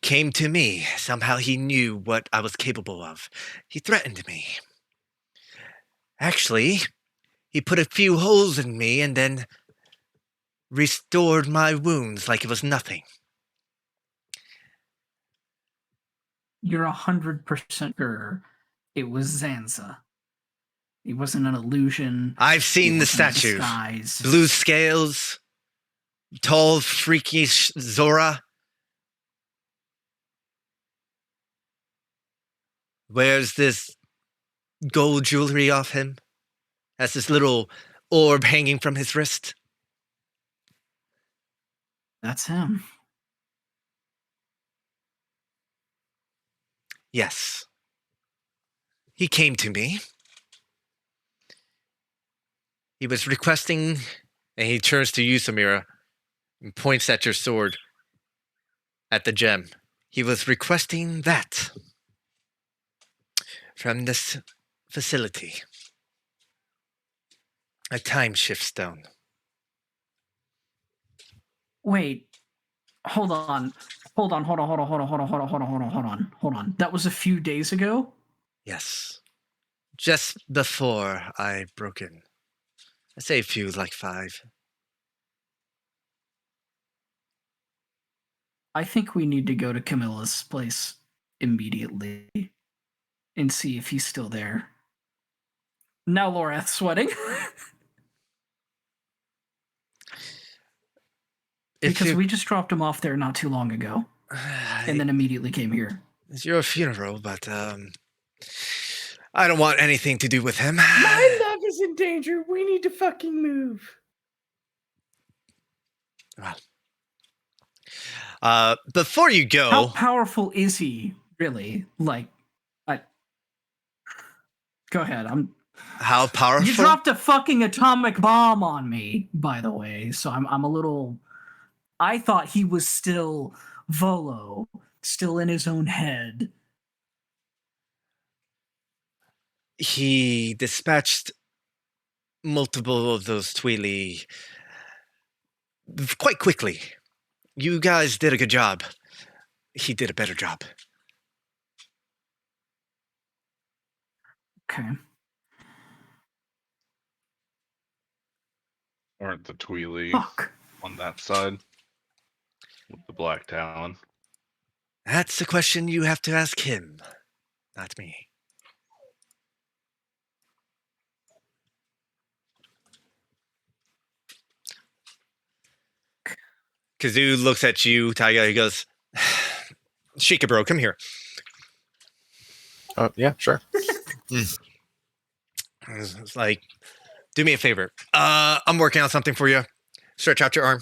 B: came to me. Somehow he knew what I was capable of. He threatened me. Actually, he put a few holes in me and then restored my wounds like it was nothing.
A: You're 100% sure it was Zanza. He wasn't an illusion.
B: I've
A: He
B: seen the
A: wasn't a
B: statue.
A: disguise.
B: Blue scales, tall, freakish Zora. Wears this gold jewelry off him. Has this little orb hanging from his wrist.
A: That's him.
B: Yes. He came to me. He was requesting, and he turns to you, Samira, and points at your sword, at the gem. He was requesting that from this facility. A time shift stone.
A: Wait. Hold on. Hold on. That was a few days ago?
B: Yes. Just before I broke in. I say a few, like 5.
A: I think we need to go to Camilla's place immediately and see if he's still there. Now Lorath's sweating. Because we just dropped him off there not too long ago. And then immediately came here.
B: It's your funeral, but I don't want anything to do with him.
G: My love is in danger. We need to fucking move.
B: Before you go,
A: how powerful is he, really? Like, go ahead.
B: How powerful?
A: You dropped a fucking atomic bomb on me, by the way. So I'm a little. I thought he was still Volo, still in his own head.
B: He dispatched multiple of those Tweely quite quickly. You guys did a good job. He did a better job.
A: Okay.
D: Aren't the Tweely
A: Fuck.
D: on that side with the Black Talon?
B: That's a question you have to ask him, not me. Kazoo looks at you, Taiga. He goes, Sheikah, bro, come here.
F: Yeah, sure.
B: It's like, do me a favor. I'm working on something for you. Stretch out your arm.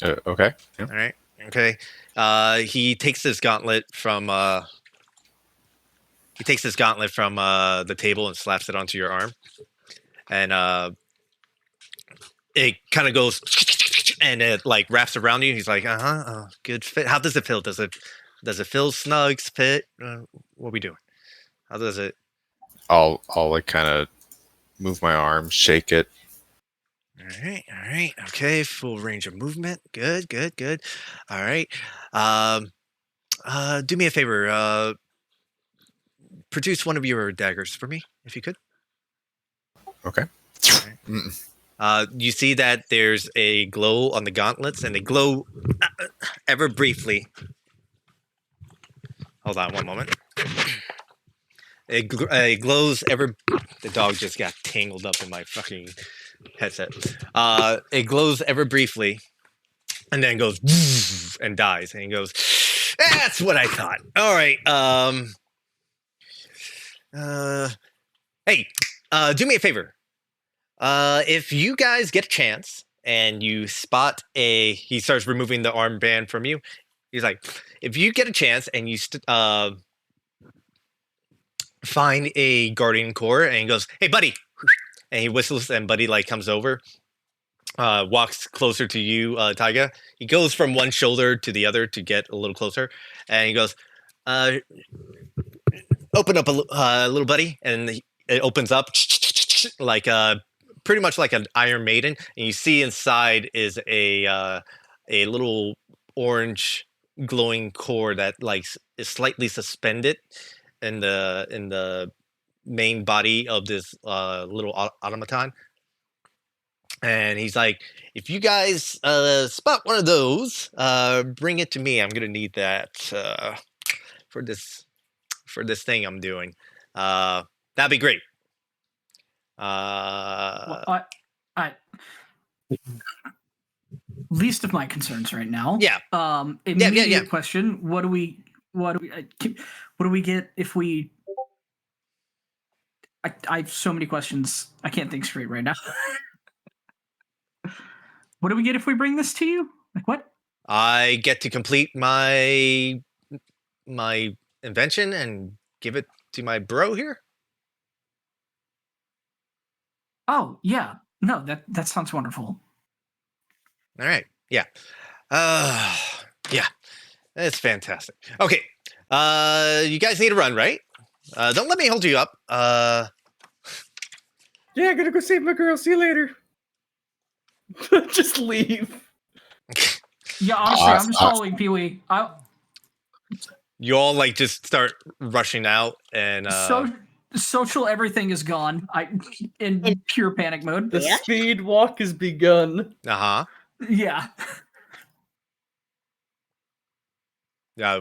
F: Okay. Yeah.
B: All right. Okay. He takes this gauntlet from the table and slaps it onto your arm, and it kind of goes and it like wraps around you. He's like, good fit. How does it feel? Does it feel snug, fit? What are we doing? How does it?
F: I'll like kind of move my arm, shake it.
B: All right. Okay, full range of movement. Good. All right. Do me a favor. Produce one of your daggers for me, if you could.
F: Okay.
B: You see that there's a glow on the gauntlets, and they glow ever briefly. Hold on one moment. It glows ever. The dog just got tangled up in my fucking headset. It glows ever briefly, and then goes and dies. And he goes, "That's what I thought." All right. Hey, do me a favor. If you guys get a chance and you spot he starts removing the armband from you. He's like, if you get a chance and you find a guardian core, and he goes, "Hey, buddy," and he whistles, and buddy like comes over, walks closer to you, Taiga. He goes from one shoulder to the other to get a little closer, and he goes, "Open up a little buddy," and it opens up like pretty much like an Iron Maiden, and you see inside is a little orange glowing core that like is slightly suspended in the main body of this little automaton. And he's like, if you guys spot one of those, bring it to me. I'm gonna need that for this thing I'm doing. That'd be great.
A: Well, I least of my concerns right now.
B: Yeah.
A: Immediate question: what do we get if we? I have so many questions. I can't think straight right now. What do we get if we bring this to you? Like what?
B: I get to complete my invention and give it to my bro here.
A: Oh yeah, no, that sounds wonderful.
B: All right. Yeah. Yeah. That's fantastic. Okay. You guys need to run, right? Don't let me hold you up.
C: Yeah, I gotta go save my girl. See you later. Just leave.
A: Yeah, honestly, I'm just following Pee Wee.
B: You all like just start rushing out, and
A: social everything is gone. In pure panic mode.
C: The speed walk has begun.
A: Yeah.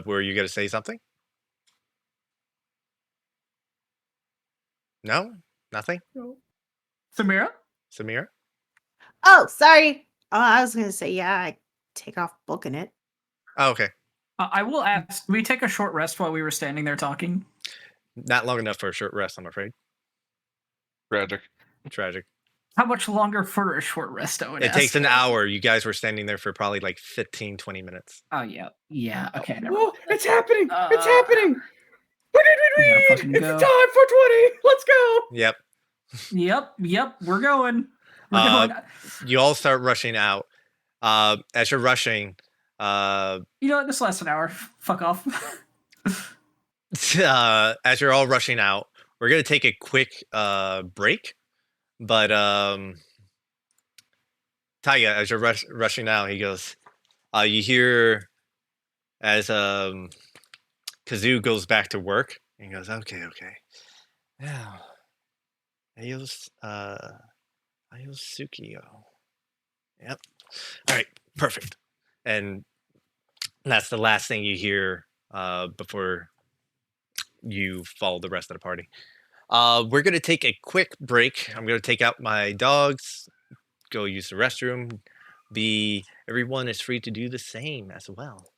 B: Were you gonna say something? No, nothing.
C: No.
A: Samira?
E: Oh, sorry. Oh, I was gonna say, yeah, I take off booking it.
B: Oh, okay.
A: I will ask, did we take a short rest while we were standing there talking?
B: Not long enough for a short rest, I'm afraid. Tragic.
A: How much longer for a short rest, I would
B: It
A: ask?
B: takes an hour. You guys were standing there for probably like 15, 20 minutes.
A: Oh, yeah. Yeah, okay. Never
C: Oh, it's happening!
A: Uh,
C: It's happening!
A: we gotta fucking
C: It's
A: go.
C: time for 20! Let's go!
A: Yep. We're going.
B: You all start rushing out. As you're rushing,
A: you know what? This lasts an hour. Fuck off.
B: as you're all rushing out, we're gonna take a quick break. But Taya, as you're rushing out, he goes. You hear as Kazoo goes back to work, and he goes, "Okay, yeah, adios, Sukio. Yep. All right, perfect." And that's the last thing you hear before you follow the rest of the party. We're going to take a quick break. I'm going to take out my dogs, go use the restroom. Everyone is free to do the same as well.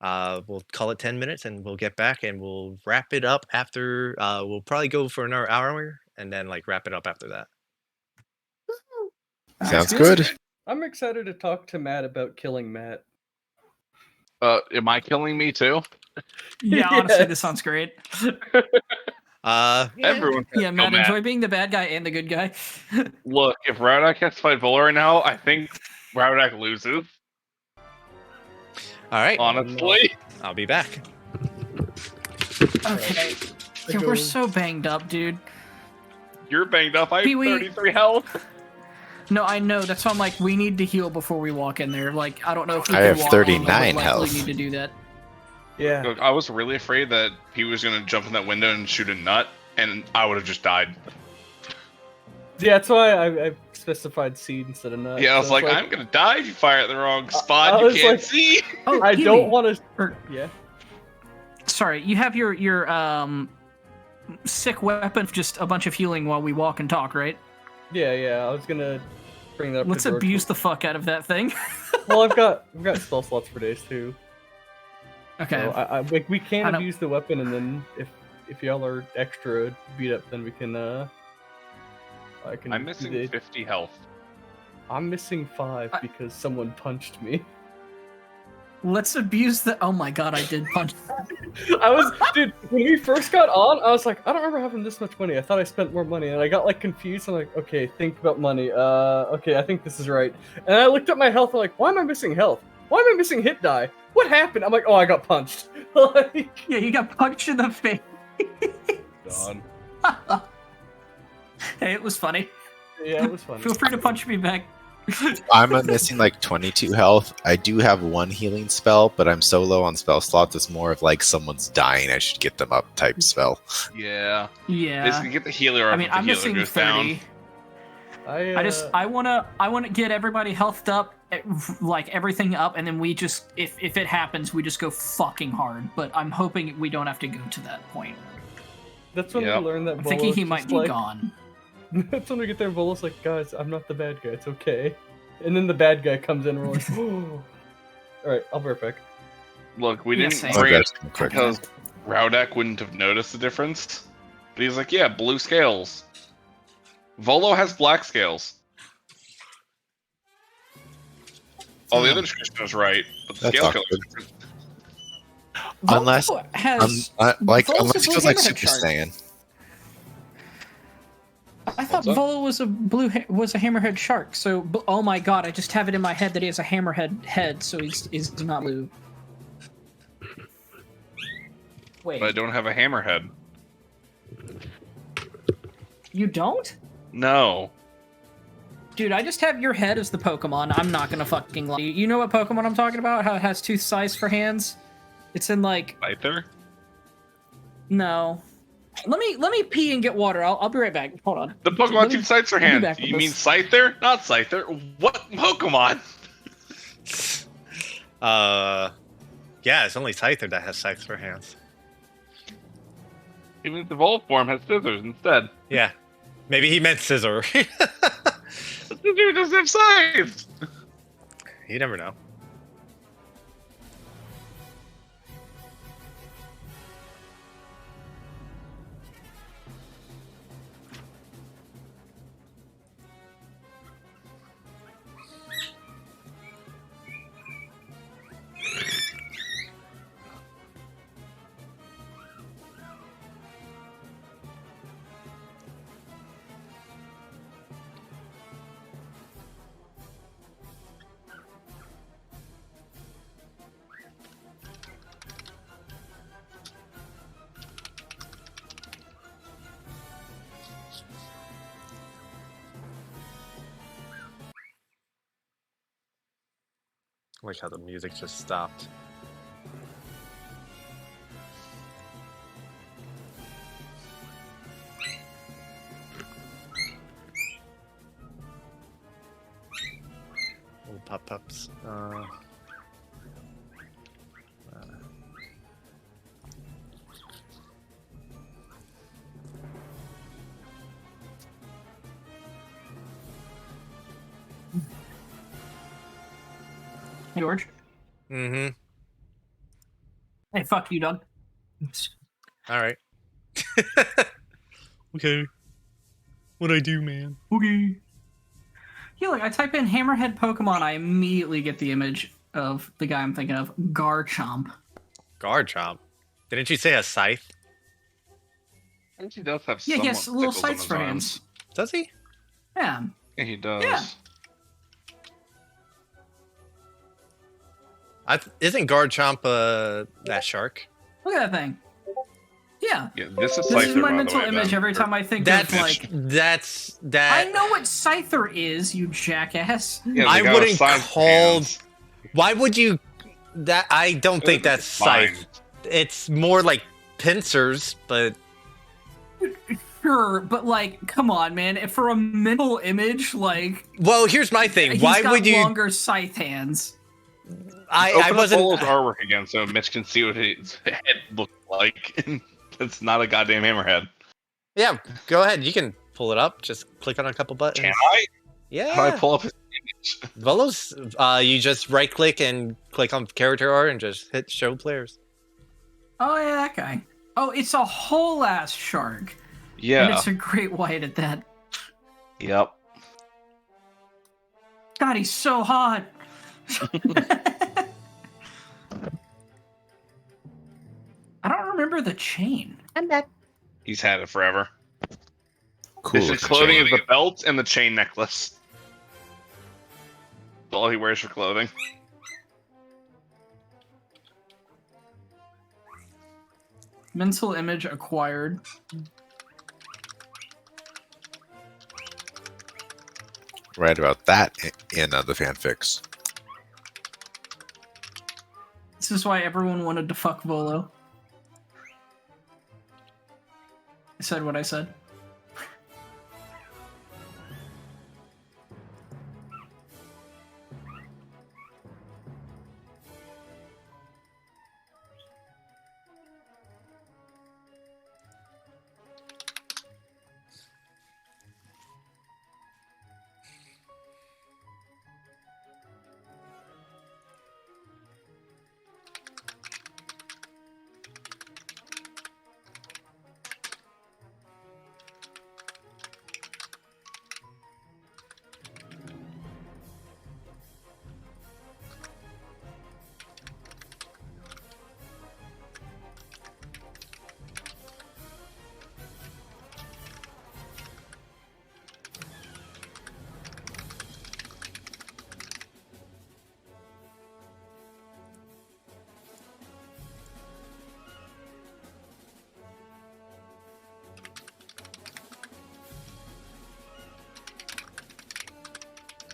B: We'll call it 10 minutes and we'll get back and we'll wrap it up after. We'll probably go for another hour and then like wrap it up after that.
F: Sounds good.
C: I'm excited to talk to Matt about killing Matt.
D: Am I killing me too?
A: Yeah, honestly, this sounds great.
D: Everyone.
A: Yeah, Matt, enjoy being the bad guy and the good guy.
D: Look, if Raudak has to fight Vola right now, I think Raudak loses.
B: All right.
D: Honestly.
B: I'll be back.
A: Okay. Yeah, we're so banged up, dude.
D: You're banged up. I have
A: Pee-wee.
D: 33 health.
A: No, I know. That's why I'm like, we need to heal before we walk in there. Like, I don't know if we
F: I
A: can
F: have
A: walk
F: 39
A: in, but
F: health.
A: We need to do that.
C: Yeah.
D: Look, I was really afraid that he was going to jump in that window and shoot a nut, and I would have just died.
C: Yeah, that's why I specified seed instead of nut.
D: Yeah, I was
C: So
D: like,
C: it's
D: I'm going to die if you fire at the wrong spot.
C: I
D: You
C: was
D: can't
C: like-
D: see.
A: Oh,
C: I
A: Pee-wee,
C: don't want to. Yeah.
A: Sorry, you have your sick weapon of just a bunch of healing while we walk and talk, right?
C: Yeah. I was gonna bring that up.
A: Let's
C: to George.
A: abuse the fuck out of that thing.
C: Well, I've got spell slots for days too.
A: Okay.
C: So like we can
A: I know-
C: abuse the weapon, and then if y'all are extra beat up, then we can. I can.
D: I'm
C: do
D: missing
C: the-
D: 50 health.
C: I'm missing 5 because someone punched me.
A: Let's abuse the. Oh my god, I did punch.
C: Dude, when we first got on, I was like, I don't remember having this much money. I thought I spent more money, and I got like confused. I'm like, okay, think about money. Okay, I think this is right. And I looked at my health. I'm like, why am I missing health? Why am I missing hit die? What happened? I'm like, oh, I got punched. Like,
A: Yeah, you got punched in the face.
D: Done.
A: Hey, it was funny.
C: yeah, it was fun.
A: Feel free to punch me back.
F: I'm missing like 22 health. I do have one healing spell, but I'm so low on spell slots. It's more of like someone's dying. I should get them up type spell.
D: Yeah.
A: Yeah.
D: Basically, get the healer up
A: I mean,
D: if the
A: I'm
D: healer
A: missing
D: goes
A: 30.
D: down.
A: I wanna get everybody healthed up, like everything up, and then we just, if it happens, we just go fucking hard. But I'm hoping we don't have to go to that point.
C: That's when
D: Yep.
C: we learned that.
A: I'm thinking he
C: Bolo's
A: might
C: just
A: be
C: like,
A: gone.
C: That's when we get there and Volo's like, guys, I'm not the bad guy, it's okay. And then the bad guy comes in and we're like, oh. Alright, I'll be right back.
D: Look, we
A: Yeah,
D: didn't
A: same.
D: bring
F: Oh,
D: it
F: that's quick.
D: because Rowdak wouldn't have noticed the difference. But he's like, yeah, blue scales. Volo has black scales. All the other description was right, but the
F: That's
D: scale color
F: awkward.
D: is different.
F: Unless-
A: Volo has
F: Like
A: Volo's
F: unless
A: a
F: he
A: blue
F: feels like
A: hammerhead
F: Super
A: shark.
F: Saiyan.
A: I thought
D: What's up?
A: Volo was a hammerhead shark. So, oh my god, I just have it in my head that he has a hammerhead head, so he's not blue. Wait,
D: But I don't have a hammerhead.
A: you don't?
D: No.
A: Dude, I just have your head as the Pokemon. I'm not gonna fucking lie. You know what Pokemon I'm talking about? How it has two size for hands? It's in like
D: Scyther?
A: no. Let me pee and get water. I'll be right back. Hold on.
D: The
A: Let
D: Pokemon
A: me-
D: two sights are
A: let me
D: hand.
A: back with
D: You mean
A: this.
D: Scyther? Not Scyther. What Pokemon?
B: Yeah, it's only Scyther that has scythes for hands.
D: Even the Volt form has scissors instead.
B: Yeah. Maybe he meant scissor.
D: The scissor doesn't have scythes!
B: You never know. I like how the music just stopped. Little pop-ups.
A: Hey, George.
B: Mm-hmm.
A: Hey, fuck you, Doug.
B: All right. Okay. What'd I do, man?
A: Okay. Yeah, like I type in hammerhead Pokemon, I immediately get the image of the guy I'm thinking of, Garchomp.
B: Garchomp. Didn't you say a scythe?
D: I think he does have
A: Yeah, he has
D: somewhat
A: little
D: sickles on
A: sights
D: his
A: for
D: arms.
A: hands.
B: Does he?
A: Yeah.
D: Yeah, he does.
A: Yeah.
B: Isn't Garchomp that shark?
A: Look at that thing. Yeah.
D: Yeah, this is
A: This is
D: Scyther,
A: my
D: by
A: mental
D: the way,
A: image
D: Ben.
A: every time I think
B: That's
A: of like.
B: that.
A: I know what Scyther is, you jackass.
D: Yeah, the
B: I
D: guy with
B: wouldn't
D: scythe
B: call.
D: hands.
B: Why would you? That I don't think that's
D: Fine.
B: scythe. It's more like pincers, but
A: Sure, but like, come on, man. If for a mental image, like,
B: well, here's my thing.
A: he's
B: Why
A: got
B: would you?
A: longer scythe hands?
B: I
D: Open up
B: wasn't.
D: Volo's artwork again so Mitch can see what his head looks like. It's not a goddamn hammerhead.
B: Yeah, go ahead. You can pull it up. Just click on a couple buttons.
D: Can I?
B: Yeah.
D: How do I pull up his image?
B: Volo's, you just right click and click on character art and just hit show players.
A: Oh yeah, that guy. Oh, it's a whole ass shark. And
D: Yeah.
A: it's a great white at that.
D: Yep.
A: God, he's so hot. I don't remember the chain.
E: I'm back.
D: He's had it forever.
F: Cool.
D: His
F: looking
D: clothing
F: chain.
D: is the belt and the chain necklace. That's all he wears for clothing.
A: Mental image acquired.
F: Right about that in the fanfics.
A: This is why everyone wanted to fuck Volo. I said what I said.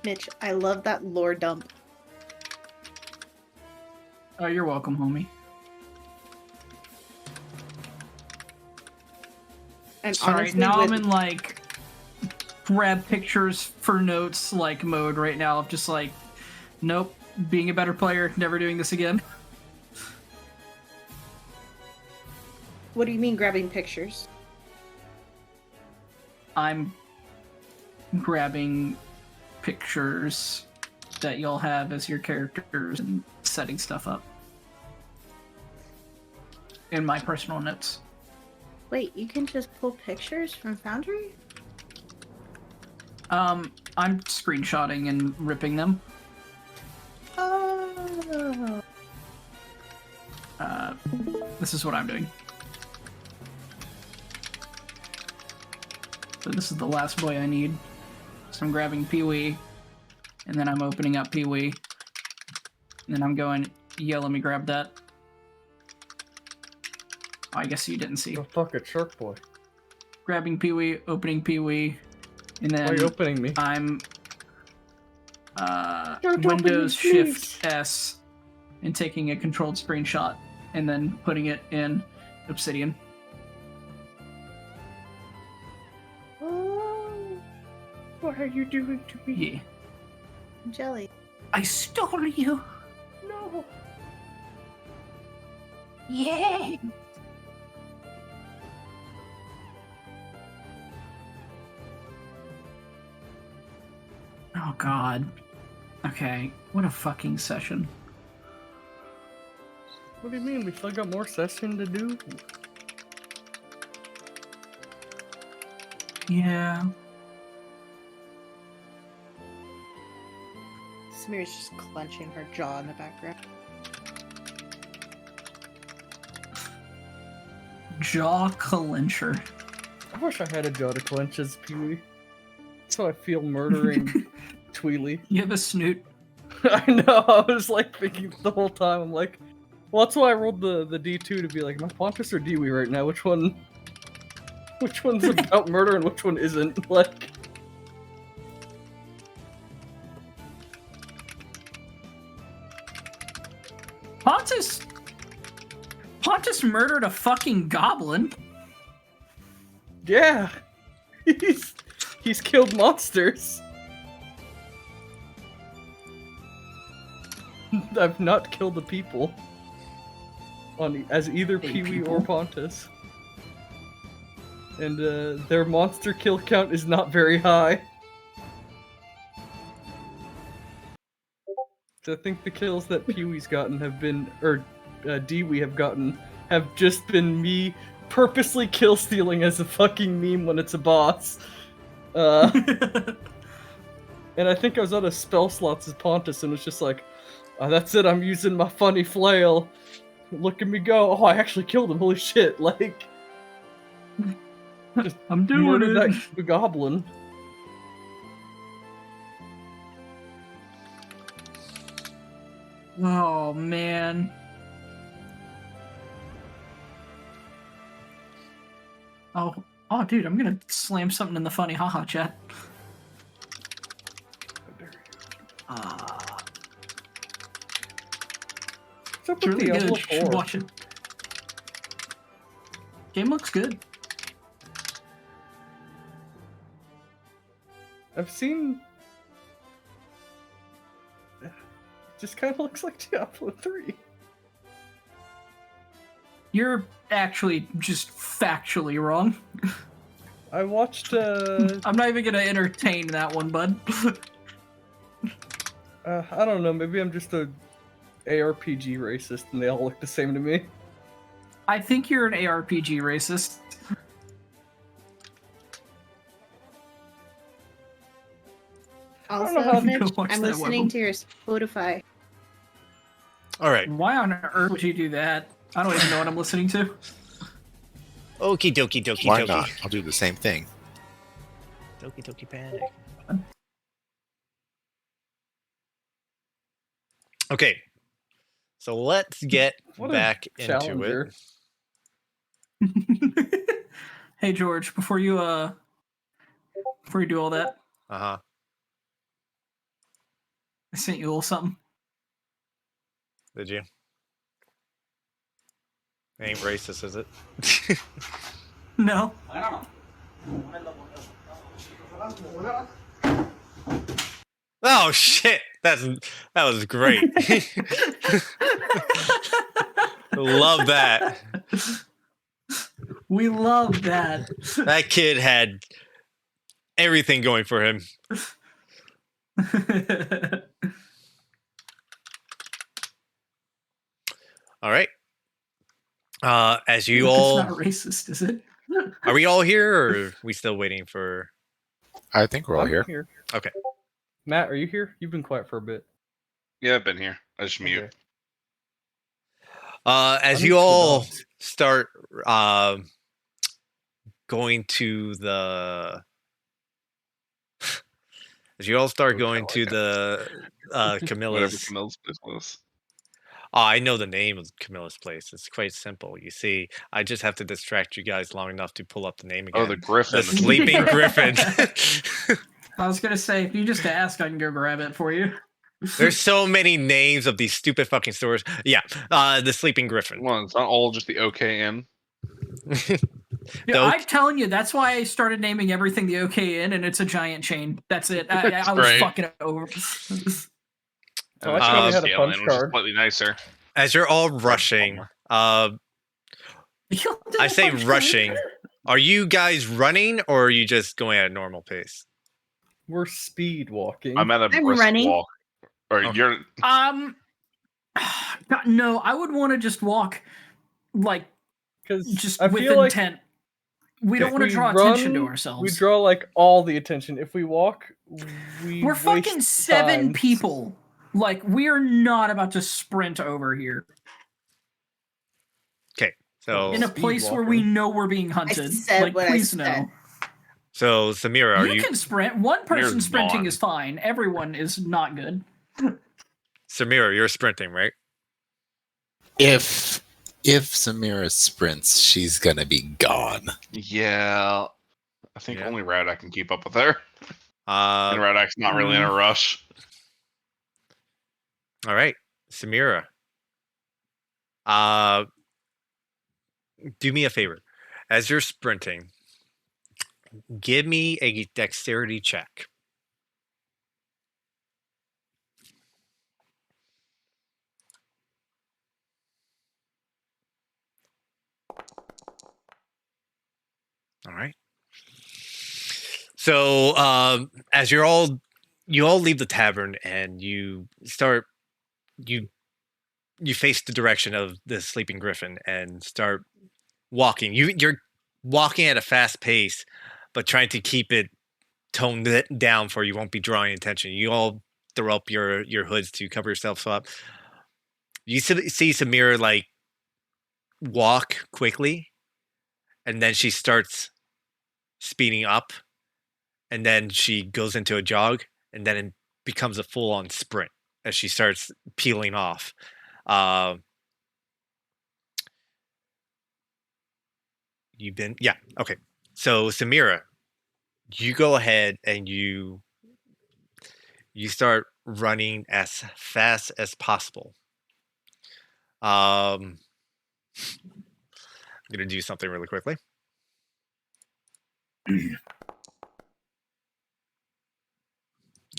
E: Mitch, I love that lore dump.
A: Oh, you're welcome, homie.
E: And
A: Sorry,
E: honestly,
A: now
E: with,
A: I'm in like grab pictures for notes like mode right now. I'm just like, nope, being a better player, never doing this again.
E: what do you mean grabbing pictures?
A: I'm grabbing pictures that you'll have as your characters and setting stuff up in my personal notes.
E: Wait, you can just pull pictures from Foundry?
A: I'm screenshotting and ripping them.
E: Oh.
A: This is what I'm doing. So this is the last boy I need. So I'm grabbing Pee-wee, and then I'm opening up Pee-wee, and then I'm going, yeah, let me grab that. Oh, I guess you didn't see.
C: Oh, fuck it, Shark Boy.
A: Grabbing Pee-wee, opening Pee-wee, and
C: Why are you
A: then
C: opening me?
A: I'm
G: Don't open
A: Windows
G: me, please.
A: Shift S and taking a controlled screenshot and then putting it in Obsidian.
G: Oh, what are you doing to me?
A: Yeah.
E: Jelly.
A: I stole you.
G: No.
A: Yeah. Oh god. Okay, what a fucking session.
C: What do you mean? We still got more session to do?
A: Yeah.
E: Smear's just clenching her jaw in the background.
A: Jaw clencher.
C: I wish I had a jaw to clench as Pee-wee. So I feel murdering Tweely.
A: You have a snoot.
C: I know, I was like thinking the whole time, I'm like, well, that's why I rolled the D2 to be like, am I Pontus or Dewey right now? Which one's about murder and which one isn't? Like,
A: Pontus murdered a fucking goblin.
C: yeah, he's killed monsters. I've not killed the people as either
A: Hey,
C: Pee-wee
A: people.
C: or Pontus. And their monster kill count is not very high. So I think the kills that Pee-wee's gotten have been, or Dewey have gotten, have just been me purposely kill stealing as a fucking meme when it's a boss. And I think I was out of spell slots as Pontus and was just like, oh, that's it, I'm using my funny flail. Look at me go. Oh, I actually killed him. Holy shit. Like, just
A: I'm doing
C: murdered
A: it.
C: that goblin.
A: Oh man. Oh, dude, I'm gonna slam something in the funny haha chat.
C: What's up
A: It's
C: with
A: really
C: Diablo
A: good. You should
C: 4?
A: watch it. Game looks good.
C: I've seen. It just kind of looks like Diablo 3.
A: You're actually just factually wrong.
C: I watched.
A: I'm not even gonna entertain that one, bud.
C: I don't know. Maybe I'm just a ARPG racist, and they all look the same to me.
A: I think you're an ARPG racist.
C: don't know how
E: Also,
C: to
E: Mitch,
A: watch
E: I'm
A: that
E: listening
A: one.
E: to your Spotify.
B: All right.
A: Why on earth would you do that? I don't even know what I'm listening to.
B: Okie dokie dokie
F: Why
B: dokie.
F: not? I'll do the same thing.
B: Dokie dokie panic. Okay. So let's get
C: What a
B: back into
C: challenger.
B: it.
A: Hey George, before you do all that,
B: Uh-huh.
A: I sent you a little something.
B: Did you? Ain't racist, is it?
A: No.
B: Oh shit! That was great. Love that.
A: We love that.
B: That kid had everything going for him. All right. As you all,
A: It's not racist, is it?
B: are we all here, or are we still waiting for?
F: I think we're all
C: I'm
F: here.
B: Okay.
C: Matt, are you here? You've been quiet for a bit.
D: Yeah, I've been here. I just mute.
C: Okay.
B: As
C: I'm
B: you
C: the
B: all
C: dogs.
B: start going to the, as you all start going to the
D: Whatever
B: Camilla's.
D: Camilla's place was.
B: I know the name of Camilla's place. It's quite simple. You see, I just have to distract you guys long enough to pull up the name again.
D: Oh, the Griffin.
B: The Sleeping Griffin.
A: I was gonna say, if you just ask, I can go grab it for you.
B: There's so many names of these stupid fucking stores. Yeah, the Sleeping Griffin.
D: Well, it's not all just the OKN.
A: Yeah,
B: The
A: I'm telling you, that's why I started naming everything the OKN, and it's a giant chain. That's it. I was
D: Right.
A: fucking it over.
C: So I actually had a
D: Scaling
C: punch
D: was just
C: card.
D: slightly nicer.
B: As you're all rushing, I say rushing. Are you guys running, or are you just going at a normal pace?
C: We're speed walking.
D: I'm at a
E: I'm
D: brisk
E: running.
D: walk. Or
B: Okay.
D: you're
A: No, I would want to just walk, like,
C: Because
A: just
C: I
A: with
C: feel like
A: intent. We don't
C: if
A: want to
C: we
A: draw attention to
C: run,
A: ourselves.
C: we draw like all the attention. If we walk,
A: We're fucking
C: waste
A: 7
C: time.
A: people. Like, we're not about to sprint over here
B: Okay, so
A: in a
C: Speed
A: place where we
C: walking.
A: know we're being hunted.
E: said
A: Like,
E: what I
A: please
E: said.
B: so Samira, are
A: You
B: you
A: can sprint. One person
D: Samira's
A: sprinting
D: gone.
A: is fine. Everyone is not good.
B: Samira? You're sprinting, right?
F: If Samira sprints, she's gonna be gone.
D: yeah. I think
B: Yeah.
D: only Radak can keep up with her. And Radak's not really in a rush.
B: All right, Samira. Do me a favor. As you're sprinting, give me a dexterity check. All right. So, as you all leave the tavern and you face the direction of the Sleeping Griffin and start walking. You're walking at a fast pace, but trying to keep it toned down for you won't be drawing attention. You all throw up your hoods to cover yourselves up. You see Samira like walk quickly, and then she starts speeding up, and then she goes into a jog, and then it becomes a full-on sprint as she starts peeling off. Okay. So Samira, you go ahead and you start running as fast as possible. I'm gonna do something really quickly.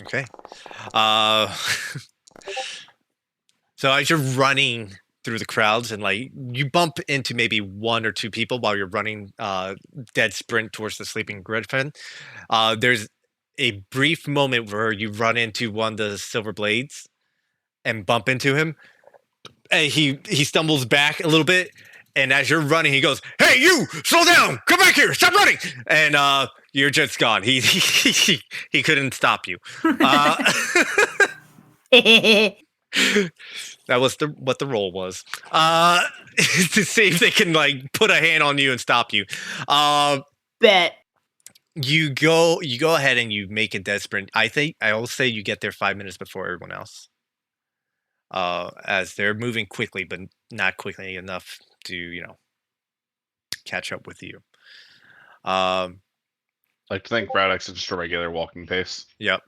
B: Okay. So as you're running through the crowds and like you bump into maybe 1 or 2 people while you're running dead sprint towards the Sleeping Griffin, there's a brief moment where you run into one of the Silver Blades and bump into him. And he stumbles back a little bit, and as you're running, he goes, "Hey, you! Slow down! Come back here! Stop running!" And you're just gone. He couldn't stop you. That was what the roll was. To see if they can like put a hand on you and stop you.
E: Bet.
B: You go ahead and you make a dead sprint. I will say you get there 5 minutes before everyone else. As they're moving quickly, but not quickly enough to, catch up with you.
D: I like to think Radak's just a regular walking pace.
B: Yep.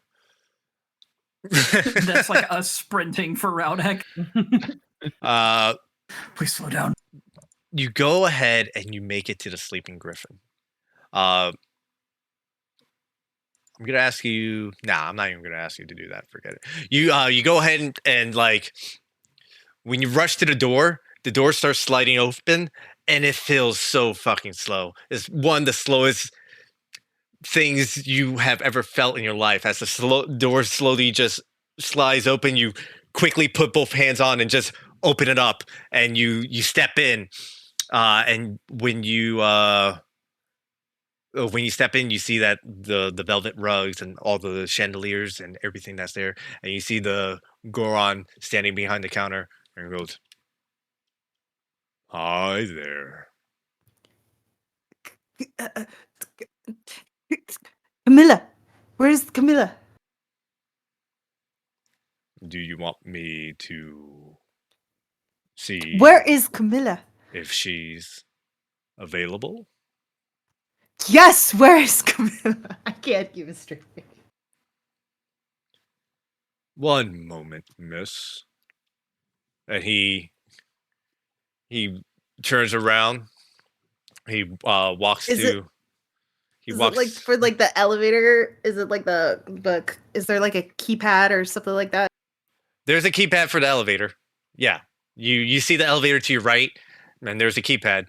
A: That's like us sprinting for Rowdeck. Please slow down.
B: You go ahead and you make it to the sleeping griffin. I'm gonna ask you. Nah, I'm not even gonna ask you to do that. Forget it. You go ahead and like when you rush to the door starts sliding open, and it feels so fucking slow. It's one of the slowest things you have ever felt in your life. As the door slowly just slides open, you quickly put both hands on and just open it up, and you step in. And when you step in, you see that the velvet rugs and all the chandeliers and everything that's there, and you see the Goron standing behind the counter, and he goes, "Hi there."
E: Camilla, where's Camilla?
B: Do you want me to see
E: Where is Camilla?
B: if she's available?
E: Yes, where is Camilla? I can't keep it straight.
B: One moment, miss. And he turns around. He walks
E: Is
B: to. He
E: Is
B: walks.
E: it like for like the elevator? Is it like the? Is there like a keypad or something like that?
B: There's a keypad for the elevator. Yeah, you see the elevator to your right, and there's a keypad.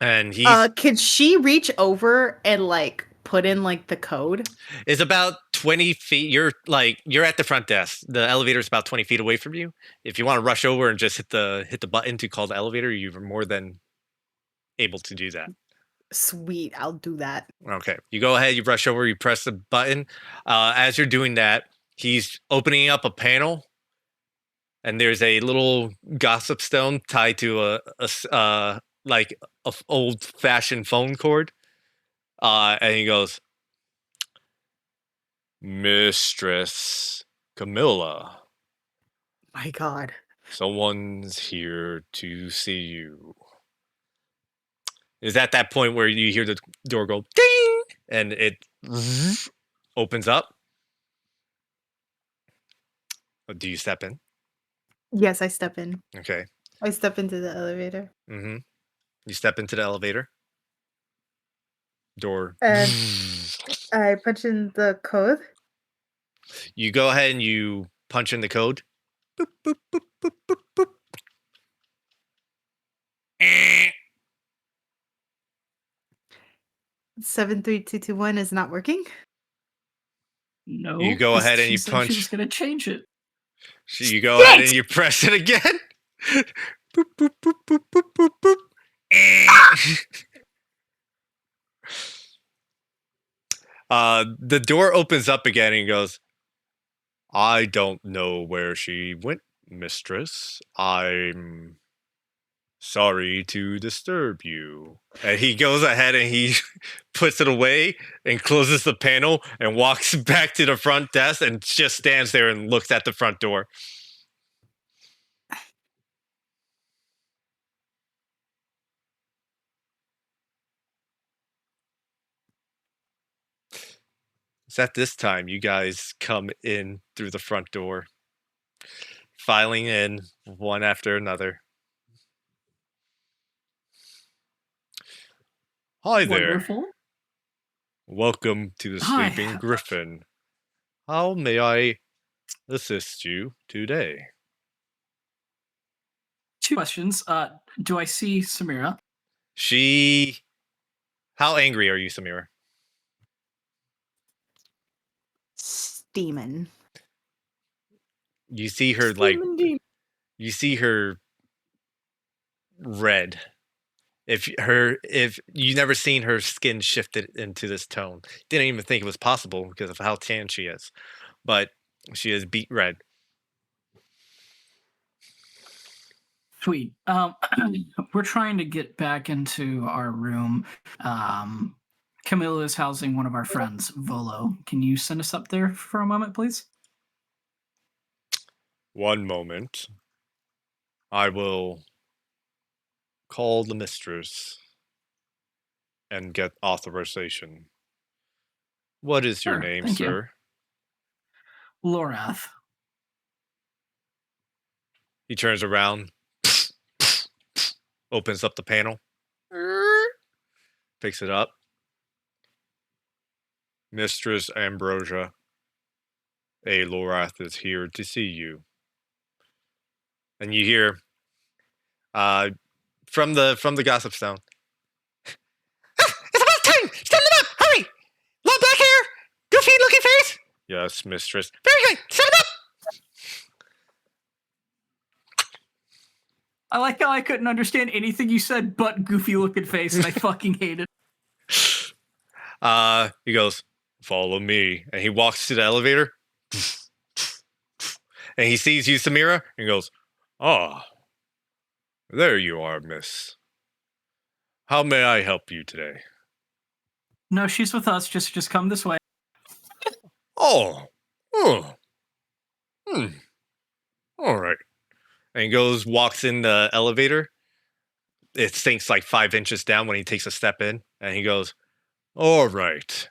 B: And he's
E: Could she reach over and like put in like the code?
B: It's about 20 feet. You're at the front desk. The elevator is about 20 feet away from you. If you want to rush over and just hit the button to call the elevator, you're more than able to do that.
E: Sweet, I'll do that.
B: Okay, you go ahead. You rush over. You press the button. As you're doing that, he's opening up a panel, and there's a little gossip stone tied to a old fashioned phone cord. And he goes, "Mistress Camilla,
E: My God.
B: someone's here to see you." Is at that point where you hear the door go ding, and it opens up. Do you step in?
E: Yes, I step in.
B: Okay.
E: I step into the elevator.
B: Mm-hmm. You step into the elevator. Door.
E: And I punch in the code.
B: You go ahead and you punch in the code. Boop, boop, boop, boop, boop, boop.
E: 73221 is not working.
A: No.
B: You go ahead and
A: she
B: you
A: said
B: punch.
A: She was gonna change it.
B: So you go ahead and you press it again. Boop, boop, boop, boop, boop, boop, boop. The door opens up again and he goes, "I don't know where she went, mistress. I'm sorry to disturb you." And he goes ahead and he puts it away and closes the panel and walks back to the front desk and just stands there and looks at the front door. It's at this time you guys come in through the front door, filing in one after another. Hi there.
A: Wonderful.
B: Welcome to the
A: Hi.
B: Sleeping Griffin. How may I assist you today?
A: 2 questions. Do I see Samira?
B: How angry are you, Samira?
E: Steaming.
B: You see her you see her red. If you never seen her skin shifted into this tone, didn't even think it was possible because of how tan she is, but she is beet red.
A: Sweet. We're trying to get back into our room. Camilla is housing one of our friends, Volo. Can you send us up there for a moment, please?
B: One moment. I will call the mistress and get authorization. What is your
A: Sure,
B: name,
A: thank you.
B: sir?
A: Lorath.
B: He turns around, opens up the panel, picks it up. Mistress Ambrosia, a Lorath is here to see you. And you hear from the gossip stone. It's about time! Stand them up! Hurry! Long black hair! Goofy looking face! Yes, mistress. Very good! Stand them up!
A: I like how I couldn't understand anything you said but goofy looking face, and I fucking hate it.
B: He goes, follow me. And he walks to the elevator. And he sees you, Samira, and he goes, ah, there you are, miss. How may I help you today?
A: No, she's with us. Just come this way.
B: Oh. Oh. All right. And he goes, walks in the elevator. It sinks like 5 inches down when he takes a step in. And he goes, all right.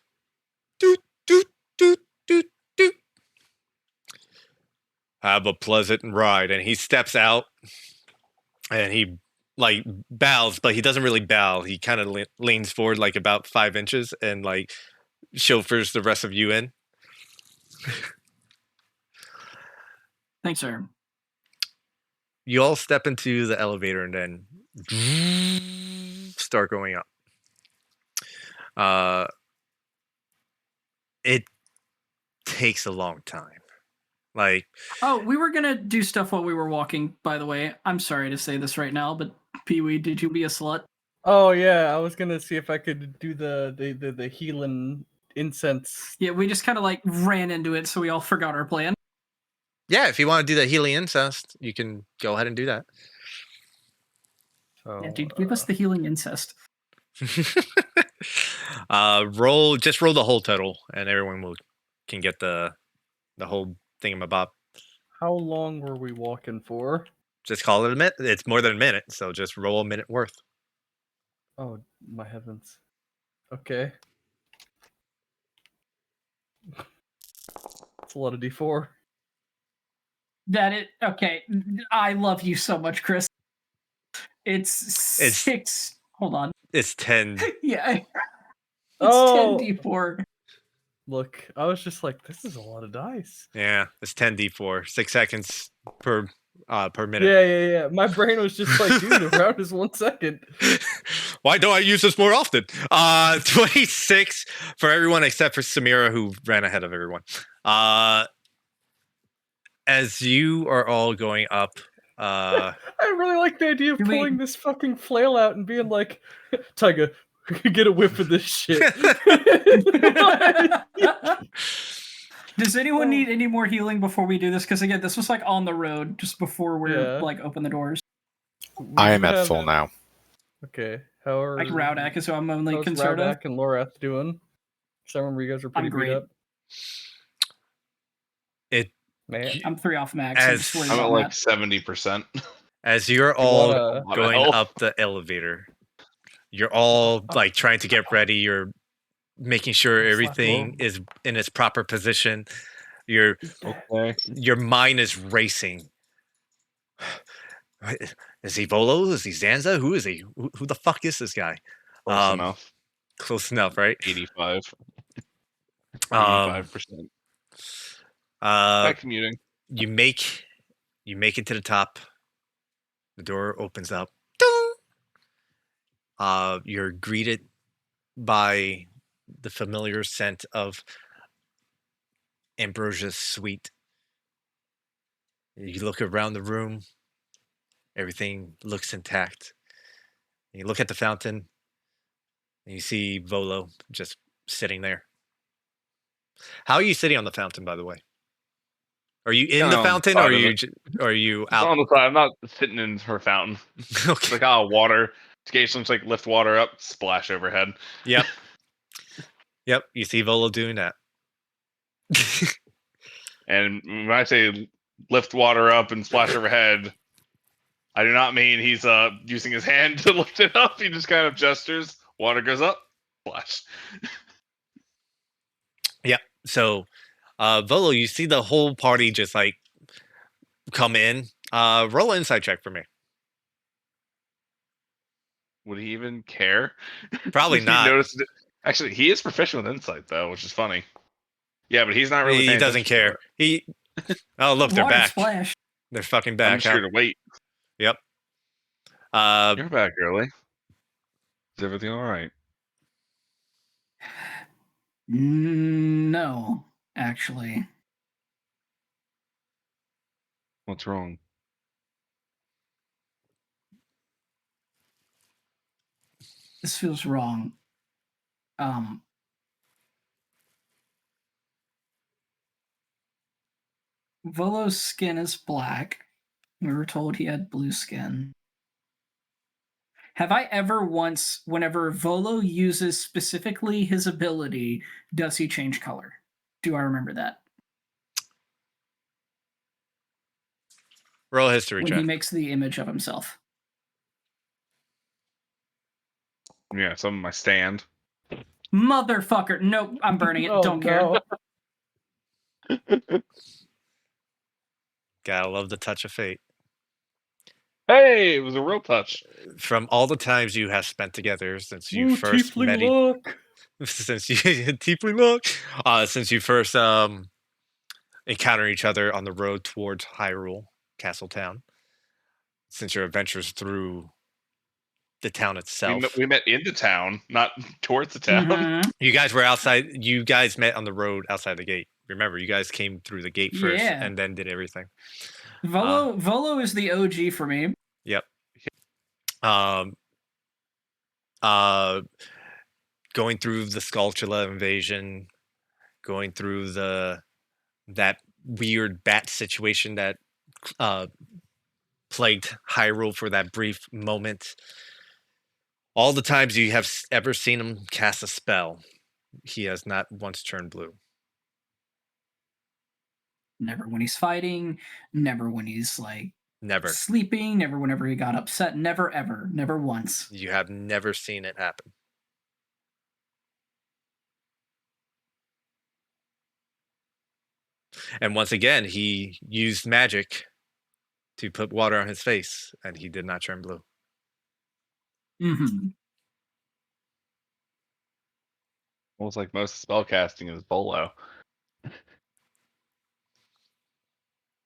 B: Doot, doot, doot, doot, doot. Have a pleasant ride. And he steps out and he like bows, but he doesn't really bow. He kind of leans forward like about 5 inches and like chauffeurs the rest of you in.
A: Thanks, sir.
B: You all step into the elevator and then start going up. It takes a long time. Like,
A: oh, we were gonna do stuff while we were walking, by the way. I'm sorry to say this right now, but Pee-wee, did you be a slut?
C: Oh yeah, I was gonna see if I could do the healing incense.
A: Yeah, we just kind of like ran into it, so we all forgot our plan.
B: yeah, if you want to do the healing incest, you can go ahead and do that.
C: So,
A: Yeah, dude, give us the healing incest.
B: roll the whole total, and everyone can get the whole thingamabob.
C: how long were we walking for?
B: Just call it a minute. It's more than a minute, so just roll a minute worth.
C: Oh my heavens. Okay. It's a lot of D4.
A: Okay. I love you so much, Chris. It's 6. Hold on.
B: It's 10.
A: Yeah. It's
C: Oh.
A: 10 D4.
C: Look, I was just like, this is a lot of dice.
B: Yeah, it's 10 D4. 6 seconds per minute.
C: Yeah. My brain was just like, dude, a round is 1 second.
B: Why don't I use this more often? 26 for everyone except for Samira, who ran ahead of everyone. As you are all going up,
C: I really like the idea of pulling this fucking flail out and being like, Tyga, get a whiff of this shit.
A: Does anyone need any more healing before we do this? Because again, this was like on the road just before we're like open the doors.
F: I am at full now.
C: Okay, how are
A: like Raudak is who I'm only concerned of.
C: Raudak and Lorath doing? Because I remember you guys were pretty beat up.
A: I'm 3 off max.
D: I'm at like 70%.
B: As you're all going up the elevator, you're all like trying to get ready. You're making sure everything is in its proper position. Your mind is racing. Is he Volo? Is he Zanza? Who is he? Who the fuck is this guy?
D: Close enough.
B: Close enough, right?
D: 85. 85%. By commuting.
B: You make it to the top. The door opens up. You're greeted by the familiar scent of Ambrosia's suite. You look around the room. Everything looks intact. You look at the fountain. And you see Volo just sitting there. How are you sitting on the fountain, by the way? Are you in the fountain, or are you out?
D: On the side. I'm not sitting in her fountain.
B: Okay.
D: It's like water. Occasionally, like lift water up, splash overhead.
B: Yep. Yep. You see Volo doing that.
D: And when I say lift water up and splash overhead, I do not mean he's using his hand to lift it up. He just kind of gestures. Water goes up, splash.
B: Yep. So Volo, you see the whole party just like come in. Roll an insight check for me.
D: Would he even care?
B: Probably
D: He
B: not.
D: noticed it. Actually, he is proficient with insight though, which is funny. Yeah, but he's not really.
B: He
D: paying
B: doesn't
D: attention to
B: care. He. Oh, look, they're
A: Water
B: back.
A: splash.
B: They're fucking
D: it.
B: back.
D: I'm just here to wait.
B: Yep.
D: You're back early. Is everything all right?
A: No, actually.
D: What's wrong?
A: This feels wrong. Volo's skin is black. We were told he had blue skin. Have I ever once, whenever Volo uses specifically his ability, does he change color? Do I remember that?
B: Roll a history
A: When
B: check.
A: he makes the image of himself.
D: Yeah, it's on my stand.
A: Motherfucker. Nope, I'm burning it.
C: Oh,
A: Don't care.
C: no.
B: Gotta love the touch of fate.
D: Hey, it was a real touch.
B: From all the times you have spent together since you
C: Ooh,
B: first
C: tiefling
B: met
C: look.
B: since you tiefling look, since you first encounter each other on the road towards Hyrule Castletown, since your adventures through the town itself.
D: We met in the town, not towards the town.
A: Mhm.
B: You guys were outside. You guys met on the road outside the gate. Remember, you guys came through the gate first
A: Yeah.
B: and then did everything.
A: Volo is the OG for me.
B: Yep. Going through the Skulltula invasion, going through that weird bat situation that plagued Hyrule for that brief moment. All the times you have ever seen him cast a spell, he has not once turned blue.
A: Never when he's fighting, never when he's like
B: Never.
A: sleeping, never whenever he got upset, never ever, never once.
B: You have never seen it happen. And once again, he used magic to put water on his face, and he did not turn blue.
A: Mm-hmm.
D: Almost like most spell casting is Volo.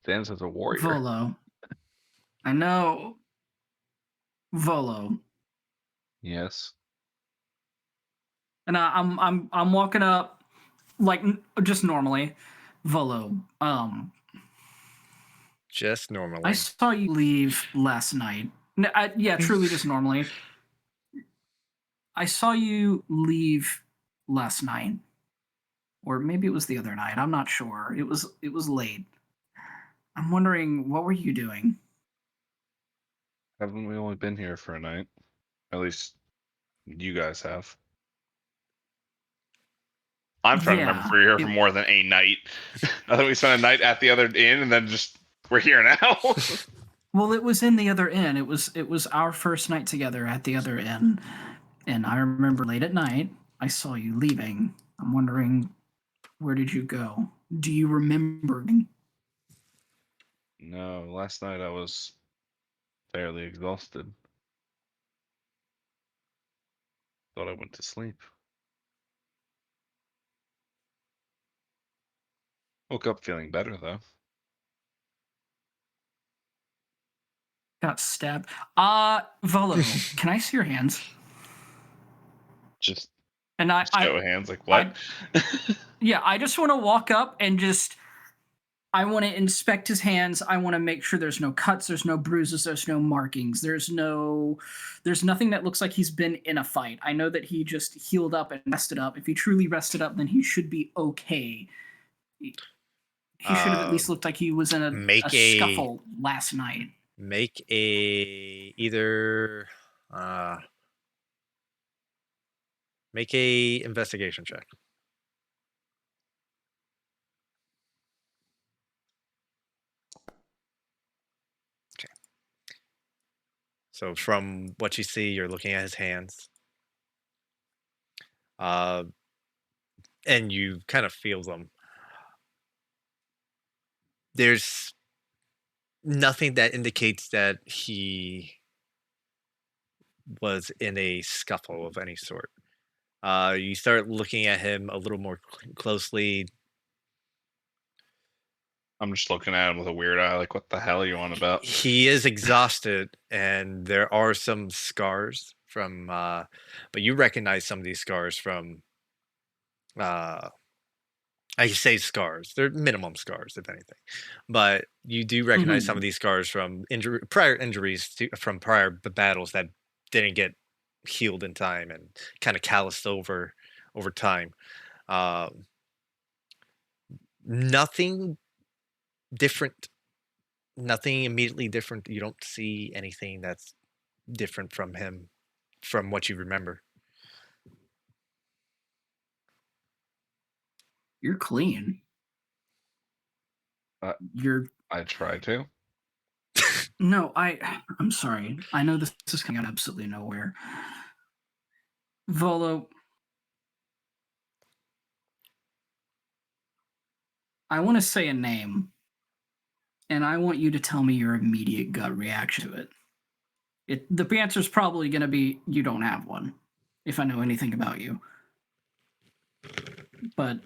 D: Stands as a warrior.
A: Volo. I know. Volo.
D: Yes.
A: And I'm walking up like just normally. Volo.
B: Just normally.
A: I saw you leave last night. Yeah, truly just normally. I saw you leave last night. Or maybe it was the other night. I'm not sure. It was late. I'm wondering, what were you doing?
D: Haven't we only been here for a night? At least you guys have. I'm trying to remember if we were here for more than a night. I thought we spent a night at the other inn and then just we're here now.
A: Well, it was in the other inn. It was our first night together at the other inn. And I remember late at night, I saw you leaving. I'm wondering, where did you go? Do you remember?
D: No, last night I was fairly exhausted. Thought I went to sleep. Woke up feeling better though.
A: Got stabbed. Volo, can I see your hands?
D: Just
A: And
D: show hands like what?
A: Yeah, I just want to walk up and I want to inspect his hands. I want to make sure there's no cuts, there's no bruises, there's no markings, there's nothing that looks like he's been in a fight. I know that he just healed up and rested up. If he truly rested up, then he should be okay. He should have at least looked like he was in a scuffle last night.
B: Make a investigation check. Okay. So from what you see, you're looking at his hands. And you kind of feel them. there's nothing that indicates that he was in a scuffle of any sort. You start looking at him a little more closely.
D: I'm just looking at him with a weird eye, like, what the hell are you on about?
B: He is exhausted, and there are some scars from, but you recognize some of these scars from, I say scars. They're minimum scars, if anything. But you do recognize some of these scars from prior injuries from prior battles that didn't get healed in time and kind of calloused over time. Nothing different. Nothing immediately different. You don't see anything that's different from him, from what you remember.
A: You're clean.
D: I try to.
A: No, I'm sorry. I know this is coming out absolutely nowhere. Volo, I want to say a name, and I want you to tell me your immediate gut reaction to it. The answer's probably going to be you don't have one, if I know anything about you. But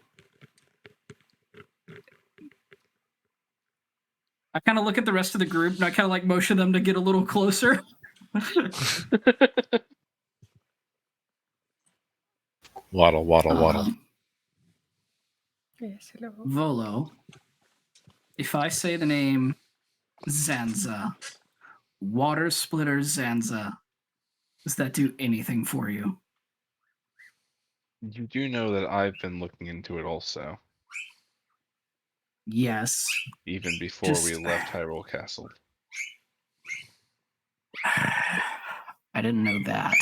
A: I kind of look at the rest of the group, and I kind of like motion them to get a little closer.
F: Waddle.
G: Yes, hello.
A: Volo, if I say the name Zanza, Water Splitter Zanza, does that do anything for you?
D: You do know that I've been looking into it also,
A: Yes.
D: even before we left Hyrule Castle.
A: I didn't know that.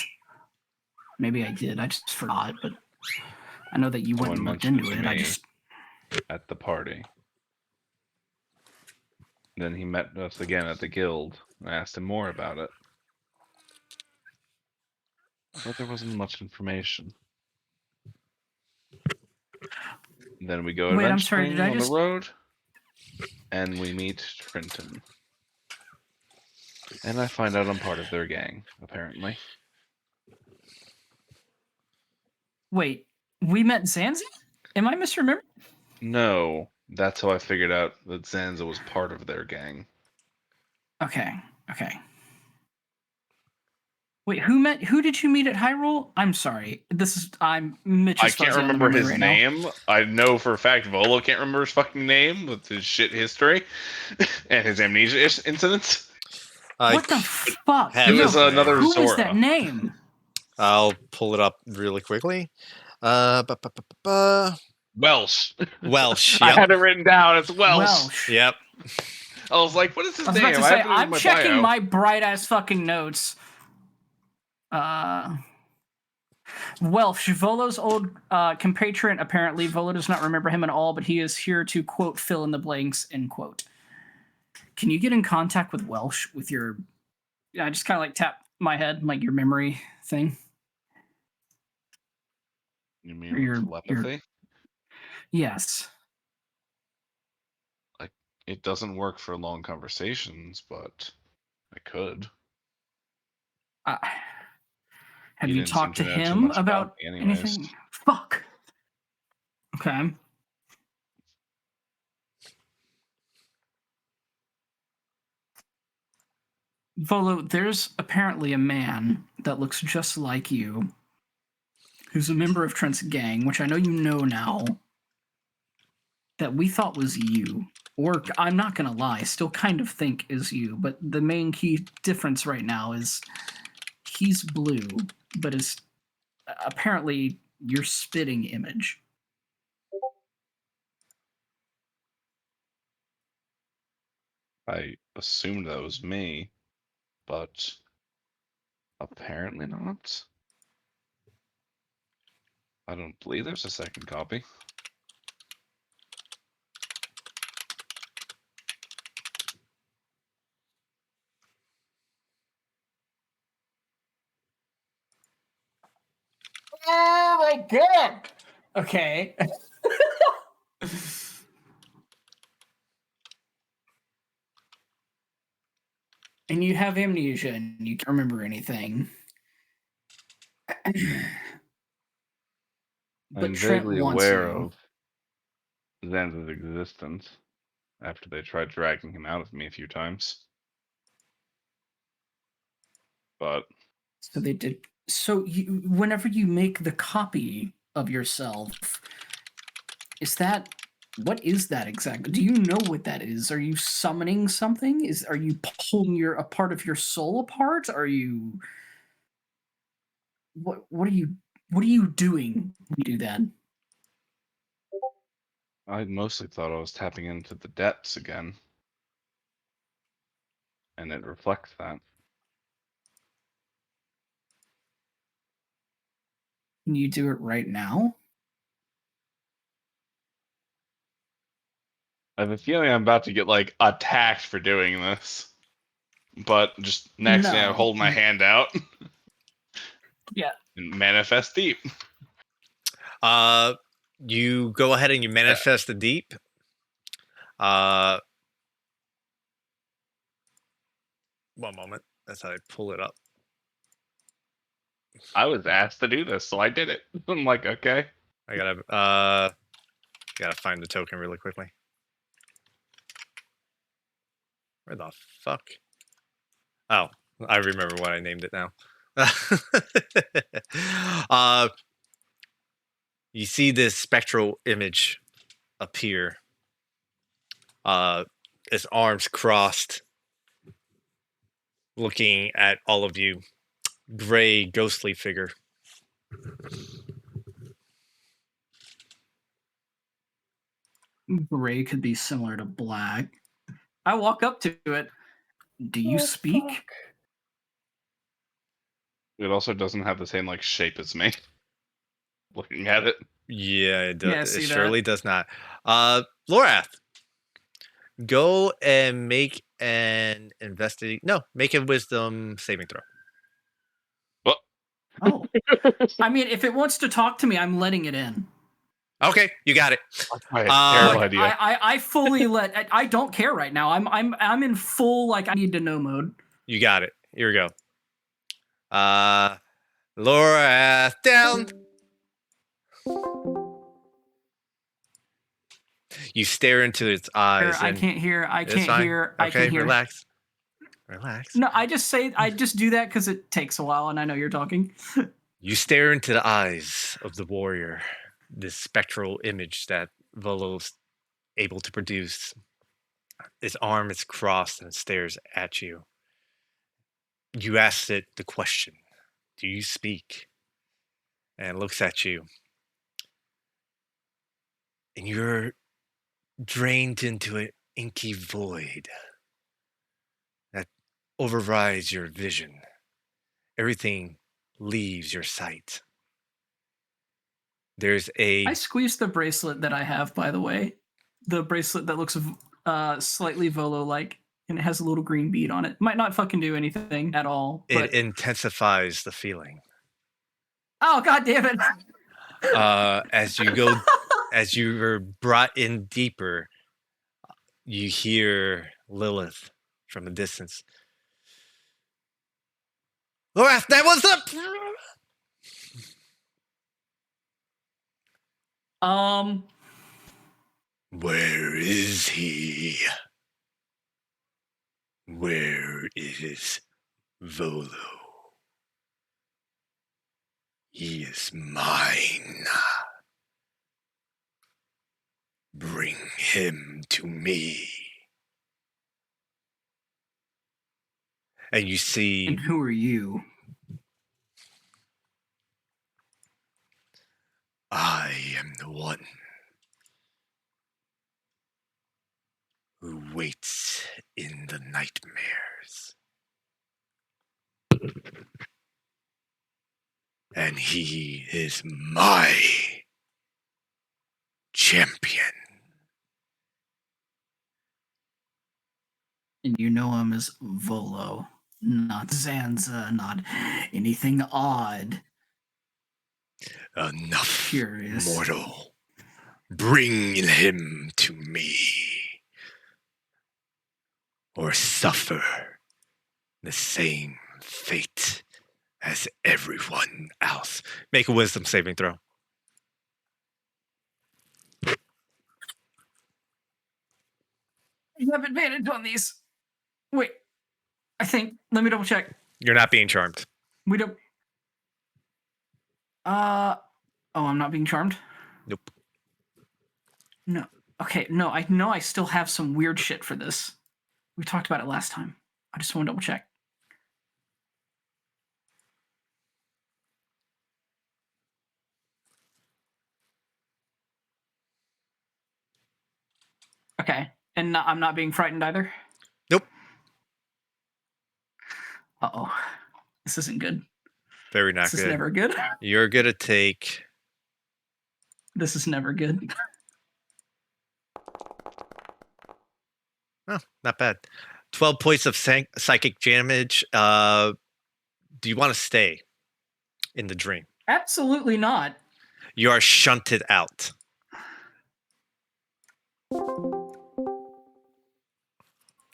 A: Maybe I did. I just forgot, but I know that you went and looked into it. I just
D: at the party. Then he met us again at the guild. I asked him more about it, but there wasn't much information. Then we go adventuring on the road, and we meet Trenton. And I find out I'm part of their gang, apparently.
A: Wait, we met Zanza? Am I misremembering?
D: No, that's how I figured out that Zanza was part of their gang.
A: Okay. Wait, who did you meet at Hyrule? I'm sorry. I'm Mitch.
D: I can't remember his name. I know for a fact Volo can't remember his fucking name with his shit history and his amnesia incidents.
A: What the fuck?
D: It was another
A: Who
D: Zora.
A: is that name?
B: I'll pull it up really quickly.
D: Welsh.
B: Welsh. Yep.
D: I had it written down. It's Welsh.
B: Yep.
D: I was like, what is his name?
A: I was about to say, I'm checking my bright ass fucking notes. Welsh, Volo's old compatriot. Apparently, Volo does not remember him at all, but he is here to, quote, fill in the blanks, end quote. Can you get in contact with Welsh with your... I just kind of like tap my head, like your memory thing.
D: You mean your telepathy?
A: Yes.
D: Like, it doesn't work for long conversations, but I could.
A: Have you talked to him about anything? Fuck. Okay. Volo, there's apparently a man that looks just like you, who's a member of Trent's gang, which I know you know now, that we thought was you. Or, I'm not gonna lie, still kind of think is you, but the main key difference right now is he's blue, but is apparently your spitting image.
D: I assumed that was me, but apparently not. I don't believe there's a second copy.
A: Oh my god! Okay. and you have amnesia and you can't remember anything. But
D: I'm
A: Trent
D: vaguely
A: wants
D: aware
A: you.
D: of Zanza's existence after they tried dragging him out of me a few times. But
A: So they did. So whenever you make the copy of yourself, what is that exactly? Do you know what that is? Are you summoning something? Are you pulling a part of your soul apart? Are you what are you doing when you do that?
D: I mostly thought I was tapping into the depths again. And it reflects that.
A: Can you do it right now?
D: I have a feeling I'm about to get like attacked for doing this. But just next thing I
A: No.
D: hold my hand out.
A: Yeah.
D: And manifest deep.
B: You go ahead and you manifest the deep. One moment. That's how I pull it up.
D: I was asked to do this, so I did it. I'm like, okay.
B: I gotta find the token really quickly. Where the fuck? Oh, I remember what I named it now. You see this spectral image appear. His arms crossed, looking at all of you. Gray, ghostly figure.
A: Gray could be similar to black. I walk up to it. Do you speak?
C: Fuck.
D: It also doesn't have the same like shape as me. Looking at it.
B: Yeah, it does.
A: Yeah, I
B: It
A: see
B: surely
A: that.
B: does not. Lorath, go and make an investigate. No, make a wisdom saving throw.
A: Oh. I mean, if it wants to talk to me, I'm letting it in.
B: Okay, you got it.
D: That's my terrible
A: Like,
D: idea.
A: I fully I don't care right now. I'm in full like I need to know mode.
B: You got it. Here we go. Lorath down. You stare into its eyes.
A: I can't hear. I
B: It's
A: can't
B: fine.
A: hear.
B: Okay,
A: I can hear.
B: relax. Relax.
A: No, I just do that because it takes a while, and I know you're talking.
B: You stare into the eyes of the warrior, this spectral image that Volo's able to produce. His arm is crossed and stares at you. You ask it the question, do you speak? And it looks at you. And you're drained into an inky void that overrides your vision. Everything leaves your sight. There's
A: I squeezed the bracelet that I have, by the way. The bracelet that looks slightly Volo-like, and it has a little green bead on it. Might not fucking do anything at all. But...
B: It intensifies the feeling.
A: Oh, God damn it.
B: As you go, as you are brought in deeper, you hear Lilith from a distance. Lorath, that was the... Where is he? Where is Volo? He is mine. Bring him to me. And you see...
A: And who are you?
B: I am the one who waits in the nightmares. And he is my champion.
A: And you know him as Volo, not Zanza, not anything odd.
B: Enough,
A: Curious.
B: mortal. Bring him to me. Or suffer the same fate as everyone else. Make a wisdom saving throw.
A: You have advantage on these. Wait, I think. Let me double check.
B: You're not being charmed.
A: We don't. Oh, I'm not being charmed.
B: Nope.
A: No. Okay. No, I know I still have some weird shit for this. We talked about it last time. I just want to double check. Okay, and I'm not being frightened either.
B: Nope.
A: Uh-oh. This isn't good.
B: Very not
A: This
B: good.
A: is never good.
B: You're gonna take.
A: This is never good.
B: Oh, not bad. 12 points of psychic damage. Do you want to stay in the dream?
A: Absolutely not.
B: You are shunted out.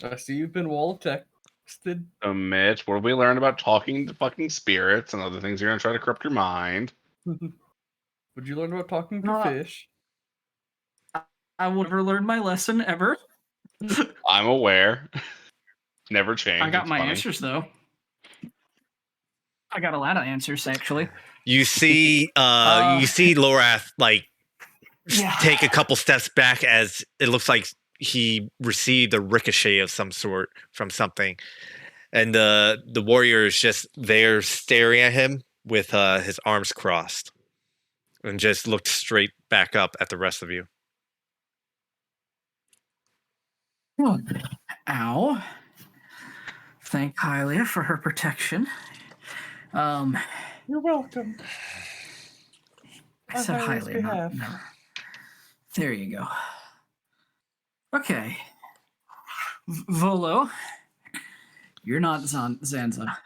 C: I see you've been wall texted.
D: So, Mitch, what have we learned about talking to fucking spirits and other things you're gonna try to corrupt your mind?
C: Would you learn about talking to fish?
A: I will never learn my lesson ever.
D: I'm aware. Never change.
A: I got
D: it's
A: my
D: funny.
A: answers though. I got a lot of answers actually.
B: You see, you see Lorath take a couple steps back as it looks like he received a ricochet of some sort from something, and the warrior is just there staring at him with his arms crossed, and just looked straight back up at the rest of you.
A: Oh, ow. Thank Hylia for her protection.
C: You're welcome.
A: I said
C: On Hylia's
A: Hylia, not
C: behalf.
A: no. There you go. Okay. Volo, you're not Zanza.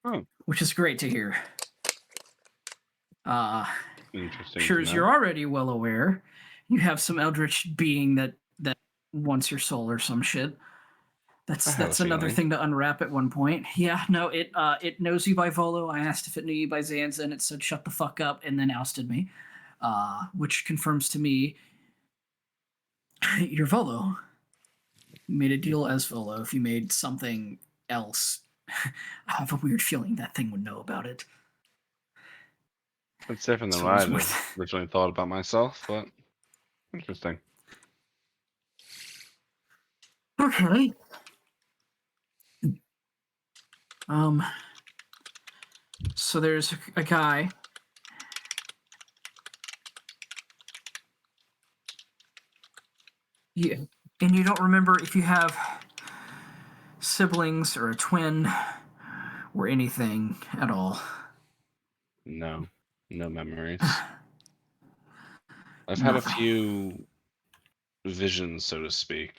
D: Oh.
A: Which is great to hear.
D: Interesting.
A: Sure
D: to
A: as
D: know.
A: you're already well aware, you have some eldritch being that wants your soul or some shit.
D: I
A: That's
D: have a
A: another
D: feeling.
A: thing to unwrap at one point. Yeah, no, it knows you by Volo. I asked if it knew you by Zanza, and it said shut the fuck up, and then ousted me. Which confirms to me you're Volo. You made a deal as Volo. If you made something else, I have a weird feeling that thing would know about it.
D: It's different than
A: So
D: what
A: it's
D: I
A: worth-
D: originally thought about myself, but interesting.
A: Okay. So there's a guy. Yeah, and you don't remember if you have siblings or a twin or anything at all.
D: No memories. I've had a
A: Nothing.
D: few visions, so to speak.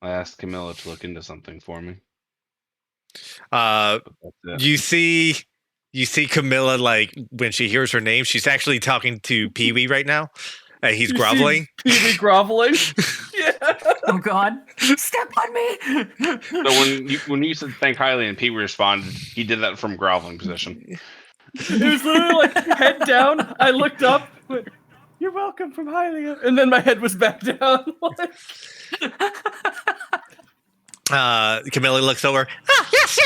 D: I asked Camilla to look into something for me.
B: Uh,
D: But that's it.
B: you see Camilla, like when she hears her name, she's actually talking to Pee Wee right now. He's
C: You see
B: groveling.
C: Pee-wee groveling. Yeah.
A: Oh God! Step on me!
D: So when you said thank highly and Pete responded, he did that from groveling position.
C: It was literally like head down. I looked up, went, "You're welcome from Hylia," and then my head was back down.
B: Camilla looks over. Oh, yes.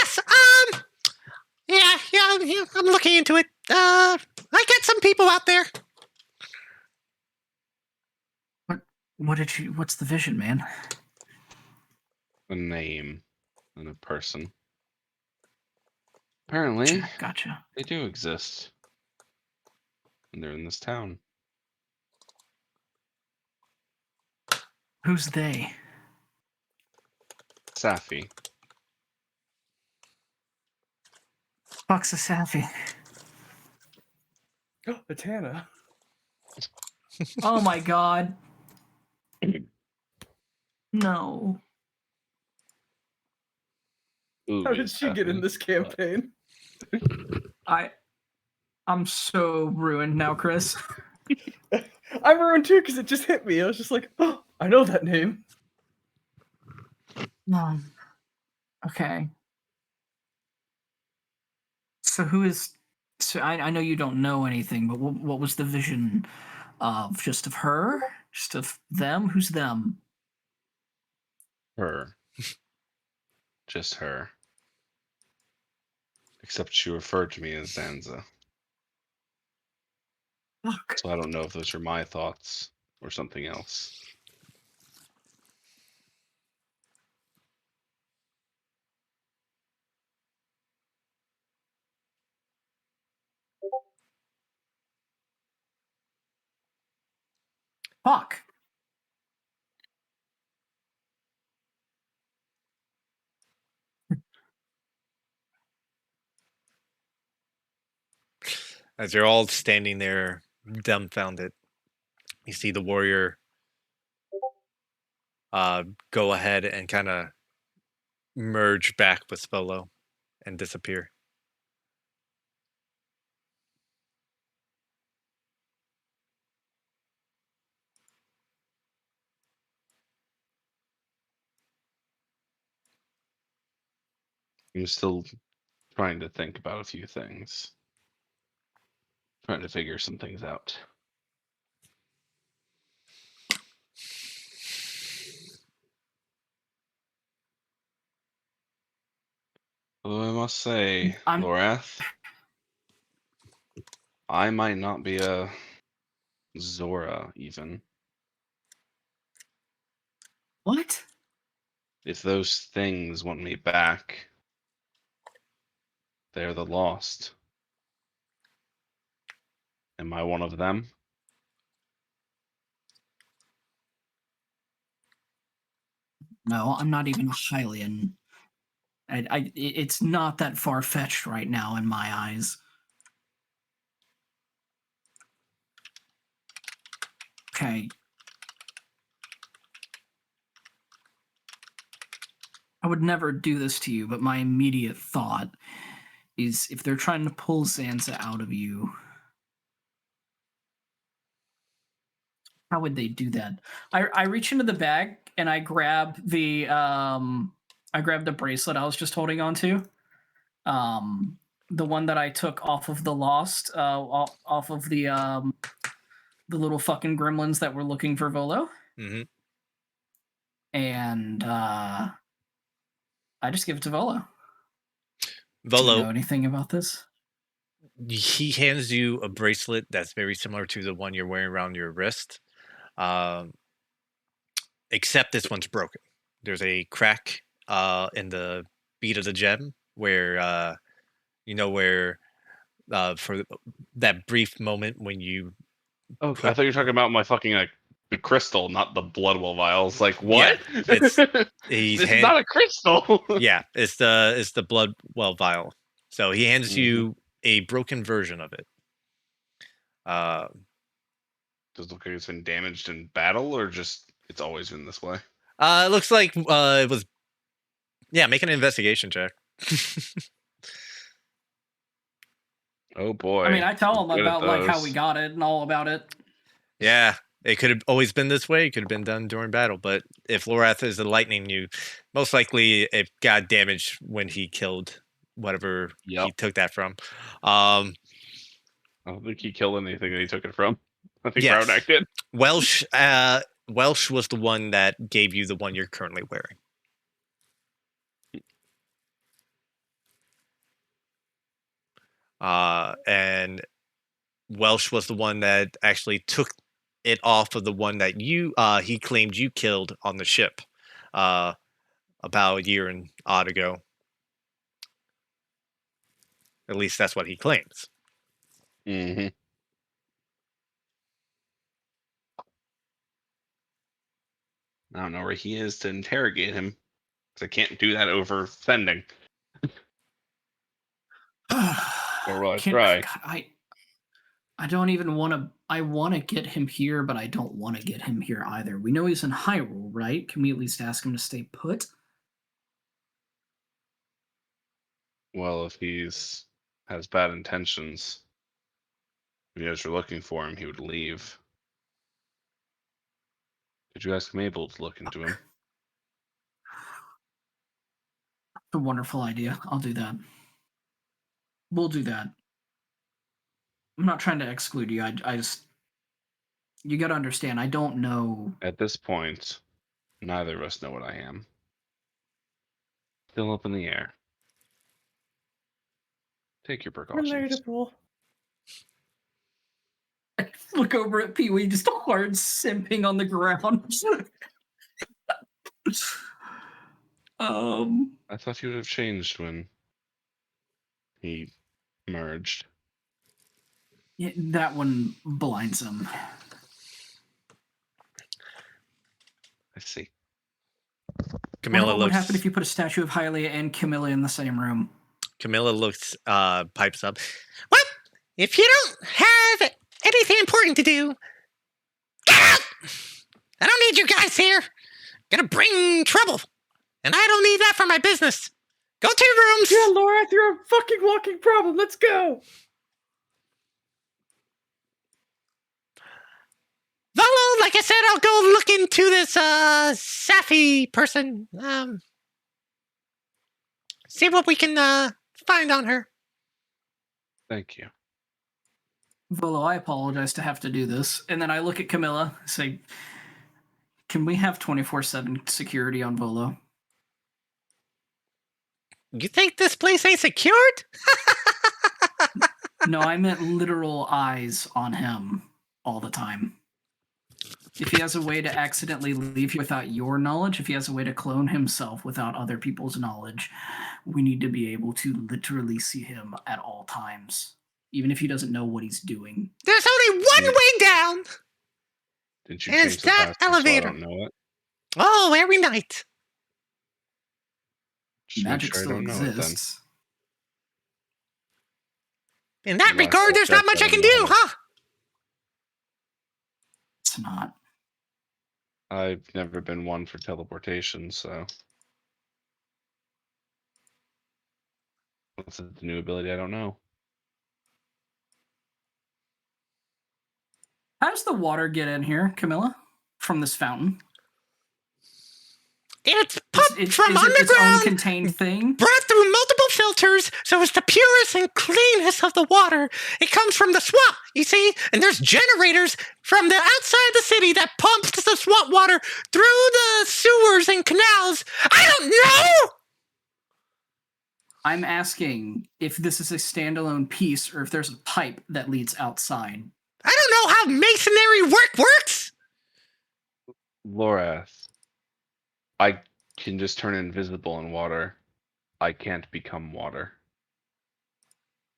B: Yeah. I'm looking into it. I get some people out there.
A: What's the vision, man?
D: A name and a person. Apparently,
A: Gotcha.
D: they do exist. And they're in this town.
A: Who's they?
D: Safi.
A: Fuck's a Safi.
C: It's Hannah.
A: Oh my God. No.
D: Ooh,
C: How did
D: it's
C: she get in
D: Safi.
C: this campaign?
A: I'm so ruined now, Chris.
C: I'm ruined too because it just hit me. I was just like, "Oh, I know that name."
A: Okay. So who is? So I know you don't know anything, but what was the vision of? Just of her? Just of them? Who's them?
D: Her. Just her. Except she referred to me as Zanza.
A: Fuck.
D: So I don't know if those are my thoughts or something else.
A: Fuck.
B: As you're all standing there, dumbfounded, you see the warrior go ahead and kind of merge back with Spolo and disappear.
D: I'm still trying to think about a few things. Trying to figure some things out. Although I must say,
A: I'm-
D: Lorath, I might not be a Zora even.
A: What?
D: If those things want me back, they're the lost. Am I one of them?
A: No, I'm not even a Hylian. It's not that far fetched right now in my eyes. Okay. I would never do this to you, but my immediate thought is if they're trying to pull Zanza out of you, how would they do that? I reach into the bag and I grab the bracelet I was just holding on to. The one that I took off of the lost, off of the little fucking gremlins that were looking for Volo.
B: Mm-hmm.
A: And I just give it to Volo. Do you
B: Volo,
A: know anything about this?
B: he hands you a bracelet that's very similar to the one you're wearing around your wrist, um, except this one's broken. There's a crack in the bead of the gem where where for that brief moment when you
D: Oh, I
B: put
D: thought you were talking about my fucking like the crystal, not the bloodwell vials. Like what?
B: Yeah, it's he's
D: This is not a crystal.
B: yeah, it's the blood well vial. So he hands
D: Mhm.
B: you a broken version of it.
D: Does it look like it's been damaged in battle, or just it's always been this way?
B: It looks like it was. Yeah, make an investigation check.
D: Oh boy.
A: I mean, I tell them
D: Good at
A: about like how
D: those.
A: we got it and all about it.
B: Yeah, it could have always been this way. It could have been done during battle. But if Lorath is enlightening you, most likely it got damaged when he killed whatever
D: Yep.
B: he took that from.
D: I don't think he killed anything that he took it from. I think
B: Yes.
D: Brownak did.
B: Welsh was the one that gave you the one you're currently wearing. And Welsh was the one that actually took it off of the one that he claimed you killed on the ship about a year and odd ago. At least that's what he claims.
D: Mm-hmm. I don't know where he is to interrogate him, because I can't do that over sending. Or will I try?
A: God, I don't even want to. I want to get him here, but I don't want to get him here either. We know he's in Hyrule, right? Can we at least ask him to stay put?
D: Well, if he's has bad intentions, if you guys are looking for him, he would leave. Did you ask Mabel to look into him?
A: a wonderful idea. I'll do that. We'll do that. I'm not trying to exclude you. I just you got to understand. I don't know.
D: At this point, neither of us know what I am. Still up in the air. Take your precautions.
C: Relatable.
A: Look over at Pee Wee, just hard simping on the ground.
D: I thought you would have changed when he merged.
A: Yeah, that one blinds him.
D: I see.
B: Camilla
A: What would happen
B: looks.
A: if you put a statue of Hylia and Camilla in the same room?
B: Camilla looks. Pipes up. Well, if you don't have anything important to do, get out! I don't need you guys here. Gonna bring trouble, and I don't need that for my business. Go to your rooms.
G: Yeah, Laura, you're a fucking walking problem. Let's go.
B: Volo, like I said, I'll go look into this Safi person. See what we can find on her.
D: Thank you.
A: Volo, I apologize to have to do this. And then I look at Camilla, say, can we have 24/7 security on Volo?
B: You think this place ain't secured?
A: No, I meant literal eyes on him all the time. If he has a way to accidentally leave you without your knowledge, if he has a way to clone himself without other people's knowledge, we need to be able to literally see him at all times, even if he doesn't know what he's doing.
B: There's only one way down.
D: Did you
B: And
D: change
B: it's
D: the
B: that
D: password so I
B: elevator.
D: don't know it?
B: Oh, every night.
D: Just make
A: Magic
D: sure I
A: still
D: don't know it then.
A: exists.
B: In that
D: Well, I
B: regard, there's not
D: suspect
B: much I
D: I
B: can
D: don't
B: do,
D: know it.
B: huh?
A: It's not.
D: I've never been one for teleportation, so that's a new ability I don't know.
A: How does the water get in here, Camilla? From this fountain?
B: It's pumped
A: Is
B: from
A: it its own
B: underground,
A: contained thing?
B: brought through multiple filters, so it's the purest and cleanest of the water. It comes from the swamp, you see? And there's generators from the outside the city that pumps the swamp water through the sewers and canals. I don't know!
A: I'm asking if this is a standalone piece or if there's a pipe that leads outside.
B: I don't know how masonry works!
D: Lorath, I can just turn invisible in water. I can't become water.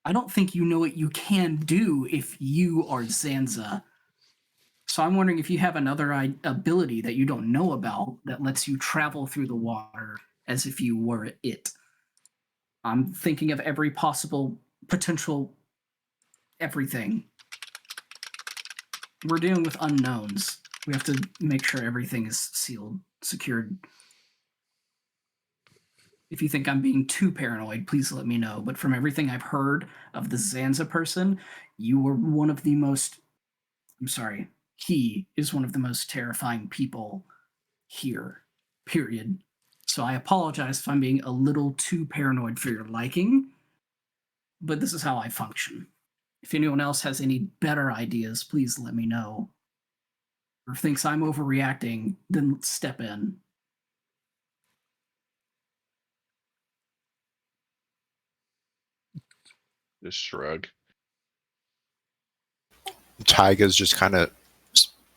A: I don't think you know what you can do if you are Zanza. So I'm wondering if you have another ability that you don't know about that lets you travel through the water as if you were it. I'm thinking of every possible potential everything. We're dealing with unknowns. We have to make sure everything is sealed, secured. If you think I'm being too paranoid, please let me know. But from everything I've heard of the Zanza person, you were one of the most... I'm sorry. He is one of the most terrifying people here. Period. So I apologize if I'm being a little too paranoid for your liking. But this is how I function. If anyone else has any better ideas, please let me know. Or thinks I'm overreacting, then let's step in.
D: Just shrug.
F: Tyga's just kind of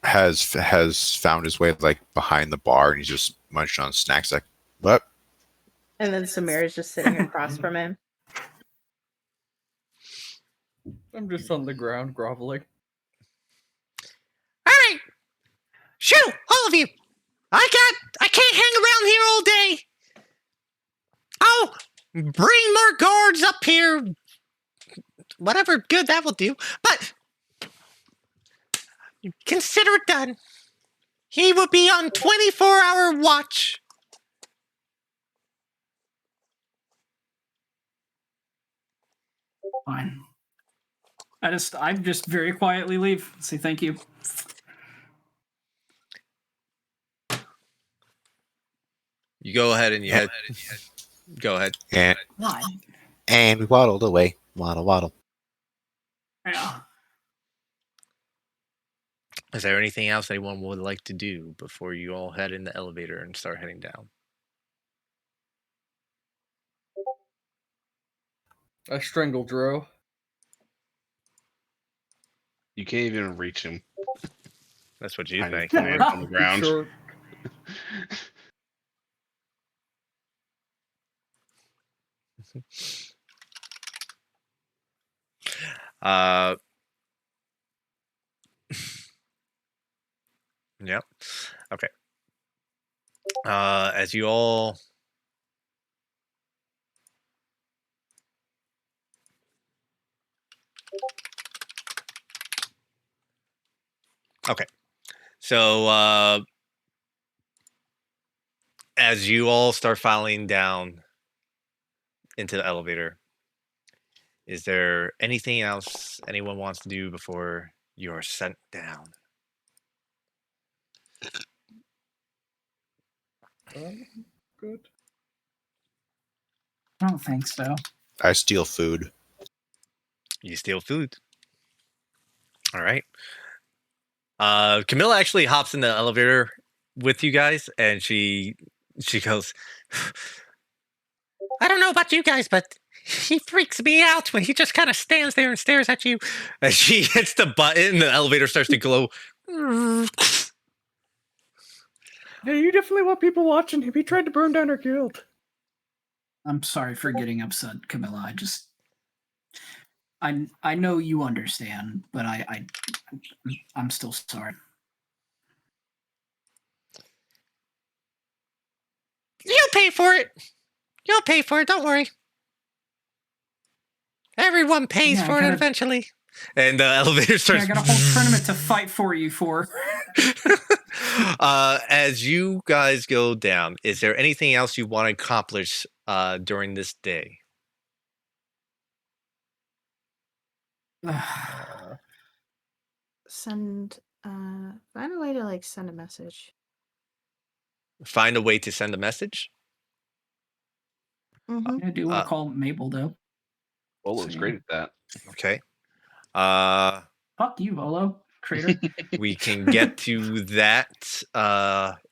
F: has found his way like behind the bar, and he's just munching on snacks. Like, what?
E: And then Samir is just sitting across from him.
C: I'm just on the ground groveling.
B: All right. Shoot, all of you. I can't hang around here all day. I'll bring more guards up here. Whatever good that will do. But consider it done. He will be on 24-hour watch.
A: Fine. I just very quietly leave. Say thank you.
B: You go ahead and you head Go ahead.
A: Why?
F: And we waddled away. Waddle, waddle.
A: Yeah.
B: Is there anything else anyone would like to do before you all head in the elevator and start heading down?
C: I strangled Dro.
D: You can't even reach him.
B: That's what you
D: Tiny
B: think.
D: plant on the ground.
C: Sure.
B: Uh, yep. Okay. As you all okay, so as you all start filing down into the elevator, is there anything else anyone wants to do before you are sent down?
C: Good.
A: I don't think so.
F: I steal food.
B: You steal food. All right. Camilla actually hops in the elevator with you guys, and she goes, I don't know about you guys, but he freaks me out when he just kind of stands there and stares at you. And she hits the button, the elevator starts to glow.
C: Yeah, you definitely want people watching him. He tried to burn down our guild.
A: I'm sorry for getting upset, Camilla. I know you understand, but I'm still sorry.
B: You'll pay for it. You'll pay for it. Don't worry. Everyone pays
A: Yeah, I
B: for it
A: gotta-
B: eventually. And the elevator
A: Yeah,
B: starts.
A: I got a whole tournament to fight for you for.
B: As you guys go down, is there anything else you want to accomplish during this day?
E: Send find a way to like send a message.
B: Find a way to send a message?
E: Mm-hmm.
A: I do want to call Mabel though.
D: Olo's great at that.
B: Okay.
A: Fuck you, Volo. Traitor.
B: We can get to that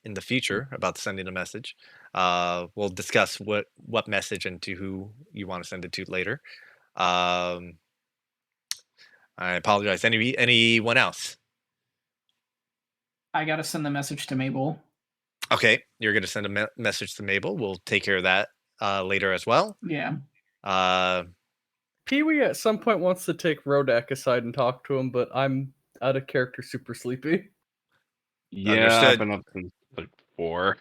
B: in the future about sending a message. We'll discuss what message and to who you want to send it to later. I apologize. Anyone else?
A: I gotta send the message to Mabel.
B: Okay, you're going to send a message to Mabel. We'll take care of that later as well.
A: Yeah.
C: Pee-wee at some point wants to take Rodak aside and talk to him, but I'm out of character super sleepy.
D: Yeah,
B: Understood.
D: I've been up since like 4.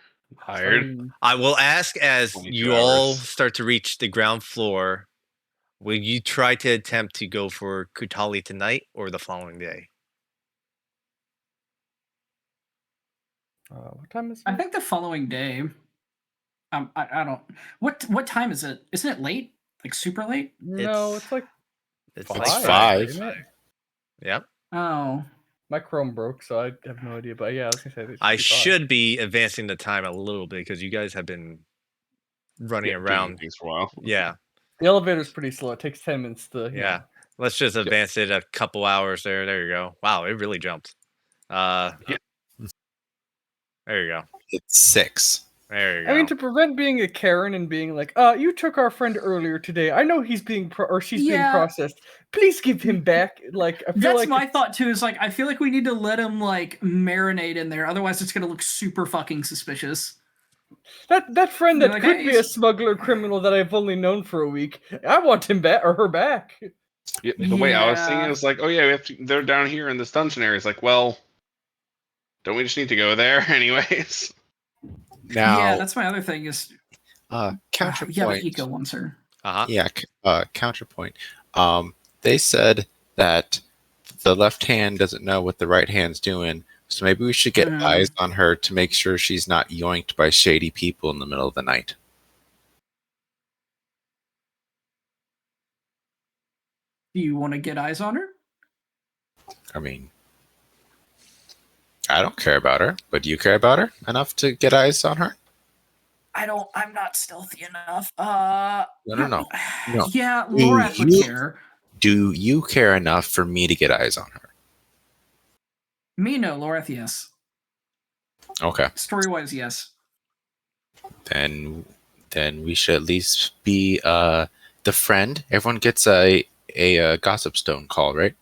D: Tired.
B: I will ask as
D: 22
B: you all
D: hours.
B: start to reach the ground floor, will you try to attempt to go for Kutali tonight or the following day?
C: What time is it?
A: I think the following day. I don't. What time is it? Isn't it late? Like super late?
C: No, it's like
B: It's
C: five.
B: like
F: It's 5.
C: Isn't it?
B: Yep.
A: Oh.
C: My Chrome broke, so I have no idea. But yeah, I was gonna say it
B: I
C: be 5.
B: should be advancing the time a little bit because you guys have been running
D: Doing
B: around.
D: things for a while.
B: Yeah.
C: The elevator's pretty slow. It takes 10 minutes to.
B: Yeah. Let's just advance it a couple hours there. There you go. Wow, it really jumped.
D: Yeah.
B: There you go.
F: It's 6.
B: There you go.
C: I mean, to prevent being a Karen and being like, you took our friend earlier today. I know he's being she's being
A: Yeah.
C: processed. Please give him back. Like, I feel
A: That's
C: like
A: my thought too. Is like I feel like we need to let him like marinate in there. Otherwise, it's gonna look super fucking suspicious.
C: that friend that
A: You're like,
C: could
A: "Hey,
C: be a smuggler criminal that I've only known for a week. I want him back or her back.
D: Yeah, the way I was thinking,
A: Yeah.
D: it was like, oh yeah, they're down here in this dungeon area. It's like, well, don't we just need to go there anyways?
F: Now,
A: Yeah, that's my other thing. Is
F: counterpoint.
A: yeah, but Eco one, sir.
B: Uh-huh.
F: Yeah, counterpoint. They said that the left hand doesn't know what the right hand's doing, so maybe we should get eyes on her to make sure she's not yoinked by shady people in the middle of the night.
A: Do you want to get eyes on her?
F: I mean, I don't care about her, but do you care about her enough to get eyes on her?
A: I'm not stealthy enough.
F: No.
A: Yeah,
F: Do
A: Lorath would
F: you-
A: care.
F: Do you care enough for me to get eyes on her?
A: Me, no. Lorath, yes.
F: Okay.
A: Story-wise, yes.
F: Then we should at least be the friend. Everyone gets a gossip stone call, right?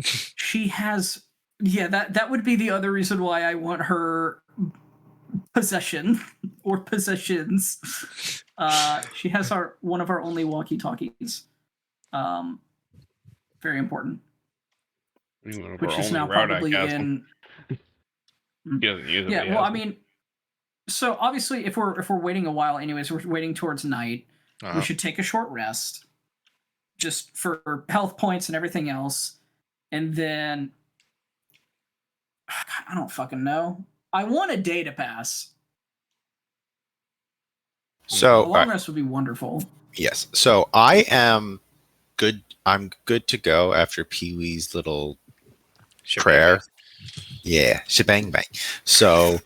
A: She has. Yeah, that would be the other reason why I want her possession or possessions. She has one of our only walkie-talkies. Very important. Which is now probably in.
D: He doesn't use it.
A: Yeah, well, I mean, so obviously, if we're waiting a while, anyways, we're waiting towards night. We should take a short rest, just for health points and everything else, and then I don't fucking know. I want a day to pass.
F: So
A: A long rest would be wonderful.
F: yes. So I am good. I'm good to go after Pee Wee's little prayer. Yeah, shebang bang. So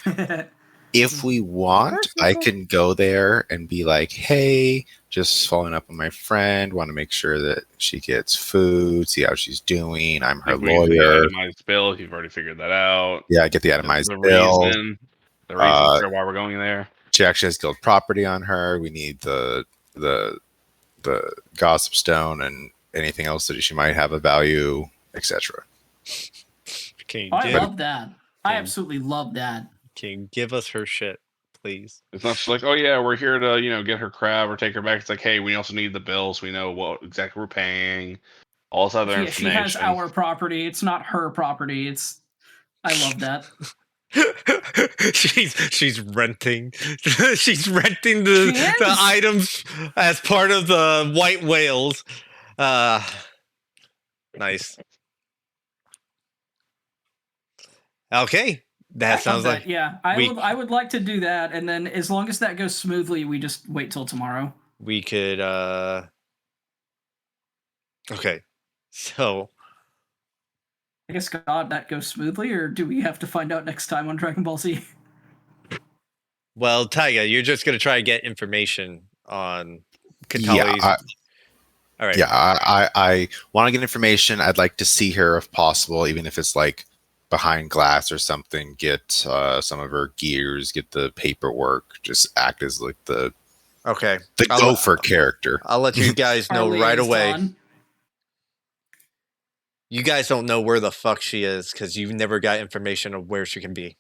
F: if we want, I can go there and be like, hey, just following up on my friend, want to make sure that she gets food, see how she's doing. I'm her lawyer.
D: The itemized bill, you've already figured that out.
F: Yeah, I get the itemized
D: the
F: bill.
D: Reason for why we're going there.
F: She actually has guild property on her. We need the gossip stone and anything else that she might have a value, etc.
A: I love that. I absolutely love that.
B: Can you give us her shit, please?
D: It's not just like, oh yeah, we're here to get her crab or take her back. It's like, hey, we also need the bills. We know what exactly we're paying. All this other information.
A: She has our property. It's not her property. I love that.
B: she's renting. She's renting the items as part of the white whales. Nice. Okay, that sounds like
A: I would like to do that, and then as long as that goes smoothly, we just wait till tomorrow.
B: We could. Okay, so
A: I guess that goes smoothly, or do we have to find out next time on Dragon Ball Z?
B: Well, Taiga, you're just gonna try to get information on Katali's.
F: Yeah,
B: all right.
F: Yeah, I want to get information. I'd like to see her if possible, even if it's like behind glass or something. Get some of her gears, get the paperwork, just act as like the gopher character.
B: I'll let you guys know right away. You guys don't know where the fuck she is because you've never got information of where she can be.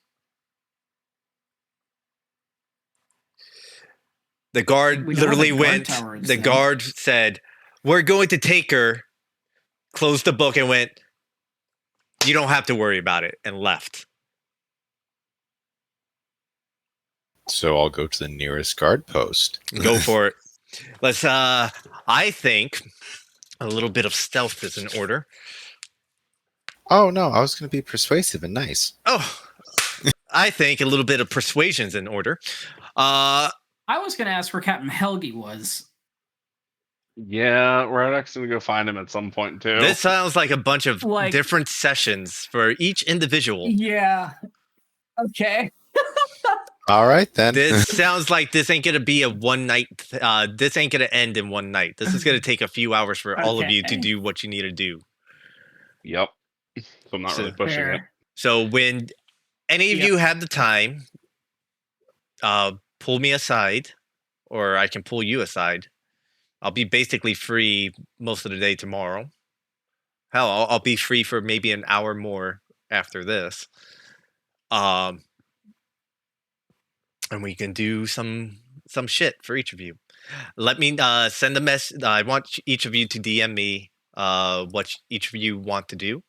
B: The guard literally went. The guard said, "We're going to take her." Closed the book and went, "You don't have to worry about it," and left.
F: So I'll go to the nearest guard post.
B: Go for it. Let's. I think a little bit of stealth is in order.
F: Oh no, I was going to be persuasive and nice.
B: Oh, I think a little bit of persuasion's in order.
A: I was going to ask where Captain Helgi was.
D: Yeah, we're actually going to go find him at some point too.
B: This sounds like a bunch of different sessions for each individual.
A: Yeah. Okay.
F: All right then.
B: This sounds like this ain't going to be a one night. This ain't going to end in one night. This is going to take a few hours for all of you to do what you need to do.
D: Yep. So I'm not really pushing it.
B: So when any of you have the time, pull me aside, or I can pull you aside. I'll be basically free most of the day tomorrow. Hell, I'll be free for maybe an hour more after this. And we can do some shit for each of you. Let me send a message. I want each of you to DM me what each of you want to do.